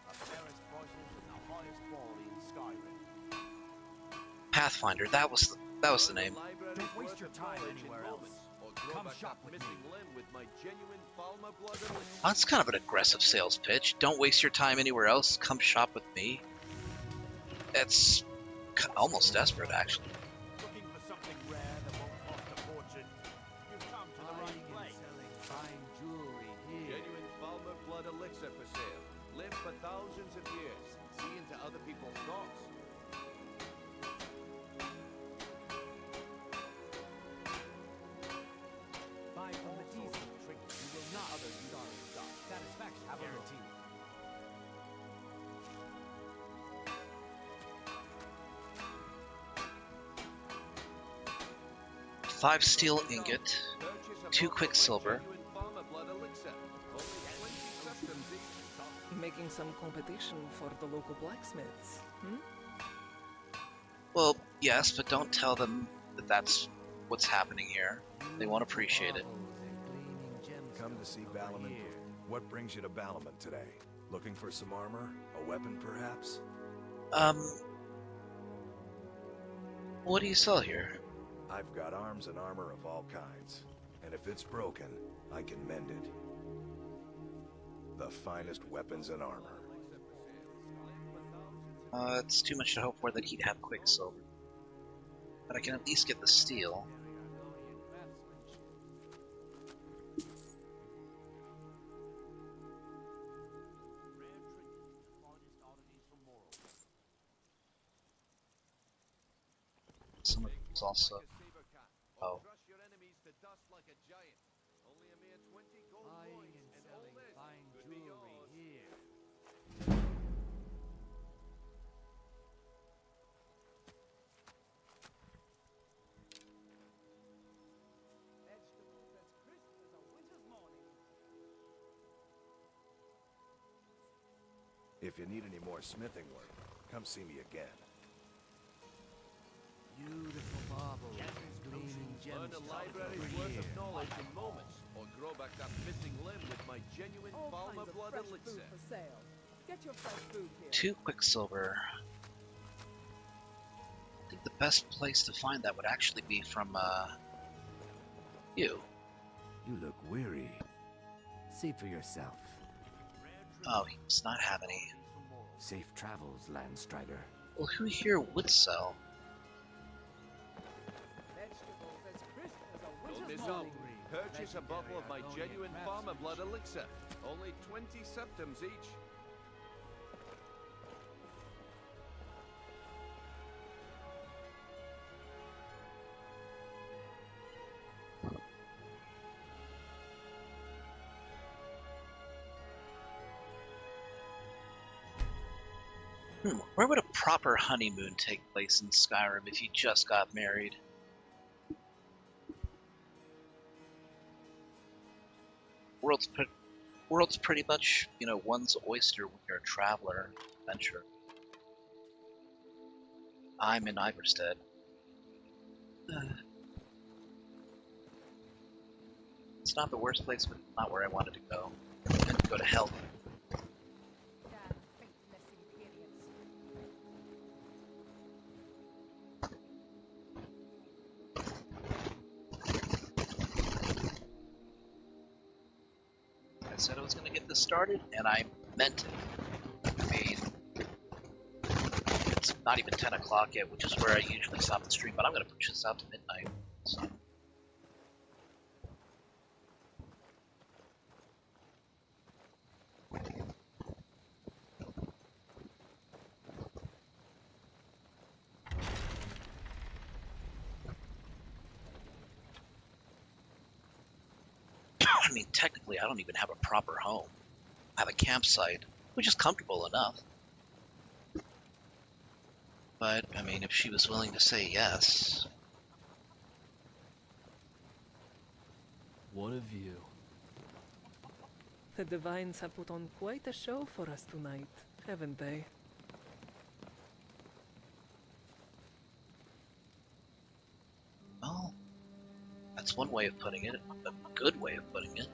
The fairest prices and the highest quality in Skyrim. Pathfinder. That was the name. Don't waste your time anywhere else. Come shop with me. That's kind of an aggressive sales pitch. Don't waste your time anywhere else. Come shop with me. That's almost desperate, actually. Looking for something rare that won't cost a fortune? You've come to the right place. Selling fine jewelry here. Genuine Falmer blood elixir for sale. Live for thousands of years. See into other people's thoughts. Buy from the decent trinket. You will not other satisfaction guaranteed. 5 steel ingot, 2 quicksilver. Making some competition for the local blacksmiths, hmm? Well, yes, but don't tell them that that's what's happening here. They won't appreciate it. Come to see Balaman. What brings you to Balaman today? Looking for some armor? A weapon, perhaps? What do you sell here? I've got arms and armor of all kinds. And if it's broken, I can mend it. The finest weapons and armor. It's too much to hope for that he'd have quicksilver. But I can at least get the steel. Some of it's also... Oh. Buying and selling fine jewelry here. Vegetables as crisp as a winter's morning. If you need any more smithing work, come see me again. Beautiful marble, gleaming Learn gems. a library's worth of knowledge in moments, or grow back that missing limb with my genuine All Falmer kinds of blood fresh elixir. food for sale. Get your fresh food here. 2 quicksilver. I think the best place to find that would actually be from, you. You look weary. See for yourself. Oh, he does not have any. Safe travels, Landstrider. Well, who here would sell? Vegetables as crisp as a Don't winter's miss out. morning. Purchase a bottle of my genuine Falmer blood elixir. Only 20 septims each. Where would a proper honeymoon take place in Skyrim if you just got married? World's pretty much, you know, one's oyster when you're a traveler, adventurer. I'm in Iverstead. It's not the worst place, but not where I wanted to go. I had to go to hell. I said I was going to get this started, and I meant it. I mean, it's not even 10 o'clock yet, which is where I usually stop the stream, but I'm going to push this out to midnight. So. I mean, technically, I don't even have a proper home. I have a campsite, which is comfortable enough. But, I mean, if she was willing to say yes... What a view. The Divines have put on quite a show for us tonight, haven't they? Well, that's one way of putting it. A good way of putting it.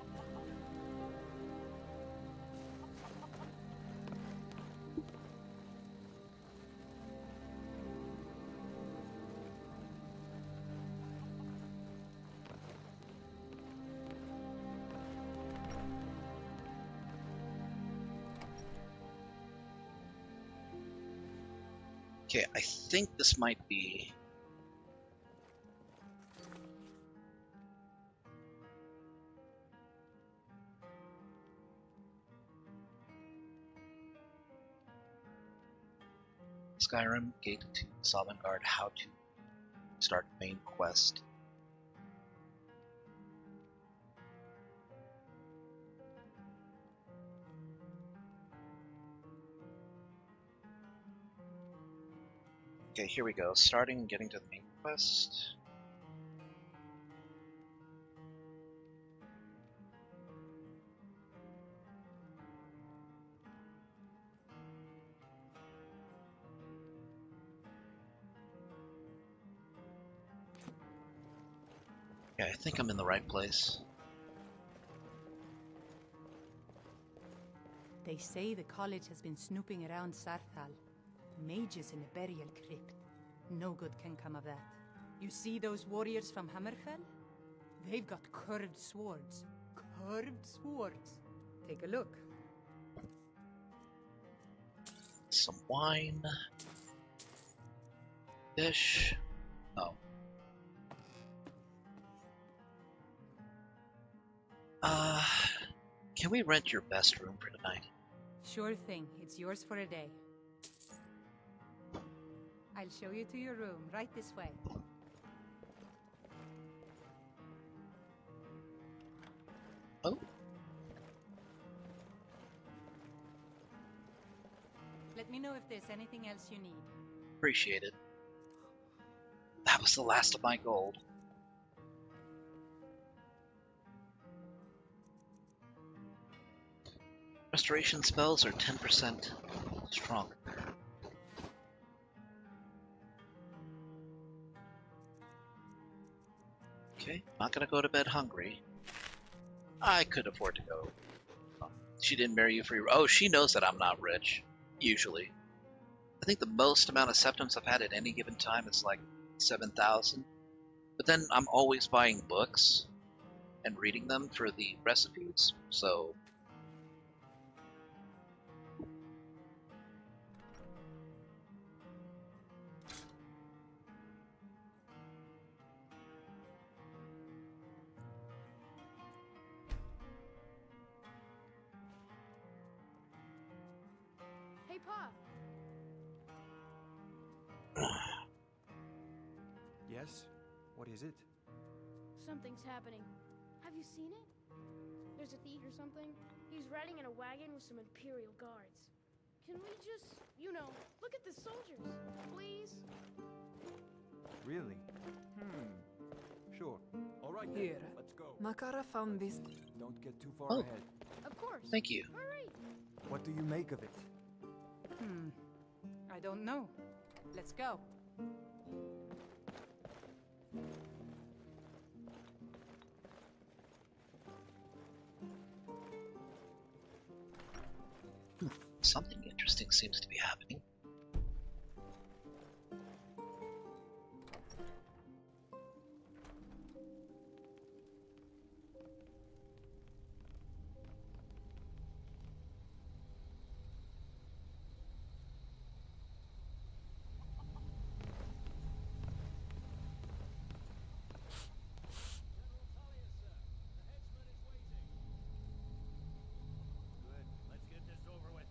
Okay, I think this might be... Skyrim, Gate to Sovngarde, how to start main quest. Okay, here we go. Starting and getting to the main quest. Yeah, I think I'm in the right place. They say the college has been snooping around Sarthal. Mages in a burial crypt. No good can come of that. You see those warriors from Hammerfell? They've got curved swords. Curved swords. Take a look. Some wine. Fish. Oh. Can we rent your best room for tonight? Sure thing. It's yours for a day. I'll show you to your room, right this way. Oh. Let me know if there's anything else you need. Appreciate it. That was the last of my gold. Restoration spells are 10% stronger. Okay, not gonna go to bed hungry. I could afford to go. She didn't marry you for your... Oh, she knows that I'm not rich. Usually. I think the most amount of septums I've had at any given time is like 7,000. But then I'm always buying books and reading them for the recipes, so... Hey, Pa. Yes? What is it? Something's happening. Have you seen it? There's a thief or something. He's riding in a wagon with some Imperial guards. Can we just, you know, look at the soldiers, please? Really? Sure. All right then. Here. Let's go. Makara found this. Don't get too far Oh. ahead. Of course. Thank you. Hurry! What do you make of it? I don't know. Let's go. Something interesting seems to be happening. Good. Let's get this over with.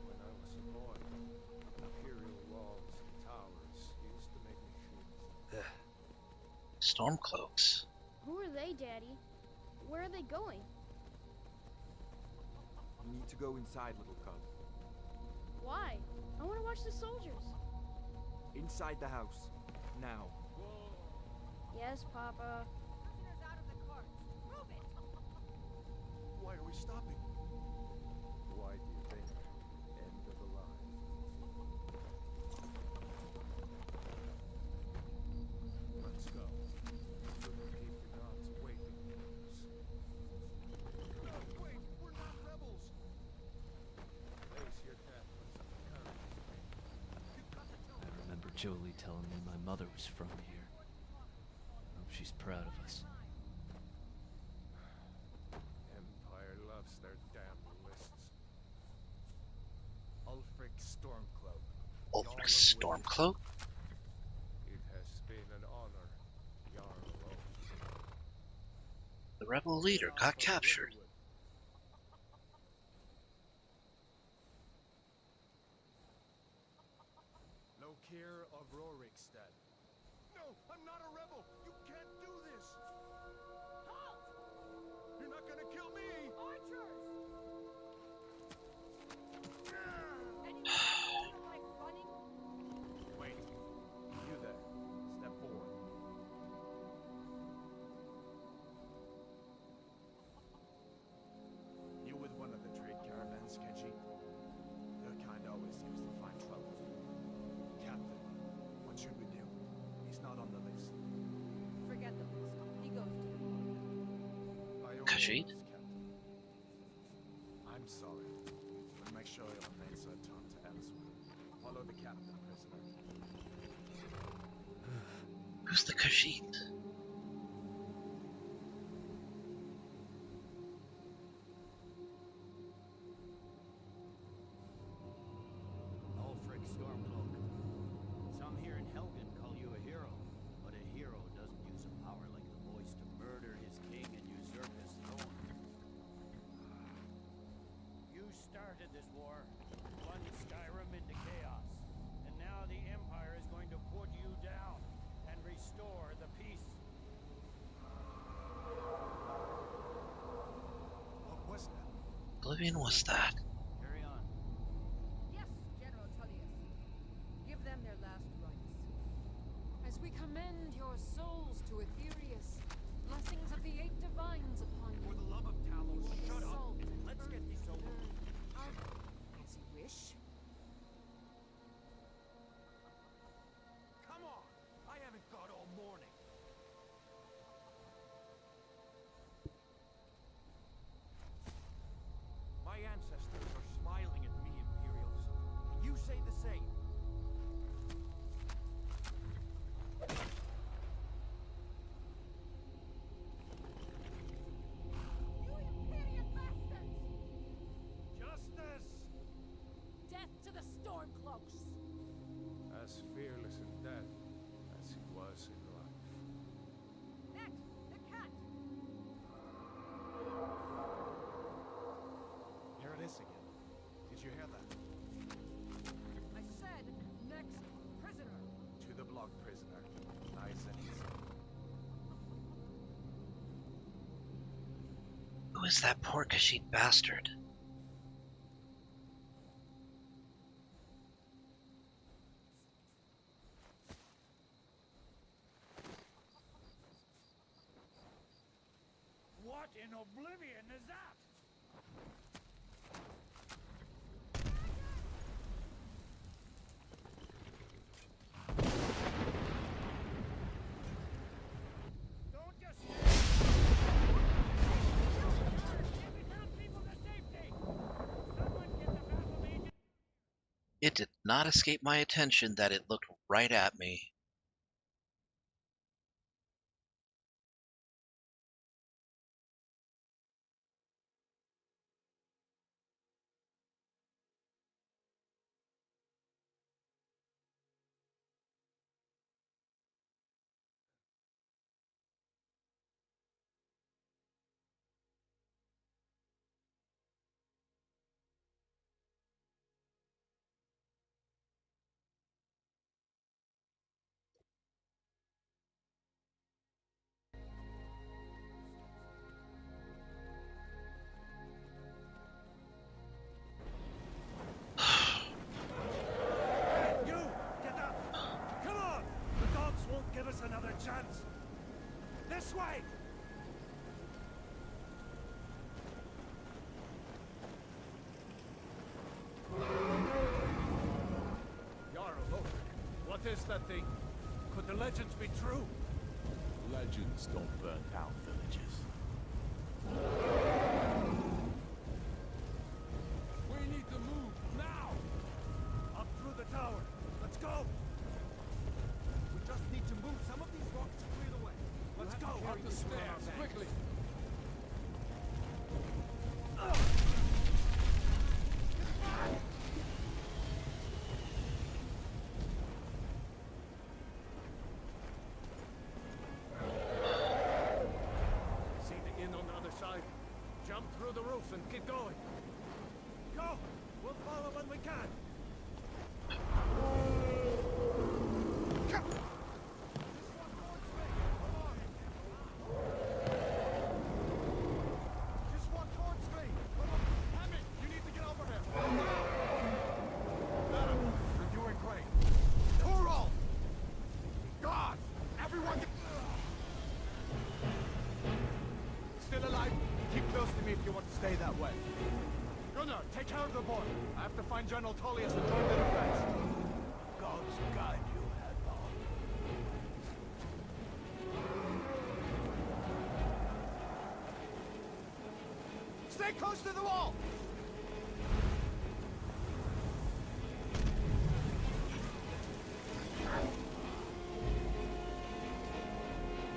When I was a boy, Imperial walls and towers used to make me shit. Stormcloaks. Who are they, Daddy? Where are they going? You need to go inside, little cub. Why? I want to watch the soldiers. Inside the house. Now. Yes, Papa. Why are we stopping? Why do you think? End of the line. Let's go. We'll keep the gods waiting for us. No, wait! We're not rebels! Face your death with some courage. You've got to tell I remember Jolie telling me my mother was from here. I hope she's proud of us. Empire loves their damn lists. Ulfric Stormcloak. Ulfric Stormcloak? It has been an honor, Jarl Ulfric. The rebel leader got captured. Lokir of Rorikstead. No, I'm not a rebel! You can't do this! Halt! You're not gonna kill me! Archers! Wait. You there. Step forward. You with one of the trade caravans, Keji? Their kind always seems to find trouble. Captain, what should we do? He's not on the list. Forget the list. He goes to the port. Khajiit? I'm sorry. But make sure your mates are turned to elsewhere. Follow the captain, prisoner. Who's the Khajiit? Ulfric Stormcloak. Some here in Helgen call you a hero, but a hero doesn't use a power like the voice to murder his king and usurp his throne. You started this war, plunged Skyrim into chaos, and now the Empire is going to put you down and restore the peace. What was that? Oblivion was that? Carry on. Yes, General Tullius. Give them their last rites. As we commend your souls to Aetherius, blessings of the eight divines upon you. For the love of Talos, shut up Salt and let's get this over with. As you wish. Come on! I haven't got all morning. My ancestors are smiling at me, Imperials. Can you say the same? Justice! Death to the Stormcloaks! As fearless in death as he was in life. Next, the cat! Here it is again. Did you hear that? I said, next prisoner! To the block, prisoner. Nice and easy. Who is that poor Khajiit bastard? What in oblivion is that? Don't just It did not escape my attention that it looked right at me. is that thing? Could the legends be true? Legends don't burn down villages. We need to move now! Up through the tower. Let's go! We just need to move some of these rocks to clear the way. Let's go! Up the stairs, quickly! See the inn on the other side? Jump through the roof and keep going. Go! We'll follow when we can. Just walk towards me. Come on. Hammy, you need to get over here. Adam, you're doing great. Torol! God! Everyone get... Still alive? Keep close to me if you want to stay that way. Gunnar, take care of the boy. I have to find General Tullius and join the defense. Gods guide you, Hadvar. Stay close to the wall!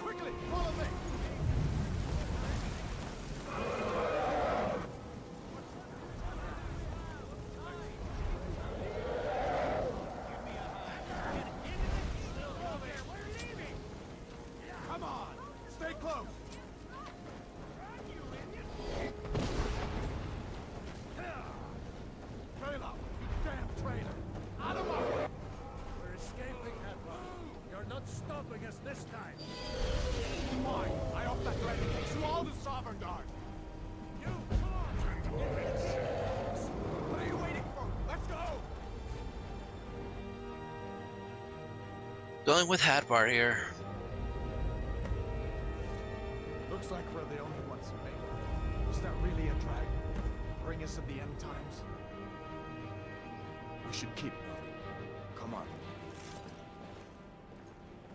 Quickly, follow me! Come on! Stay close! Trailer! You damn trailer! Out of my way! We're escaping, Hadvar. You're not stopping us this time. Fine. I hope that dragon takes you all to Sovngarde. You, come on! What are you waiting for? Let's go! Going with Hadvar here. Looks like we're the only ones who made it. Was that really a dragon? Bring us at the end times? We should keep moving. Come on.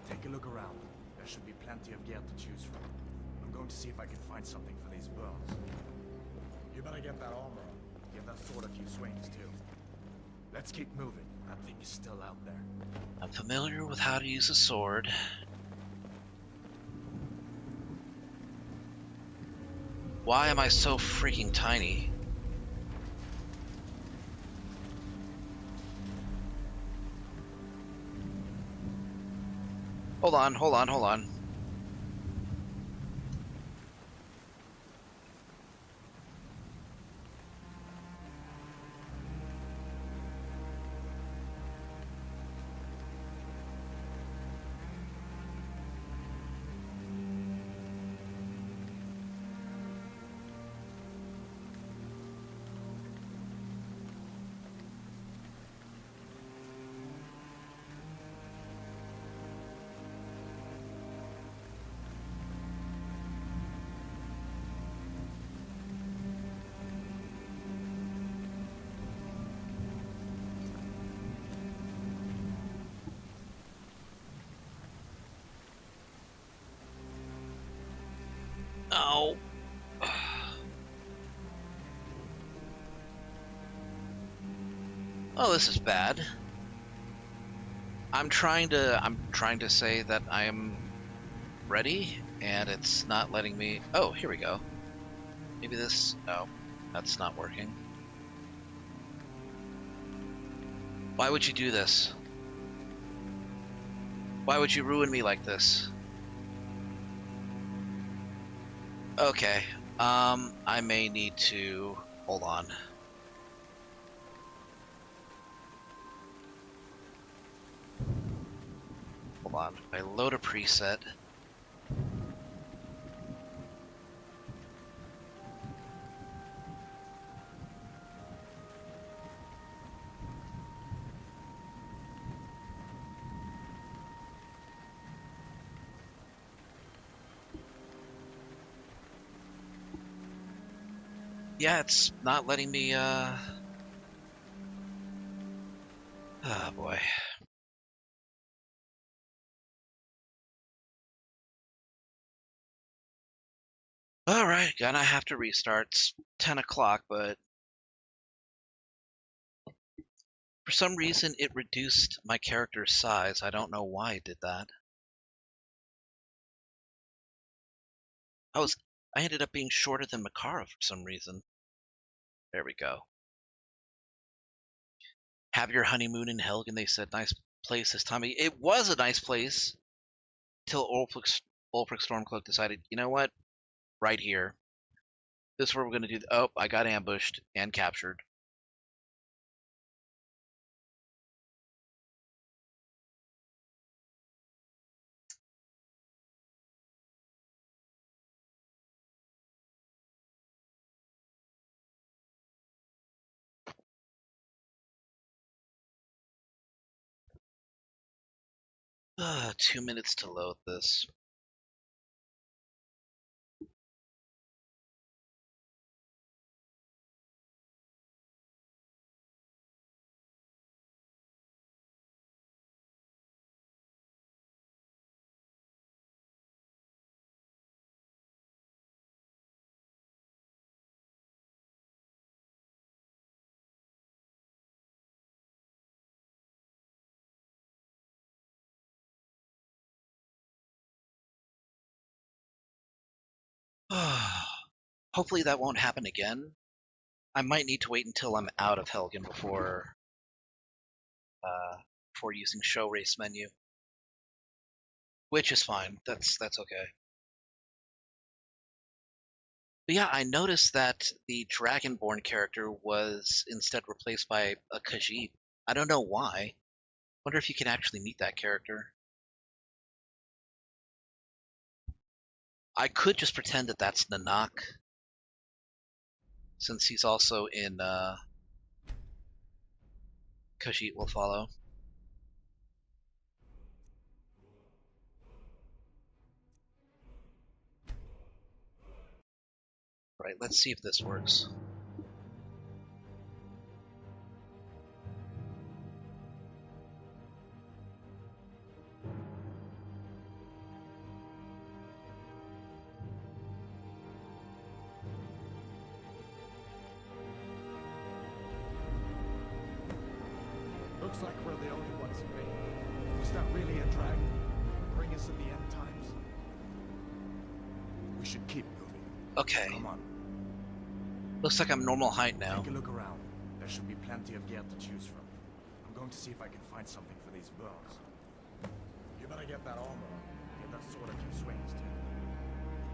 Take a look around. There should be plenty of gear to choose from. I'm going to see if I can find something for these burns. You better get that armor on. Give that sword a few swings, too. Let's keep moving. That thing is still out there. I'm familiar with how to use a sword. Why am I so freaking tiny? Hold on, hold on, hold on. Oh. Oh, this is bad. I'm trying to say that I am ready, and it's not letting me. Oh, here we go. Maybe this. No, that's not working. Why would you do this? Why would you ruin me like this? Okay, I may need to hold on. Hold on, if I load a preset. Yeah, it's not letting me, oh boy. Alright, gonna have to restart. It's 10 o'clock, but for some reason it reduced my character's size. I don't know why it did that. I ended up being shorter than Makara for some reason. There we go. Have your honeymoon in Helgen, they said. Nice place this time. It was a nice place till Ulfric Stormcloak decided, you know what? Right here. This is where we're going to do. Oh, I got ambushed and captured. Ah, 2 minutes to load this. Hopefully that won't happen again. I might need to wait until I'm out of Helgen before using show race menu, which is fine. That's okay. But yeah, I noticed that the Dragonborn character was instead replaced by a Khajiit. I don't know why. Wonder if you can actually meet that character. I could just pretend that that's Nanak, since he's also in Khajiit will follow. Right, let's see if this works. Looks like we're the only ones who made it. Was that really a dragon? Bring us in the end times? We should keep moving. Okay. Come on. Looks like I'm normal height now. Take a look around. There should be plenty of gear to choose from. I'm going to see if I can find something for these burns. You better get that armor on. Get that sword a few swings too.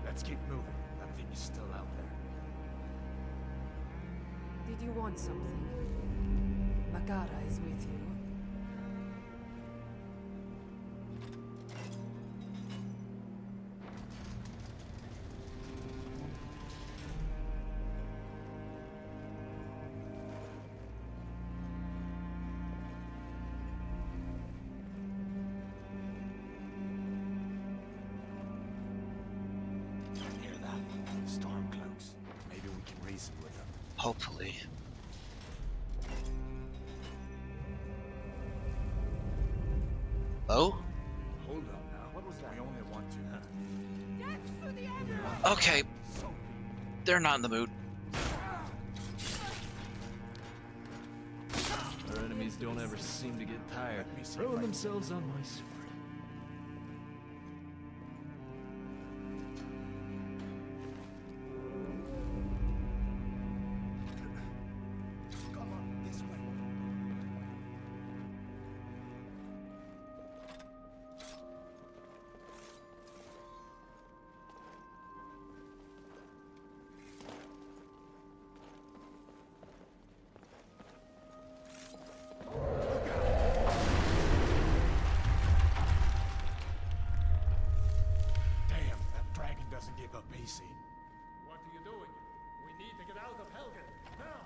Let's keep moving. That thing is still out there. Did you want something? Makara is with you. Hear that? Stormcloaks. Maybe we can reason with them. Hopefully. Oh? Hold up now. What was that? We only want to. Okay. They're not in the mood. Our enemies don't ever seem to get tired, throwing themselves on my sword. Come on, this way. Damn, that dragon doesn't give up easy. What are you doing? We need to get out of Helgen, now!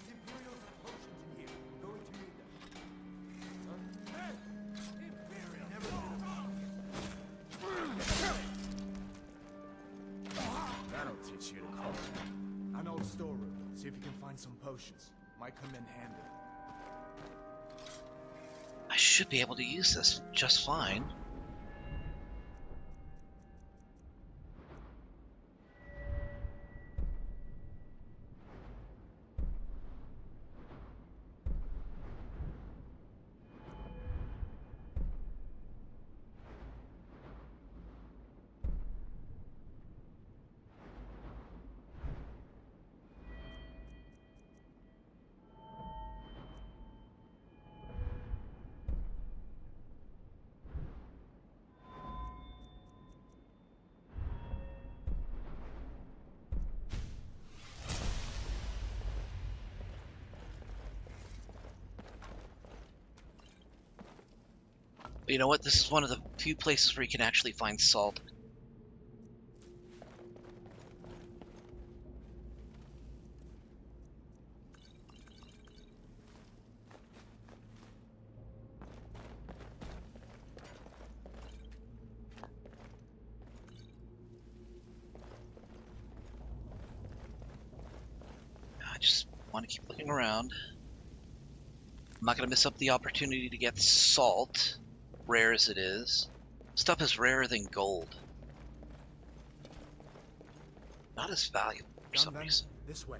The Imperials have potions in here. I'm going to need them. Hey! Imperial! That'll teach you to cross. An old storeroom. See if you can find some potions. Might come in handy. I should be able to use this just fine. You know what? This is one of the few places where you can actually find salt. I just want to keep looking around. I'm not going to miss up the opportunity to get salt, rare as it is. Stuff is rarer than gold. Not as valuable for some reason. This way.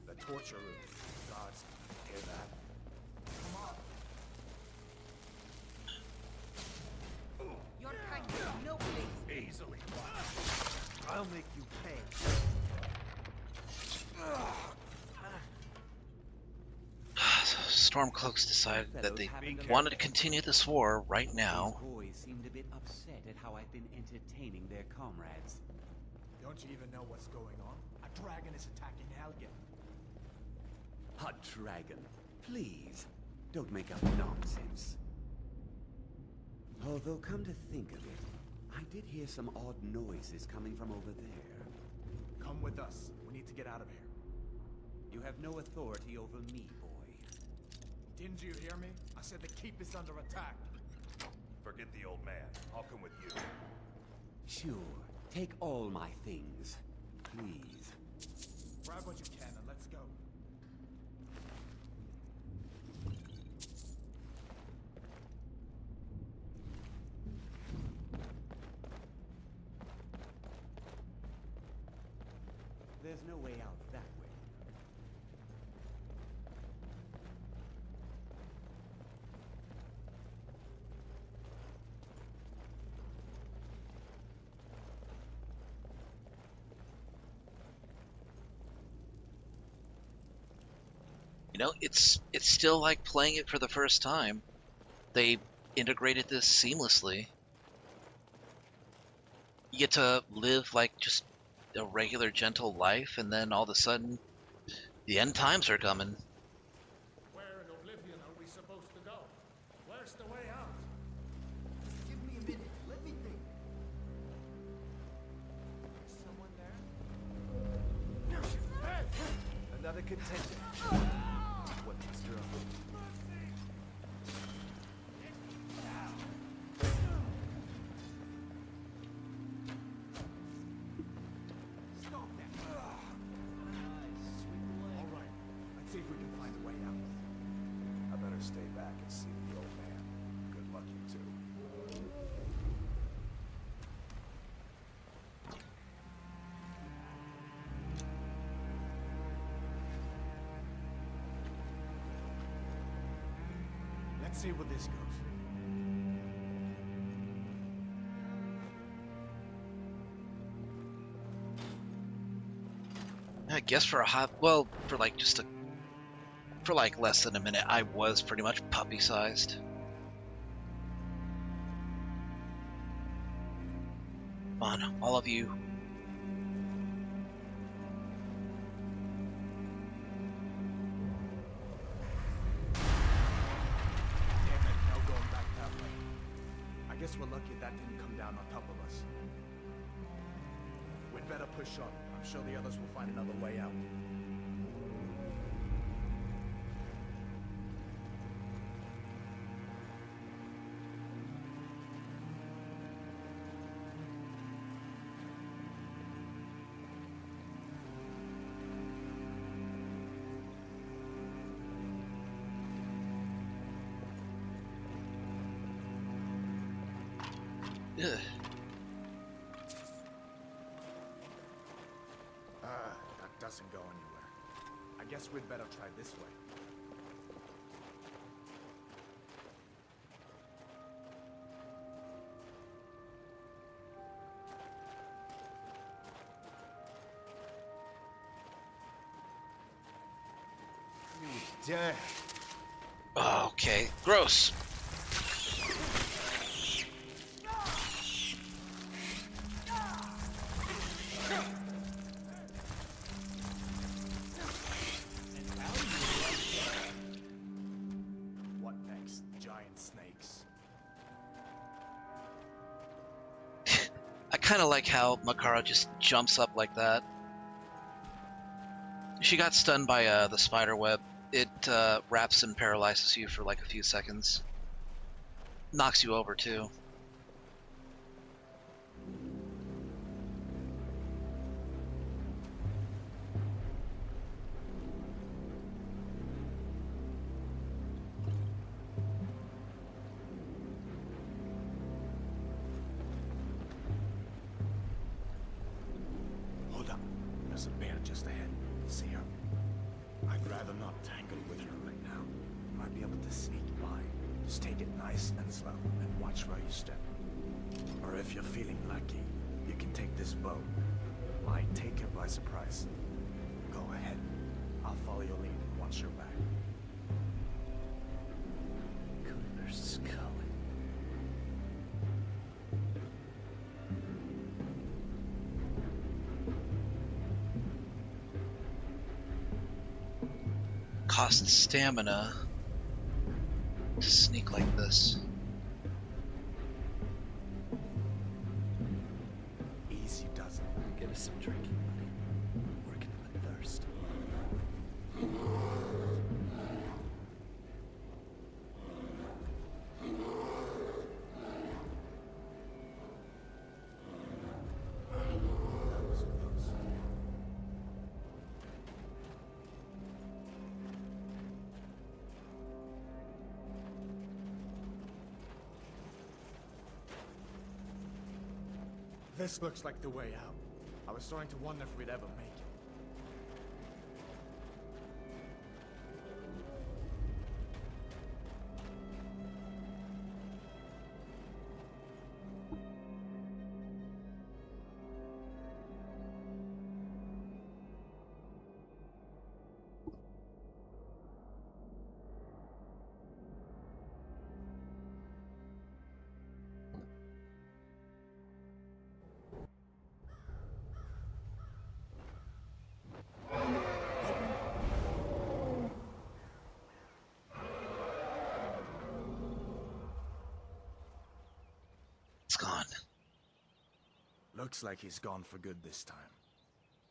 The torture room. Gods, hear that? Come on. Your kind of no place. Easily. I'll make you pay. Stormcloaks decided that they wanted to continue this war right now. These boys seemed a bit upset at how I've been entertaining their comrades. Don't you even know what's going on? A dragon is attacking Helgen. A dragon? Please, don't make up nonsense. Although, come to think of it, I did hear some odd noises coming from over there. Come with us. We need to get out of here. You have no authority over me, boy. Didn't you hear me? I said the keep is under attack. Forget the old man. I'll come with you. Sure, take all my things, please. Grab what you can and let's go. There's no way out that way. You know, it's still like playing it for the first time. They integrated this seamlessly. You get to live like just a regular gentle life, and then all of a sudden the end times are coming. Where in Oblivion are we supposed to go? Where's the way out? Give me a minute. Let me think. Someone there? Another contender. What is your Stop that. All right. Let's see if we can find a way out. I better stay back and see the old man. Good luck, you two. Let's see where this goes. I guess for a hot, well, for like just a, for like less than a minute, I was pretty much puppy-sized. Come on, all of you. Damn it, now going back that way. I guess we're lucky that didn't come down on top of us. We'd better push on. I'm sure the others will find another way out. Ugh. That doesn't go anywhere. I guess we'd better try this way. Damn. Okay, gross. kind of like how Makara just jumps up like that. She got stunned by the spider web. It wraps and paralyzes you for like a few seconds. Knocks you over too. Hold up. There's a bear just ahead. See her? I'd rather not tangle with her right now. Might be able to sneak by. Just take it nice and slow, and watch where you step. Or if you're feeling lucky, you can take this bow. Might take her by surprise. Go ahead. I'll follow your lead and watch your back. Cooler skull. Costs stamina to sneak like this. Easy does it. Get us some drinking money. Working up a thirst. This looks like the way out. I was starting to wonder if we'd ever make it. It's gone. Looks like he's gone for good this time.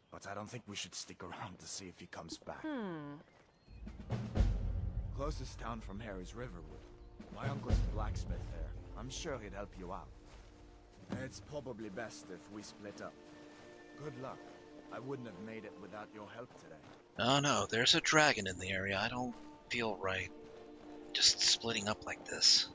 But I don't think we should stick around to see if he comes back. Closest town from here is Riverwood. My uncle's a blacksmith there. I'm sure he'd help you out. It's probably best if we split up. Good luck. I wouldn't have made it without your help today. Oh no, there's a dragon in the area. I don't feel right just splitting up like this.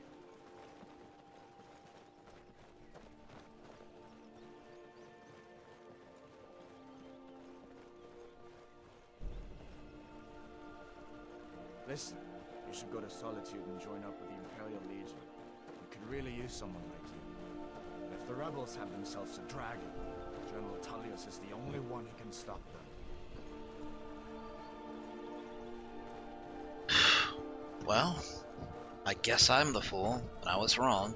Listen, you should go to Solitude and join up with the Imperial Legion. We could really use someone like you. If the rebels have themselves a dragon, General Tullius is the only one who can stop them. Well, I guess I'm the fool, and I was wrong.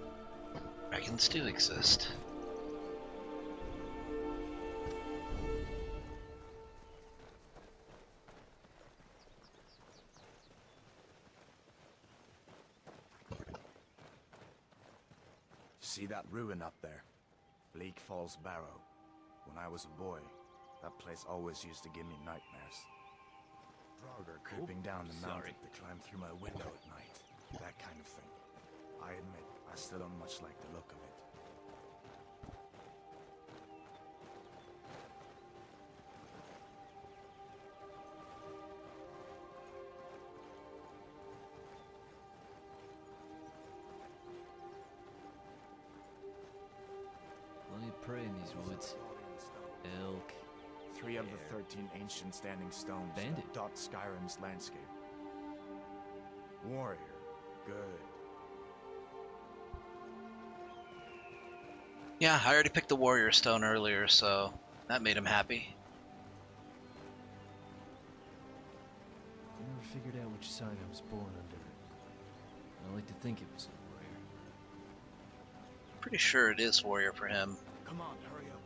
Dragons do exist. See that ruin up there? Bleak Falls Barrow. When I was a boy, that place always used to give me nightmares. Draugr creeping down the mountain to climb through my window at night. That kind of thing. I admit, I still don't much like the look of it. What do you prey in these woods? Elk. 3 of the 13 ancient standing stones Bandit. dot Skyrim's landscape. Warrior. Good. Yeah, I already picked the warrior stone earlier, so that made him happy. I never figured out which sign I was born under. I like to think it was a warrior. Pretty sure it is warrior for him. Come on, hurry up.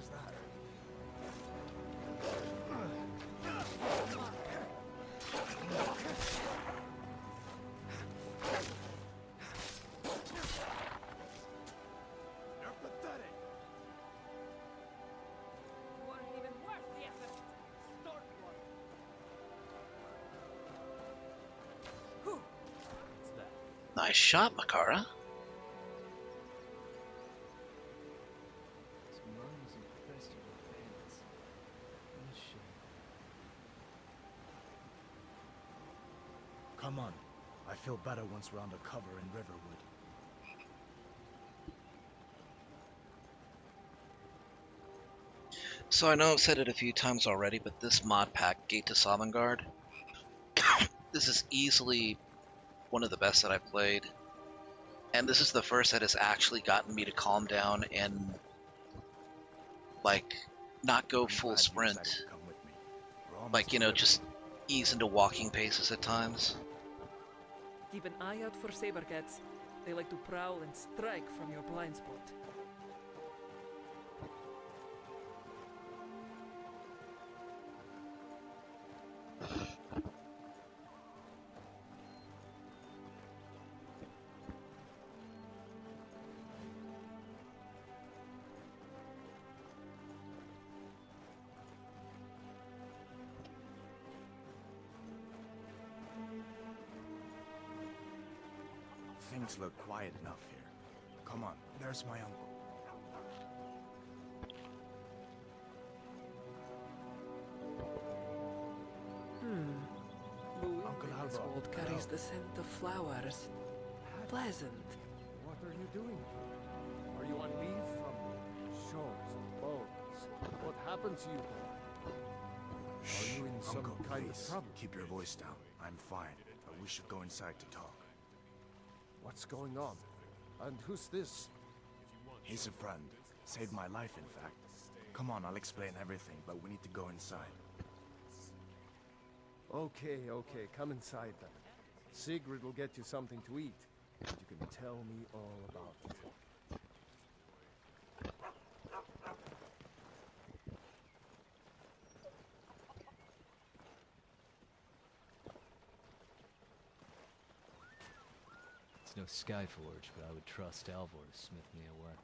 was that? You're pathetic. Weren't even worth the effort. Start one. What's that? Nice shot, Makara. This mine is infested with bandits. What a shame. Come on. I feel better once we're under cover in Riverwood. So I know I've said it a few times already, but this mod pack, Gate to Sovngarde, this is easily one of the best that I've played. And this is the first that has actually gotten me to calm down and, like, not go full sprint. Like, you know, just ease into walking paces at times. Keep an eye out for saber cats. They like to prowl and strike from your blind spot. Things look quiet enough here. Come on, there's my uncle. The wind in this world carries the scent of flowers. Pleasant. What are you doing? Are you on leave from shores and bones? What happened to you? Are you in some kind of trouble? Keep your voice down. I'm fine, but we should go inside to talk. What's going on? And who's this? He's a friend. Saved my life, in fact. Come on, I'll explain everything, but we need to go inside. Okay, come inside then. Sigrid will get you something to eat, and you can tell me all about it. It's no Skyforge, but I would trust Alvor to smith me a weapon.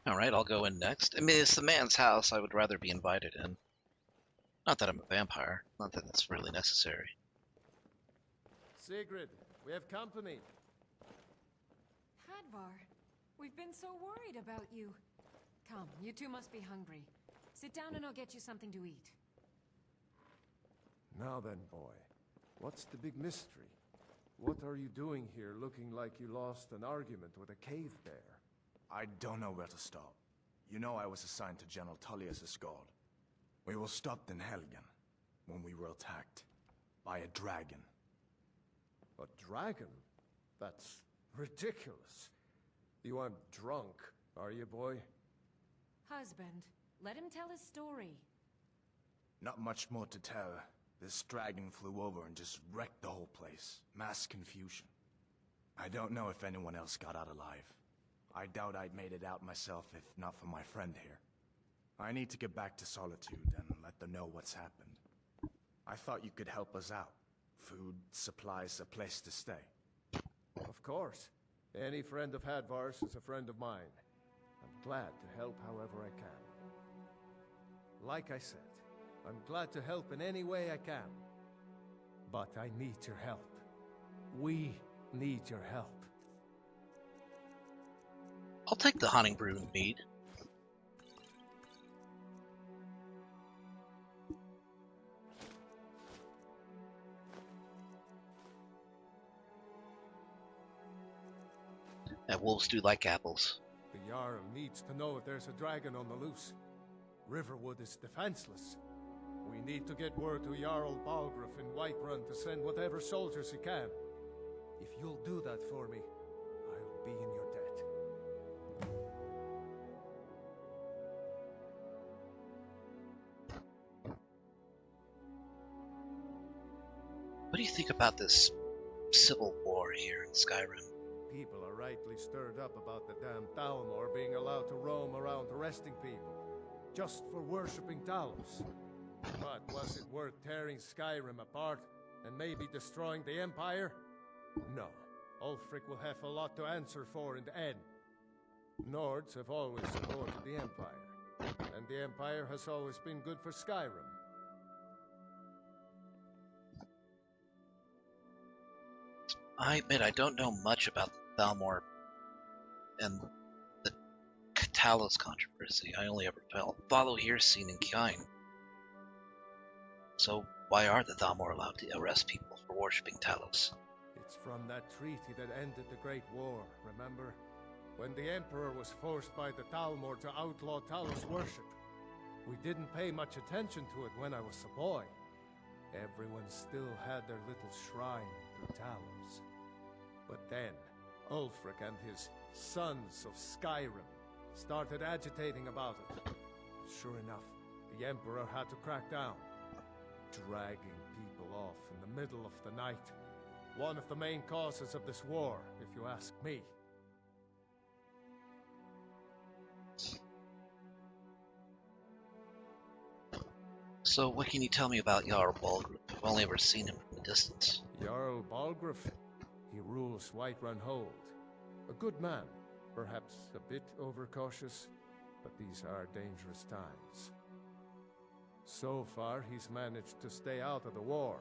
Alright, I'll go in next. I mean, it's the man's house. I would rather be invited in. Not that I'm a vampire. Not that that's really necessary. Sigrid, we have company. Hadvar, we've been so worried about you. Come, you two must be hungry. Sit down and I'll get you something to eat. Now then, boy, what's the big mystery? What are you doing here looking like you lost an argument with a cave bear? I don't know where to start. You know I was assigned to General Tullius' guard. We were stopped in Helgen when we were attacked by a dragon. A dragon? That's ridiculous. You aren't drunk, are you, boy? Husband, let him tell his story. Not much more to tell. This dragon flew over and just wrecked the whole place. Mass confusion. I don't know if anyone else got out alive. I doubt I'd made it out myself if not for my friend here. I need to get back to Solitude and let them know what's happened. I thought you could help us out. Food, supplies, a place to stay. Of course. Any friend of Hadvar's is a friend of mine. I'm glad to help however I can. Like I said, I'm glad to help in any way I can. But I need your help. We need your help. I'll take the hunting brew and mead. And wolves do like apples. The Jarl needs to know if there's a dragon on the loose. Riverwood is defenseless. We need to get word to Jarl Balgruuf in Whiterun to send whatever soldiers he can. If you'll do that for me, I'll be in your debt. What do you think about this civil war here in Skyrim? People are rightly stirred up about the damn Thalmor being allowed to roam around arresting people, just for worshipping Talos. But was it worth tearing Skyrim apart and maybe destroying the Empire? No. Ulfric will have a lot to answer for in the end. Nords have always supported the Empire, and the Empire has always been good for Skyrim. I admit I don't know much about the Thalmor and the Talos controversy. I only ever follow Hircine and Kine. So why are the Thalmor allowed to arrest people for worshipping Talos? It's from that treaty that ended the Great War, remember? When the Emperor was forced by the Thalmor to outlaw Talos worship. We didn't pay much attention to it when I was a boy. Everyone still had their little shrine to Talos. But then, Ulfric and his Sons of Skyrim started agitating about it. Sure enough, the Emperor had to crack down, dragging people off in the middle of the night. One of the main causes of this war, if you ask me. So what can you tell me about Jarl Balgruuf? I've only ever seen him from a distance. Jarl Balgruuf? He rules Whiterun Hold. A good man, perhaps a bit overcautious, but these are dangerous times. So far, he's managed to stay out of the war.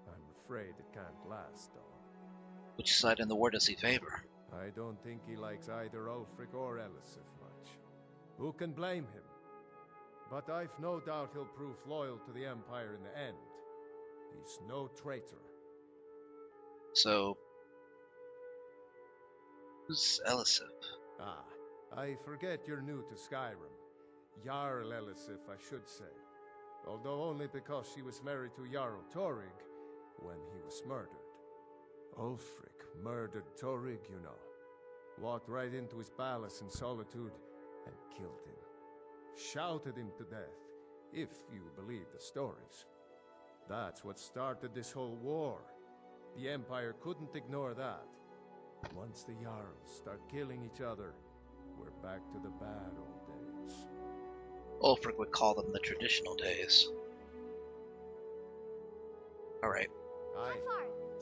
I'm afraid it can't last, though. Which side in the war does he favor? I don't think he likes either Ulfric or Elisif much. Who can blame him? But I've no doubt he'll prove loyal to the Empire in the end. He's no traitor. So, who's Elisif? Ah, I forget you're new to Skyrim. Jarl Elisif, I should say. Although only because she was married to Jarl Torrig when he was murdered. Ulfric murdered Torrig, you know. Walked right into his palace in Solitude and killed him. Shouted him to death, if you believe the stories. That's what started this whole war. The Empire couldn't ignore that. Once the Jarls start killing each other, we're back to the bad old days. Ulfric would call them the traditional days. Alright.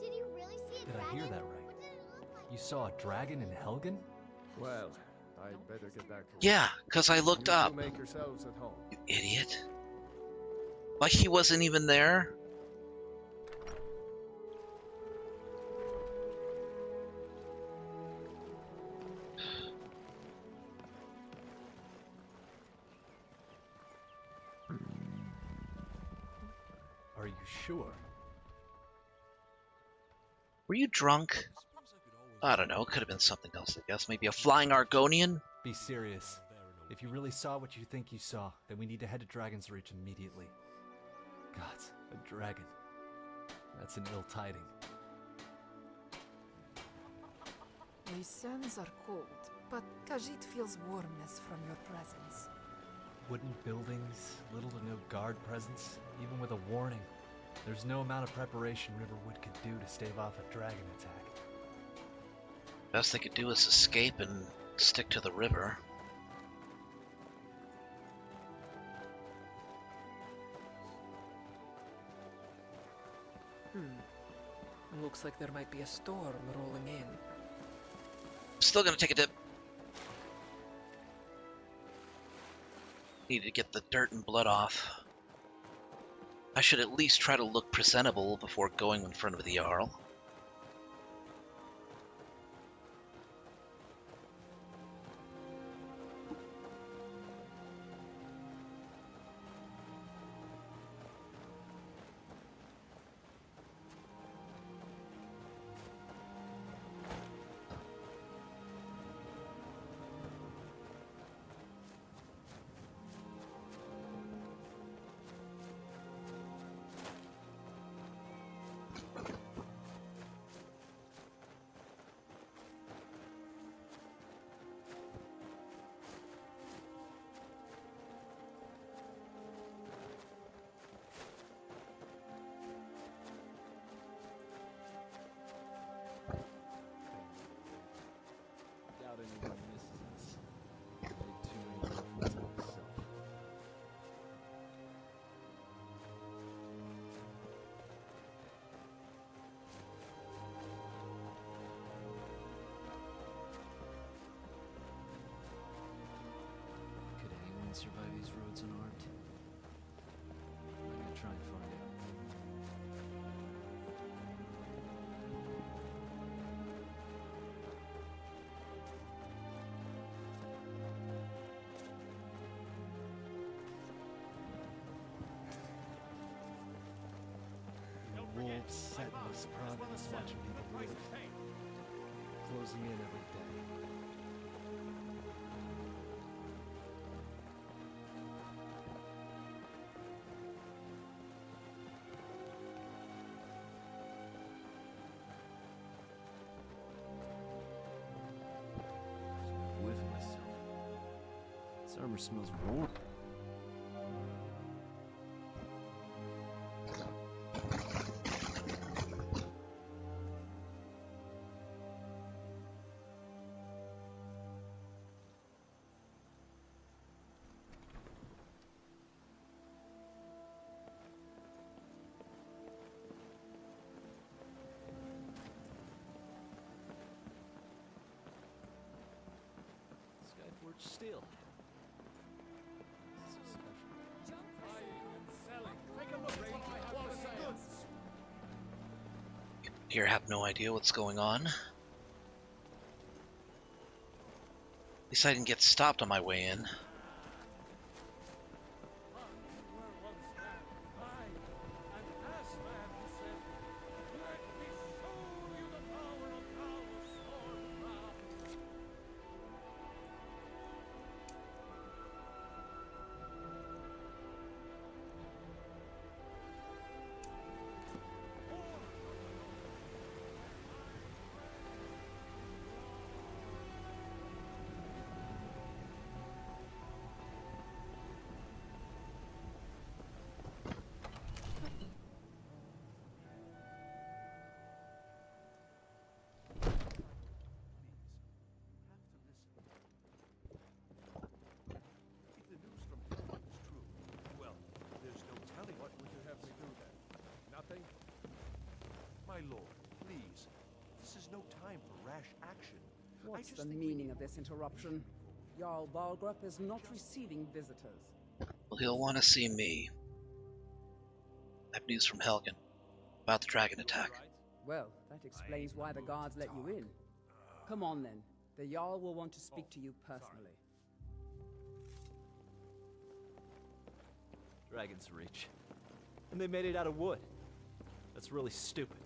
Did you really see a Did dragon? I hear that right? What did it look like? You saw a dragon in Helgen? Well, I'd better get back to work. Yeah, because I looked You two up. make yourselves at home. You idiot. Like he wasn't even there? Are you sure? Were you drunk? I don't know, it could have been something else, I guess. Maybe a flying Argonian? Be serious. If you really saw what you think you saw, then we need to head to Dragon's Reach immediately. Gods, a dragon. That's an ill tiding. The sands are cold, but Khajiit feels warmness from your presence. Wooden buildings, little to no guard presence, even with a warning. There's no amount of preparation Riverwood could do to stave off a dragon attack. Best they could do is escape and stick to the river. Looks like there might be a storm rolling in. Still gonna take a dip. Need to get the dirt and blood off. I should at least try to look presentable before going in front of the Jarl. upset in this province watching people live. Closing in every day. Whiff myself. This armor smells warm. Skyforged steel. This is special. Here, have no idea what's going on. At least I didn't get stopped on my way in. My lord, please. This is no time for rash action. What's the meaning of this interruption? Jarl Balgrup is not receiving visitors. Well, he'll want to see me. I have news from Helgen about the dragon attack. Well, that explains why the guards let you in. Come on then. The Jarl will want to speak to you personally. Dragon's Reach. And they made it out of wood. That's really stupid.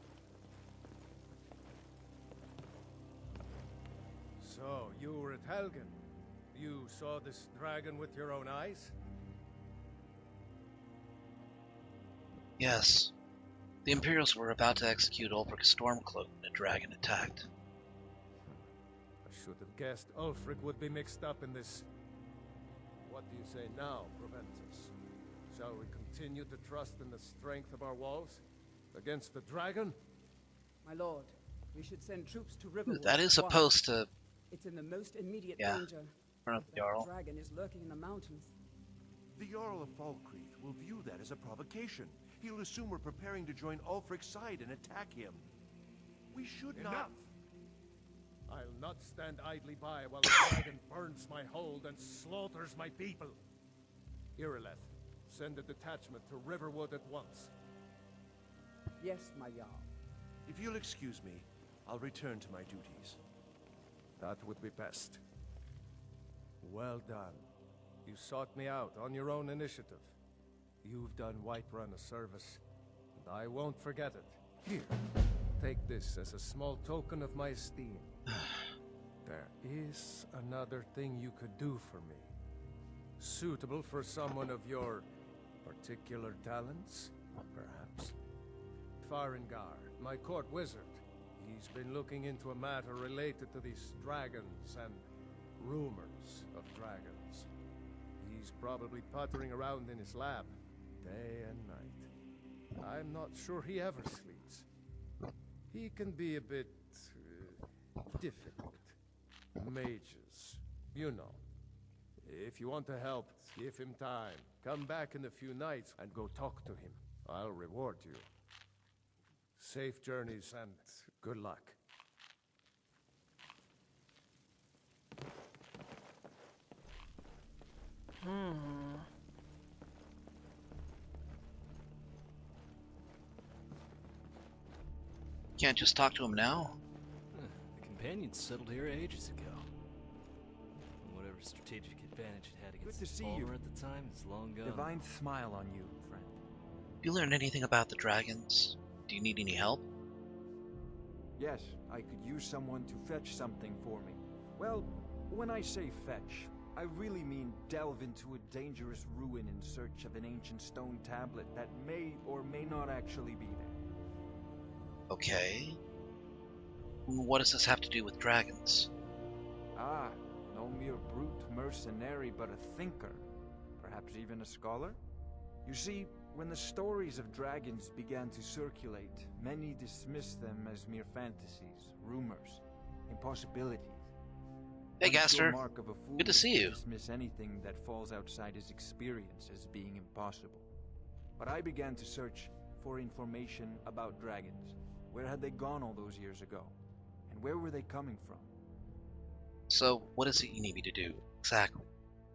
So, you were at Helgen. You saw this dragon with your own eyes? Yes. The Imperials were about to execute Ulfric Stormcloak when a dragon attacked. I should have guessed Ulfric would be mixed up in this. What do you say now, Proventus? Shall we continue to trust in the strength of our walls? Against the dragon? My lord, we should send troops to Riverwood. That is supposed to... It's in the most immediate yeah, danger. front of the Jarl. The dragon is lurking in the mountains. The Jarl of Falkreath will view that as a provocation. He'll assume we're preparing to join Ulfric's side and attack him. We should Enough! not... I'll not stand idly by while the dragon burns my hold and slaughters my people. Irileth, send a detachment to Riverwood at once. Yes, my Jarl. If you'll excuse me, I'll return to my duties. That would be best. Well done. You sought me out on your own initiative. You've done Whiterun a service, and I won't forget it. Here, take this as a small token of my esteem. There is another thing you could do for me. Suitable for someone of your particular talents, perhaps. Farengar, my court wizard. He's been looking into a matter related to these dragons and rumors of dragons. He's probably puttering around in his lab, day and night. I'm not sure he ever sleeps. He can be a bit difficult. Mages, you know. If you want to help, give him time. Come back in a few nights and go talk to him. I'll reward you. Safe journeys and good luck. Can't just talk to him now? The companions settled here ages ago. Whatever strategic advantage it had against Good to see you. Palmer at the time is long gone. Divine smile on you, friend. You learn anything about the dragons? Do you need any help? Yes, I could use someone to fetch something for me. Well, when I say fetch, I really mean delve into a dangerous ruin in search of an ancient stone tablet that may or may not actually be there. Okay. What does this have to do with dragons? Ah, no mere brute mercenary, but a thinker. Perhaps even a scholar? You see, when the stories of dragons began to circulate, many dismissed them as mere fantasies, rumors, impossibilities. Hey, One sure Gaster. mark of a fool Good to is see you. Dismiss anything that falls outside his experience as being impossible. But I began to search for information about dragons. Where had they gone all those years ago? And where were they coming from? So, what is it you need me to do, exactly?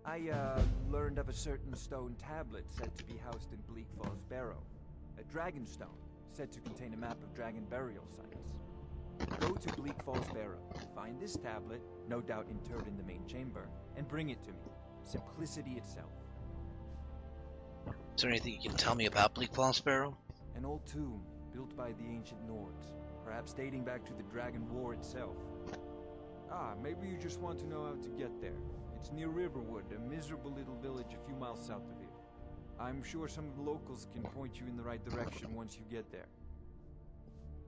I, learned of a certain stone tablet said to be housed in Bleak Falls Barrow. A dragon stone, said to contain a map of dragon burial sites. Go to Bleak Falls Barrow, find this tablet, no doubt interred in the main chamber, and bring it to me. Simplicity itself. Is there anything you can tell me about Bleak Falls Barrow? An old tomb, built by the ancient Nords, perhaps dating back to the Dragon War itself. Ah, maybe you just want to know how to get there. It's near Riverwood, a miserable little village a few miles south of here. I'm sure some of the locals can point you in the right direction once you get there.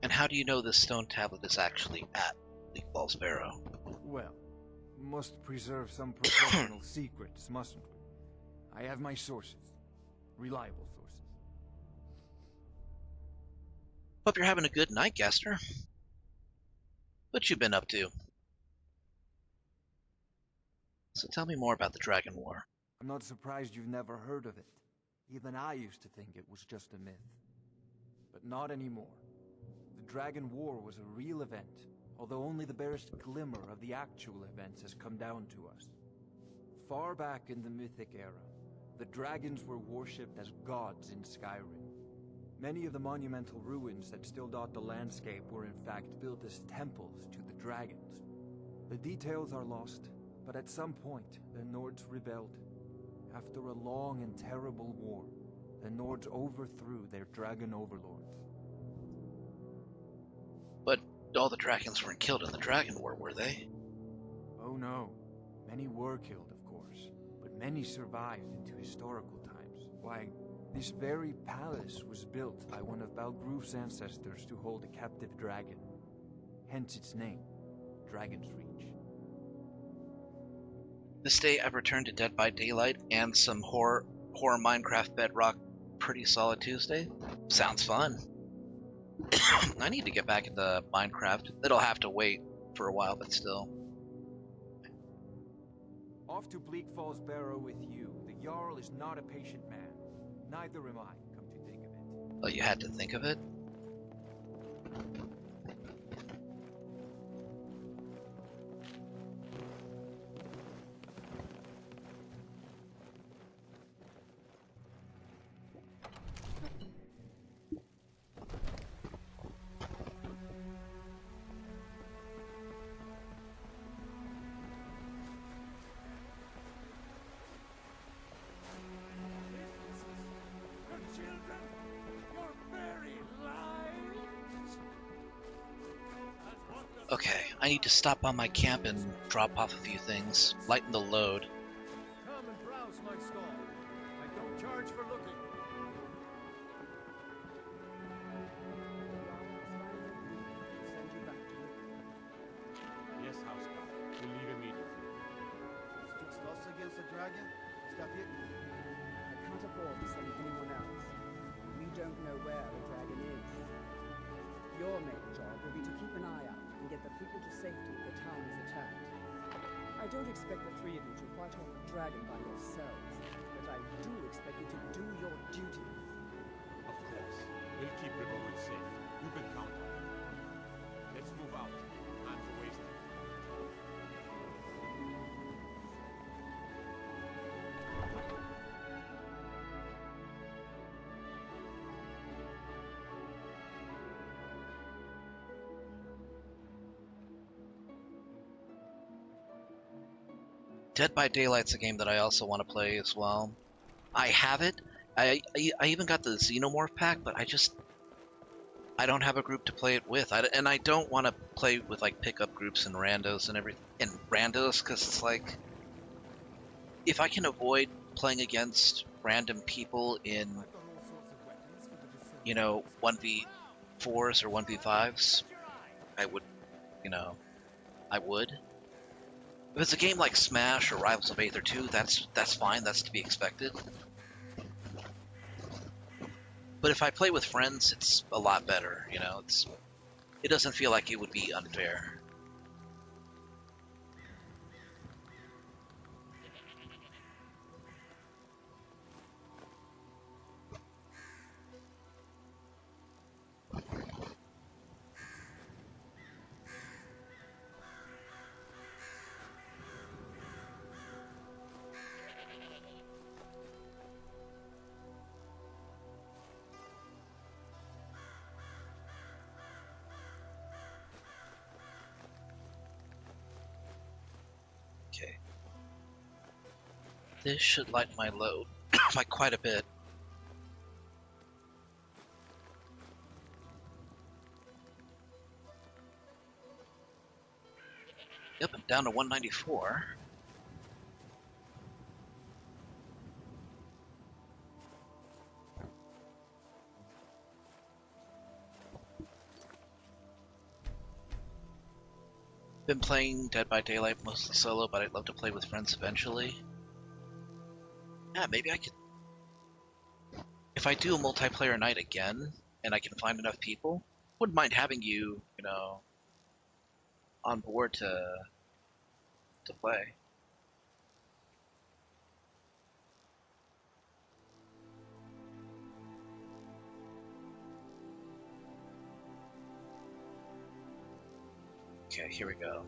And how do you know this stone tablet is actually at Bleak Falls Barrow? Well, must preserve some professional secrets, mustn't we? I have my sources. Reliable sources. Hope you're having a good night, Gaster. What you been up to? So tell me more about the Dragon War. I'm not surprised you've never heard of it. Even I used to think it was just a myth. But not anymore. The Dragon War was a real event, although only the barest glimmer of the actual events has come down to us. Far back in the Mythic era, the dragons were worshipped as gods in Skyrim. Many of the monumental ruins that still dot the landscape were in fact built as temples to the dragons. The details are lost, but at some point, the Nords rebelled. After a long and terrible war, the Nords overthrew their dragon overlords. But all the dragons weren't killed in the Dragon War, were they? Oh no. Many were killed, of course, but many survived into historical times. Why, this very palace was built by one of Balgroof's ancestors to hold a captive dragon. Hence its name, Dragon's Reach. This day I've returned to Dead by Daylight and some horror Minecraft Bedrock Pretty Solid Tuesday. Sounds fun. I need to get back into Minecraft. It'll have to wait for a while, but still. Off to Bleak Falls Barrow with you. The Jarl is not a patient man. Neither am I, come to think of it. Oh, you had to think of it? Okay, I need to stop by my camp and drop off a few things, lighten the load. Come and browse my stall. I don't charge for looking. Yes, Houseguard. We'll leave immediately. It's just us against the dragon? Is that it? I can't afford to send anyone else. We don't know where the dragon is. Your main job will be to keep an eye out and get the people to safety if the town is attacked. I don't expect the three of you to fight off the dragon by yourselves, but I do expect you to do your duty. Of course. We'll keep Riverwood safe. You can count on it. Let's move out. Time's wasting. Dead by Daylight's a game that I also want to play as well. I have it. I even got the Xenomorph pack, but I don't have a group to play it with, and I don't want to play with like pickup groups and randos and everything. And randos, because it's like, if I can avoid playing against random people in, you know, 1v4s or 1v5s, I would, you know, I would. If it's a game like Smash or Rivals of Aether 2, that's fine. That's to be expected. But if I play with friends, it's a lot better. You know, it doesn't feel like it would be unfair. Okay. This should lighten my load by quite a bit. Yep, I'm down to 194. Been playing Dead by Daylight mostly solo, but I'd love to play with friends eventually. Yeah, maybe I could... If I do a multiplayer night again, and I can find enough people, wouldn't mind having you, you know, on board to play. Okay, here we go.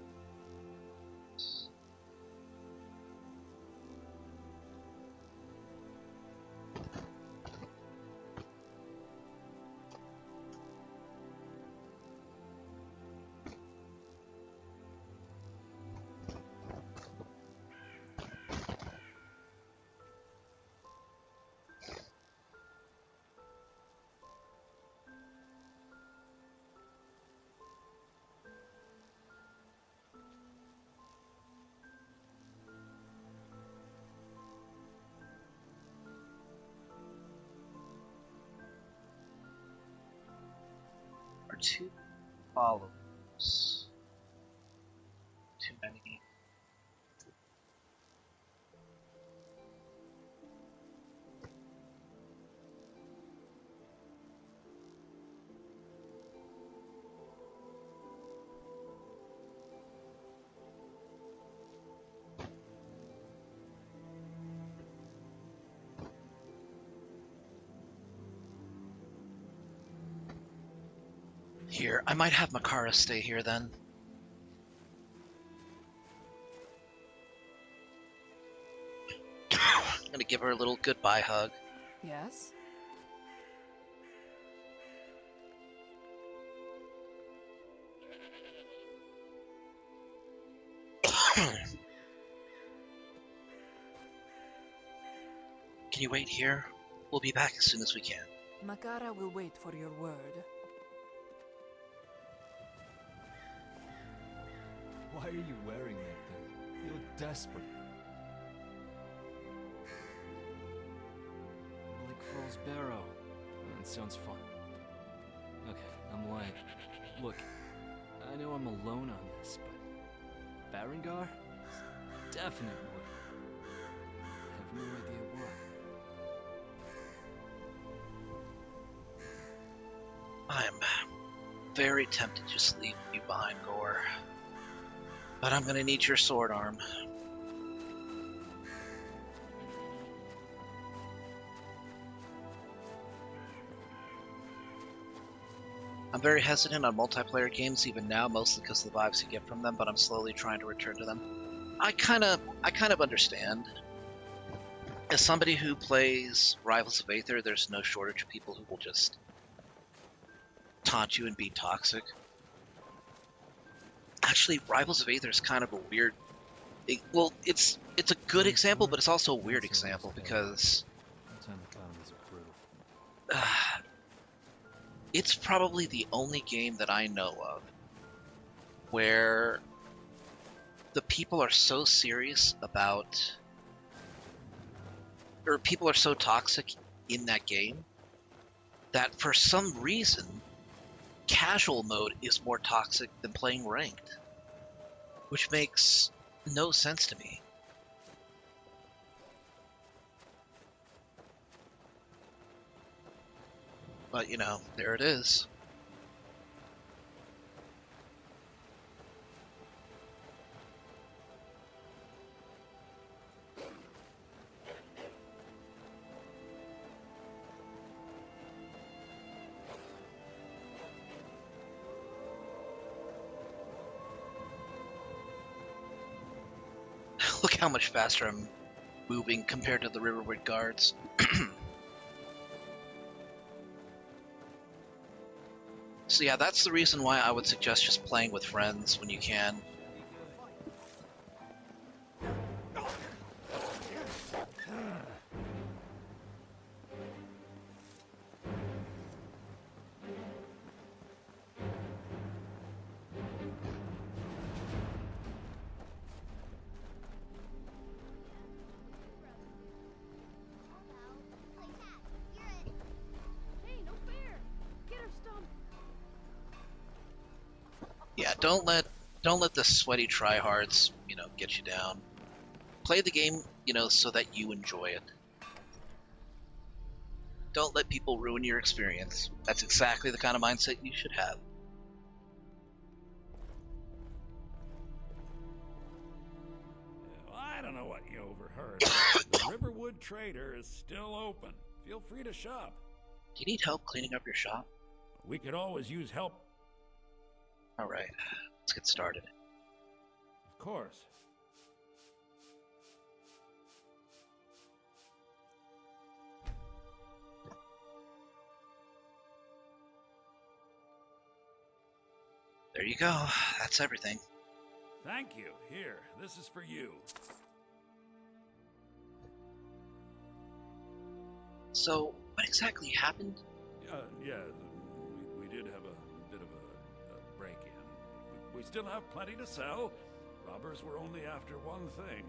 Or 2 followers. Too many. Here, I might have Makara stay here then. I'm gonna give her a little goodbye hug. Yes? Can you wait here? We'll be back as soon as we can. Makara will wait for your word. Why are you wearing that thing? You look desperate. Bleak Falls Barrow. That sounds fun. Okay, I'm lying. Look, I know I'm alone on this, but Barangar is definite wood. I have no idea why. I am very tempted to just leave you behind, Gore. But I'm gonna need your sword arm. I'm very hesitant on multiplayer games even now, mostly because of the vibes you get from them, but I'm slowly trying to return to them. I kind of understand. As somebody who plays Rivals of Aether, there's no shortage of people who will just taunt you and be toxic. Actually, Rivals of Aether is kind of a weird... well, it's a good example, but it's also a weird example because... it's probably the only game that I know of where the people are so serious about, or people are so toxic in that game that for some reason casual mode is more toxic than playing ranked, which makes no sense to me. But you know, there it is. Look how much faster I'm moving compared to the Riverwood guards. So yeah, that's the reason why I would suggest just playing with friends when you can. Hey, no fair! Get her stumped! Yeah, don't let the sweaty tryhards, you know, get you down. Play the game, you know, so that you enjoy it. Don't let people ruin your experience. That's exactly the kind of mindset you should have. I don't know what you overheard. The Riverwood Trader is still open. Feel free to shop. Do you need help cleaning up your shop? We could always use help. Alright, let's get started. Of course. There you go. That's everything. Thank you. Here, this is for you. So, what exactly happened? Yeah, we did have a bit of a break-in. We still have plenty to sell. Robbers were only after one thing.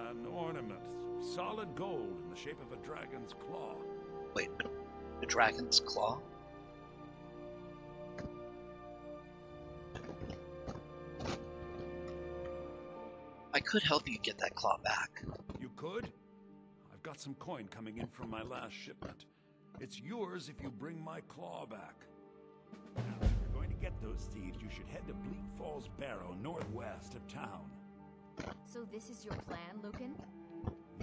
An ornament. Solid gold in the shape of a dragon's claw. Wait, a dragon's claw? I could help you get that claw back. You could? I've got some coin coming in from my last shipment. It's yours if you bring my claw back. Now, if you're going to get those thieves, you should head to Bleak Falls Barrow, northwest of town. So this is your plan, Lucan?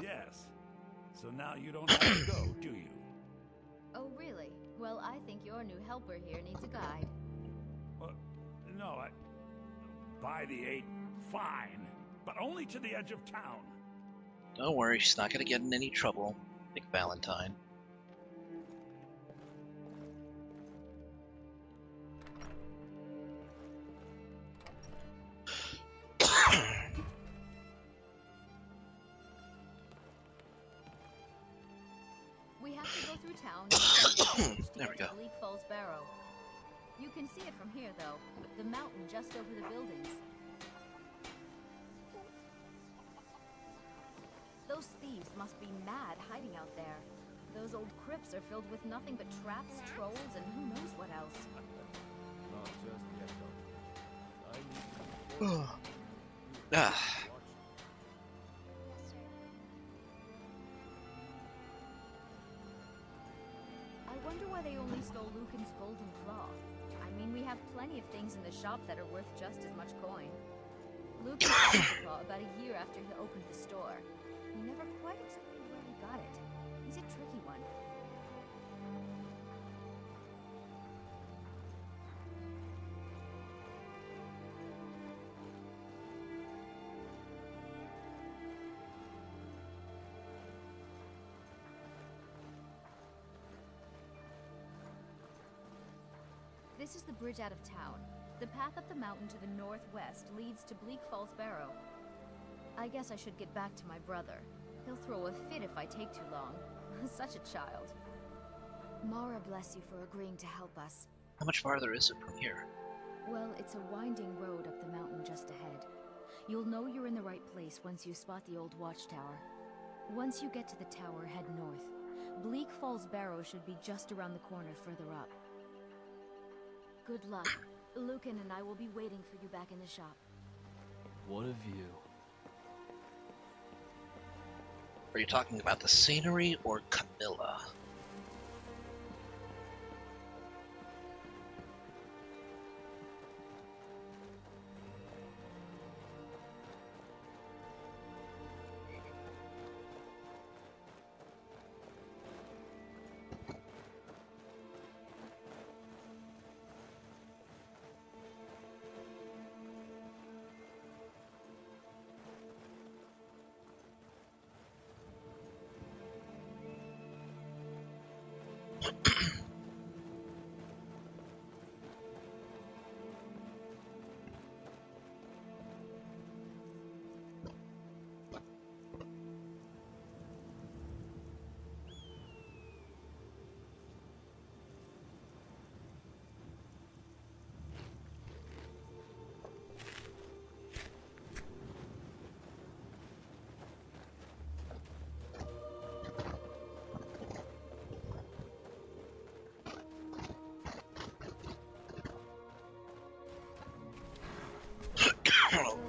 Yes. So now you don't have to go, do you? Oh, really? Well, I think your new helper here needs a guide. No, by the 8, fine. But only to the edge of town. Don't worry, she's not gonna get in any trouble, Nick Valentine. We have to go through town to There we get to go. Bleak Falls Barrow. You can see it from here, though. The mountain just over the buildings. Those thieves must be mad hiding out there. Those old crypts are filled with nothing but traps, trolls, and who knows what else. Not just yet, though. I need to I wonder why they only stole Lucan's golden claw. I mean, we have plenty of things in the shop that are worth just as much coin. Lucan found the claw about a year after he opened the store. He never quite explained where he got it. He's a tricky one. This is the bridge out of town. The path up the mountain to the northwest leads to Bleak Falls Barrow. I guess I should get back to my brother. He'll throw a fit if I take too long. Such a child. Mara bless you for agreeing to help us. How much farther is it from here? Well, it's a winding road up the mountain just ahead. You'll know you're in the right place once you spot the old watchtower. Once you get to the tower, head north. Bleak Falls Barrow should be just around the corner further up. Good luck. Lucan and I will be waiting for you back in the shop. What a view. Are you talking about the scenery or Camilla?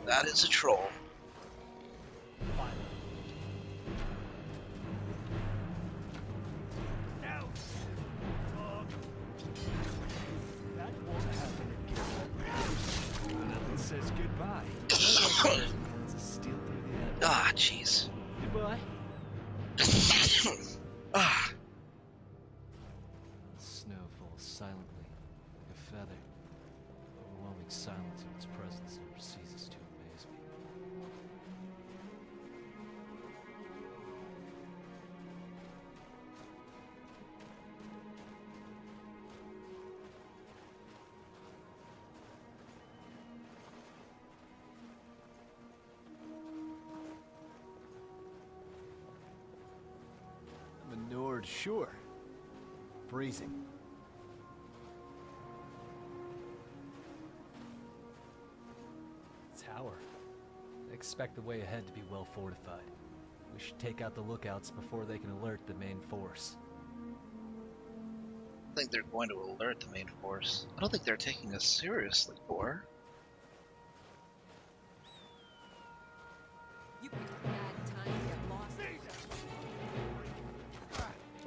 That is a troll. That won't happen again. Nothing says goodbye. It's a steal through the end. Ah, jeez. Goodbye. Ah. Snow falls silently, like a feather. Overwhelming silence of its presence never ceases to amaze me. Manured, sure. Freezing. Tower. I expect the way ahead to be well fortified. We should take out the lookouts before they can alert the main force. I think they're going to alert the main force. I don't think they're taking us seriously, Boar. You picked a bad time to get lost.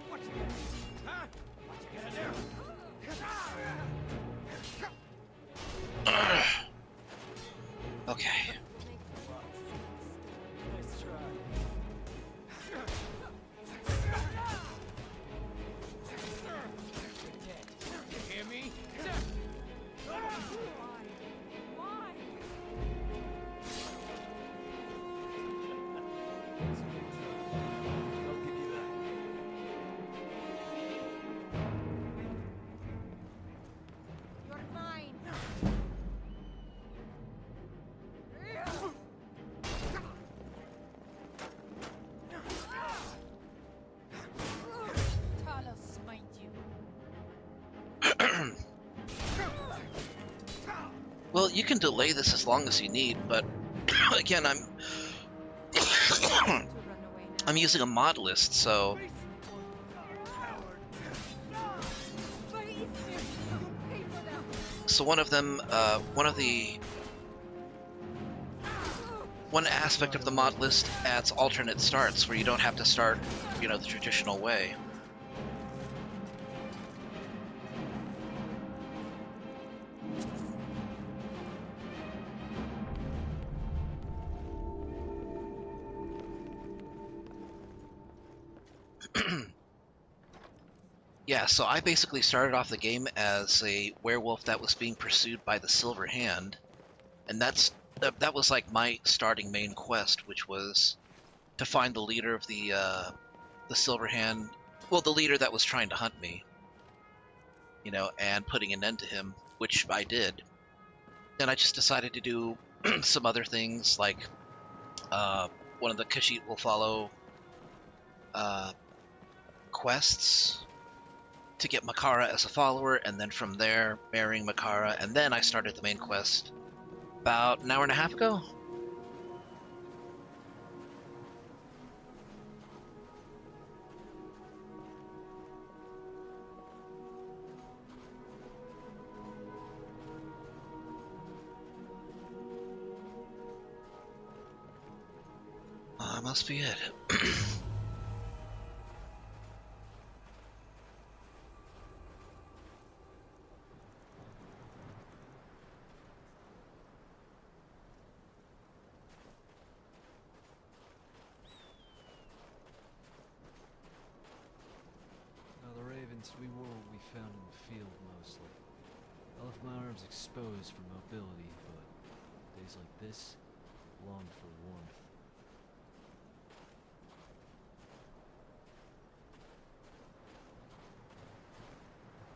What you gonna do? Huh? What you gonna do? Okay. Nice try. You hear me? I'll give you that. You're mine. Talos smite you. Well, you can delay this as long as you need, but again, I'm using a mod list, so one of them, one aspect of the mod list adds alternate starts where you don't have to start, you know, the traditional way. Yeah, so I basically started off the game as a werewolf that was being pursued by the Silver Hand, and that was like my starting main quest, which was to find the leader of the Silver Hand, well, the leader that was trying to hunt me, you know, and putting an end to him, which I did. Then I just decided to do some other things, like one of the Khajiit will follow quests. to get Makara as a follower, and then from there, marrying Makara, and then I started the main quest about an hour and a half ago. Must be it. The ravens, we wore what we found in the field mostly. I left my arms exposed for mobility, but days like this longed for warmth.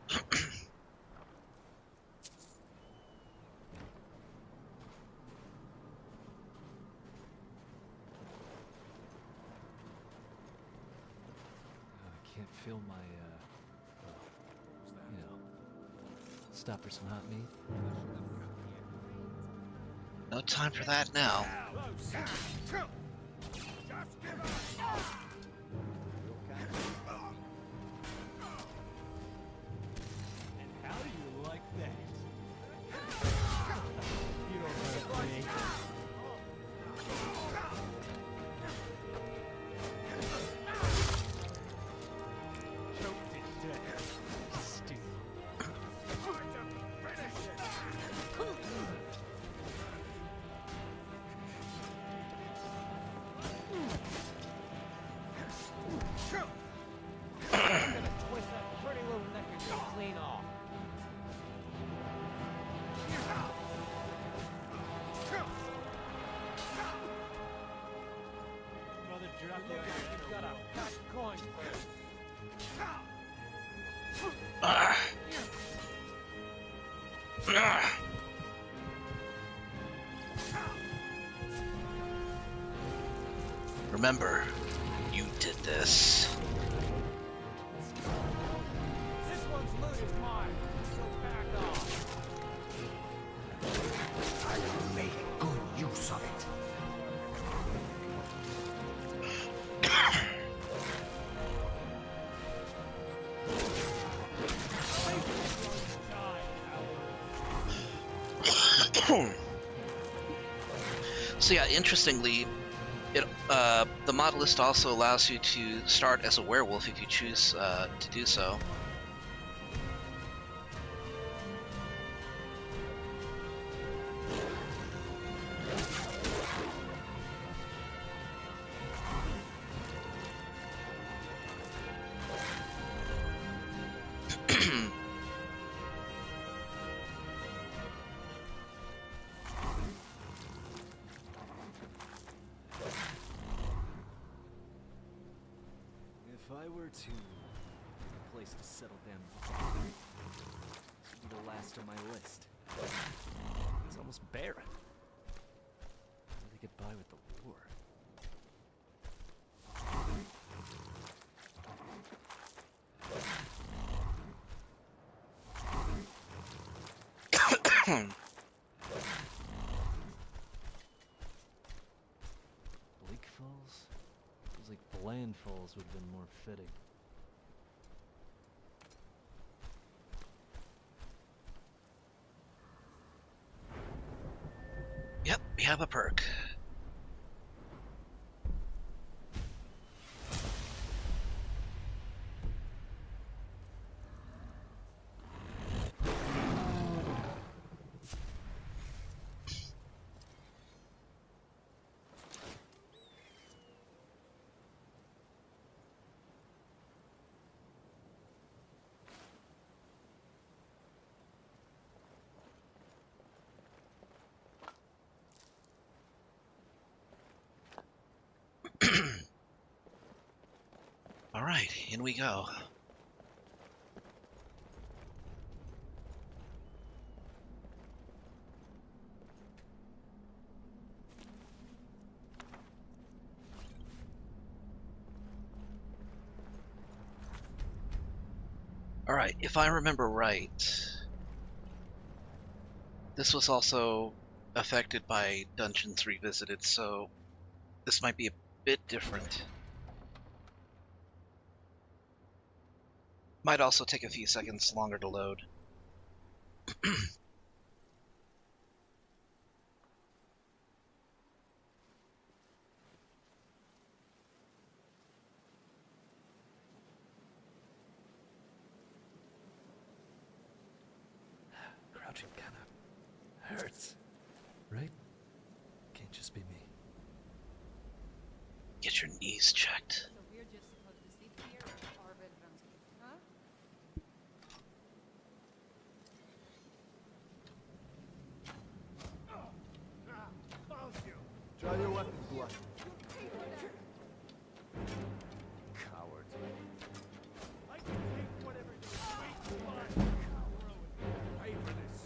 I can't feel my, you know, stop for some hot meat. No time for that now. And how do you like that? You don't hurt me. Choked to death. Stupid. I'm gonna twist that pretty little neck of yours clean off. Brother, drop the you got a fat coin. Remember, you did this. This one's loot is mine, so back off. I will make good use of it. So yeah, interestingly, it the mod list also allows you to start as a werewolf if you choose to do so. If I were to get a place to settle down, this would be the last on my list. It's almost barren. How do they get by with the war? Bleak Falls? Feels like Bland Falls would have been more fitting. Yep, we have a perk. All right, in we go. Alright, if I remember right, this was also affected by Dungeons Revisited, so this might be a bit different. Might also take a few seconds longer to load. Crouching kinda hurts, right? Can't just be me. Get your knees checked. So we're just supposed to sit here or Arvid runs it, huh? Draw your weapons, Blood. Cowards. I can take whatever you sweet blood. Pay for this.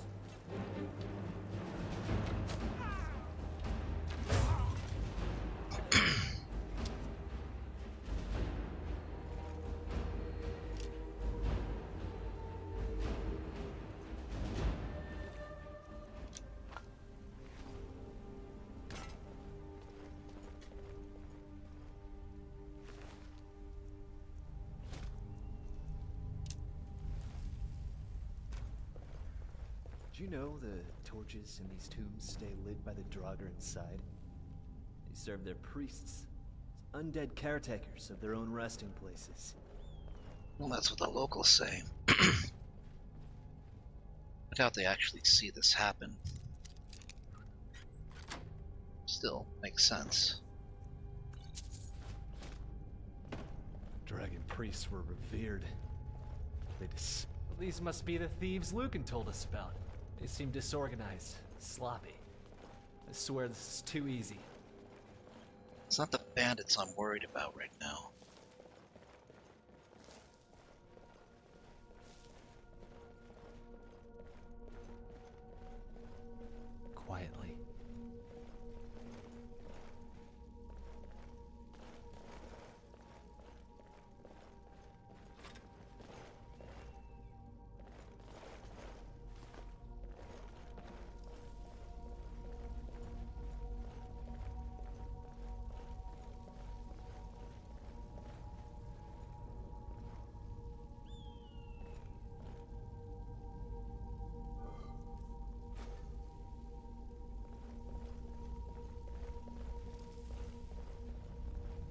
Do you know the torches in these tombs stay lit by the Draugr inside? They serve their priests as undead caretakers of their own resting places. Well, that's what the locals say. I doubt they actually see this happen. Still, makes sense. Dragon priests were revered. These must be the thieves Lucan told us about. They seem disorganized, sloppy. I swear this is too easy. It's not the bandits I'm worried about right now. Quietly.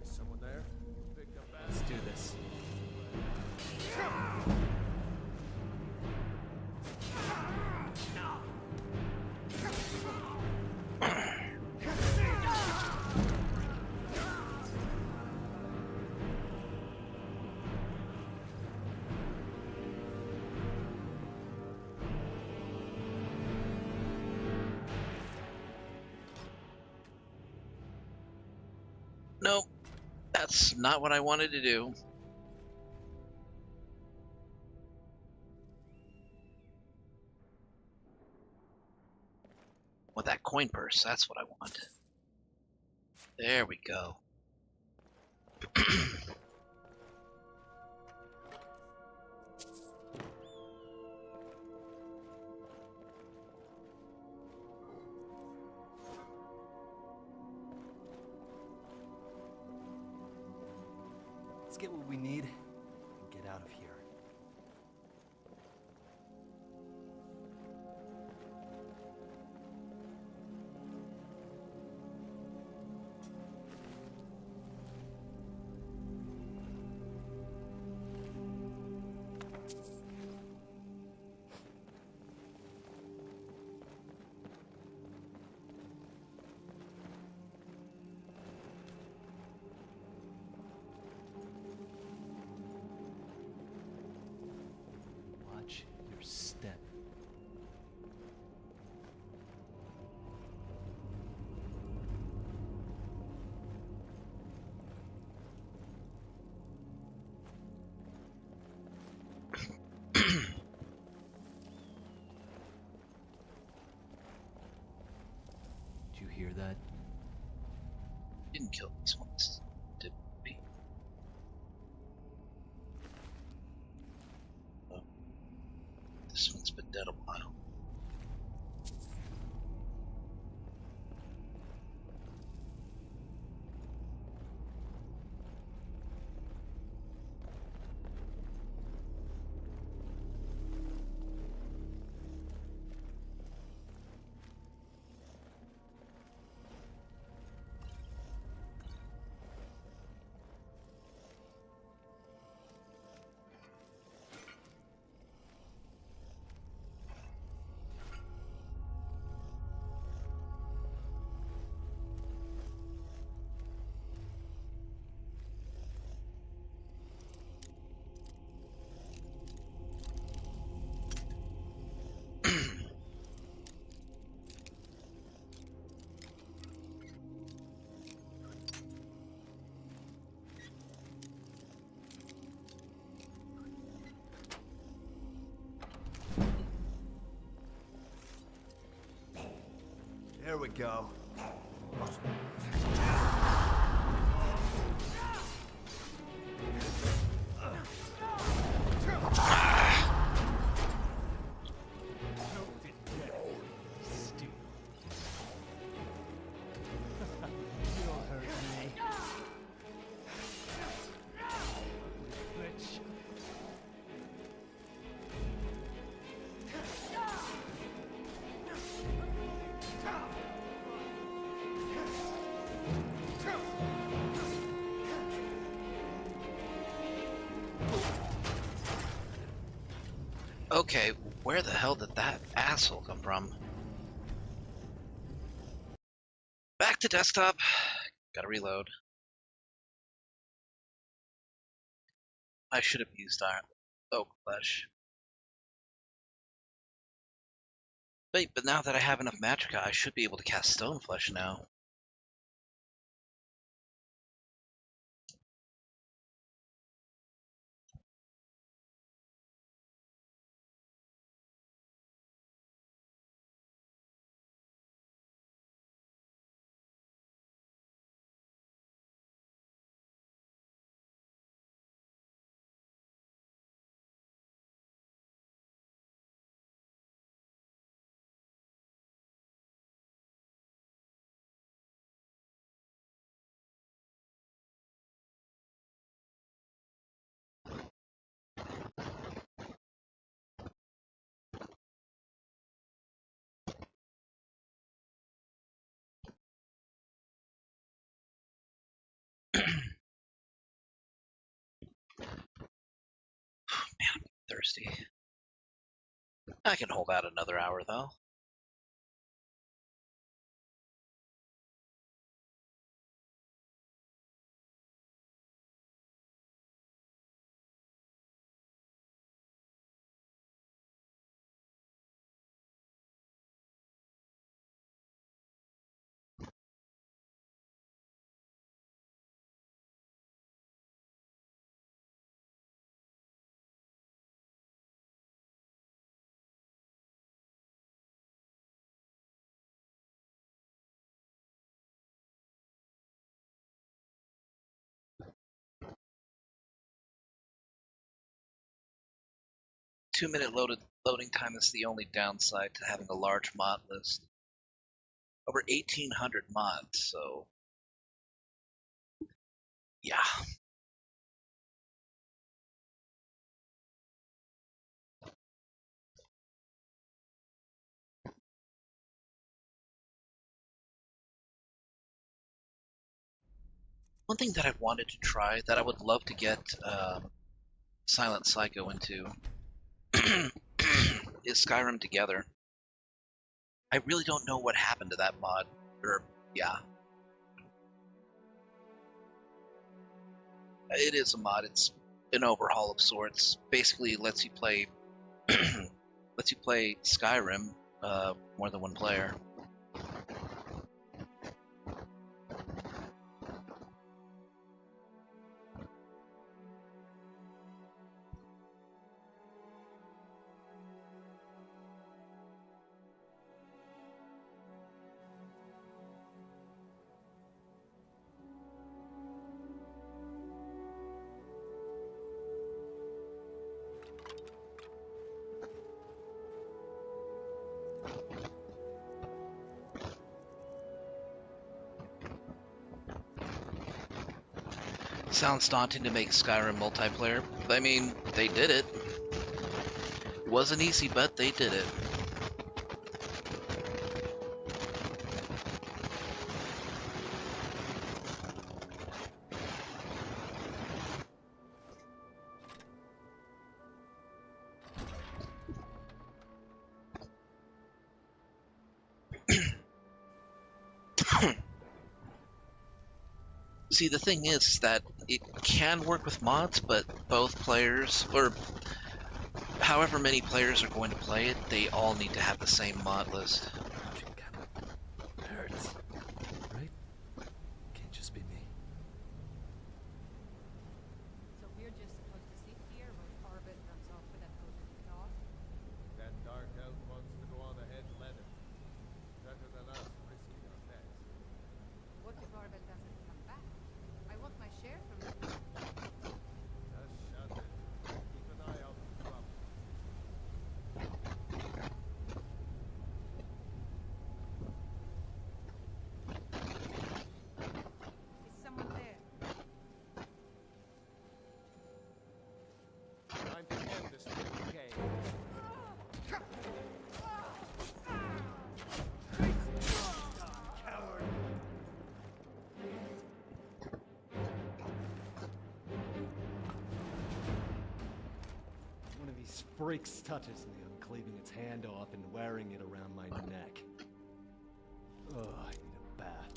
Is someone there? Picked up that. Let's do this. Nope, that's not what I wanted to do. With that coin purse, that's what I want. There we go. Let's get what we need and get out of here. Watch your step. Did you hear that? Didn't kill these ones, did we? Oh. This one's been dead a while. There we go. Okay, where the hell did that asshole come from? Back to desktop. Gotta reload. I should have used iron oak flesh. But now that I have enough magicka, I should be able to cast stone flesh now. Man, I'm thirsty. I can hold out another hour though. Two-minute loading time is the only downside to having a large mod list. Over 1,800 mods, so yeah. One thing that I wanted to try, that I would love to get Silent Psycho into, is Skyrim Together. I really don't know what happened to that mod, or yeah. It is a mod, it's an overhaul of sorts. Basically lets you play Skyrim more than one player. Sounds daunting to make Skyrim multiplayer. I mean, they did it. It wasn't easy, but they did it. See, the thing is that it can work with mods, but both players, or however many players are going to play it, they all need to have the same mod list. Hurts. Right? Can't just be me. So we're just supposed to sit here while Arbit runs off with that golden claw? That dark elf wants to go on ahead, let him. Better than us risking our necks. What if Arbit doesn't come back? I want my share from it. Just shut it. Keep an eye out for trouble. Is someone there? Time to end this little game. Coward! One of these freaks touches me, I'm cleaving its hand off and wearing it around my neck. Ugh, I need a bath.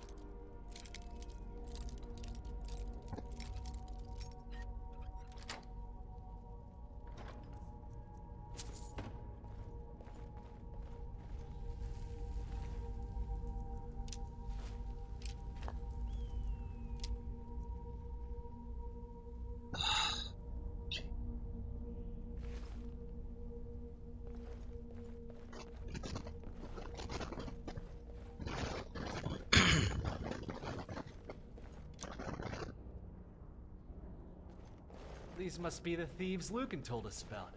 These must be the thieves Lucan told us about.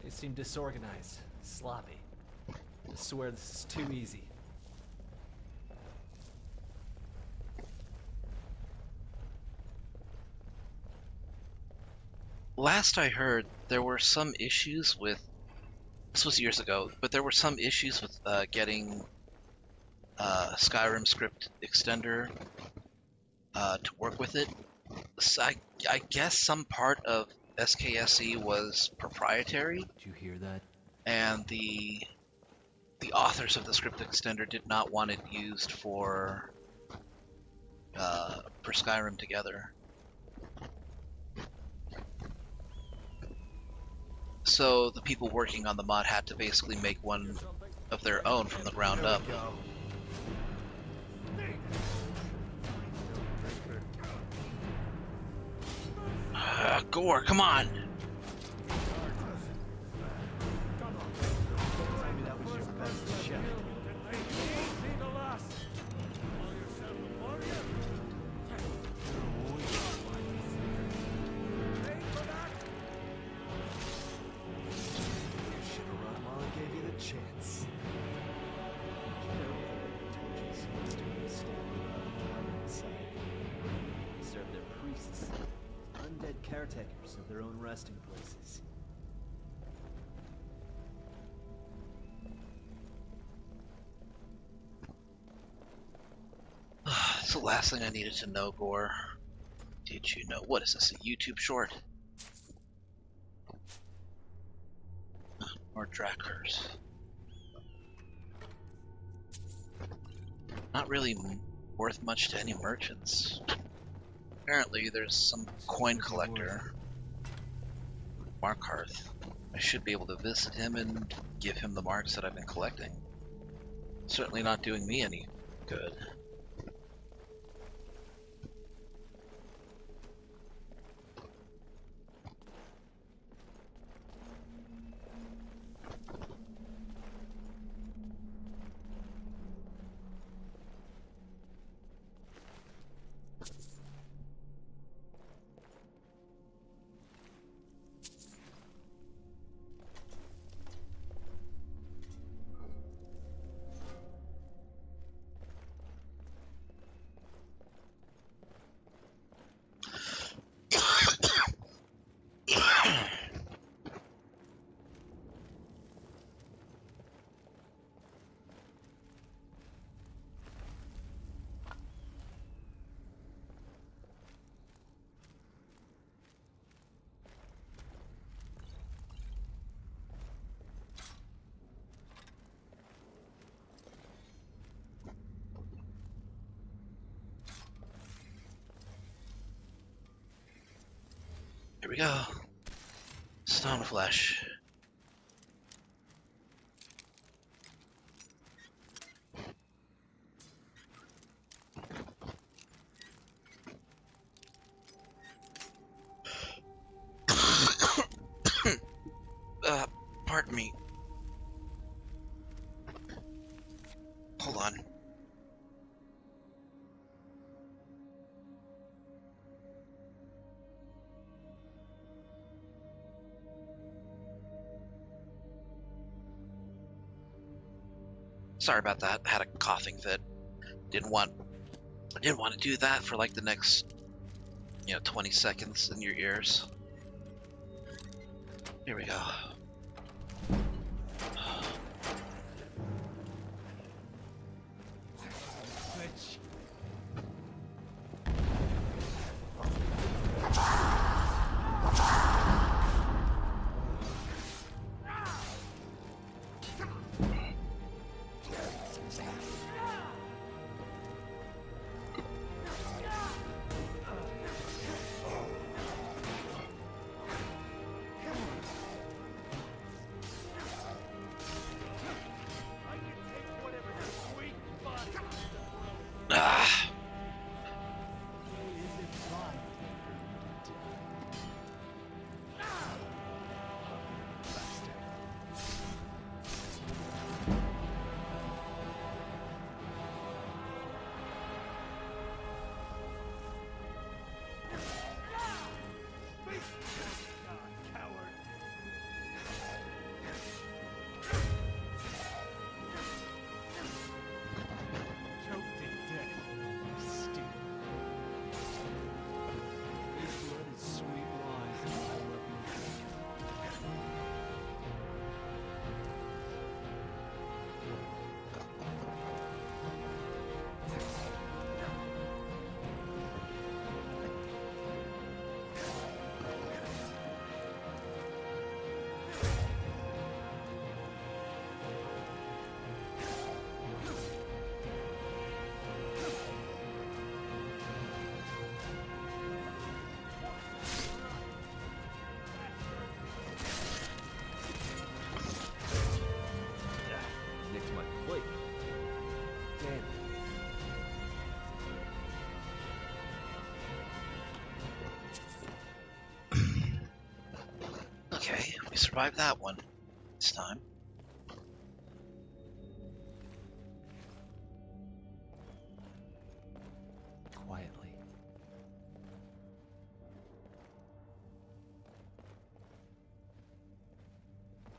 They seem disorganized, sloppy. I swear this is too easy. Last I heard, there were some issues with, this was years ago, but there were some issues with getting Skyrim script extender to work with it. So I guess some part of SKSE was proprietary. Did you hear that? And the authors of the script extender did not want it used for Skyrim together. So the people working on the mod had to basically make one of their own from the ground up. Gore, come on! Serve their priests, undead caretakers of their own resting places. It's the last thing I needed to know, Gore. Did you know? What is this, a YouTube short? Or Drakers? Not really worth much to any merchants. Apparently there's some coin collector, Markarth. I should be able to visit him and give him the marks that I've been collecting. Certainly not doing me any good. Here we go. Stone flesh. Pardon me. Hold on. Sorry about that. I had a coughing fit. Didn't want to do that for like the next 20 seconds in your ears. Here we go. Okay, we survived that one this time. Quietly.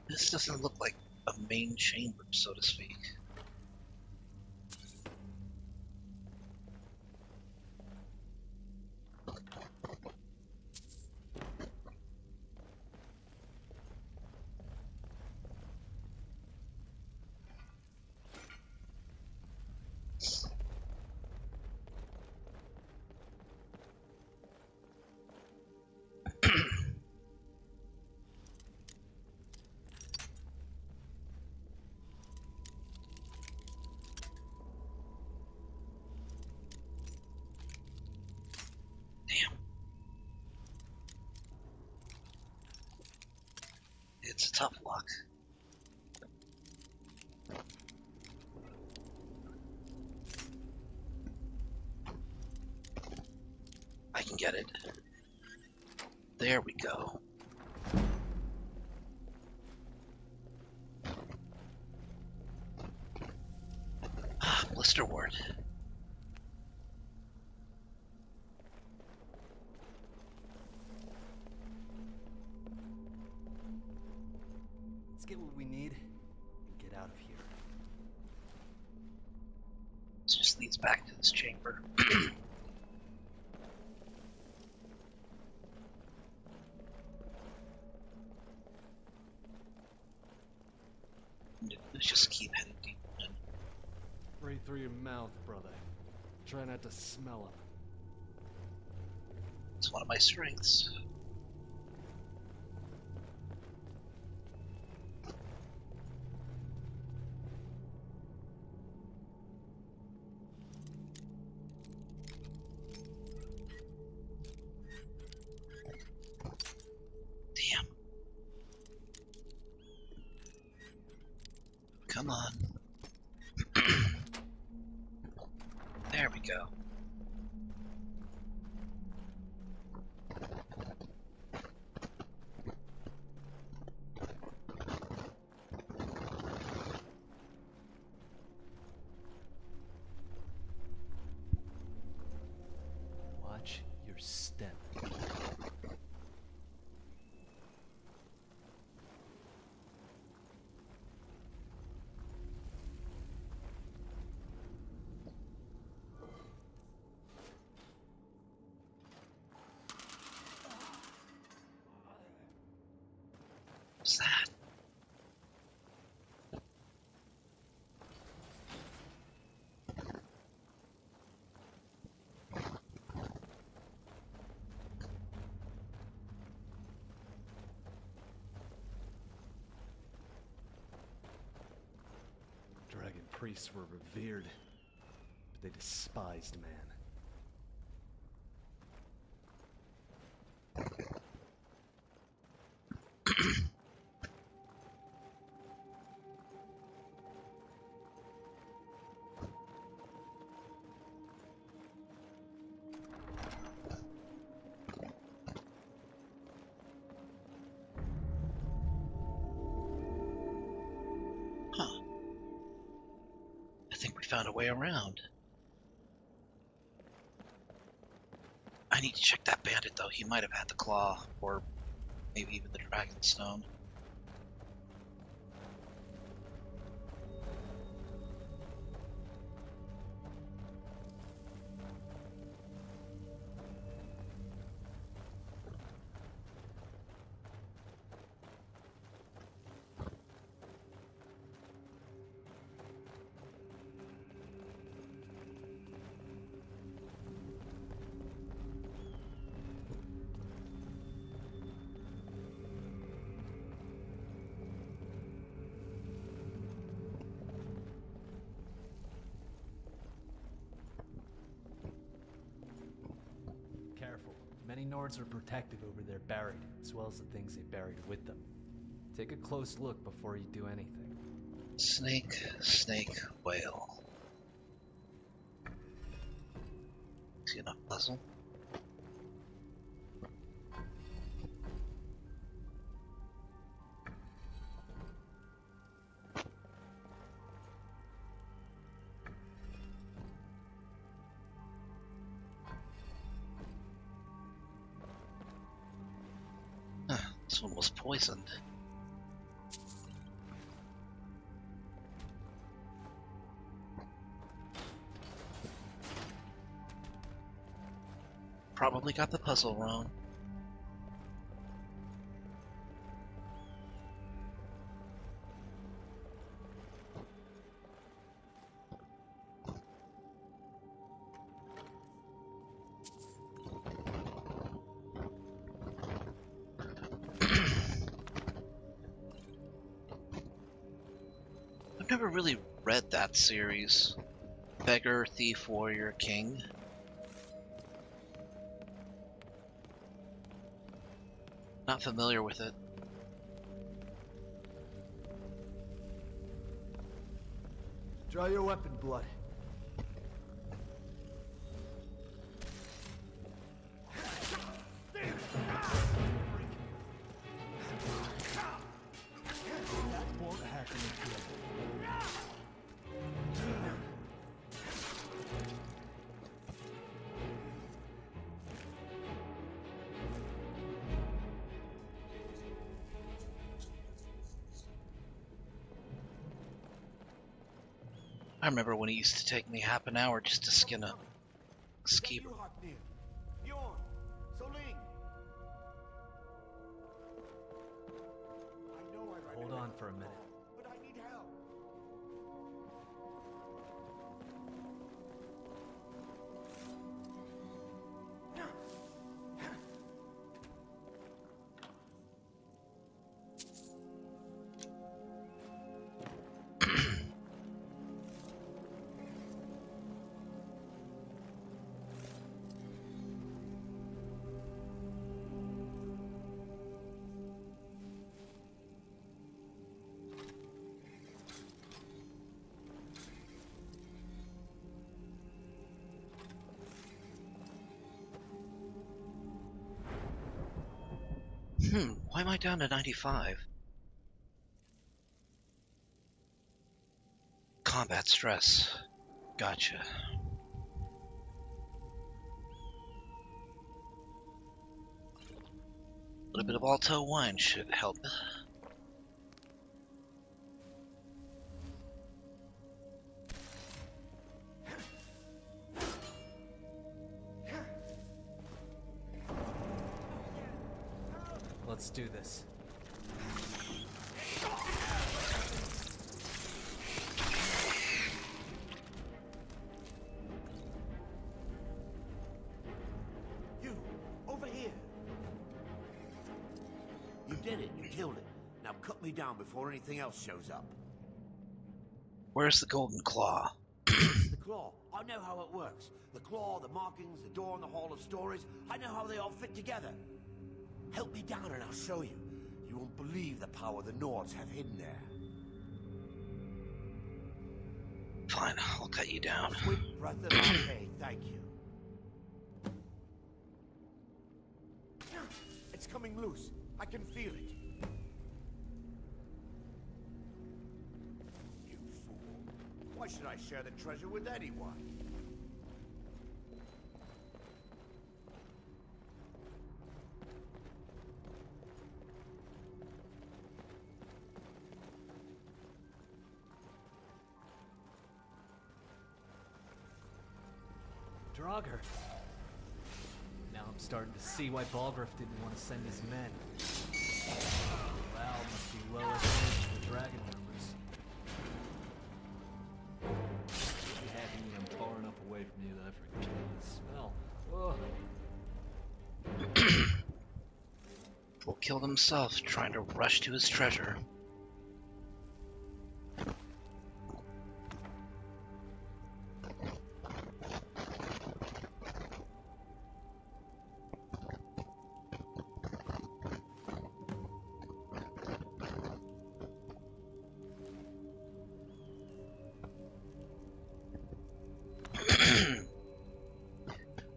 This doesn't look like a main chamber, so to speak. It's a tough lock. I can get it. There we go. Ah, blister ward. Let's get what we need and get out of here. This just leads back to this chamber. Let's just keep heading deep in. Right through your mouth, brother. Try not to smell him. It's one of my strengths. Come on. There we go. Watch your step. What's that? Dragon priests were revered, but they despised man. Huh. I think we found a way around. I need to check that bandit though. He might have had the claw, or maybe even the dragon stone. Careful. Many Nords are protective over their buried, as well as the things they buried with them. Take a close look before you do anything. Snake, snake, whale. See enough puzzle? This one was poisoned. Probably got the puzzle wrong. I've never really read that series. Beggar, Thief, Warrior, King. Not familiar with it. Draw your weapon, blood. Won't happen again. I remember when it used to take me half an hour just to skin a skeever. Hold on for a minute. Why am I down to 95? Combat stress. Gotcha. A little bit of Alto wine should help. Let's do this. You, over here. You did it. You killed it. Now cut me down before anything else shows up. Where's the golden claw? The claw. I know how it works. The claw, the markings, the door in the Hall of Stories. I know how they all fit together. Help me down and I'll show you. You won't believe the power the Nords have hidden there. Fine, I'll cut you down. Sweet breath of arcade, thank you. It's coming loose. I can feel it. You fool. Why should I share the treasure with anyone? Draugr. Now I'm starting to see why Balgruuf didn't want to send his men. Val must be low as the dragon numbers. Be happy when I'm far enough away from you that I forget the smell. Ugh. Fool killed himself trying to rush to his treasure.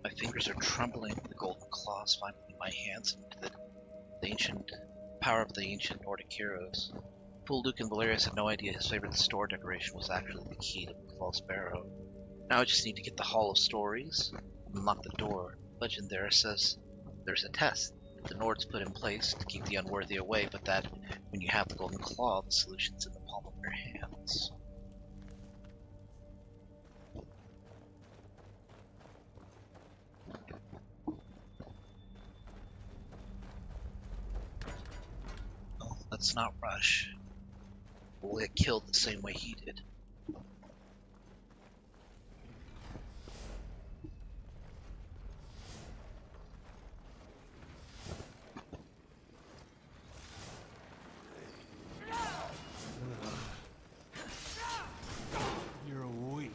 My fingers are trembling. The golden claws finally in my hands, and the ancient power of the ancient Nordic heroes. Fool Luke and Valerius had no idea his favorite store decoration was actually the key to the false barrow. Now I just need to get the Hall of Stories, unlock the door. Legend there says there's a test that the Nords put in place to keep the unworthy away, but that when you have the golden claw, the solution's in the palm of your hands. Let's not rush. We'll get killed the same way he did. You're weak.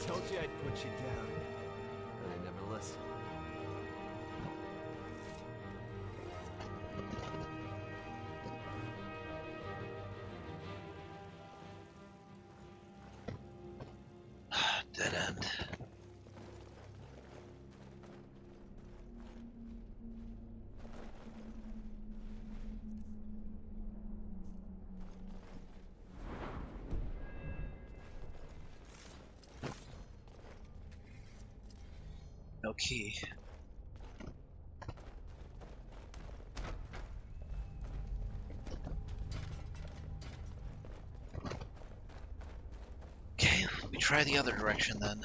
Told you I'd put you down, but I never listened. Dead end. key. Okay, we try the other direction then.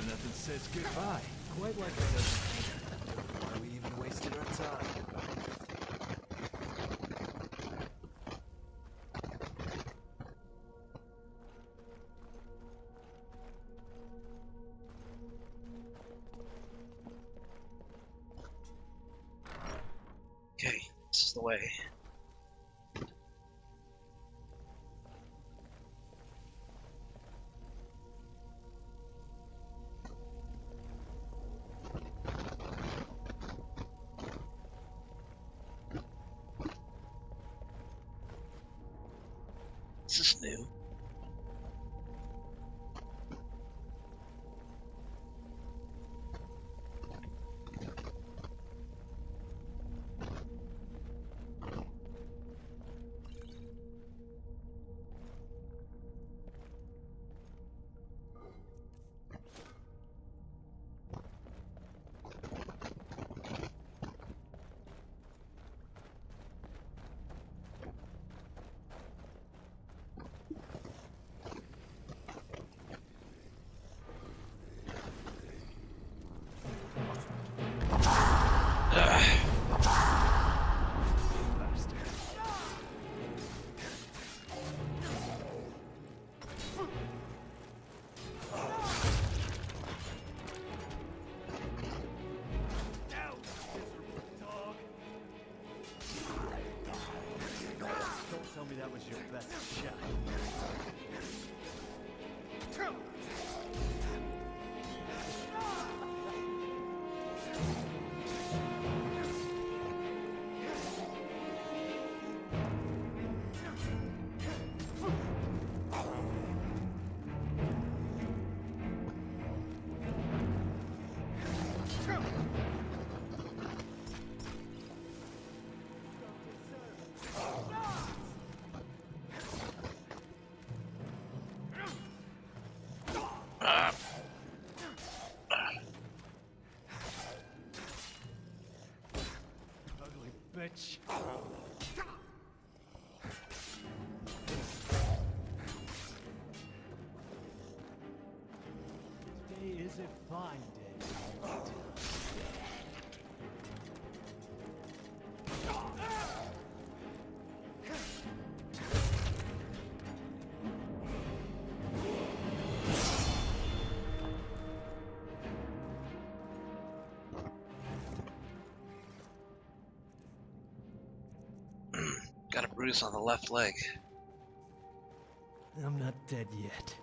Nothing says goodbye. Quite like it does. Why we even wasted our time? Okay, this is the way. This is new. Don't tell me that was your best shot. Ugly bitch. Today is a fine day. Got a bruise on the left leg. I'm not dead yet.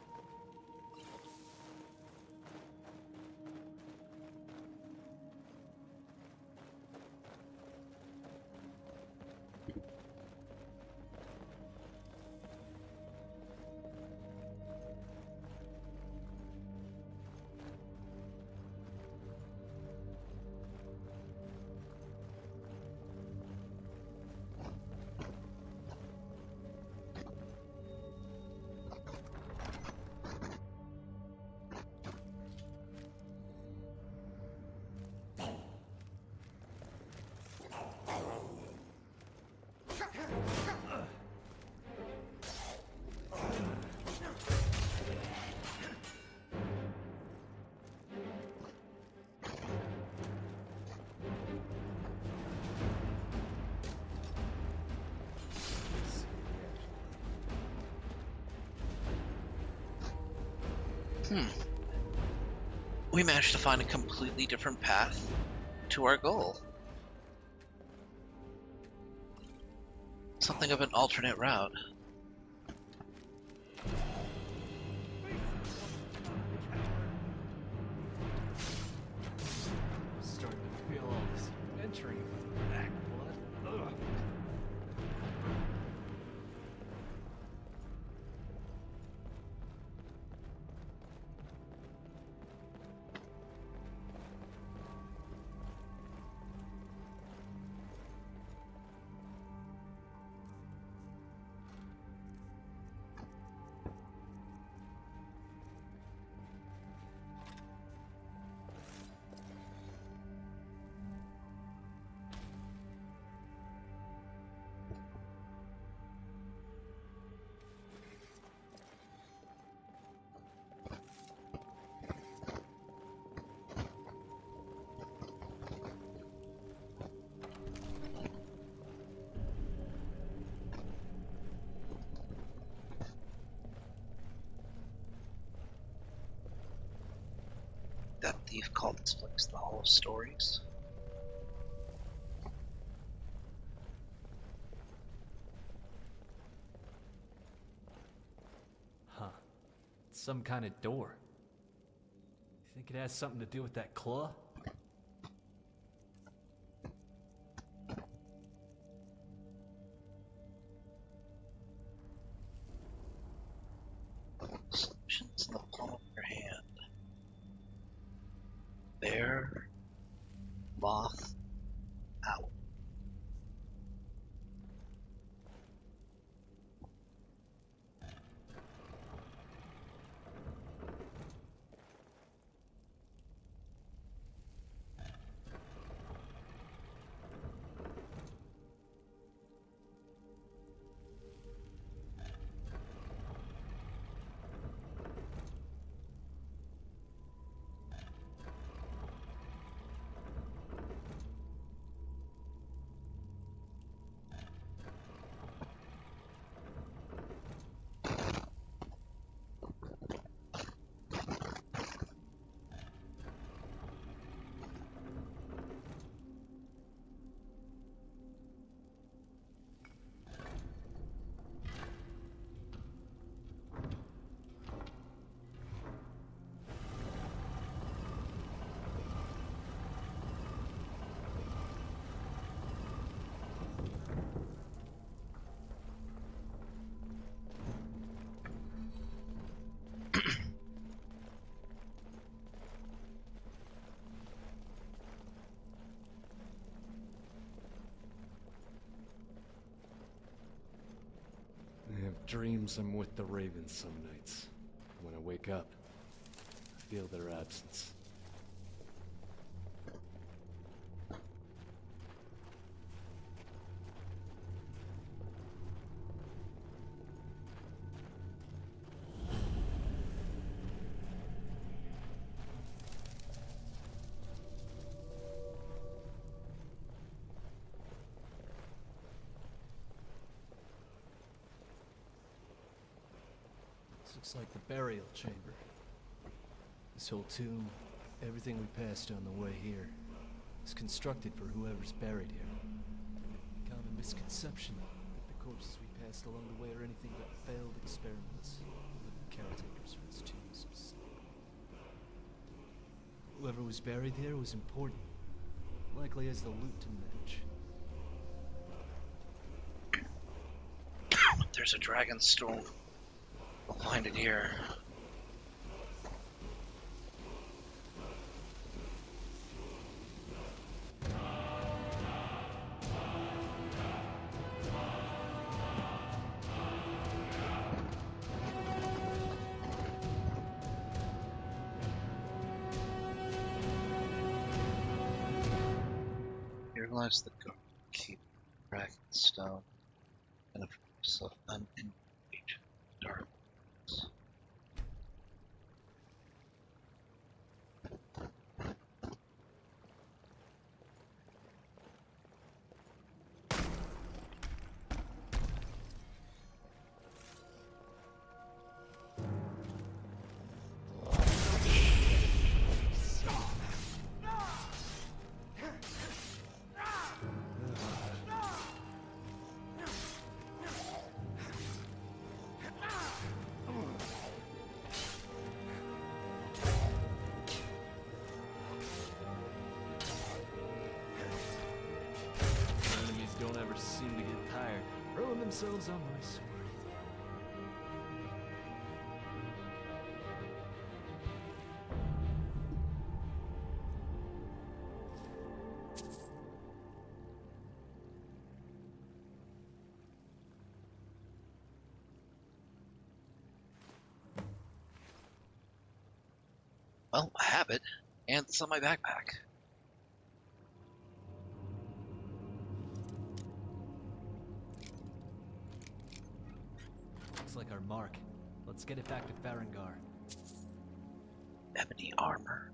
We managed to find a completely different path to our goal. Something of an alternate route. Start thief called this place the Hall of Stories. Huh. It's some kind of door. You think it has something to do with that claw? Solutions in the palm of your hand. Bear, moth, owl. I have dreams I'm with the ravens some nights. When I wake up, I feel their absence. Looks like the burial chamber. This whole tomb, everything we passed on the way here, is constructed for whoever's buried here. Common misconception that the corpses we passed along the way are anything but failed experiments, with caretakers for its tombs. Whoever was buried here was important, likely as the loot to match. There's a dragon stone. We'll find it here. Here lies the guard keep dragon stone and a force of unending dark. Don't ever seem to get tired, throwing themselves on my sword. Well, I have it, and it's on my backpack. Looks like our mark. Let's get it back to Farengar. Ebony armor.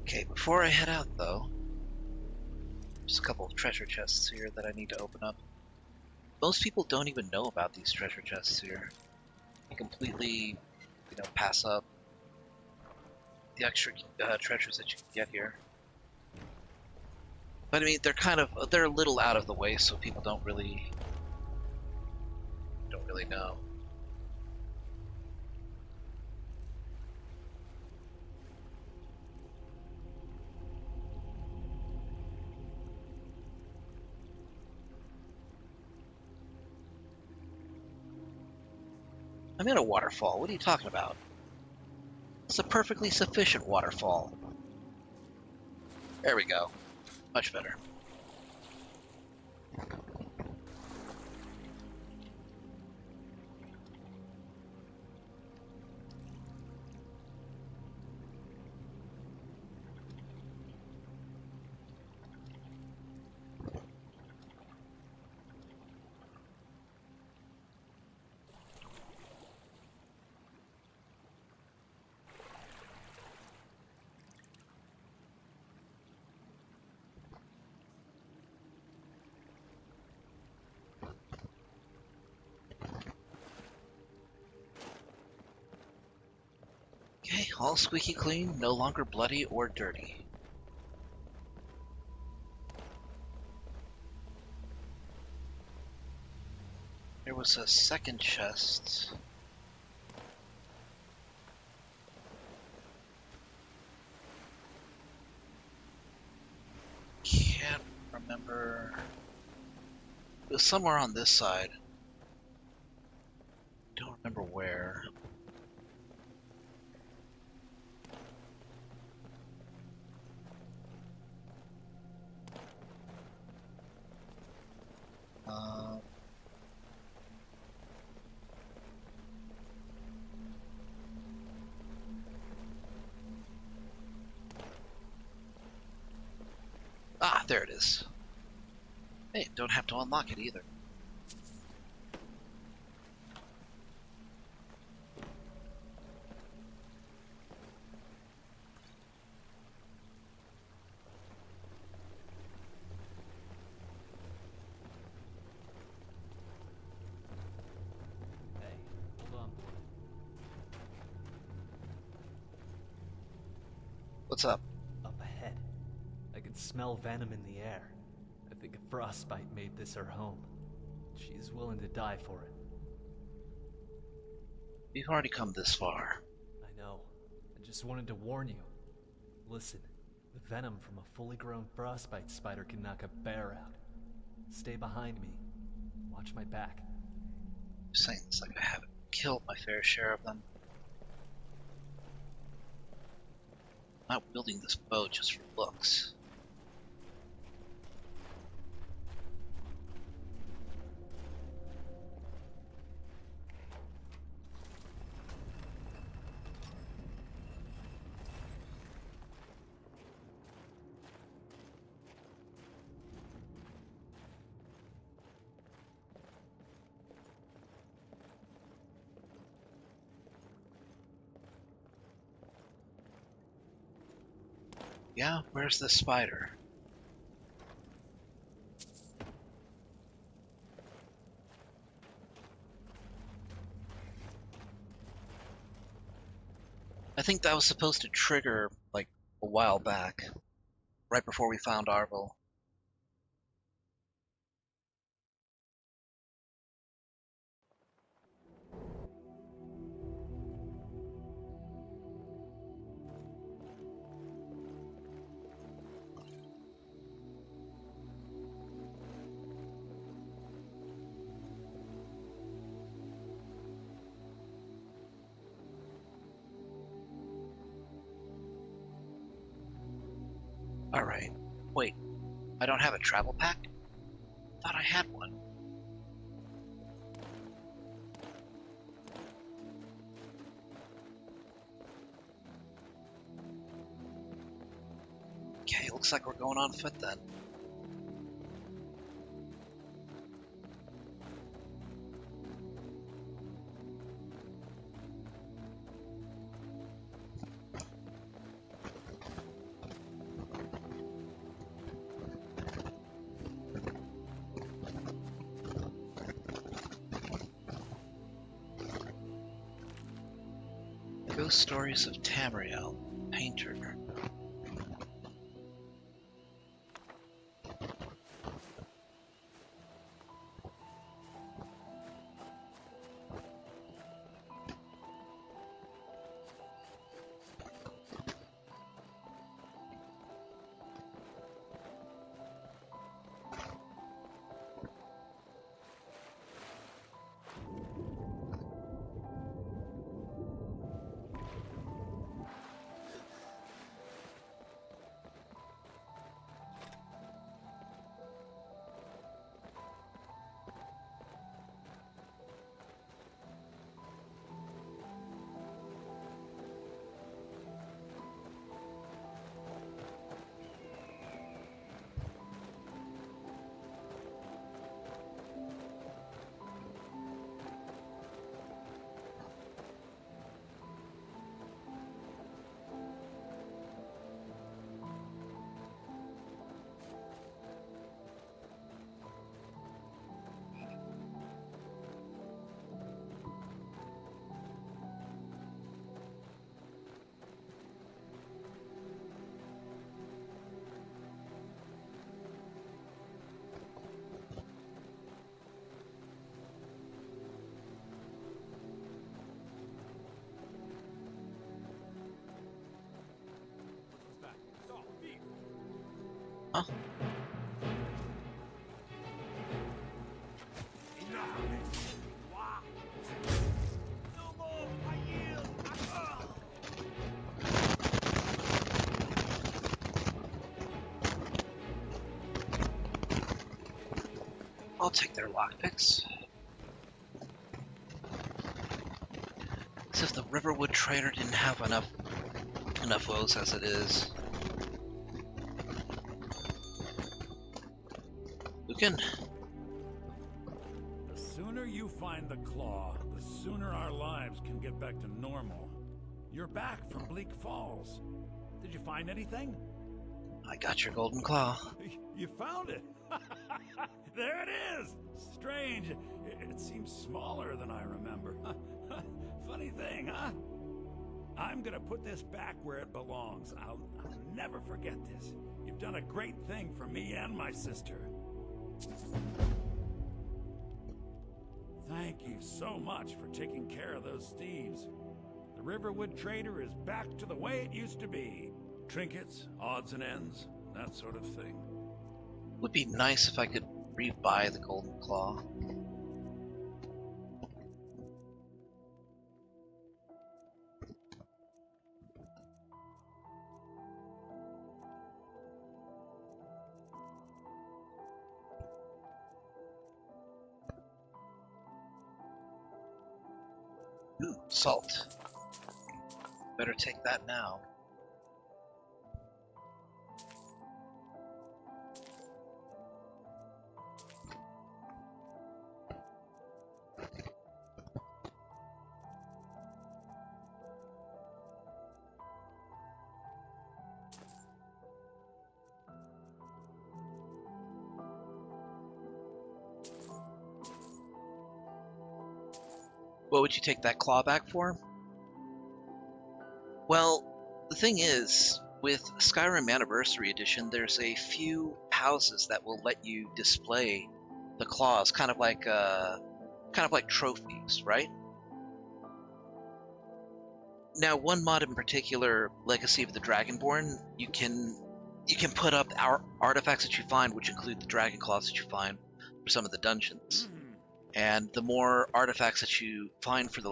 Okay, before I head out though, just a couple of treasure chests here that I need to open up. Most people don't even know about these treasure chests here. They completely, pass up the extra treasures that you can get here. But I mean, they're a little out of the way, so people don't really know. I'm in a waterfall. What are you talking about? It's a perfectly sufficient waterfall. There we go. Much better. Okay, all squeaky clean, no longer bloody or dirty. There was a second chest. Can't remember. It was somewhere on this side. Don't remember where. There it is. Hey, don't have to unlock it either. Hey, hold on. What's up? Up ahead. I can smell venom in the air. I think a frostbite made this her home. She's willing to die for it. We've already come this far. I know. I just wanted to warn you. Listen, the venom from a fully grown frostbite spider can knock a bear out. Stay behind me. Watch my back. I'm saying this like I haven't killed my fair share of them. I'm not wielding this bow just for looks. Yeah, where's the spider? I think that was supposed to trigger, like, a while back. Right before we found Arvel. Alright. Wait, I don't have a travel pack? Thought I had one. Okay, looks like we're going on foot then. Ghost Stories of Tamriel, Painter. Huh? I'll take their lockpicks. As if the Riverwood trader didn't have enough woes as it is. Lucan. The sooner you find the claw, the sooner our lives can get back to normal. You're back from Bleak Falls. Did you find anything? I got your golden claw. You found it! There it is! Strange. It seems smaller than I remember. Funny thing, huh? I'm gonna put this back where it belongs. I'll never forget this. You've done a great thing for me and my sister. Thank you so much for taking care of those thieves. The Riverwood Trader is back to the way it used to be. Trinkets, odds and ends, that sort of thing. Would be nice if I could rebuy the golden claw. Ooh, salt. Better take that now. What would you take that claw back for? Well, the thing is, with Skyrim Anniversary Edition, there's a few houses that will let you display the claws, kind of like trophies, right? Now, one mod in particular, Legacy of the Dragonborn, you can put up our artifacts that you find, which include the dragon claws that you find for some of the dungeons. And the more artifacts that you find for the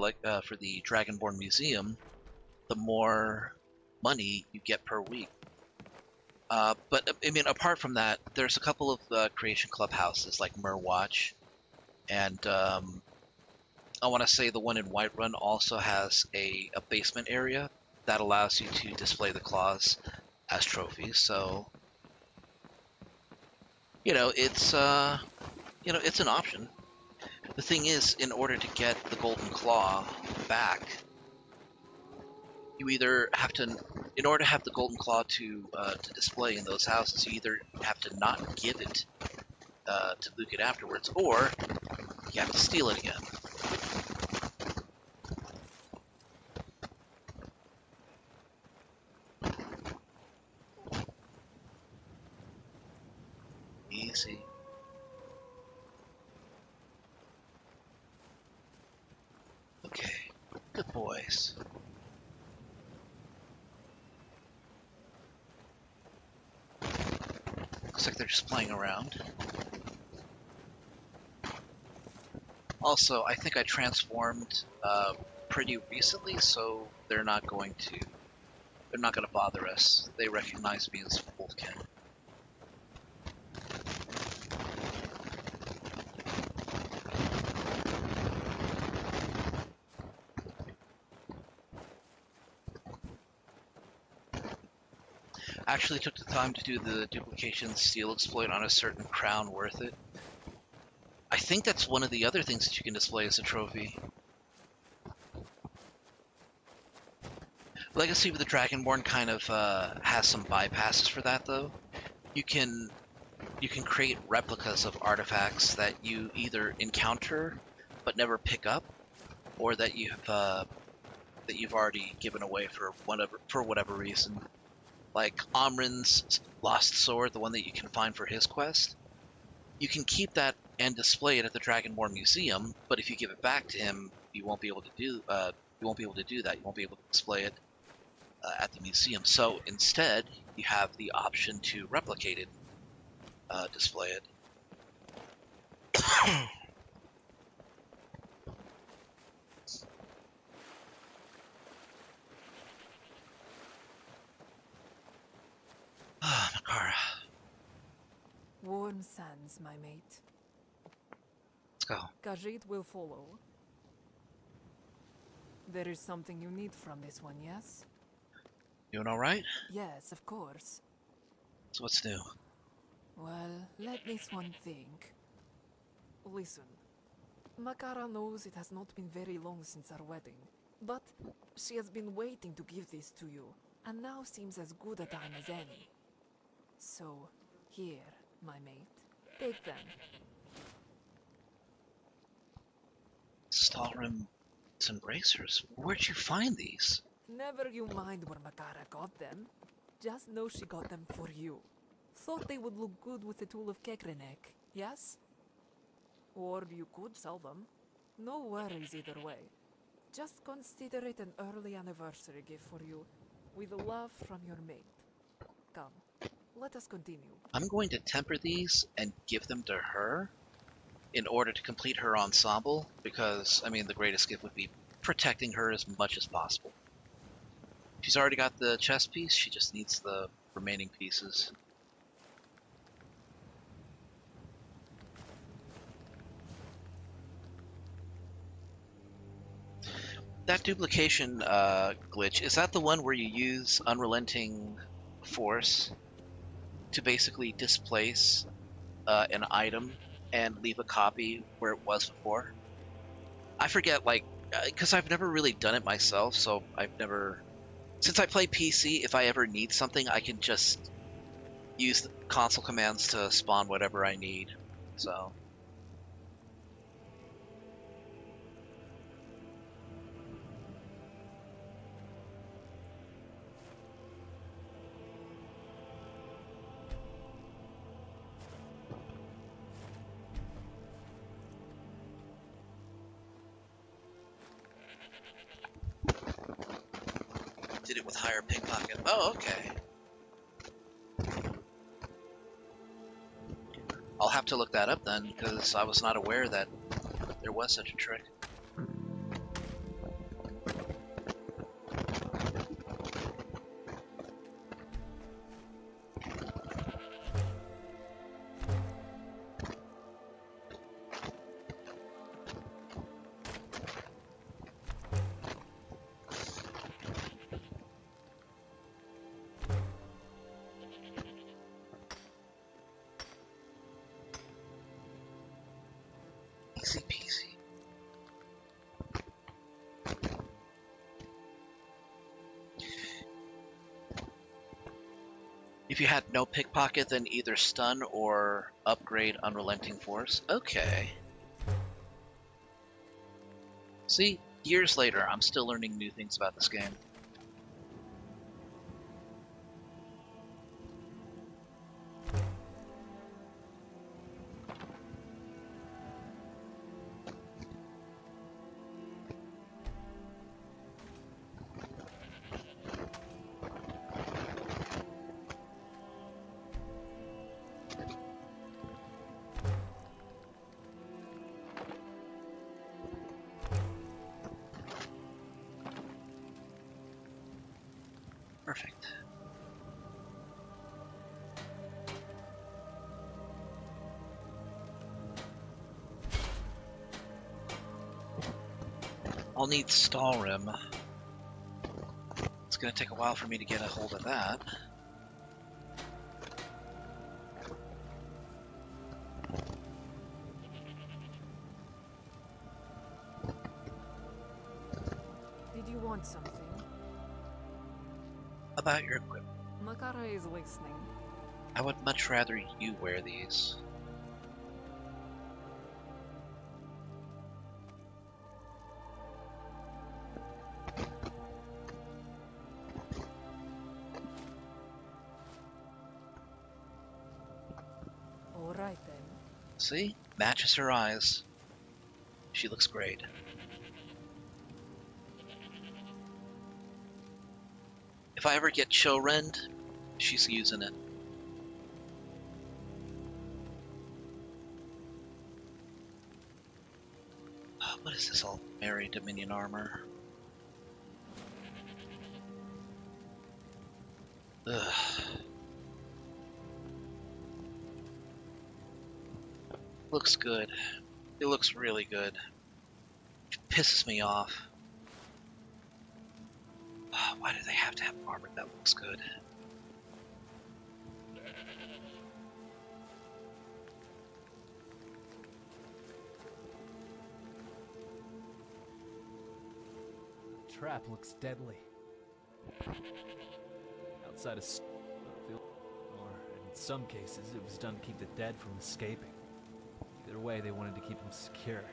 Dragonborn Museum, the more money you get per week. But I mean, apart from that, there's a couple of Creation Club houses like Murwatch, and I want to say the one in Whiterun also has a basement area that allows you to display the claws as trophies. So, it's it's an option. The thing is, in order to get the golden claw back, you either have to, in order to have the golden claw to display in those houses, you either have to not give it to Lucan afterwards, or you have to steal it again. PC. Okay, good boys. Looks like they're just playing around. Also, I think I transformed pretty recently, so they're not going to bother us. They recognize me as Wolfkin. I actually took the time to do the duplication seal exploit on a certain crown worth it. I think that's one of the other things that you can display as a trophy. Legacy of the Dragonborn kind of has some bypasses for that, though. You can create replicas of artifacts that you either encounter but never pick up, or that you've already given away for whatever reason. Like Omrin's lost sword, the one that you can find for his quest. You can keep that and display it at the Dragonborn Museum, but if you give it back to him, you won't be able to do that. You won't be able to display it at the museum. So instead, you have the option to replicate it, display it. Makara. Warm sands, my mate. Let's go. Khajiit will follow. There is something you need from this one, yes? Doing all right? Yes, of course. So what's new? Well, let this one think. Listen, Makara knows it has not been very long since our wedding, but she has been waiting to give this to you, and now seems as good a time as any. So, here, my mate, take them. Stalrim embracers. Where'd you find these? Never you mind where Makara got them. Just know she got them for you. Thought they would look good with the tool of Kekrenek, yes? Or you could sell them. No worries either way. Just consider it an early anniversary gift for you, with love from your mate. Come, let us continue. I'm going to temper these and give them to her in order to complete her ensemble, because, I mean, the greatest gift would be protecting her as much as possible. She's already got the chest piece, she just needs the remaining pieces. That duplication glitch, is that the one where you use unrelenting force to basically displace an item and leave a copy where it was before? I forget, like, because I've never really done it myself, so since I play PC, if I ever need something, I can just use the console commands to spawn whatever I need, so. Did it with higher pickpocket. Oh, okay. I'll have to look that up then, because I was not aware that there was such a trick. Easy peasy. If you had no pickpocket, then either stun or upgrade unrelenting force. Okay. See, years later, I'm still learning new things about this game. Perfect. I'll need Stalrim. It's gonna take a while for me to get a hold of that. Did you want something? About your equipment. Makara is listening. I would much rather you wear these. All right then. See? Matches her eyes. She looks great. If I ever get Chorend, she's using it. What is this all Mary Dominion armor? Ugh. Looks good. It looks really good. It pisses me off. Why do they have to have armor that looks good? Trap looks deadly. Outside of or in some cases, it was done to keep the dead from escaping. Either way, they wanted to keep them secure.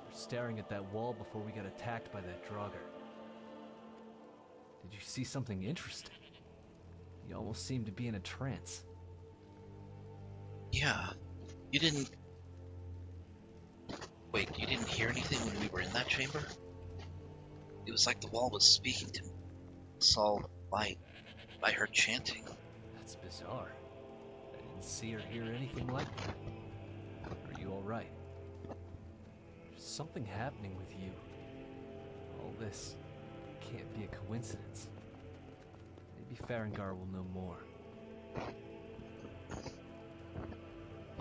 We're staring at that wall before we got attacked by that Draugr. Did you see something interesting? You almost seemed to be in a trance. Yeah. You didn't... Wait, you didn't hear anything when we were in that chamber? It was like the wall was speaking to me. I saw light. I heard chanting. That's bizarre. I didn't see or hear anything like that. Are you alright? There's something happening with you. All this can't be a coincidence. Maybe Farengar will know more.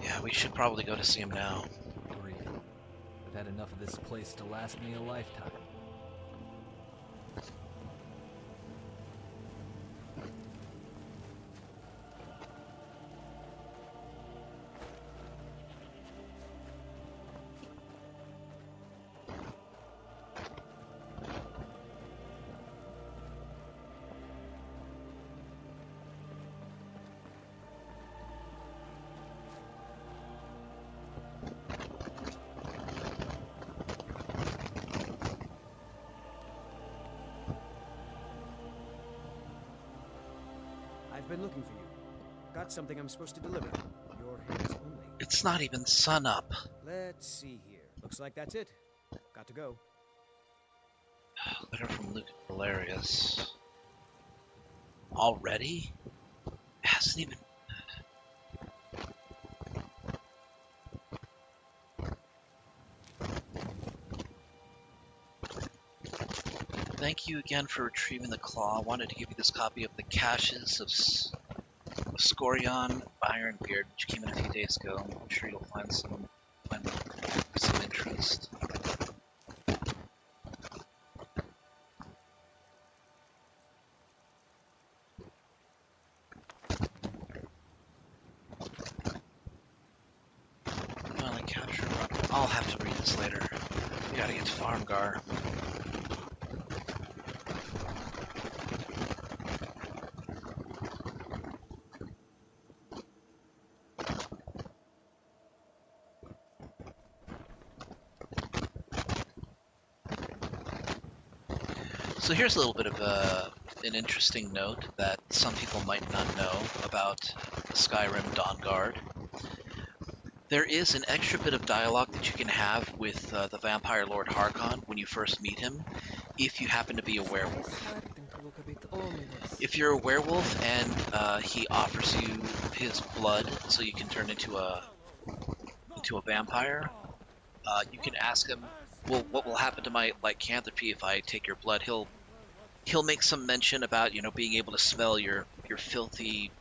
Yeah, we should probably go to see him now. Agreed. I've had enough of this place to last me a lifetime. I've been looking for you. Got something I'm supposed to deliver. Your hands only. It's not even sun up. Let's see here. Looks like that's it. Got to go. Letter from Luke and Valerius. Already? It hasn't even... Thank you again for retrieving the claw. I wanted to give you this copy of the Caches of Scorion Ironbeard, which came in a few days ago. I'm sure you'll find some interest. Finally captured. I'll have to read this later. We gotta get to Farmgar. So here's a little bit of an interesting note that some people might not know about Skyrim Dawnguard. There is an extra bit of dialogue that you can have with the Vampire Lord Harkon when you first meet him, if you happen to be a werewolf. If you're a werewolf and he offers you his blood so you can turn into a vampire, you can ask him, well, what will happen to my lycanthropy if I take your blood? He'll he'll make some mention about, you know, being able to smell your filthy,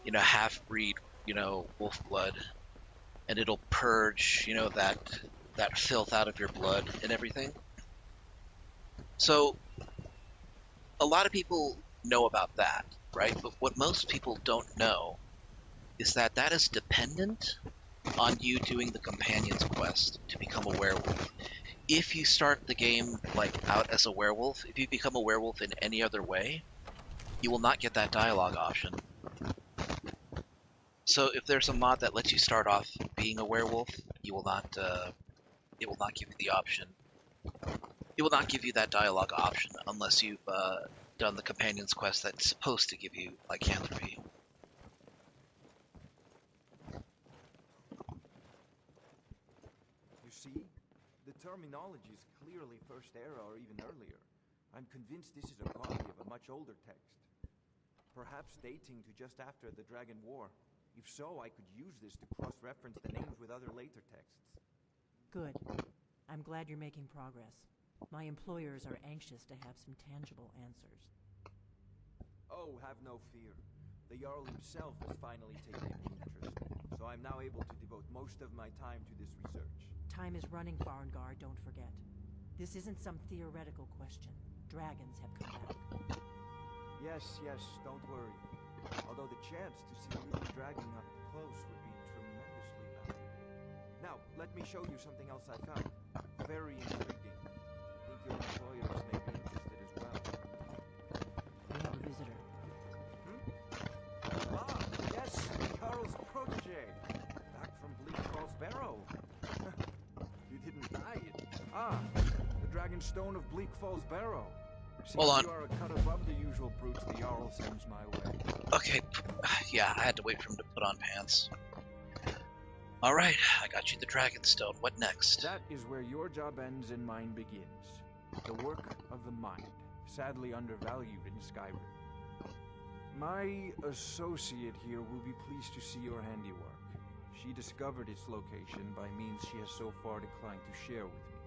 you know, half-breed, you know, wolf blood, and it'll purge, you know, that filth out of your blood and everything. So a lot of people know about that, right? But what most people don't know is that that is dependent on you doing the companion's quest to become a werewolf. If you start the game like out as a werewolf, if you become a werewolf in any other way, you will not get that dialogue option. So if there's a mod that lets you start off being a werewolf, you will not. It will not give you the option. It will not give you that dialogue option unless you've done the companion's quest that's supposed to give you lycanthropy. You see, the terminology is clearly First Era or even earlier. I'm convinced this is a copy of a much older text. Perhaps dating to just after the Dragon War. If so, I could use this to cross-reference the names with other later texts. Good. I'm glad you're making progress. My employers are anxious to have some tangible answers. Oh, have no fear. The Jarl himself has finally taken an interest, so I'm now able to devote most of my time to this research. Time is running, Sovngarde, don't forget. This isn't some theoretical question. Dragons have come back. Yes, don't worry. Although the chance to see a living dragon up close would be tremendously valuable. Now, let me show you something else I found. Very intriguing. I think your employers may be interested as well. We have a visitor. Ah, yes, Jarl's protege. Back from Bleak Falls Barrow. You didn't die it. Ah, the Dragon Stone of Bleak Falls Barrow. Seems Hold on. You are a cut above the usual brutes the Jarl sends my way. Okay, yeah, I had to wait for him to put on pants. Alright, I got you the Dragonstone. What next? That is where your job ends and mine begins. The work of the mind, sadly undervalued in Skyrim. My associate here will be pleased to see your handiwork. She discovered its location by means she has so far declined to share with me.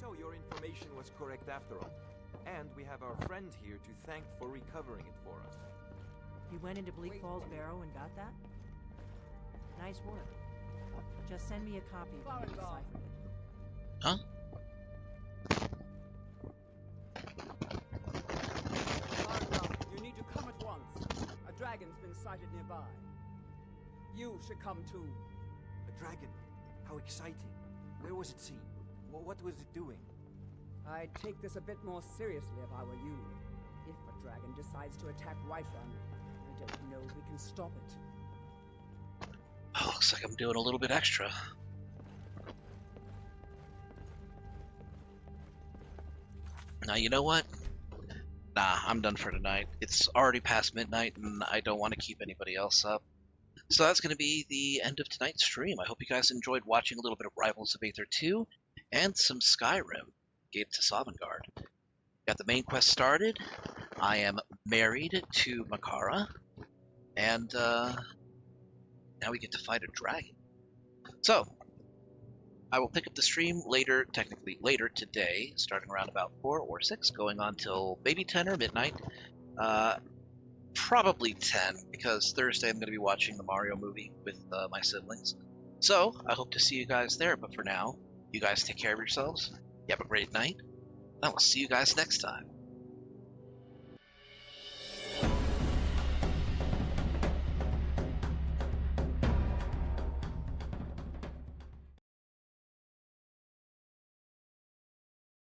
So your information was correct after all. And we have our friend here to thank for recovering it for us. You went into Bleak Falls Barrow and got that? Nice work. Just send me a copy when you deciphered it. Huh? You need to come at once. A dragon's been sighted nearby. You should come too. A dragon? How exciting. Where was it seen? What was it doing? I'd take this a bit more seriously if I were you. If a dragon decides to attack Whiterun, I don't know if we can stop it. Oh, looks like I'm doing a little bit extra. Now, you know what? Nah, I'm done for tonight. It's already past midnight, and I don't want to keep anybody else up. So that's going to be the end of tonight's stream. I hope you guys enjoyed watching a little bit of Rivals of Aether 2 and some Skyrim. Gate to Sovngarde. Got the main quest started. I am married to Makara, and now we get to fight a dragon. So I will pick up the stream later, technically later today, starting around about 4 or 6, going on till maybe 10 or midnight. Probably 10, because Thursday I'm going to be watching the Mario movie with my siblings. So I hope to see you guys there, but for now, you guys take care of yourselves. You have a great night, and I will see you guys next time.